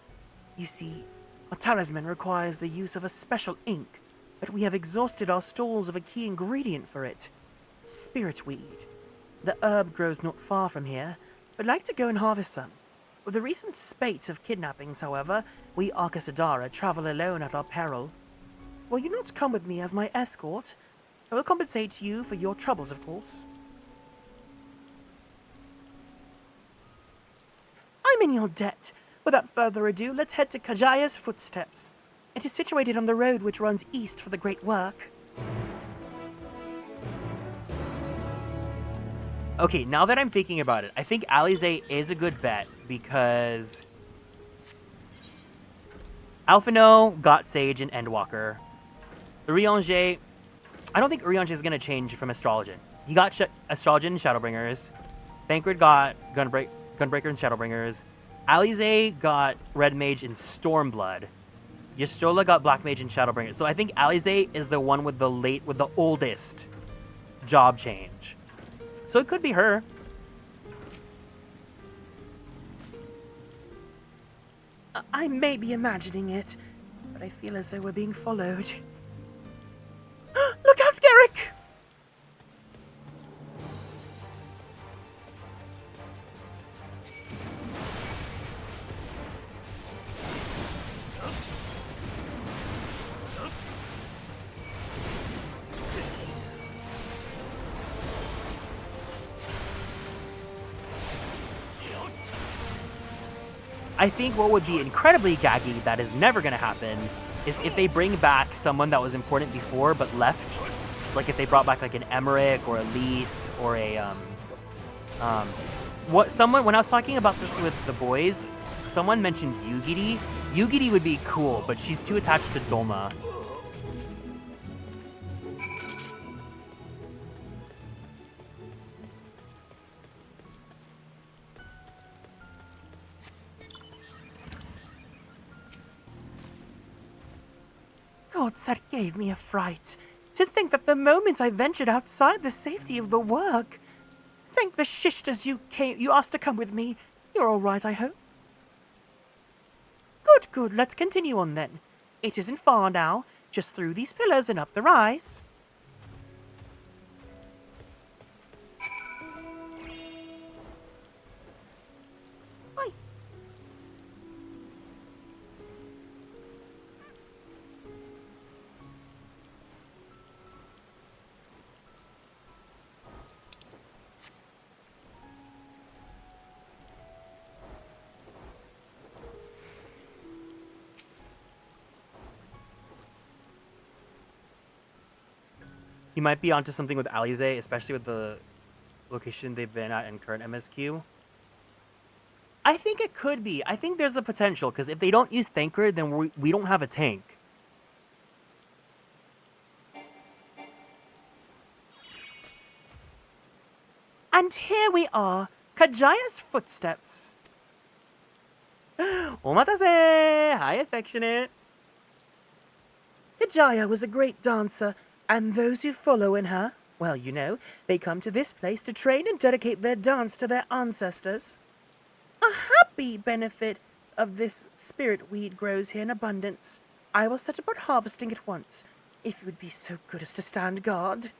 You see, our talisman requires the use of a special ink, but we have exhausted our stores of a key ingredient for it, spiritweed. The herb grows not far from here, but I'd like to go and harvest some. With the recent spate of kidnappings, however, we Arcasadara travel alone at our peril. Will you not come with me as my escort? I will compensate you for your troubles, of course. I'm in your debt. Without further ado, let's head to Kajaya's Footsteps. It is situated on the road which runs east for the Great Work.
Okay, now that I'm thinking about it, I think Alisaie is a good bet because Alphino got Sage and Endwalker. Eorzea, I don't think Eorzea is going to change from Astrologian. He got Astrologian and Shadowbringers. Thancred got Gunbreaker and Shadowbringers. Alisaie got Red Mage and Stormblood. Y'shtola got Black Mage and Shadowbringers. So I think Alisaie is the one with the oldest job change. So it could be her.
I may be imagining it, but I feel as though we're being followed. Look out, Garrick!
I think what would be incredibly gaggy, that is never going to happen, is if they bring back someone that was important before but left. So like if they brought back like an Emmerich or a Lise or a when I was talking about this with the boys, someone mentioned Yugiri. Yugiri would be cool, but she's too attached to Dolma.
gods, that gave me a fright. To think that the moment I ventured outside the safety of the work. Thank the shishters you asked to come with me. You're all right, I hope? Good, good. Let's continue on then. It isn't far now. Just through these pillars and up the rise.
You might be onto something with Alize, especially with the location they've been at in current MSQ. I think it could be. I think there's a potential, because if they don't use Thanker, then we don't have a tank.
And here we are, Kajaya's footsteps.
Omatase! Hi, affectionate.
Kajaya was a great dancer, and those who follow in her, well, you know, they come to this place to train and dedicate their dance to their ancestors. A happy benefit of this spirit weed grows here in abundance. I will set about harvesting it once, if you would be so good as to stand guard.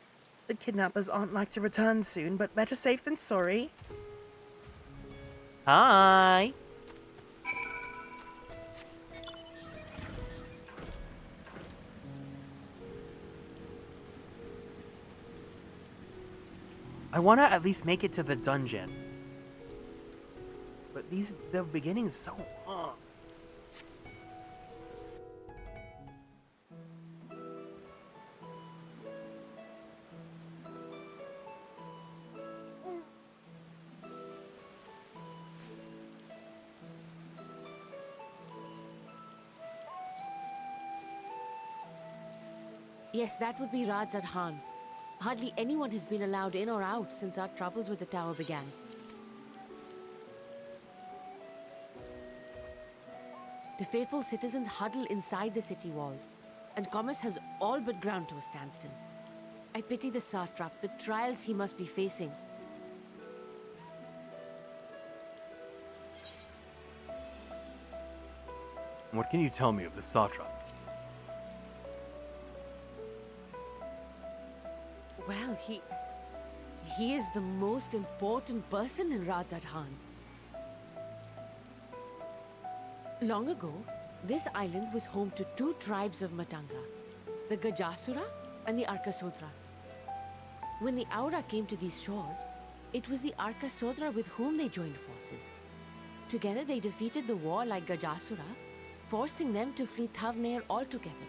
The kidnappers aren't like to return soon, but better safe than sorry.
Hi. I want to at least make it to the dungeon. But the beginning's so long.
Yes, that would be Radz at Han. Hardly anyone has been allowed in or out since our troubles with the tower began. The faithful citizens huddle inside the city walls, and commerce has all but ground to a standstill. I pity the satrap, the trials he must be facing.
What can you tell me of the satrap?
Well, he is the most important person in Radz at Han. Long ago, this island was home to two tribes of Matanga, the Gajasura and the Arkasodra. When the Aura came to these shores, it was the Arkasodra with whom they joined forces. Together they defeated the warlike Gajasura, forcing them to flee Thavnair altogether.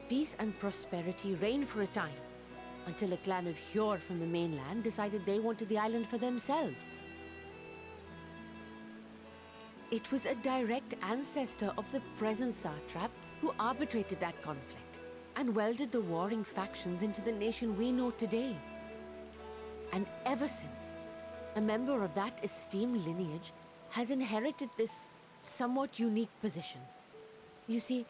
Peace and prosperity reigned for a time, until a clan of Hjor from the mainland decided they wanted the island for themselves. It was a direct ancestor of the present satrap who arbitrated that conflict and welded the warring factions into the nation we know today. And ever since, a member of that esteemed lineage has inherited this somewhat unique position. You see,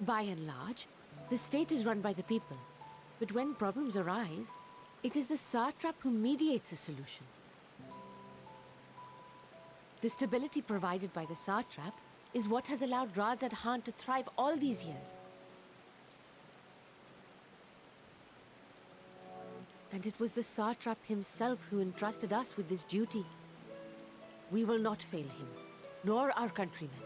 by and large, the state is run by the people, but when problems arise, it is the satrap who mediates a solution. The stability provided by the satrap is what has allowed Radz at Han to thrive all these years. And it was the satrap himself who entrusted us with this duty. We will not fail him, nor our countrymen.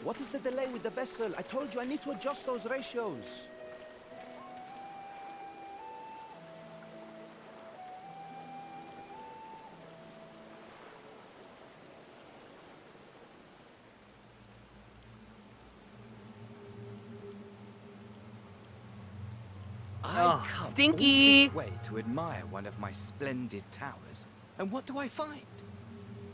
What is the delay with the vessel? I told you I need to adjust those ratios.
Oh, stinky!
Way to admire one of my splendid towers. And what do I find?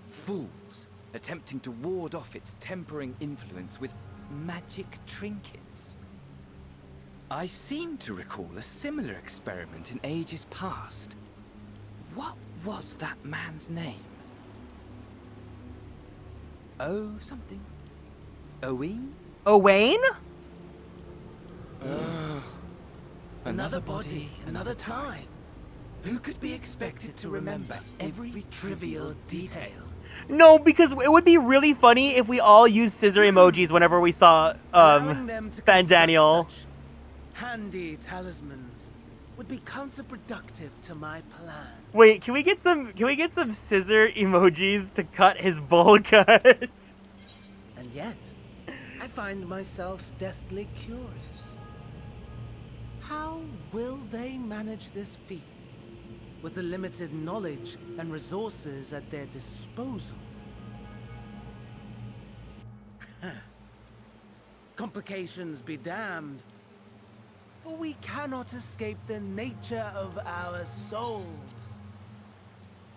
Fools, attempting to ward off its tempering influence with magic trinkets. I seem to recall a similar experiment in ages past. What was that man's name? Oh, something. Owain?
Owain?
Another body, another time. Who could be expected to remember every trivial detail?
No, because it would be really funny if we all used scissor emojis whenever we saw Fan Daniel.
Handy talismans would be counterproductive to my plan.
Wait, can we get some scissor emojis to cut his bowl cuts?
And yet, I find myself deathly curious. How will they manage this feat with the limited knowledge and resources at their disposal? Complications be damned, for we cannot escape the nature of our souls.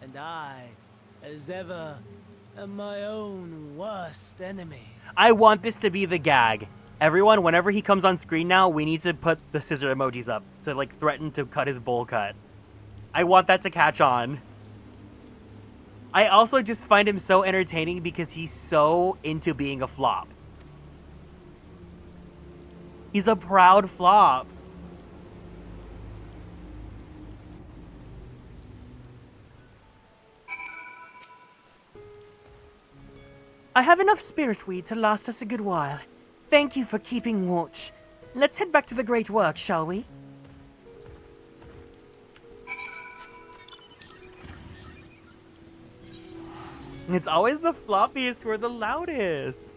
And I, as ever, am my own worst enemy.
I want this to be the gag. Everyone, whenever he comes on screen now, we need to put the scissor emojis up to like threaten to cut his bowl cut. I want that to catch on. I also just find him so entertaining because he's so into being a flop. He's a proud flop. I have enough spirit weed to last us a good while. Thank you for keeping watch. Let's head back to the great work, shall we? It's always the floppiest who are the loudest.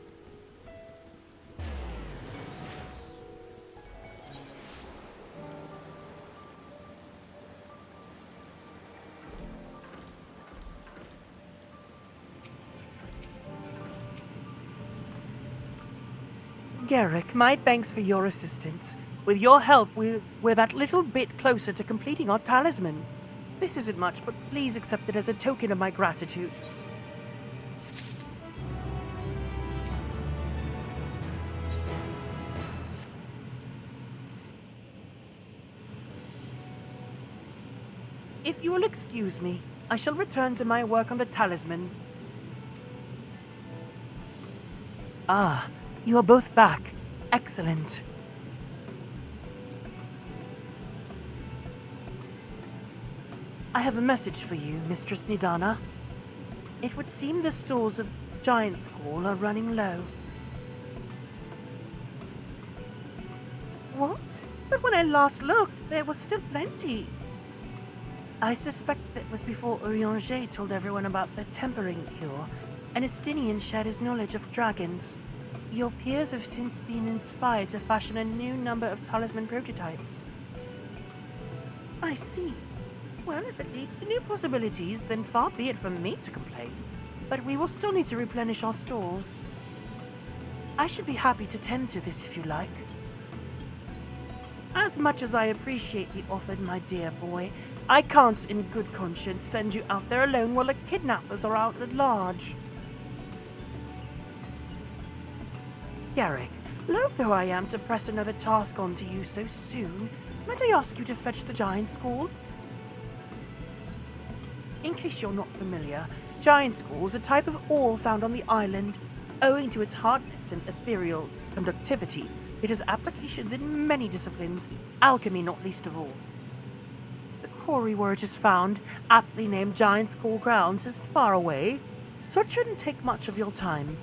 Garrick, my thanks for your assistance. With your help, we're that little bit closer to completing our talisman. This isn't much, but please accept it as a token of my gratitude. If you will excuse me, I shall return to my work on the talisman. Ah, you are both back. Excellent. I have a message for you, Mistress Nidana. It would seem the stores of Giant School are running low. What? But when I last looked, there was still plenty. I suspect that was before Eorzea told everyone about the tempering cure, and Estinian shared his knowledge of dragons. Your peers have since been inspired to fashion a new number of talisman prototypes. I see. Well, if it leads to new possibilities, then far be it from me to complain. But we will still need to replenish our stores. I should be happy to tend to this if you like. As much as I appreciate the offer, my dear boy, I can't in good conscience send you out there alone while the kidnappers are out at large. Garrick, loath though I am to press another task onto you so soon, might I ask you to fetch the Giant School? In case you're not familiar, Giant School is a type of ore found on the island. Owing to its hardness and ethereal conductivity, it has applications in many disciplines, alchemy not least of all. The quarry where it is found, aptly named Giant School Grounds, isn't far away, so it shouldn't take much of your time.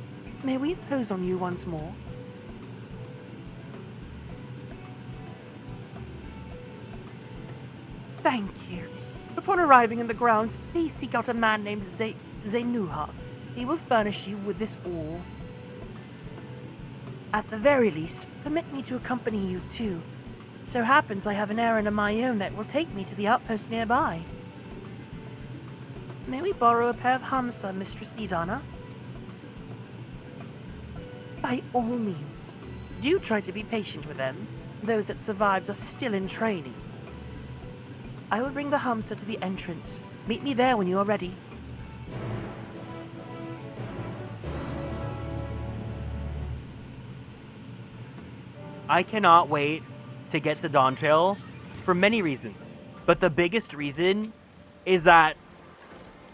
May we impose on you once more? Thank you. Upon arriving in the grounds, please seek out a man named Zenuha. He will furnish you with this ore. At the very least, permit me to accompany you too. So happens I have an errand of my own that will take me to the outpost nearby. May we borrow a pair of hamsa, Mistress Nidana? By all means. Do try to be patient with them. Those that survived are still in training. I will bring the hamsa to the entrance. Meet me there when you are ready. I cannot wait to get to Dawntrail for many reasons. But the biggest reason is that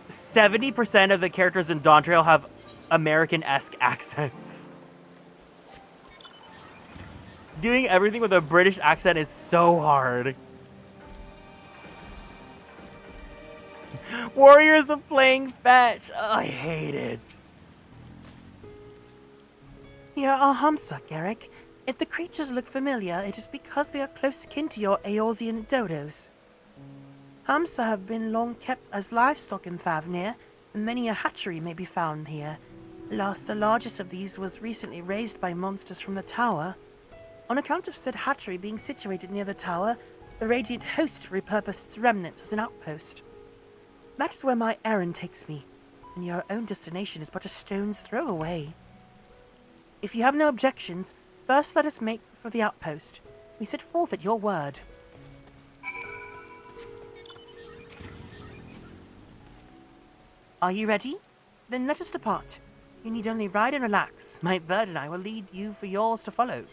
70% of the characters in Dawntrail have American-esque accents. Doing everything with a British accent is so hard. Warriors of playing fetch. Oh, I hate it.
Here are Hamsa, Garrick. If the creatures look familiar, it is because they are close kin to your Eorzean dodos. Hamsa have been long kept as livestock in Favnir, and many a hatchery may be found here. Last, the largest of these was recently raised by monsters from the tower. On account of said hatchery being situated near the tower, the Radiant Host repurposed its remnants as an outpost. That is where my errand takes me, and your own destination is but a stone's throw away. If you have no objections, first let us make for the outpost. We set forth at your word. Are you ready? Then let us depart. You need only ride and relax. My bird and I will lead you for yours to follow.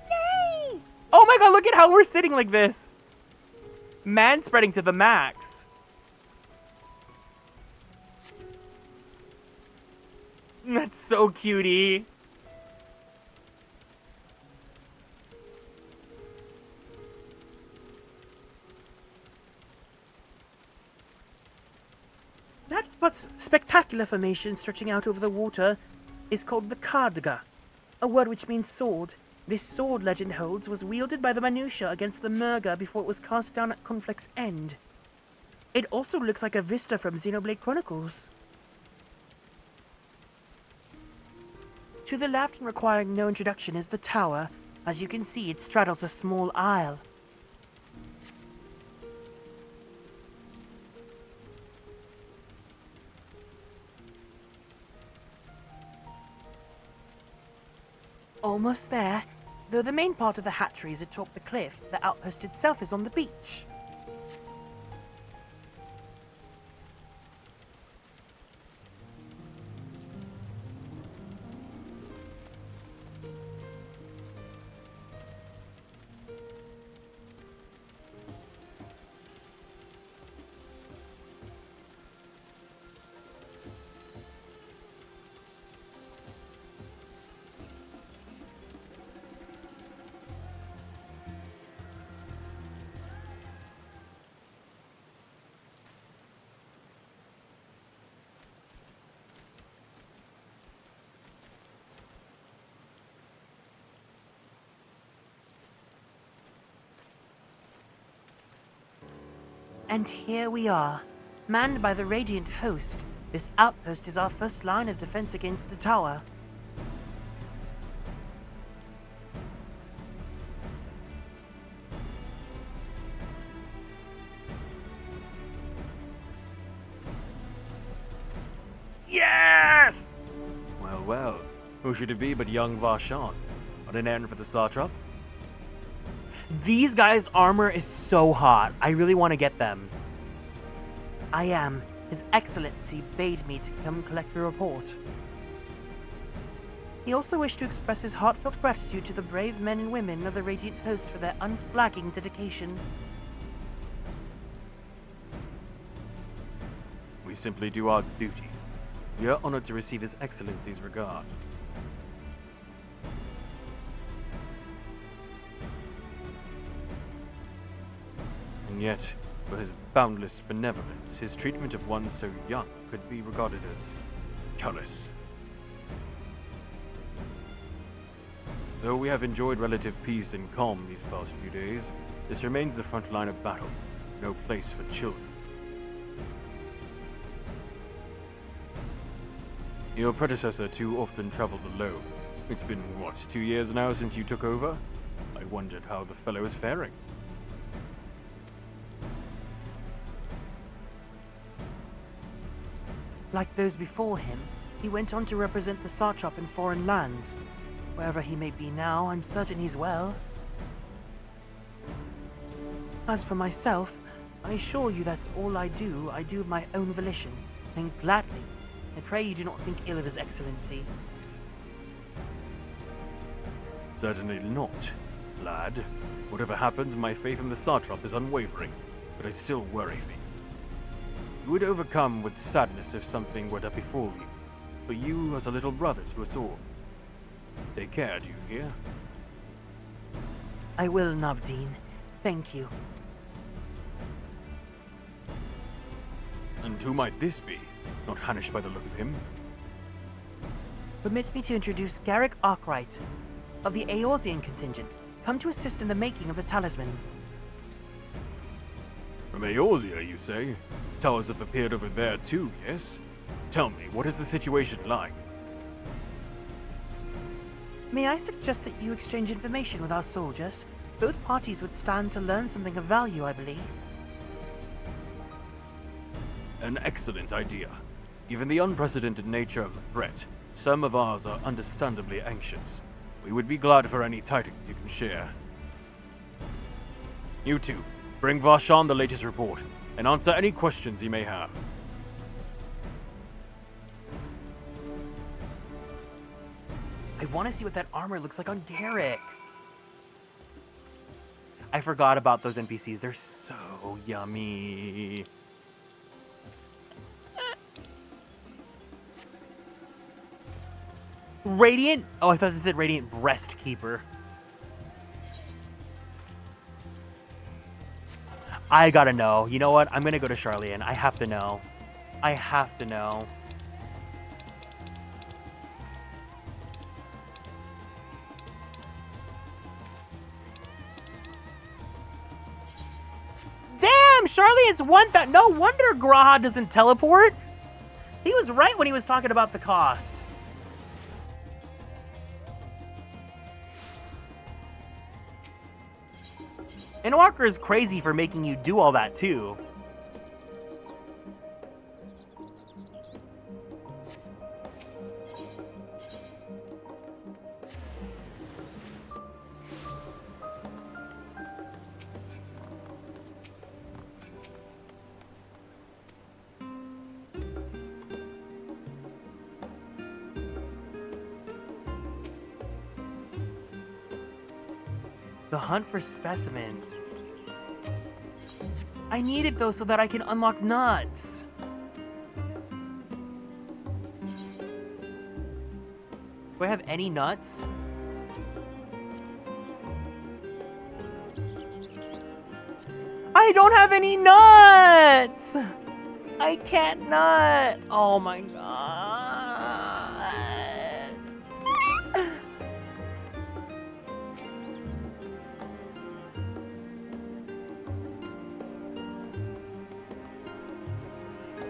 Yay! Oh my god, look at how we're sitting like this. Man spreading to the max. That's so cutie.
That spectacular formation stretching out over the water is called the Khadga, a word which means sword. This sword, legend holds, was wielded by the Manusha against the Murga before it was cast down at conflict's end. It also looks like a vista from Xenoblade Chronicles. To the left and requiring no introduction is the tower. As you can see, it straddles a small isle. Almost there. Though the main part of the hatchery is atop the cliff, the outpost itself is on the beach. And here we are, manned by the Radiant Host. This outpost is our first line of defense against the tower.
Yes!
Well, well, who should it be but young Varshan? On an errand for the Satrap?
These guys' armor is so hot. I really want to get them.
I am. His Excellency bade me to come collect a report. He also wished to express his heartfelt gratitude to the brave men and women of the Radiant Host for their unflagging dedication.
We simply do our duty. We are honored to receive His Excellency's regard. And yet, for his boundless benevolence, his treatment of one so young could be regarded as callous. Though we have enjoyed relative peace and calm these past few days, this remains the front line of battle, no place for children. Your predecessor too often traveled alone. It's been, what, 2 years now since you took over? I wondered how the fellow is faring.
Like those before him, he went on to represent the Satrap in foreign lands. Wherever he may be now, I'm certain he's well. As for myself, I assure you that all I do of my own volition, and gladly. I pray you do not think ill of His Excellency.
Certainly not, lad. Whatever happens, my faith in the satrap is unwavering, but I still worry thee. You would overcome with sadness if something were to befall you, but you as a little brother to us all. Take care, do you hear?
I will, Nabdeen. Thank you.
And who might this be? Not Hanish by the look of him.
Permit me to introduce Garrick Arkwright of the Eorzean contingent, come to assist in the making of the talisman.
From Eorzea, you say? Towers have appeared over there too, yes? Tell me, what is the situation like?
May I suggest that you exchange information with our soldiers? Both parties would stand to learn something of value, I believe.
An excellent idea. Given the unprecedented nature of the threat, some of ours are understandably anxious. We would be glad for any tidings you can share. You two, bring Varshan the latest report, and answer any questions he may have.
I want to see what that armor looks like on Garrick. I forgot about those NPCs. They're so yummy. Radiant? Oh, I thought this said Radiant Breast Keeper. I gotta know. You know what? I'm gonna go to Charlian. I have to know. I have to know. Damn! Charlian's one that. No wonder Graha doesn't teleport. He was right when he was talking about the costs. Endwalker is crazy for making you do all that too. The hunt for specimens. I need it though so that I can unlock nuts. Do I have any nuts? I don't have any nuts! I can't nut! Oh my god.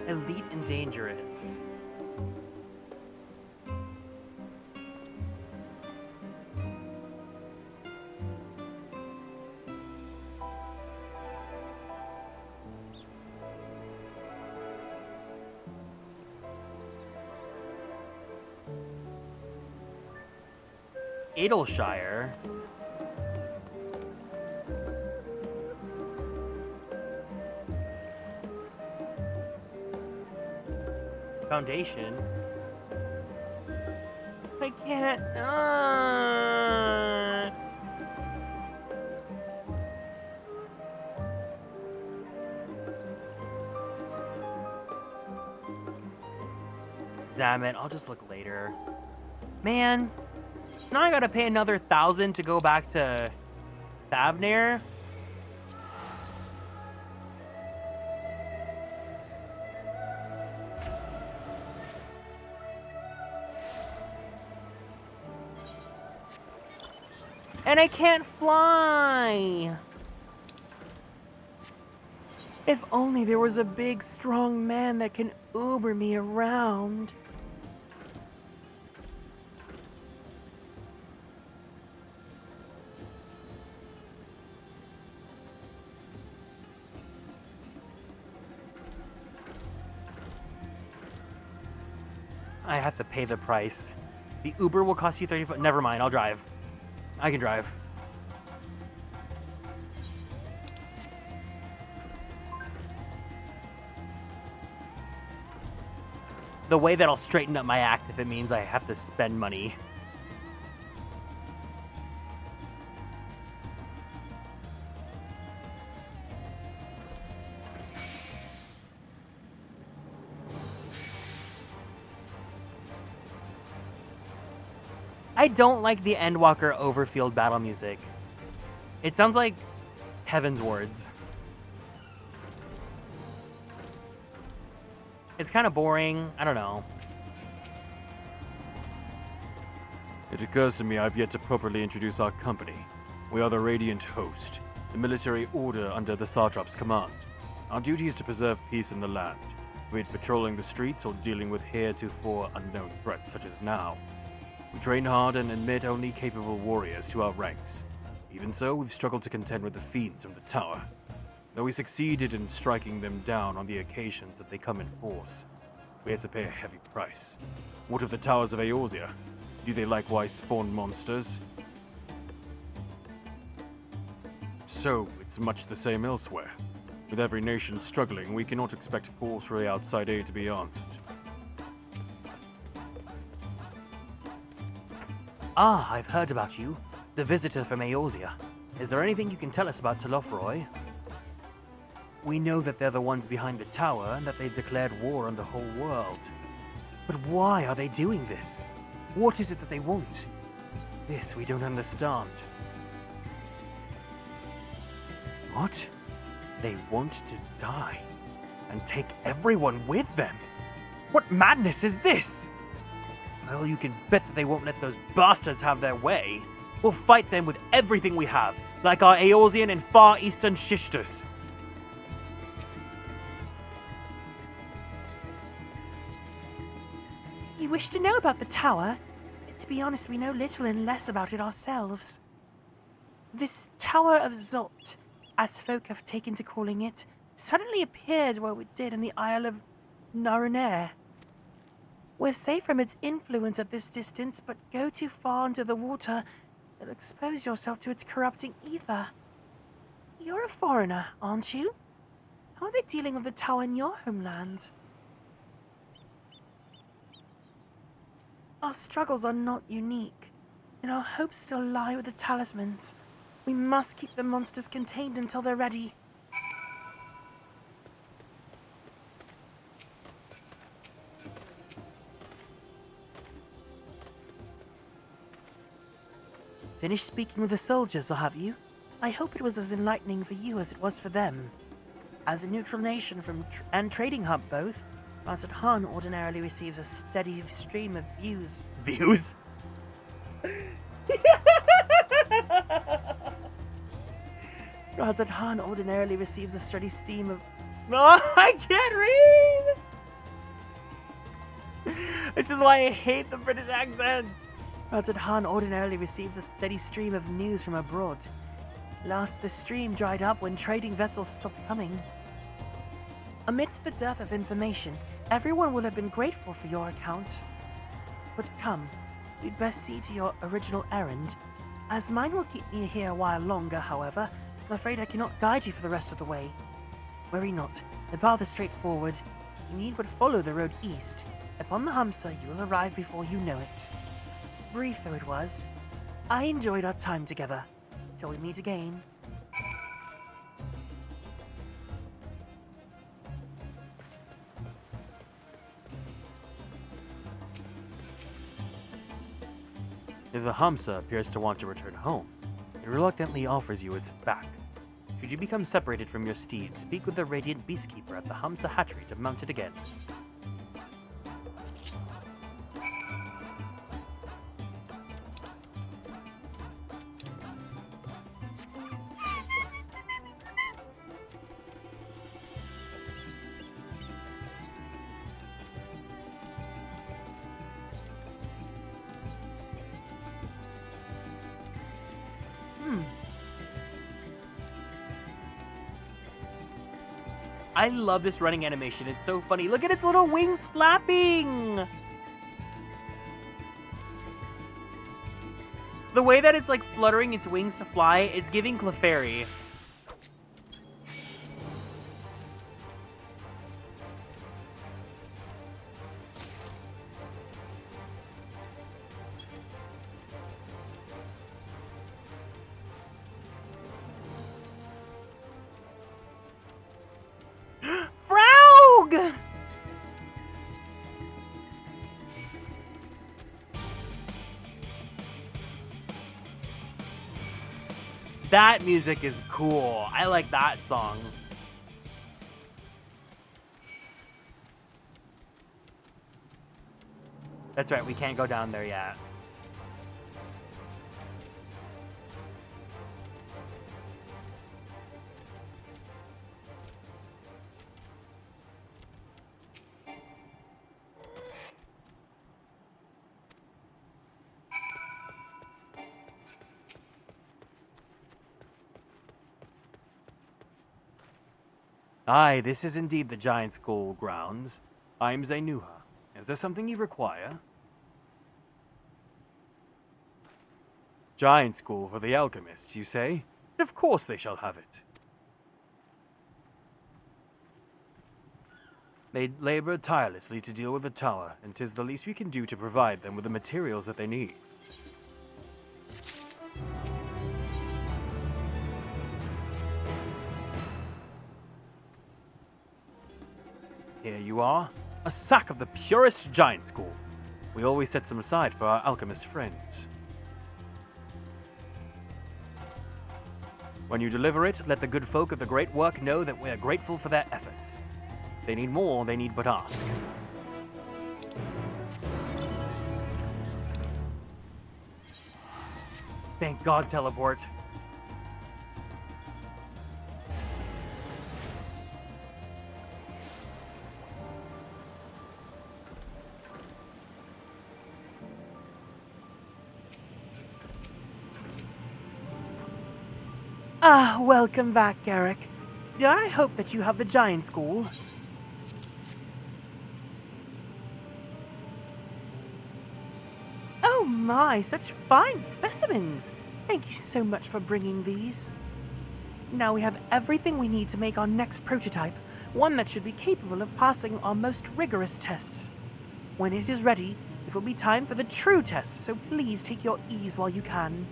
Elite and dangerous. Idleshire. Foundation. I can't. Damn it, I'll just look later. Man, now I gotta pay another 1,000 to go back to Thavnir. And I can't fly! If only there was a big, strong man that can Uber me around. I have to pay the price. The Uber will cost you 35. Never mind, I'll drive. I can drive. The way that I'll straighten up my act if it means I have to spend money. I don't like the Endwalker overfield battle music. It sounds like Heaven's Words. It's kind of boring. I don't know.
It occurs to me I've yet to properly introduce our company. We are the Radiant Host, the military order under the Satrap's command. Our duty is to preserve peace in the land, be it patrolling the streets or dealing with heretofore unknown threats such as now. We train hard and admit only capable warriors to our ranks. Even so, we've struggled to contend with the fiends from the tower. Though we succeeded in striking them down on the occasions that they come in force, we had to pay a heavy price. What of the towers of Eorzea? Do they likewise spawn monsters? So, it's much the same elsewhere. With every nation struggling, we cannot expect calls for the outside aid to be answered.
Ah, I've heard about you. The visitor from Eorzea. Is there anything you can tell us about Telophroi? We know that they're the ones behind the tower and that they've declared war on the whole world. But why are they doing this? What is it that they want? This we don't understand. What? They want to die and take everyone with them? What madness is this? Well, you can bet that they won't let those bastards have their way. We'll fight them with everything we have, like our Eorzean and Far Eastern Shishtus.
You wish to know about the tower? To be honest, we know little and less about it ourselves. This Tower of Zot, as folk have taken to calling it, suddenly appeared where it did in the Isle of Narunair. We're safe from its influence at this distance, but go too far into the water, you'll expose yourself to its corrupting ether. You're a foreigner, aren't you? How are they dealing with the tower in your homeland? Our struggles are not unique, and our hopes still lie with the talismans. We must keep the monsters contained until they're ready. Finished speaking with the soldiers, or have you? I hope it was as enlightening for you as it was for them. As a neutral nation and trading hub both, Razat Han ordinarily receives a steady stream of views.
Views?
Razat Han ordinarily receives a steady stream of...
Oh, I can't read! This is why I hate the British accents.
Razat Han ordinarily receives a steady stream of news from abroad. Last, the stream dried up when trading vessels stopped coming. Amidst the dearth of information, everyone will have been grateful for your account. But come, you'd best see to your original errand. As mine will keep me here a while longer, however, I'm afraid I cannot guide you for the rest of the way. Worry not, the path is straightforward. You need but follow the road east. Upon the Hamsa, you will arrive before you know it. Brief though it was, I enjoyed our time together. Till we meet again.
If the Hamsa appears to want to return home, it reluctantly offers you its back. Should you become separated from your steed, speak with the Radiant Beastkeeper at the Hamsa hatchery to mount it again. I love this running animation. It's so funny. Look at its little wings flapping. The way that it's like fluttering its wings to fly, it's giving Clefairy. That music is cool. I like that song. That's right, we can't go down there yet. Aye, this is indeed the Giant School grounds. I'm Zainuha. Is there something you require? Giant School for the Alchemists, you say? Of course they shall have it. They labor tirelessly to deal with the tower, and 'tis the least we can do to provide them with the materials that they need. Here you are, a sack of the purest Giant School. We always set some aside for our alchemist friends. When you deliver it, let the good folk of the great work know that we are grateful for their efforts. They need more, they need but ask. Thank God, teleport.
Ah, welcome back, Garrick. I hope that you have the Giant School. Oh my, such fine specimens! Thank you so much for bringing these. Now we have everything we need to make our next prototype, one that should be capable of passing our most rigorous tests. When it is ready, it will be time for the true test, so please take your ease while you can.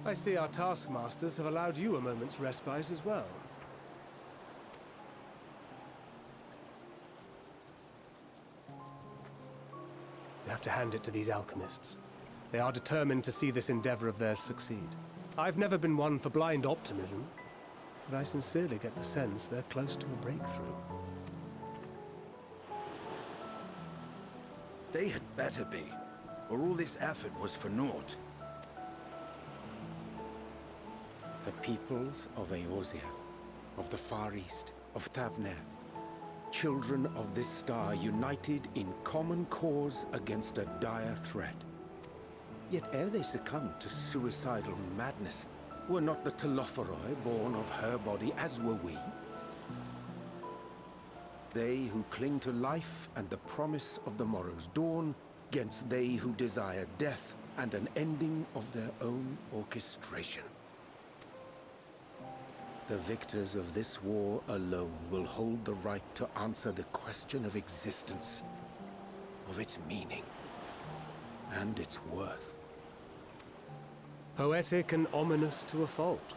I see our taskmasters have allowed you a moment's respite as well. You have to hand it to these alchemists. They are determined to see this endeavor of theirs succeed. I've never been one for blind optimism, but I sincerely get the sense they're close to a breakthrough.
They had better be, or all this effort was for naught.
The peoples of Eorzea, of the Far East, of Thavner, children of this star united in common cause against a dire threat. Yet ere they succumbed to suicidal madness, were not the Telophoroi born of her body as were we? They who cling to life and the promise of the morrow's dawn, against they who desire death and an ending of their own orchestration. The victors of this war alone will hold the right to answer the question of existence, of its meaning, and its worth.
Poetic and ominous to a fault.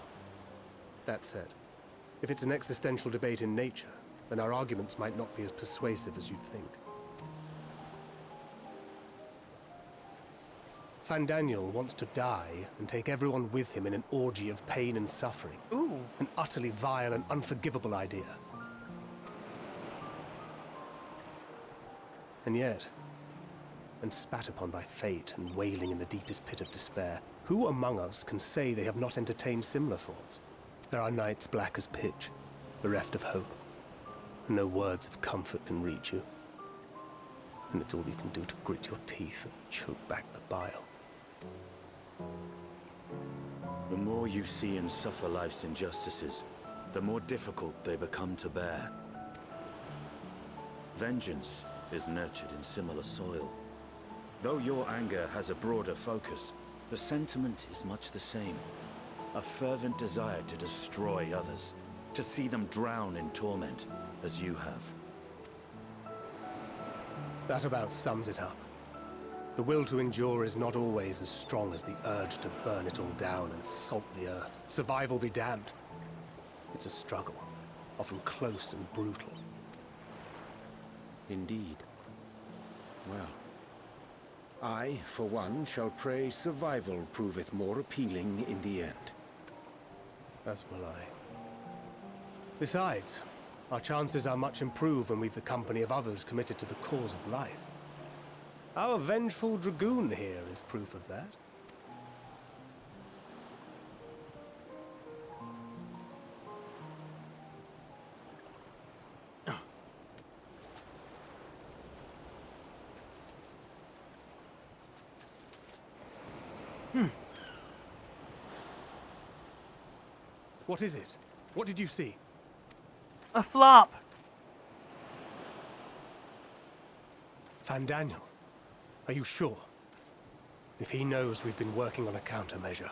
That said, if it's an existential debate in nature, then our arguments might not be as persuasive as you'd think. Fandaniel wants to die and take everyone with him in an orgy of pain and suffering.
Ooh.
An utterly vile and unforgivable idea. And yet, and spat upon by fate and wailing in the deepest pit of despair, who among us can say they have not entertained similar thoughts? There are nights black as pitch, bereft of hope, and no words of comfort can reach you. And it's all you can do to grit your teeth and choke back the bile.
The more you see and suffer life's injustices, the more difficult they become to bear. Vengeance is nurtured in similar soil. Though your anger has a broader focus, the sentiment is much the same. A fervent desire to destroy others, to see them drown in torment, as you have.
That about sums it up. The will to endure is not always as strong as the urge to burn it all down and salt the earth. Survival be damned. It's a struggle, often close and brutal.
Indeed. Well, I, for one, shall pray survival proveth more appealing in the end.
As will I. Besides, our chances are much improved when we've the company of others committed to the cause of life. Our vengeful dragoon here is proof of that. What is it? What did you see?
A flop.
Fandaniel, are you sure? If he knows we've been working on a countermeasure.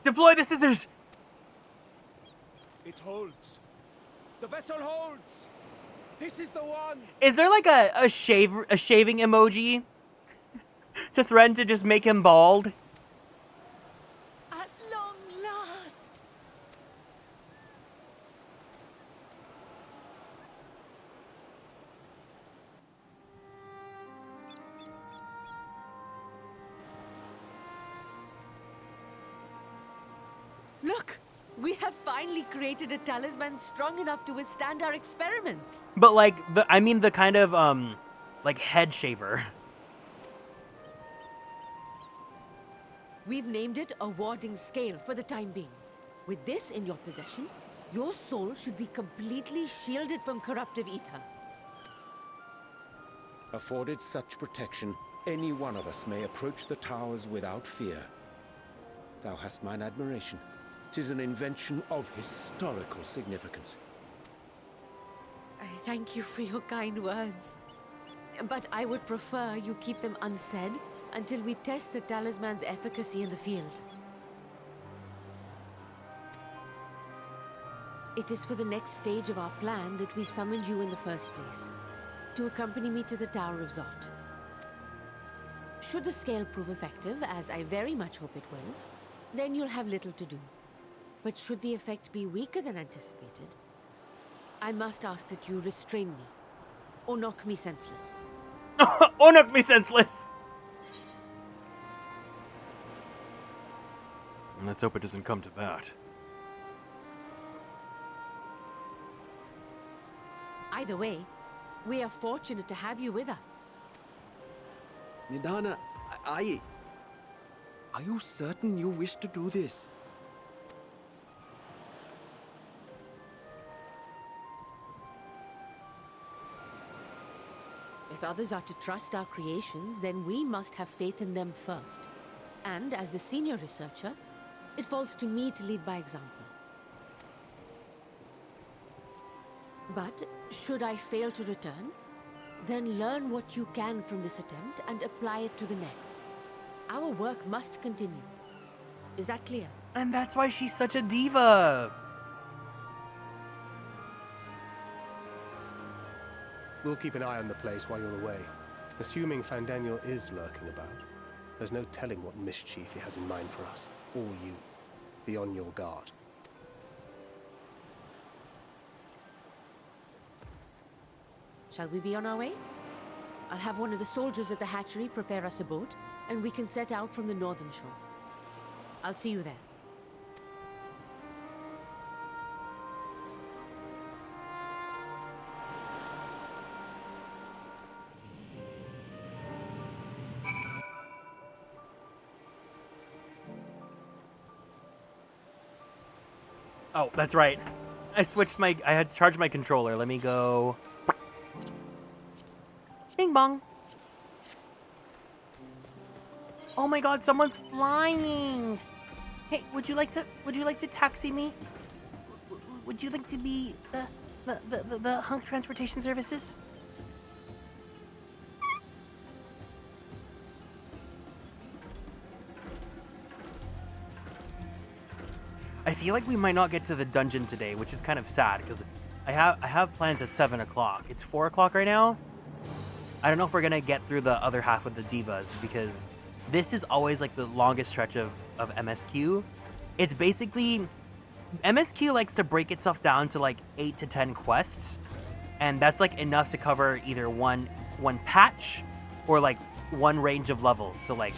Deploy the scissors!
It holds. The vessel holds. This is the one.
Is there like a shaving emoji to threaten to just make him bald?
At long last. Look, we have finally created a talisman strong enough to withstand our experiments.
But like I mean the kind of like head shaver.
We've named it a warding scale for the time being. With this in your possession, your soul should be completely shielded from corruptive ether.
Afforded such protection, any one of us may approach the towers without fear. Thou hast mine admiration. 'Tis an invention of historical significance.
I thank you for your kind words. But I would prefer you keep them unsaid until we test the talisman's efficacy in the field. It is for the next stage of our plan that we summoned you in the first place, to accompany me to the Tower of Zot. Should the scale prove effective, as I very much hope it will, then you'll have little to do. But should the effect be weaker than anticipated, I must ask that you restrain me, or knock me senseless.
Or knock me senseless!
Let's hope it doesn't come to that.
Either way, we are fortunate to have you with us.
Nidana, are you certain you wish to do this?
If others are to trust our creations, then we must have faith in them first. And as the senior researcher, it falls to me to lead by example. But should I fail to return, then learn what you can from this attempt and apply it to the next. Our work must continue. Is that clear?
And that's why she's such a diva.
We'll keep an eye on the place while you're away. Assuming Fandaniel is lurking about, there's no telling what mischief he has in mind for us, or you. Be on your guard.
Shall we be on our way? I'll have one of the soldiers at the hatchery prepare us a boat, and we can set out from the northern shore. I'll see you there.
Oh, that's right. I had charged my controller. Let me go. Bing bong. Oh my god, someone's flying. Hey, would you like to taxi me? Would you like to be the hunk transportation services? I feel like we might not get to the dungeon today, which is kind of sad because I have plans at 7 o'clock. It's 4 o'clock right now. I don't know if we're gonna get through the other half with the divas because this is always like the longest stretch of MSQ. It's basically MSQ likes to break itself down to like 8 to 10 quests, and that's like enough to cover either one patch or like one range of levels. So like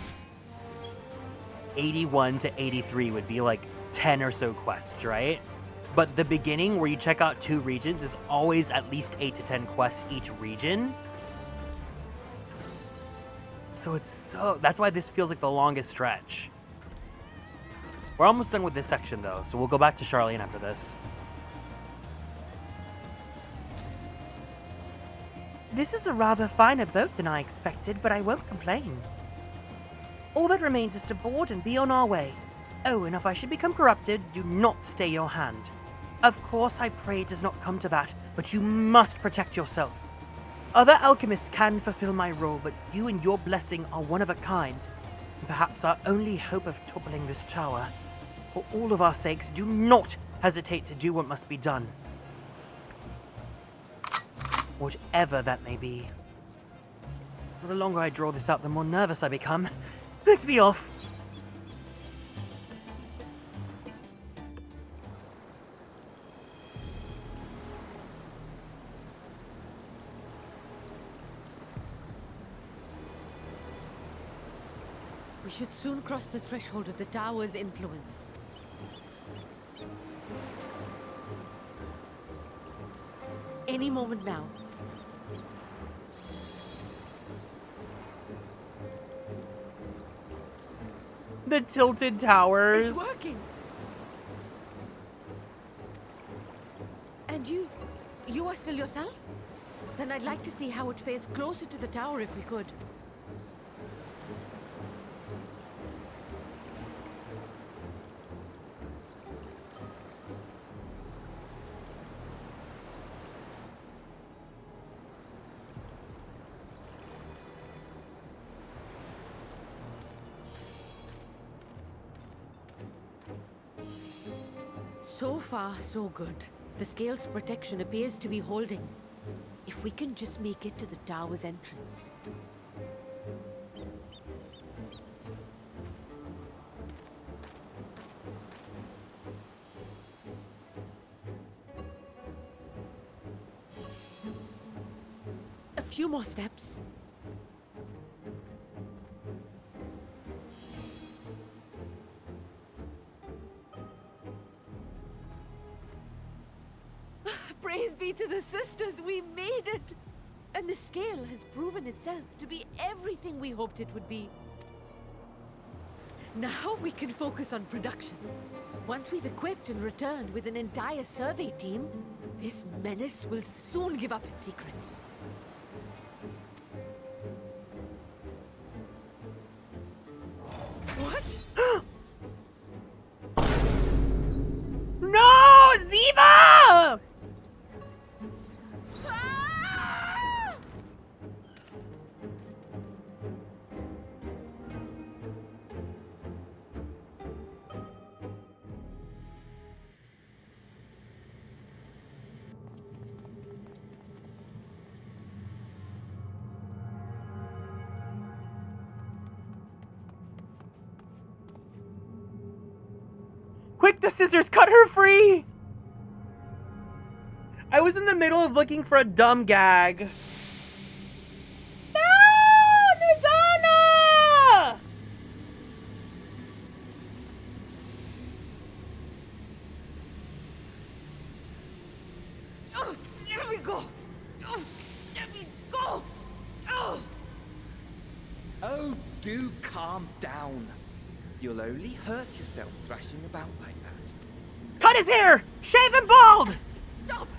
81 to 83 would be like 10 or so quests, right? But the beginning where you check out 2 regions is always at least 8 to 10 quests each region. So that's why this feels like the longest stretch. We're almost done with this section though, so we'll go back to Charlene after this.
This is a rather finer boat than I expected, but I won't complain. All that remains is to board and be on our way. Oh, and if I should become corrupted, do not stay your hand. Of course, I pray it does not come to that, but you must protect yourself. Other alchemists can fulfill my role, but you and your blessing are one of a kind. And perhaps our only hope of toppling this tower. For all of our sakes, do not hesitate to do what must be done. Whatever that may be. The longer I draw this out, the more nervous I become. Let's be off.
We should soon cross the threshold of the tower's influence. Any moment now.
The tilted towers.
It's working. And you are still yourself? Then I'd like to see how it fares closer to the tower if we could. So far, so good. The scale's protection appears to be holding. If we can just make it to the tower's entrance. A few more steps. Praise be to the sisters, we made it! And the scale has proven itself to be everything we hoped it would be. Now we can focus on production. Once we've equipped and returned with an entire survey team, this menace will soon give up its secrets. What?
No! Ziva!
Quick, the scissors, cut her free! I was in the middle of looking for a dumb gag. No! Nidana!
Oh, let me go! Oh, let me go! Oh!
Oh, do calm down. You'll only hurt yourself thrashing about like that.
Cut his hair! Shave him bald!
Stop!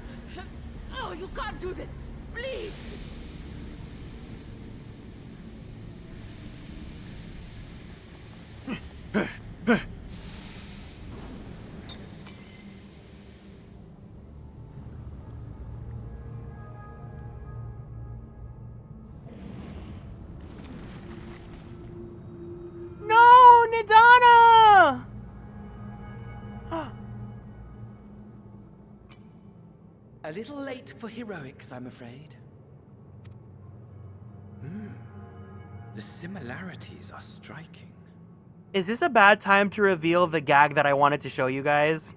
Oh, you can't do this! Please!
No, Nidana!
A little late for heroics, I'm afraid. The similarities are striking.
Is this a bad time to reveal the gag that I wanted to show you guys?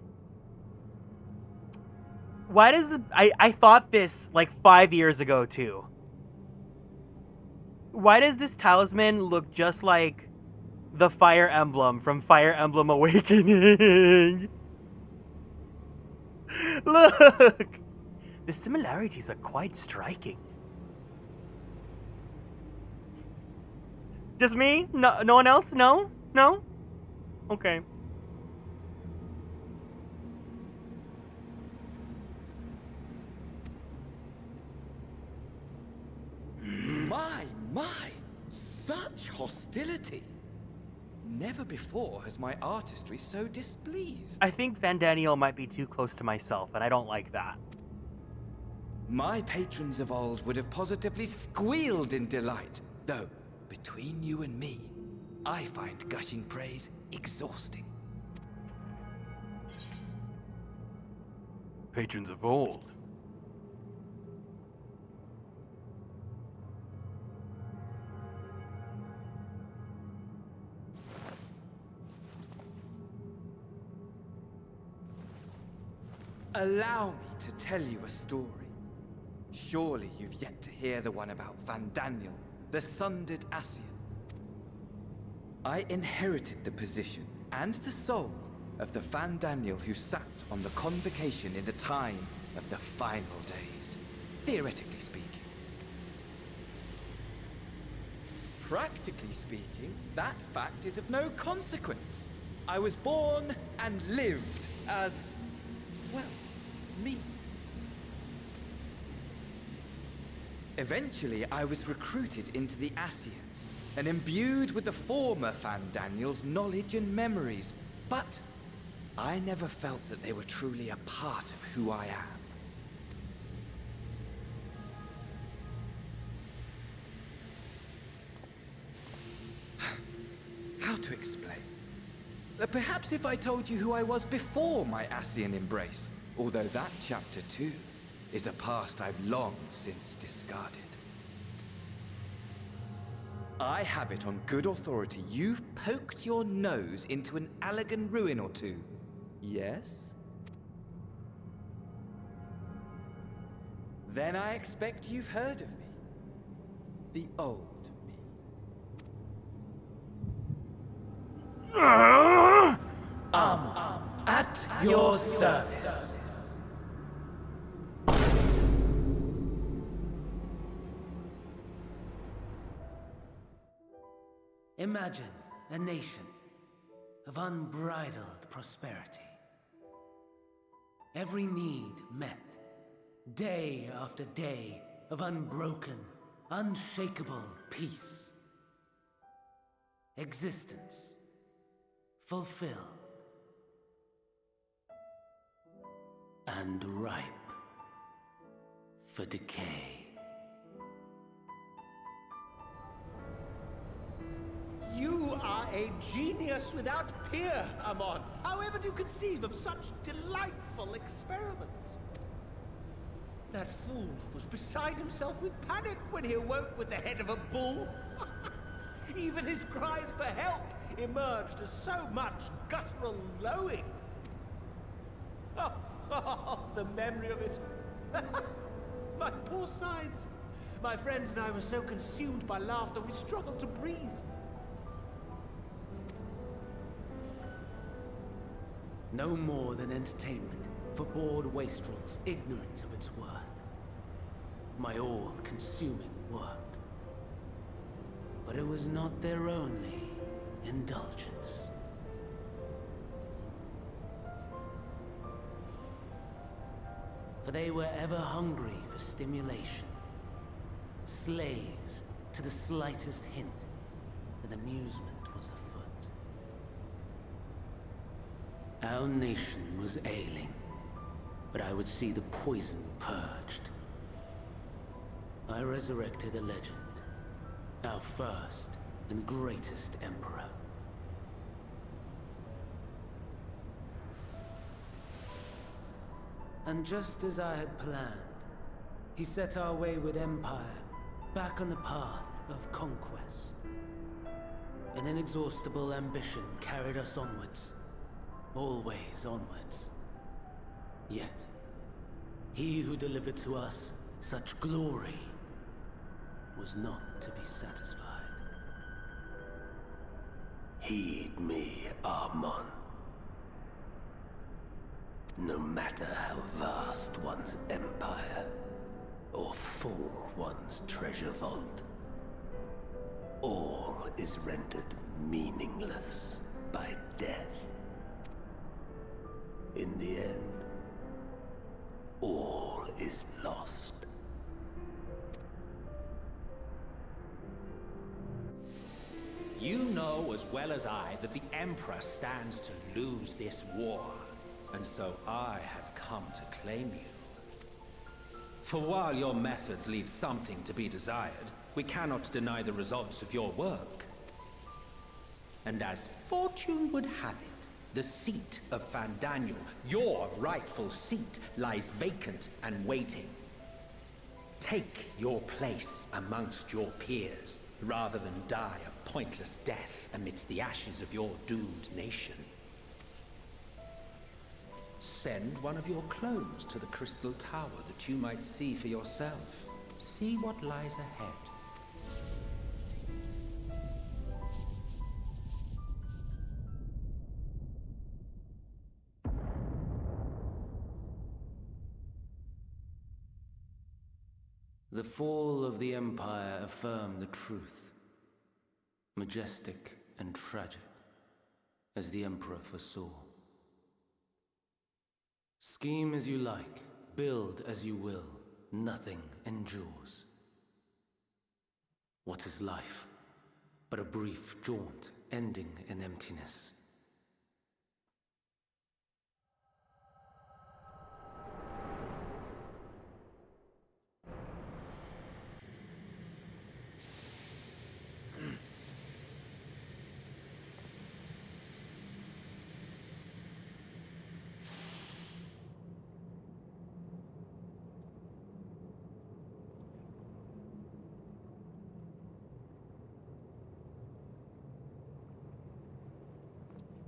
Why does the... I thought this like 5 years ago too. Why does this talisman look just like the Fire Emblem from Fire Emblem Awakening? Look! The similarities are quite striking. Just me? No one else? No? No? Okay.
My! Such hostility! Never before has my artistry so displeased.
I think Van Daniel might be too close to myself, and I don't like that.
My patrons of old would have positively squealed in delight, though, between you and me, I find gushing praise exhausting.
Patrons of old.
Allow me to tell you a story. Surely you've yet to hear the one about Van Daniel, the sundered Ascian. I inherited the position and the soul of the Van Daniel who sat on the convocation in the time of the final days, theoretically speaking. Practically speaking, that fact is of no consequence. I was born and lived as, well, me. Eventually, I was recruited into the Ascians and imbued with the former Van Daniel's knowledge and memories, but I never felt that they were truly a part of who I am. How to explain? Perhaps if I told you who I was before my Ascian embrace, although that chapter too is a past I've long since discarded. I have it on good authority you've poked your nose into an Allegan ruin or two. Yes? Then I expect you've heard of me. The old me.
At your service. Imagine a nation of unbridled prosperity. Every need met, day after day of unbroken, unshakable peace. Existence fulfilled and ripe for decay.
You are a genius without peer, Amon. However do you conceive of such delightful experiments? That fool was beside himself with panic when he awoke with the head of a bull. Even his cries for help emerged as so much guttural lowing. Oh, the memory of it. My poor sides. My friends and I were so consumed by laughter we struggled to breathe.
No more than entertainment for bored wastrels ignorant of its worth. My all-consuming work. But it was not their only indulgence. For they were ever hungry for stimulation. Slaves to the slightest hint that amusement was afoot. Our nation was ailing, but I would see the poison purged. I resurrected a legend, our first and greatest emperor. And just as I had planned, he set our wayward empire back on the path of conquest. An inexhaustible ambition carried us onwards, always onwards. Yet, he who delivered to us such glory was not to be satisfied.
Heed me, Armon. No matter how vast one's empire, or full one's treasure vault, all is rendered meaningless by death. In the end, all is lost.
You know as well as I that the Emperor stands to lose this war, and so I have come to claim you. For while your methods leave something to be desired, we cannot deny the results of your work. And as fortune would have it, the seat of Fandaniel, your rightful seat, lies vacant and waiting. Take your place amongst your peers, rather than die a pointless death amidst the ashes of your doomed nation. Send one of your clones to the Crystal Tower that you might see for yourself. See what lies ahead.
The fall of the Empire affirmed the truth. Majestic and tragic, as the Emperor foresaw. Scheme as you like, build as you will, nothing endures. What is life but a brief jaunt ending in emptiness?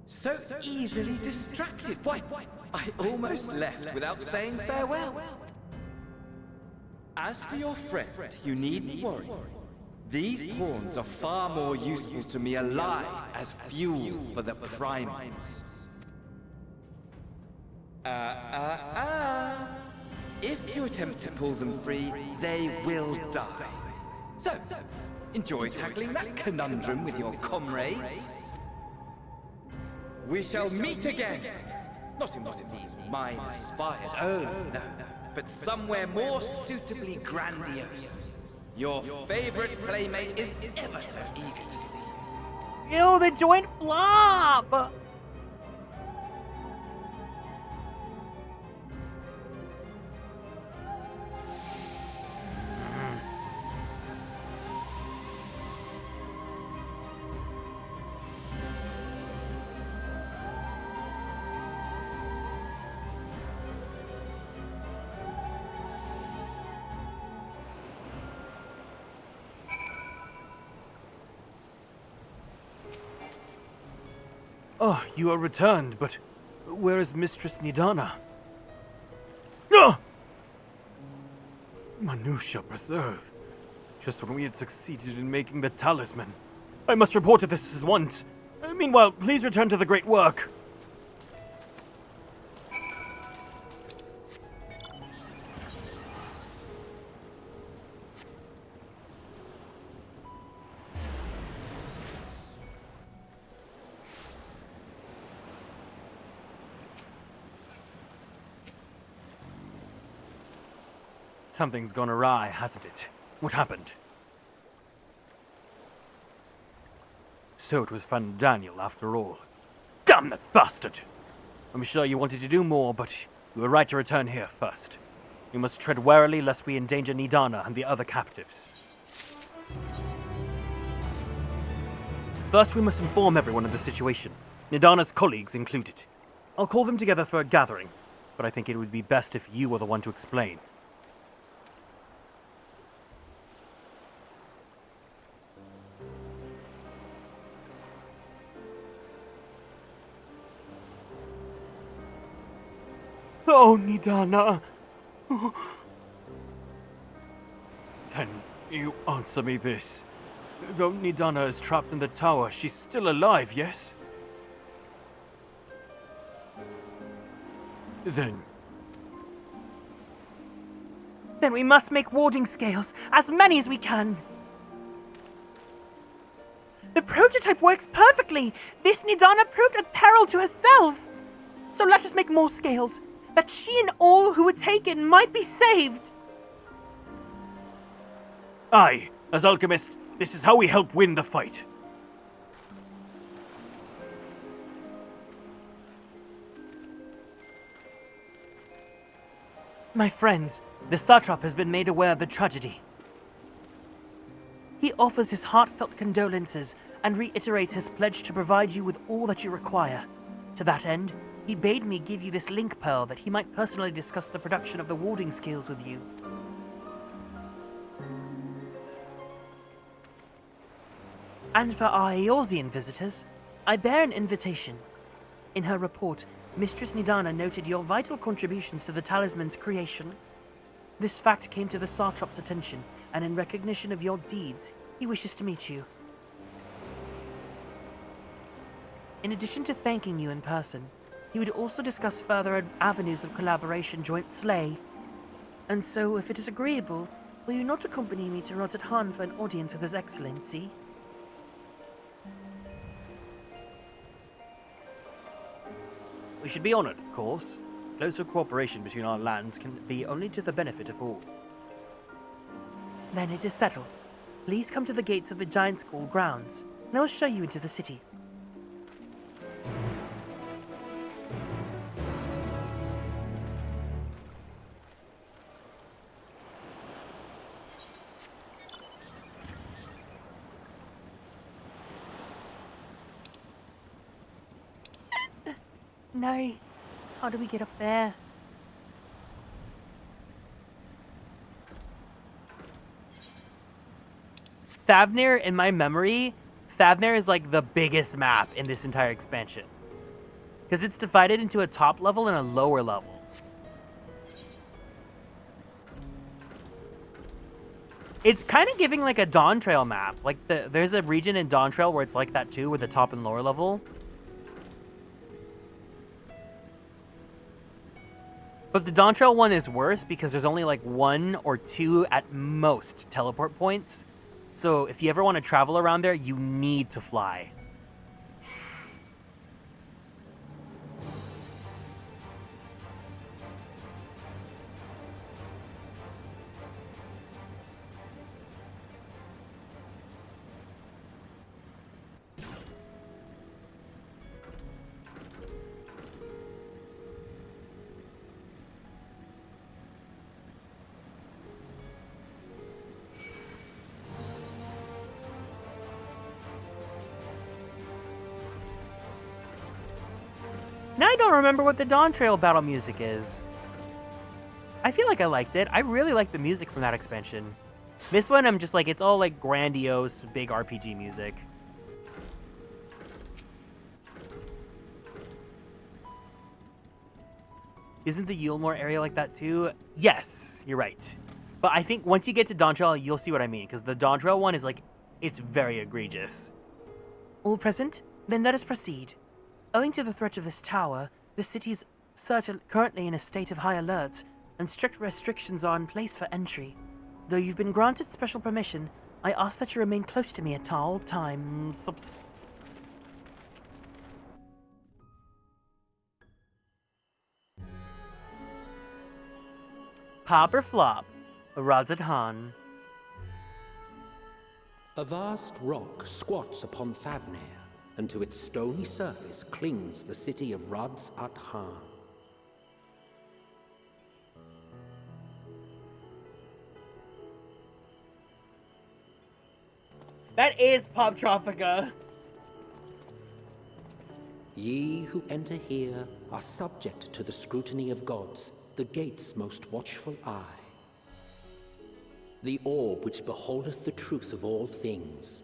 So easily distracted. Why, I almost left without saying farewell. As for your friend, you needn't worry. These pawns are far more useful to me alive as fuel for the primals. If you attempt to pull them free, they will die. So, enjoy tackling that conundrum with your comrades. We shall meet again! Not in one of these minor spires, oh no, but somewhere more suitably grandiose. Your favorite playmate is ever so eager to see.
Ew, the joint flop!
Oh, you are returned, but where is Mistress Nidana? No! Minutia Preserve. Just when we had succeeded in making the talisman. I must report to this at once. Meanwhile, please return to the great work. Something's gone awry, hasn't it? What happened? So it was Fandaniel after all. Damn that bastard! I'm sure you wanted to do more, but you were right to return here first. We must tread warily lest we endanger Nidana and the other captives. First, we must inform everyone of the situation, Nidana's colleagues included. I'll call them together for a gathering. but I think it would be best if you were the one to explain.
Oh, Nidana.
Can you answer me this? Though Nidana is trapped in the tower, she's still alive, yes? Then
we must make warding scales, as many as we can. The prototype works perfectly. This Nidana proved a peril to herself. So let us make more scales, that she and all who were taken might be saved.
Aye, as alchemist, this is how we help win the fight.
My friends, the satrap has been made aware of the tragedy. He offers his heartfelt condolences and reiterates his pledge to provide you with all that you require. To that end, he bade me give you this link pearl that he might personally discuss the production of the warding scales with you. And for our Eorzean visitors, I bear an invitation. In her report, Mistress Nidana noted your vital contributions to the talisman's creation. This fact came to the satrap's attention, and in recognition of your deeds, he wishes to meet you. In addition to thanking you in person, he would also discuss further avenues of collaboration joint slay. And so, if it is agreeable, will you not accompany me to Rodzat Han for an audience with His Excellency?
We should be honored, of course. Closer cooperation between our lands can be only to the benefit of all.
Then it is settled. Please come to the gates of the Giant School grounds, and I will show you into the city. No. How do we get up there?
Thavnir, in my memory, Thavnir is like the biggest map in this entire expansion. Because it's divided into a top level and a lower level. It's kind of giving like a Dawn Trail map. Like there's a region in Dawn Trail where it's like that too, with the top and lower level. But the Dawn Trail one is worse because there's only like 1 or 2 at most teleport points. So if you ever want to travel around there, you need to fly. Now I don't remember what the Dawn Trail battle music is. I feel like I liked it. I really like the music from that expansion. This one, I'm just like, it's all like grandiose, big RPG music. Isn't the Yulmore area like that too? Yes, you're right. But I think once you get to Dawn Trail, you'll see what I mean, because the Dawn Trail one is like, it's very egregious.
All present? Then let us proceed. Owing to the threat of this tower, the city is currently in a state of high alert, and strict restrictions are in place for entry. Though you've been granted special permission, I ask that you remain close to me at all times.
Pop or flop, Rodzat Han.
A vast rock squats upon Thavnir, and to its stony surface clings the city of Rodzat Han.
That is Pop Tropica.
Ye who enter here are subject to the scrutiny of gods, the gate's most watchful eye. The orb which beholdeth the truth of all things.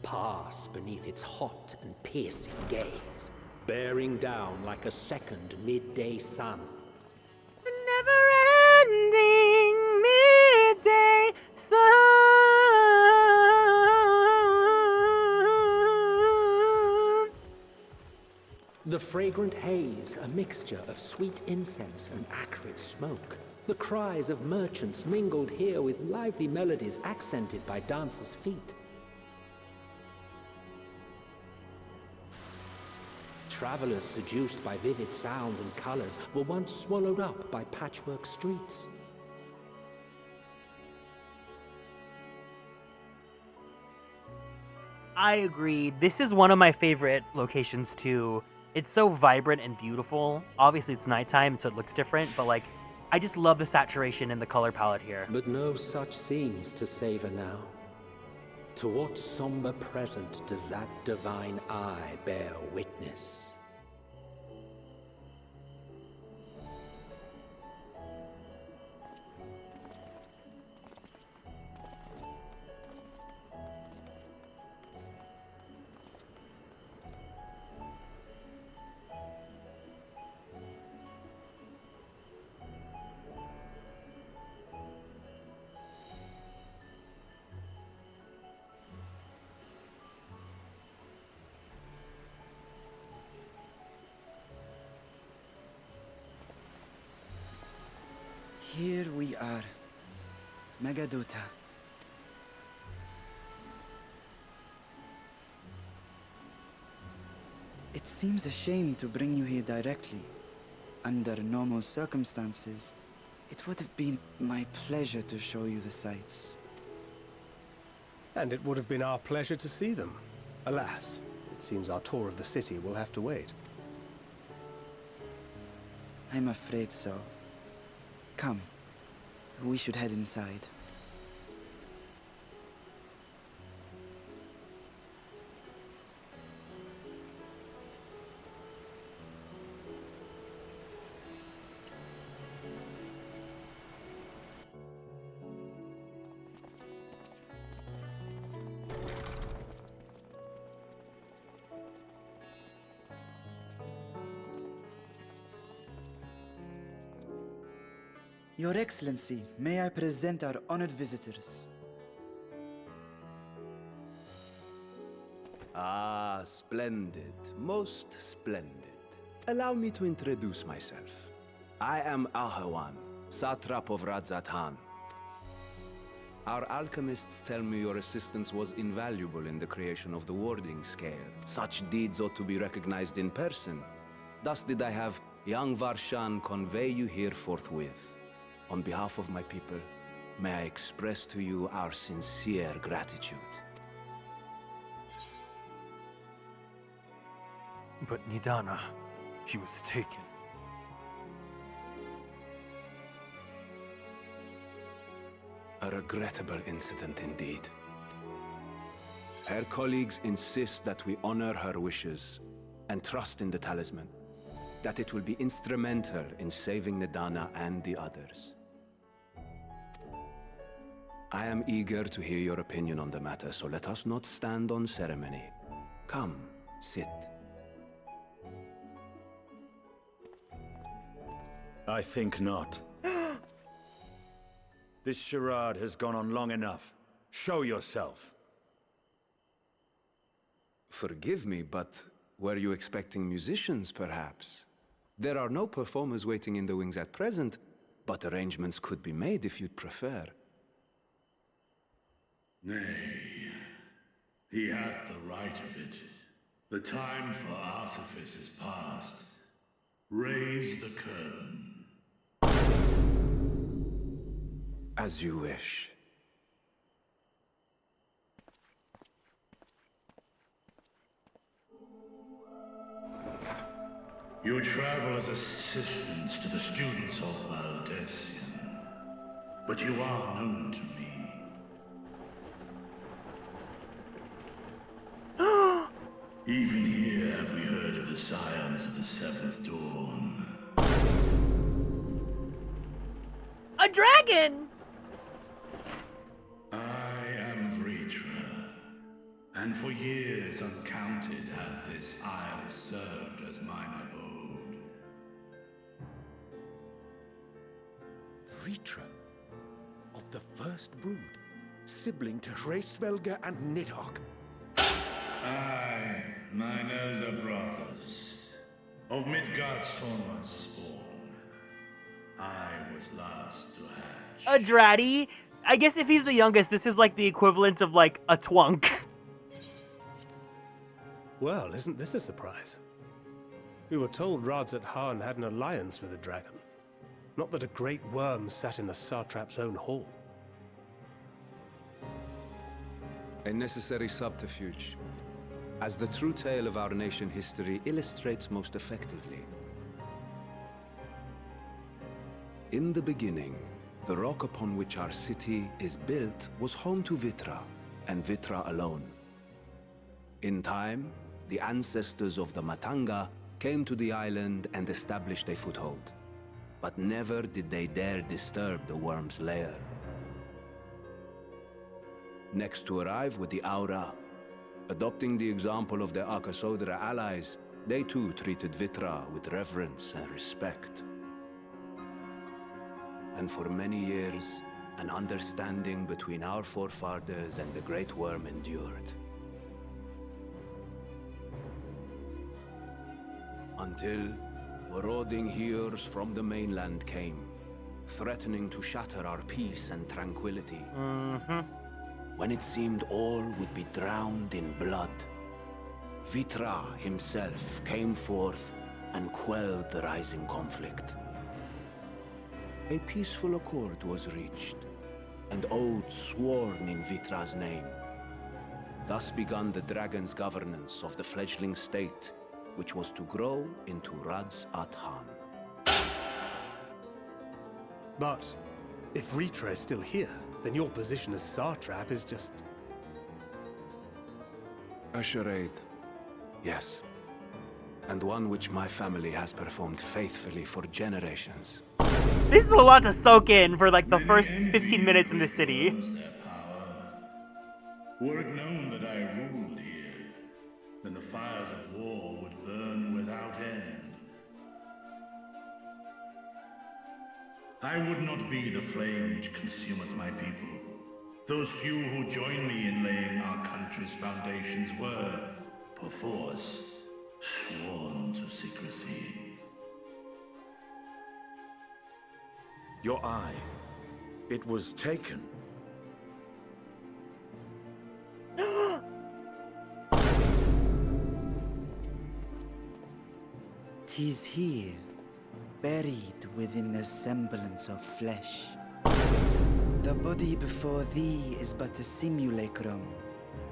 Pass beneath its hot and piercing gaze, bearing down like a second midday sun.
Never-ending midday sun.
The fragrant haze, a mixture of sweet incense and acrid smoke. The cries of merchants mingled here with lively melodies accented by dancers' feet. Travelers seduced by vivid sound and colors were once swallowed up by patchwork streets.
I agree. This is one of my favorite locations too. It's so vibrant and beautiful. Obviously it's nighttime, so it looks different, but like, I just love the saturation in the color palette here.
But no such scenes to savor now. To what somber present does that divine eye bear witness?
Here we are, Megaduta. It seems a shame to bring you here directly. Under normal circumstances, it would have been my pleasure to show you the sights.
And it would have been our pleasure to see them. Alas, it seems our tour of the city will have to wait.
I'm afraid so. Come, we should head inside. Your Excellency, may I present our honored visitors?
Ah, splendid. Most splendid. Allow me to introduce myself. I am Ahawan, satrap of Radzat-Han. Our alchemists tell me your assistance was invaluable in the creation of the warding scale. Such deeds ought to be recognized in person. Thus did I have young Varshan convey you here forthwith. On behalf of my people, may I express to you our sincere gratitude.
But Nidana, she was taken.
A regrettable incident indeed. Her colleagues insist that we honor her wishes and trust in the talisman, that it will be instrumental in saving Nidana and the others. I am eager to hear your opinion on the matter, so let us not stand on ceremony. Come, sit.
I think not. This charade has gone on long enough. Show yourself.
Forgive me, but were you expecting musicians, perhaps? There are no performers waiting in the wings at present, but arrangements could be made if you'd prefer.
Nay, he hath the right of it. The time for artifice is past. Raise the curtain.
As you wish.
You travel as assistants to the students of Valdesian, but you are known to me. Even here have we heard of the scions of the Seventh Dawn.
A dragon!
I am Vritra, and for years uncounted hath this isle served as mine abode.
Vritra, of the First Brood, sibling to Hraesvelga and Nidhogg.
Aye, mine elder brothers, of Midgardsormr's spawn. I was last to hatch.
A dratty? I guess if he's the youngest, this is like the equivalent of like a twunk.
Well, isn't this a surprise? We were told Radzat-Han had an alliance with a dragon. Not that a great worm sat in the satrap's own hall.
A necessary subterfuge, as the true tale of our nation history illustrates most effectively. In the beginning, the rock upon which our city is built was home to Vitra, and Vitra alone. In time, the ancestors of the Matanga came to the island and established a foothold. But never did they dare disturb the worm's lair. Next to arrive with the Aura, adopting the example of their Akasodra allies, they too treated Vitra with reverence and respect. And for many years, an understanding between our forefathers and the Great Worm endured. Until marauding heroes from the mainland came, threatening to shatter our peace and tranquility. When it seemed all would be drowned in blood, Vitra himself came forth and quelled the rising conflict. A peaceful accord was reached, and oaths sworn in Vitra's name. Thus began the dragon's governance of the fledgling state, which was to grow into Radzat-Han.
But if Vritra is still here, then your position as satrap is just...
A charade, yes. And one which my family has performed faithfully for generations.
This is a lot to soak in for like the first 15 minutes in the city.
Were it known that I ruled here, then the fires of war would burn without end. I would not be the flame which consumeth my people. Those few who join me in laying our country's foundations were, perforce, sworn to secrecy.
Your eye. It was taken.
Tis here, buried within the semblance of flesh. The body before thee is but a simulacrum,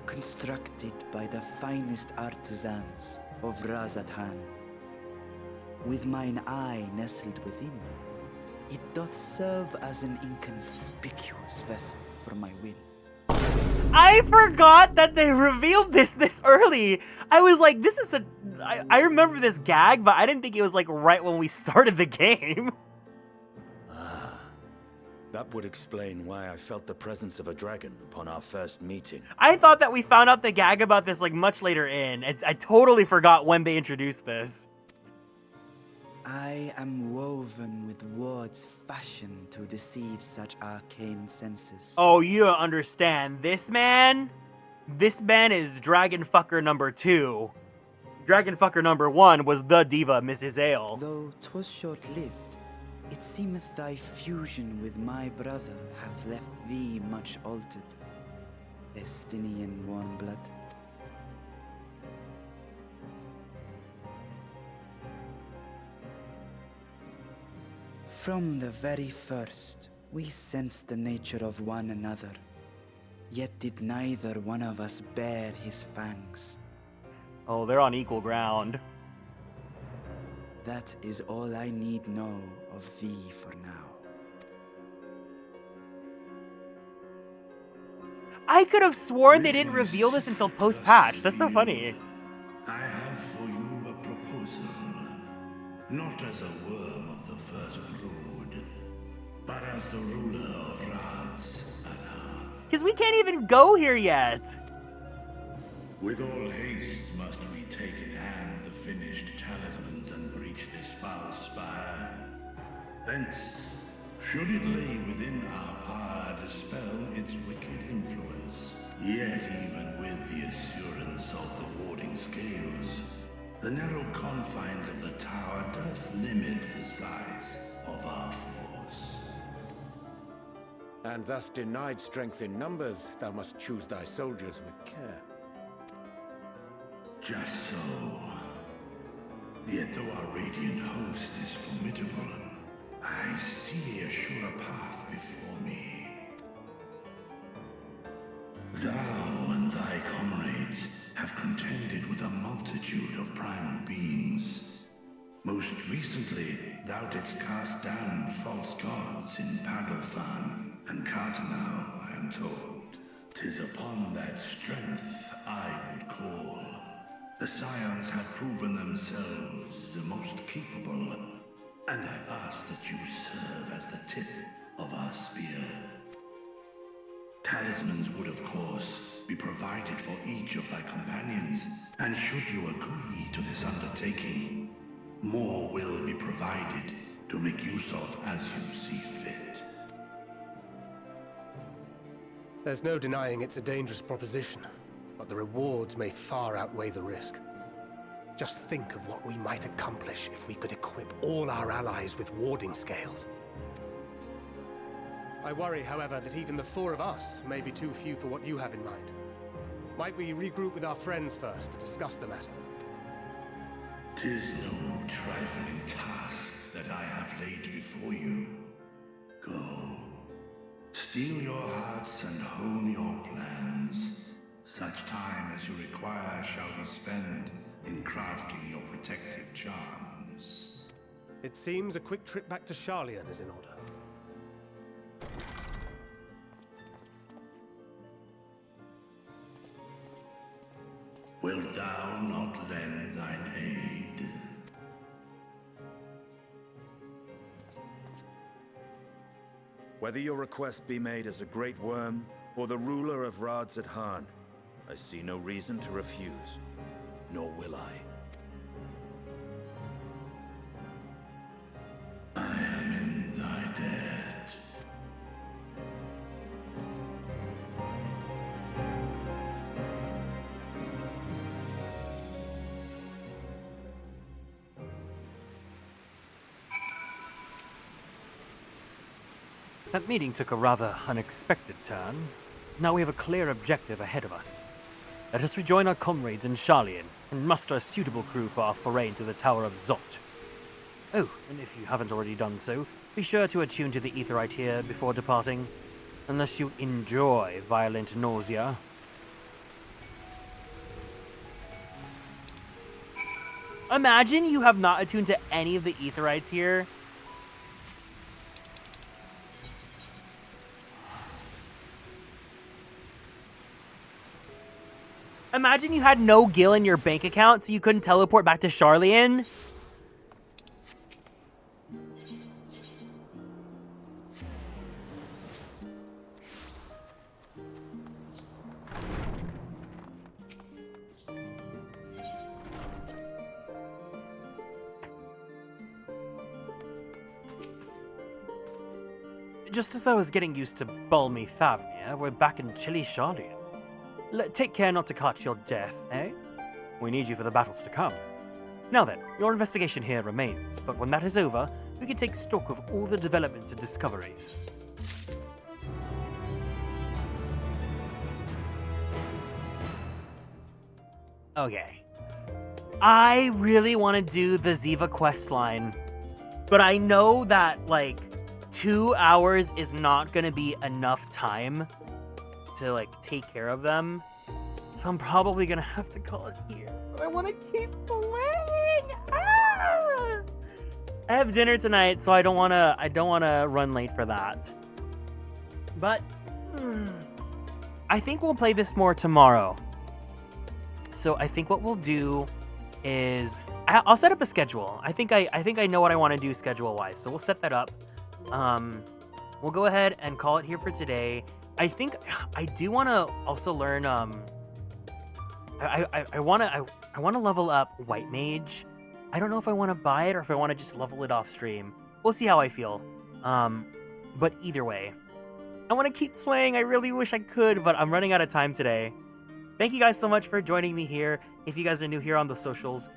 constructed by the finest artisans of Radzat-Han. With mine eye nestled within, it doth serve as an inconspicuous vessel for my will.
I forgot that they revealed this early. I was like, this is a... I remember this gag, but I didn't think it was like right when we started the game.
That would explain why I felt the presence of a dragon upon our first meeting.
I thought that we found out the gag about this like much later in. I totally forgot when they introduced this.
I am woven with words fashioned to deceive such arcane senses.
Oh, you don't understand. This man is Dragon Fucker number 2. Dragon Fucker number 1 was the diva, Mrs. Ale.
Though 'twas short-lived, it seemeth thy fusion with my brother hath left thee much altered, Estinian warm blood. From the very first, we sensed the nature of one another, yet did neither one of us bare his fangs.
Oh, they're on equal ground.
That is all I need know of thee for now.
I could have sworn they didn't reveal this until post-patch. That's so funny.
I have for you a proposal. Not as a worm of the first brood, but as the ruler of Rats at heart.
Because we can't even go here yet.
With all haste must we take in hand the finished talismans and breach this foul spire. Thence, should it lay within our power, dispel its wicked influence. Yet even with the assurance of the warding scales, the narrow confines of the tower doth limit the size of our force.
And thus denied strength in numbers, thou must choose thy soldiers with care.
Just so. Yet though our radiant host is formidable, I see a surer path before me. Thou and thy comrades have contended with a multitude of primal beings. Most recently, thou didst cast down false gods in Pagalthan and Cartanau, I am told. 'Tis upon that strength I would call. The Scions have proven themselves the most capable, and I ask that you serve as the tip of our spear. Talismans would, of course, be provided for each of thy companions, and should you agree to this undertaking, more will be provided to make use of as you see fit.
There's no denying it's a dangerous proposition, but the rewards may far outweigh the risk. Just think of what we might accomplish if we could equip all our allies with warding scales. I worry, however, that even the four of us may be too few for what you have in mind. Might we regroup with our friends first to discuss the matter?
'Tis no trifling task that I have laid before you. Go. Steel your hearts and hone your plans. Such time as you require shall be spent in crafting your protective charms.
It seems a quick trip back to Sharlayan is in order.
Wilt thou not lend thine aid?
Whether your request be made as a great worm or the ruler of Rads at Han, I see no reason to refuse, nor will I.
I am in thy debt.
That meeting took a rather unexpected turn. Now we have a clear objective ahead of us. Let us rejoin our comrades in Sharlayan and muster a suitable crew for our foray into the Tower of Zot. Oh, and if you haven't already done so, be sure to attune to the Aetheryte here before departing, unless you enjoy violent nausea. Imagine you have not attuned to any of the Aetherites here. Imagine you had no gil in your bank account so you couldn't teleport back to Sharlayan. Just as I was getting used to balmy Thavnia, we're back in chilly Sharlayan. Take care not to catch your death, eh? We need you for the battles to come. Now then, your investigation here remains, but when that is over, we can take stock of all the developments and discoveries. Okay. I really want to do the Ziva questline, but I know that, like, 2 hours is not going to be enough time to, like, take care of them. So I'm probably going to have to call it here. But I want to keep playing! Ah! I have dinner tonight, so I don't wanna run late for that. But I think we'll play this more tomorrow. So I think what we'll do is I'll set up a schedule. I think I know what I want to do schedule wise. So we'll set that up. We'll go ahead and call it here for today. I think I do want to also learn. I want to level up White Mage. I don't know if I want to buy it or if I want to just level it off stream. We'll see how I feel. But either way, I want to keep playing. I really wish I could, but I'm running out of time today. Thank you guys so much for joining me here. If you guys are new here on the socials,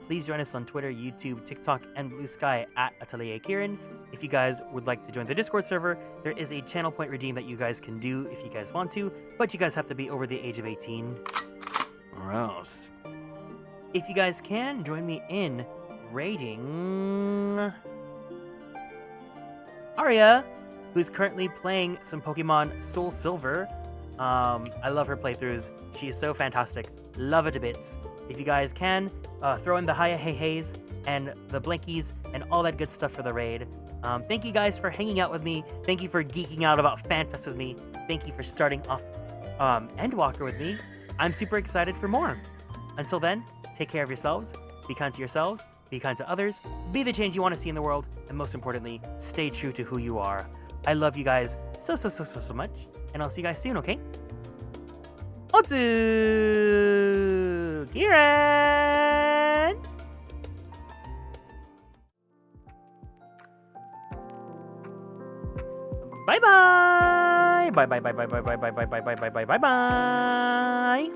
please join us on Twitter, YouTube, TikTok, and Blue Sky at Atelier Kieran. If you guys would like to join the Discord server, there is a channel point redeem that you guys can do if you guys want to, but you guys have to be over the age of 18. Or else. If you guys can, join me in raiding Aria, who's currently playing some Pokemon Soul Silver. I love her playthroughs. She is so fantastic. Love it to bits. If you guys can, throw in the hiya hey heys and the blinkies and all that good stuff for the raid. Thank you guys for hanging out with me. Thank you for geeking out about FanFest with me. Thank you for starting off Endwalker with me. I'm super excited for more. Until then, take care of yourselves, be kind to yourselves, be kind to others, be the change you want to see in the world, and most importantly, stay true to who you are. I love you guys so much, and I'll see you guys soon, okay? Otsu! Kieran! Bye-bye! Bye-bye.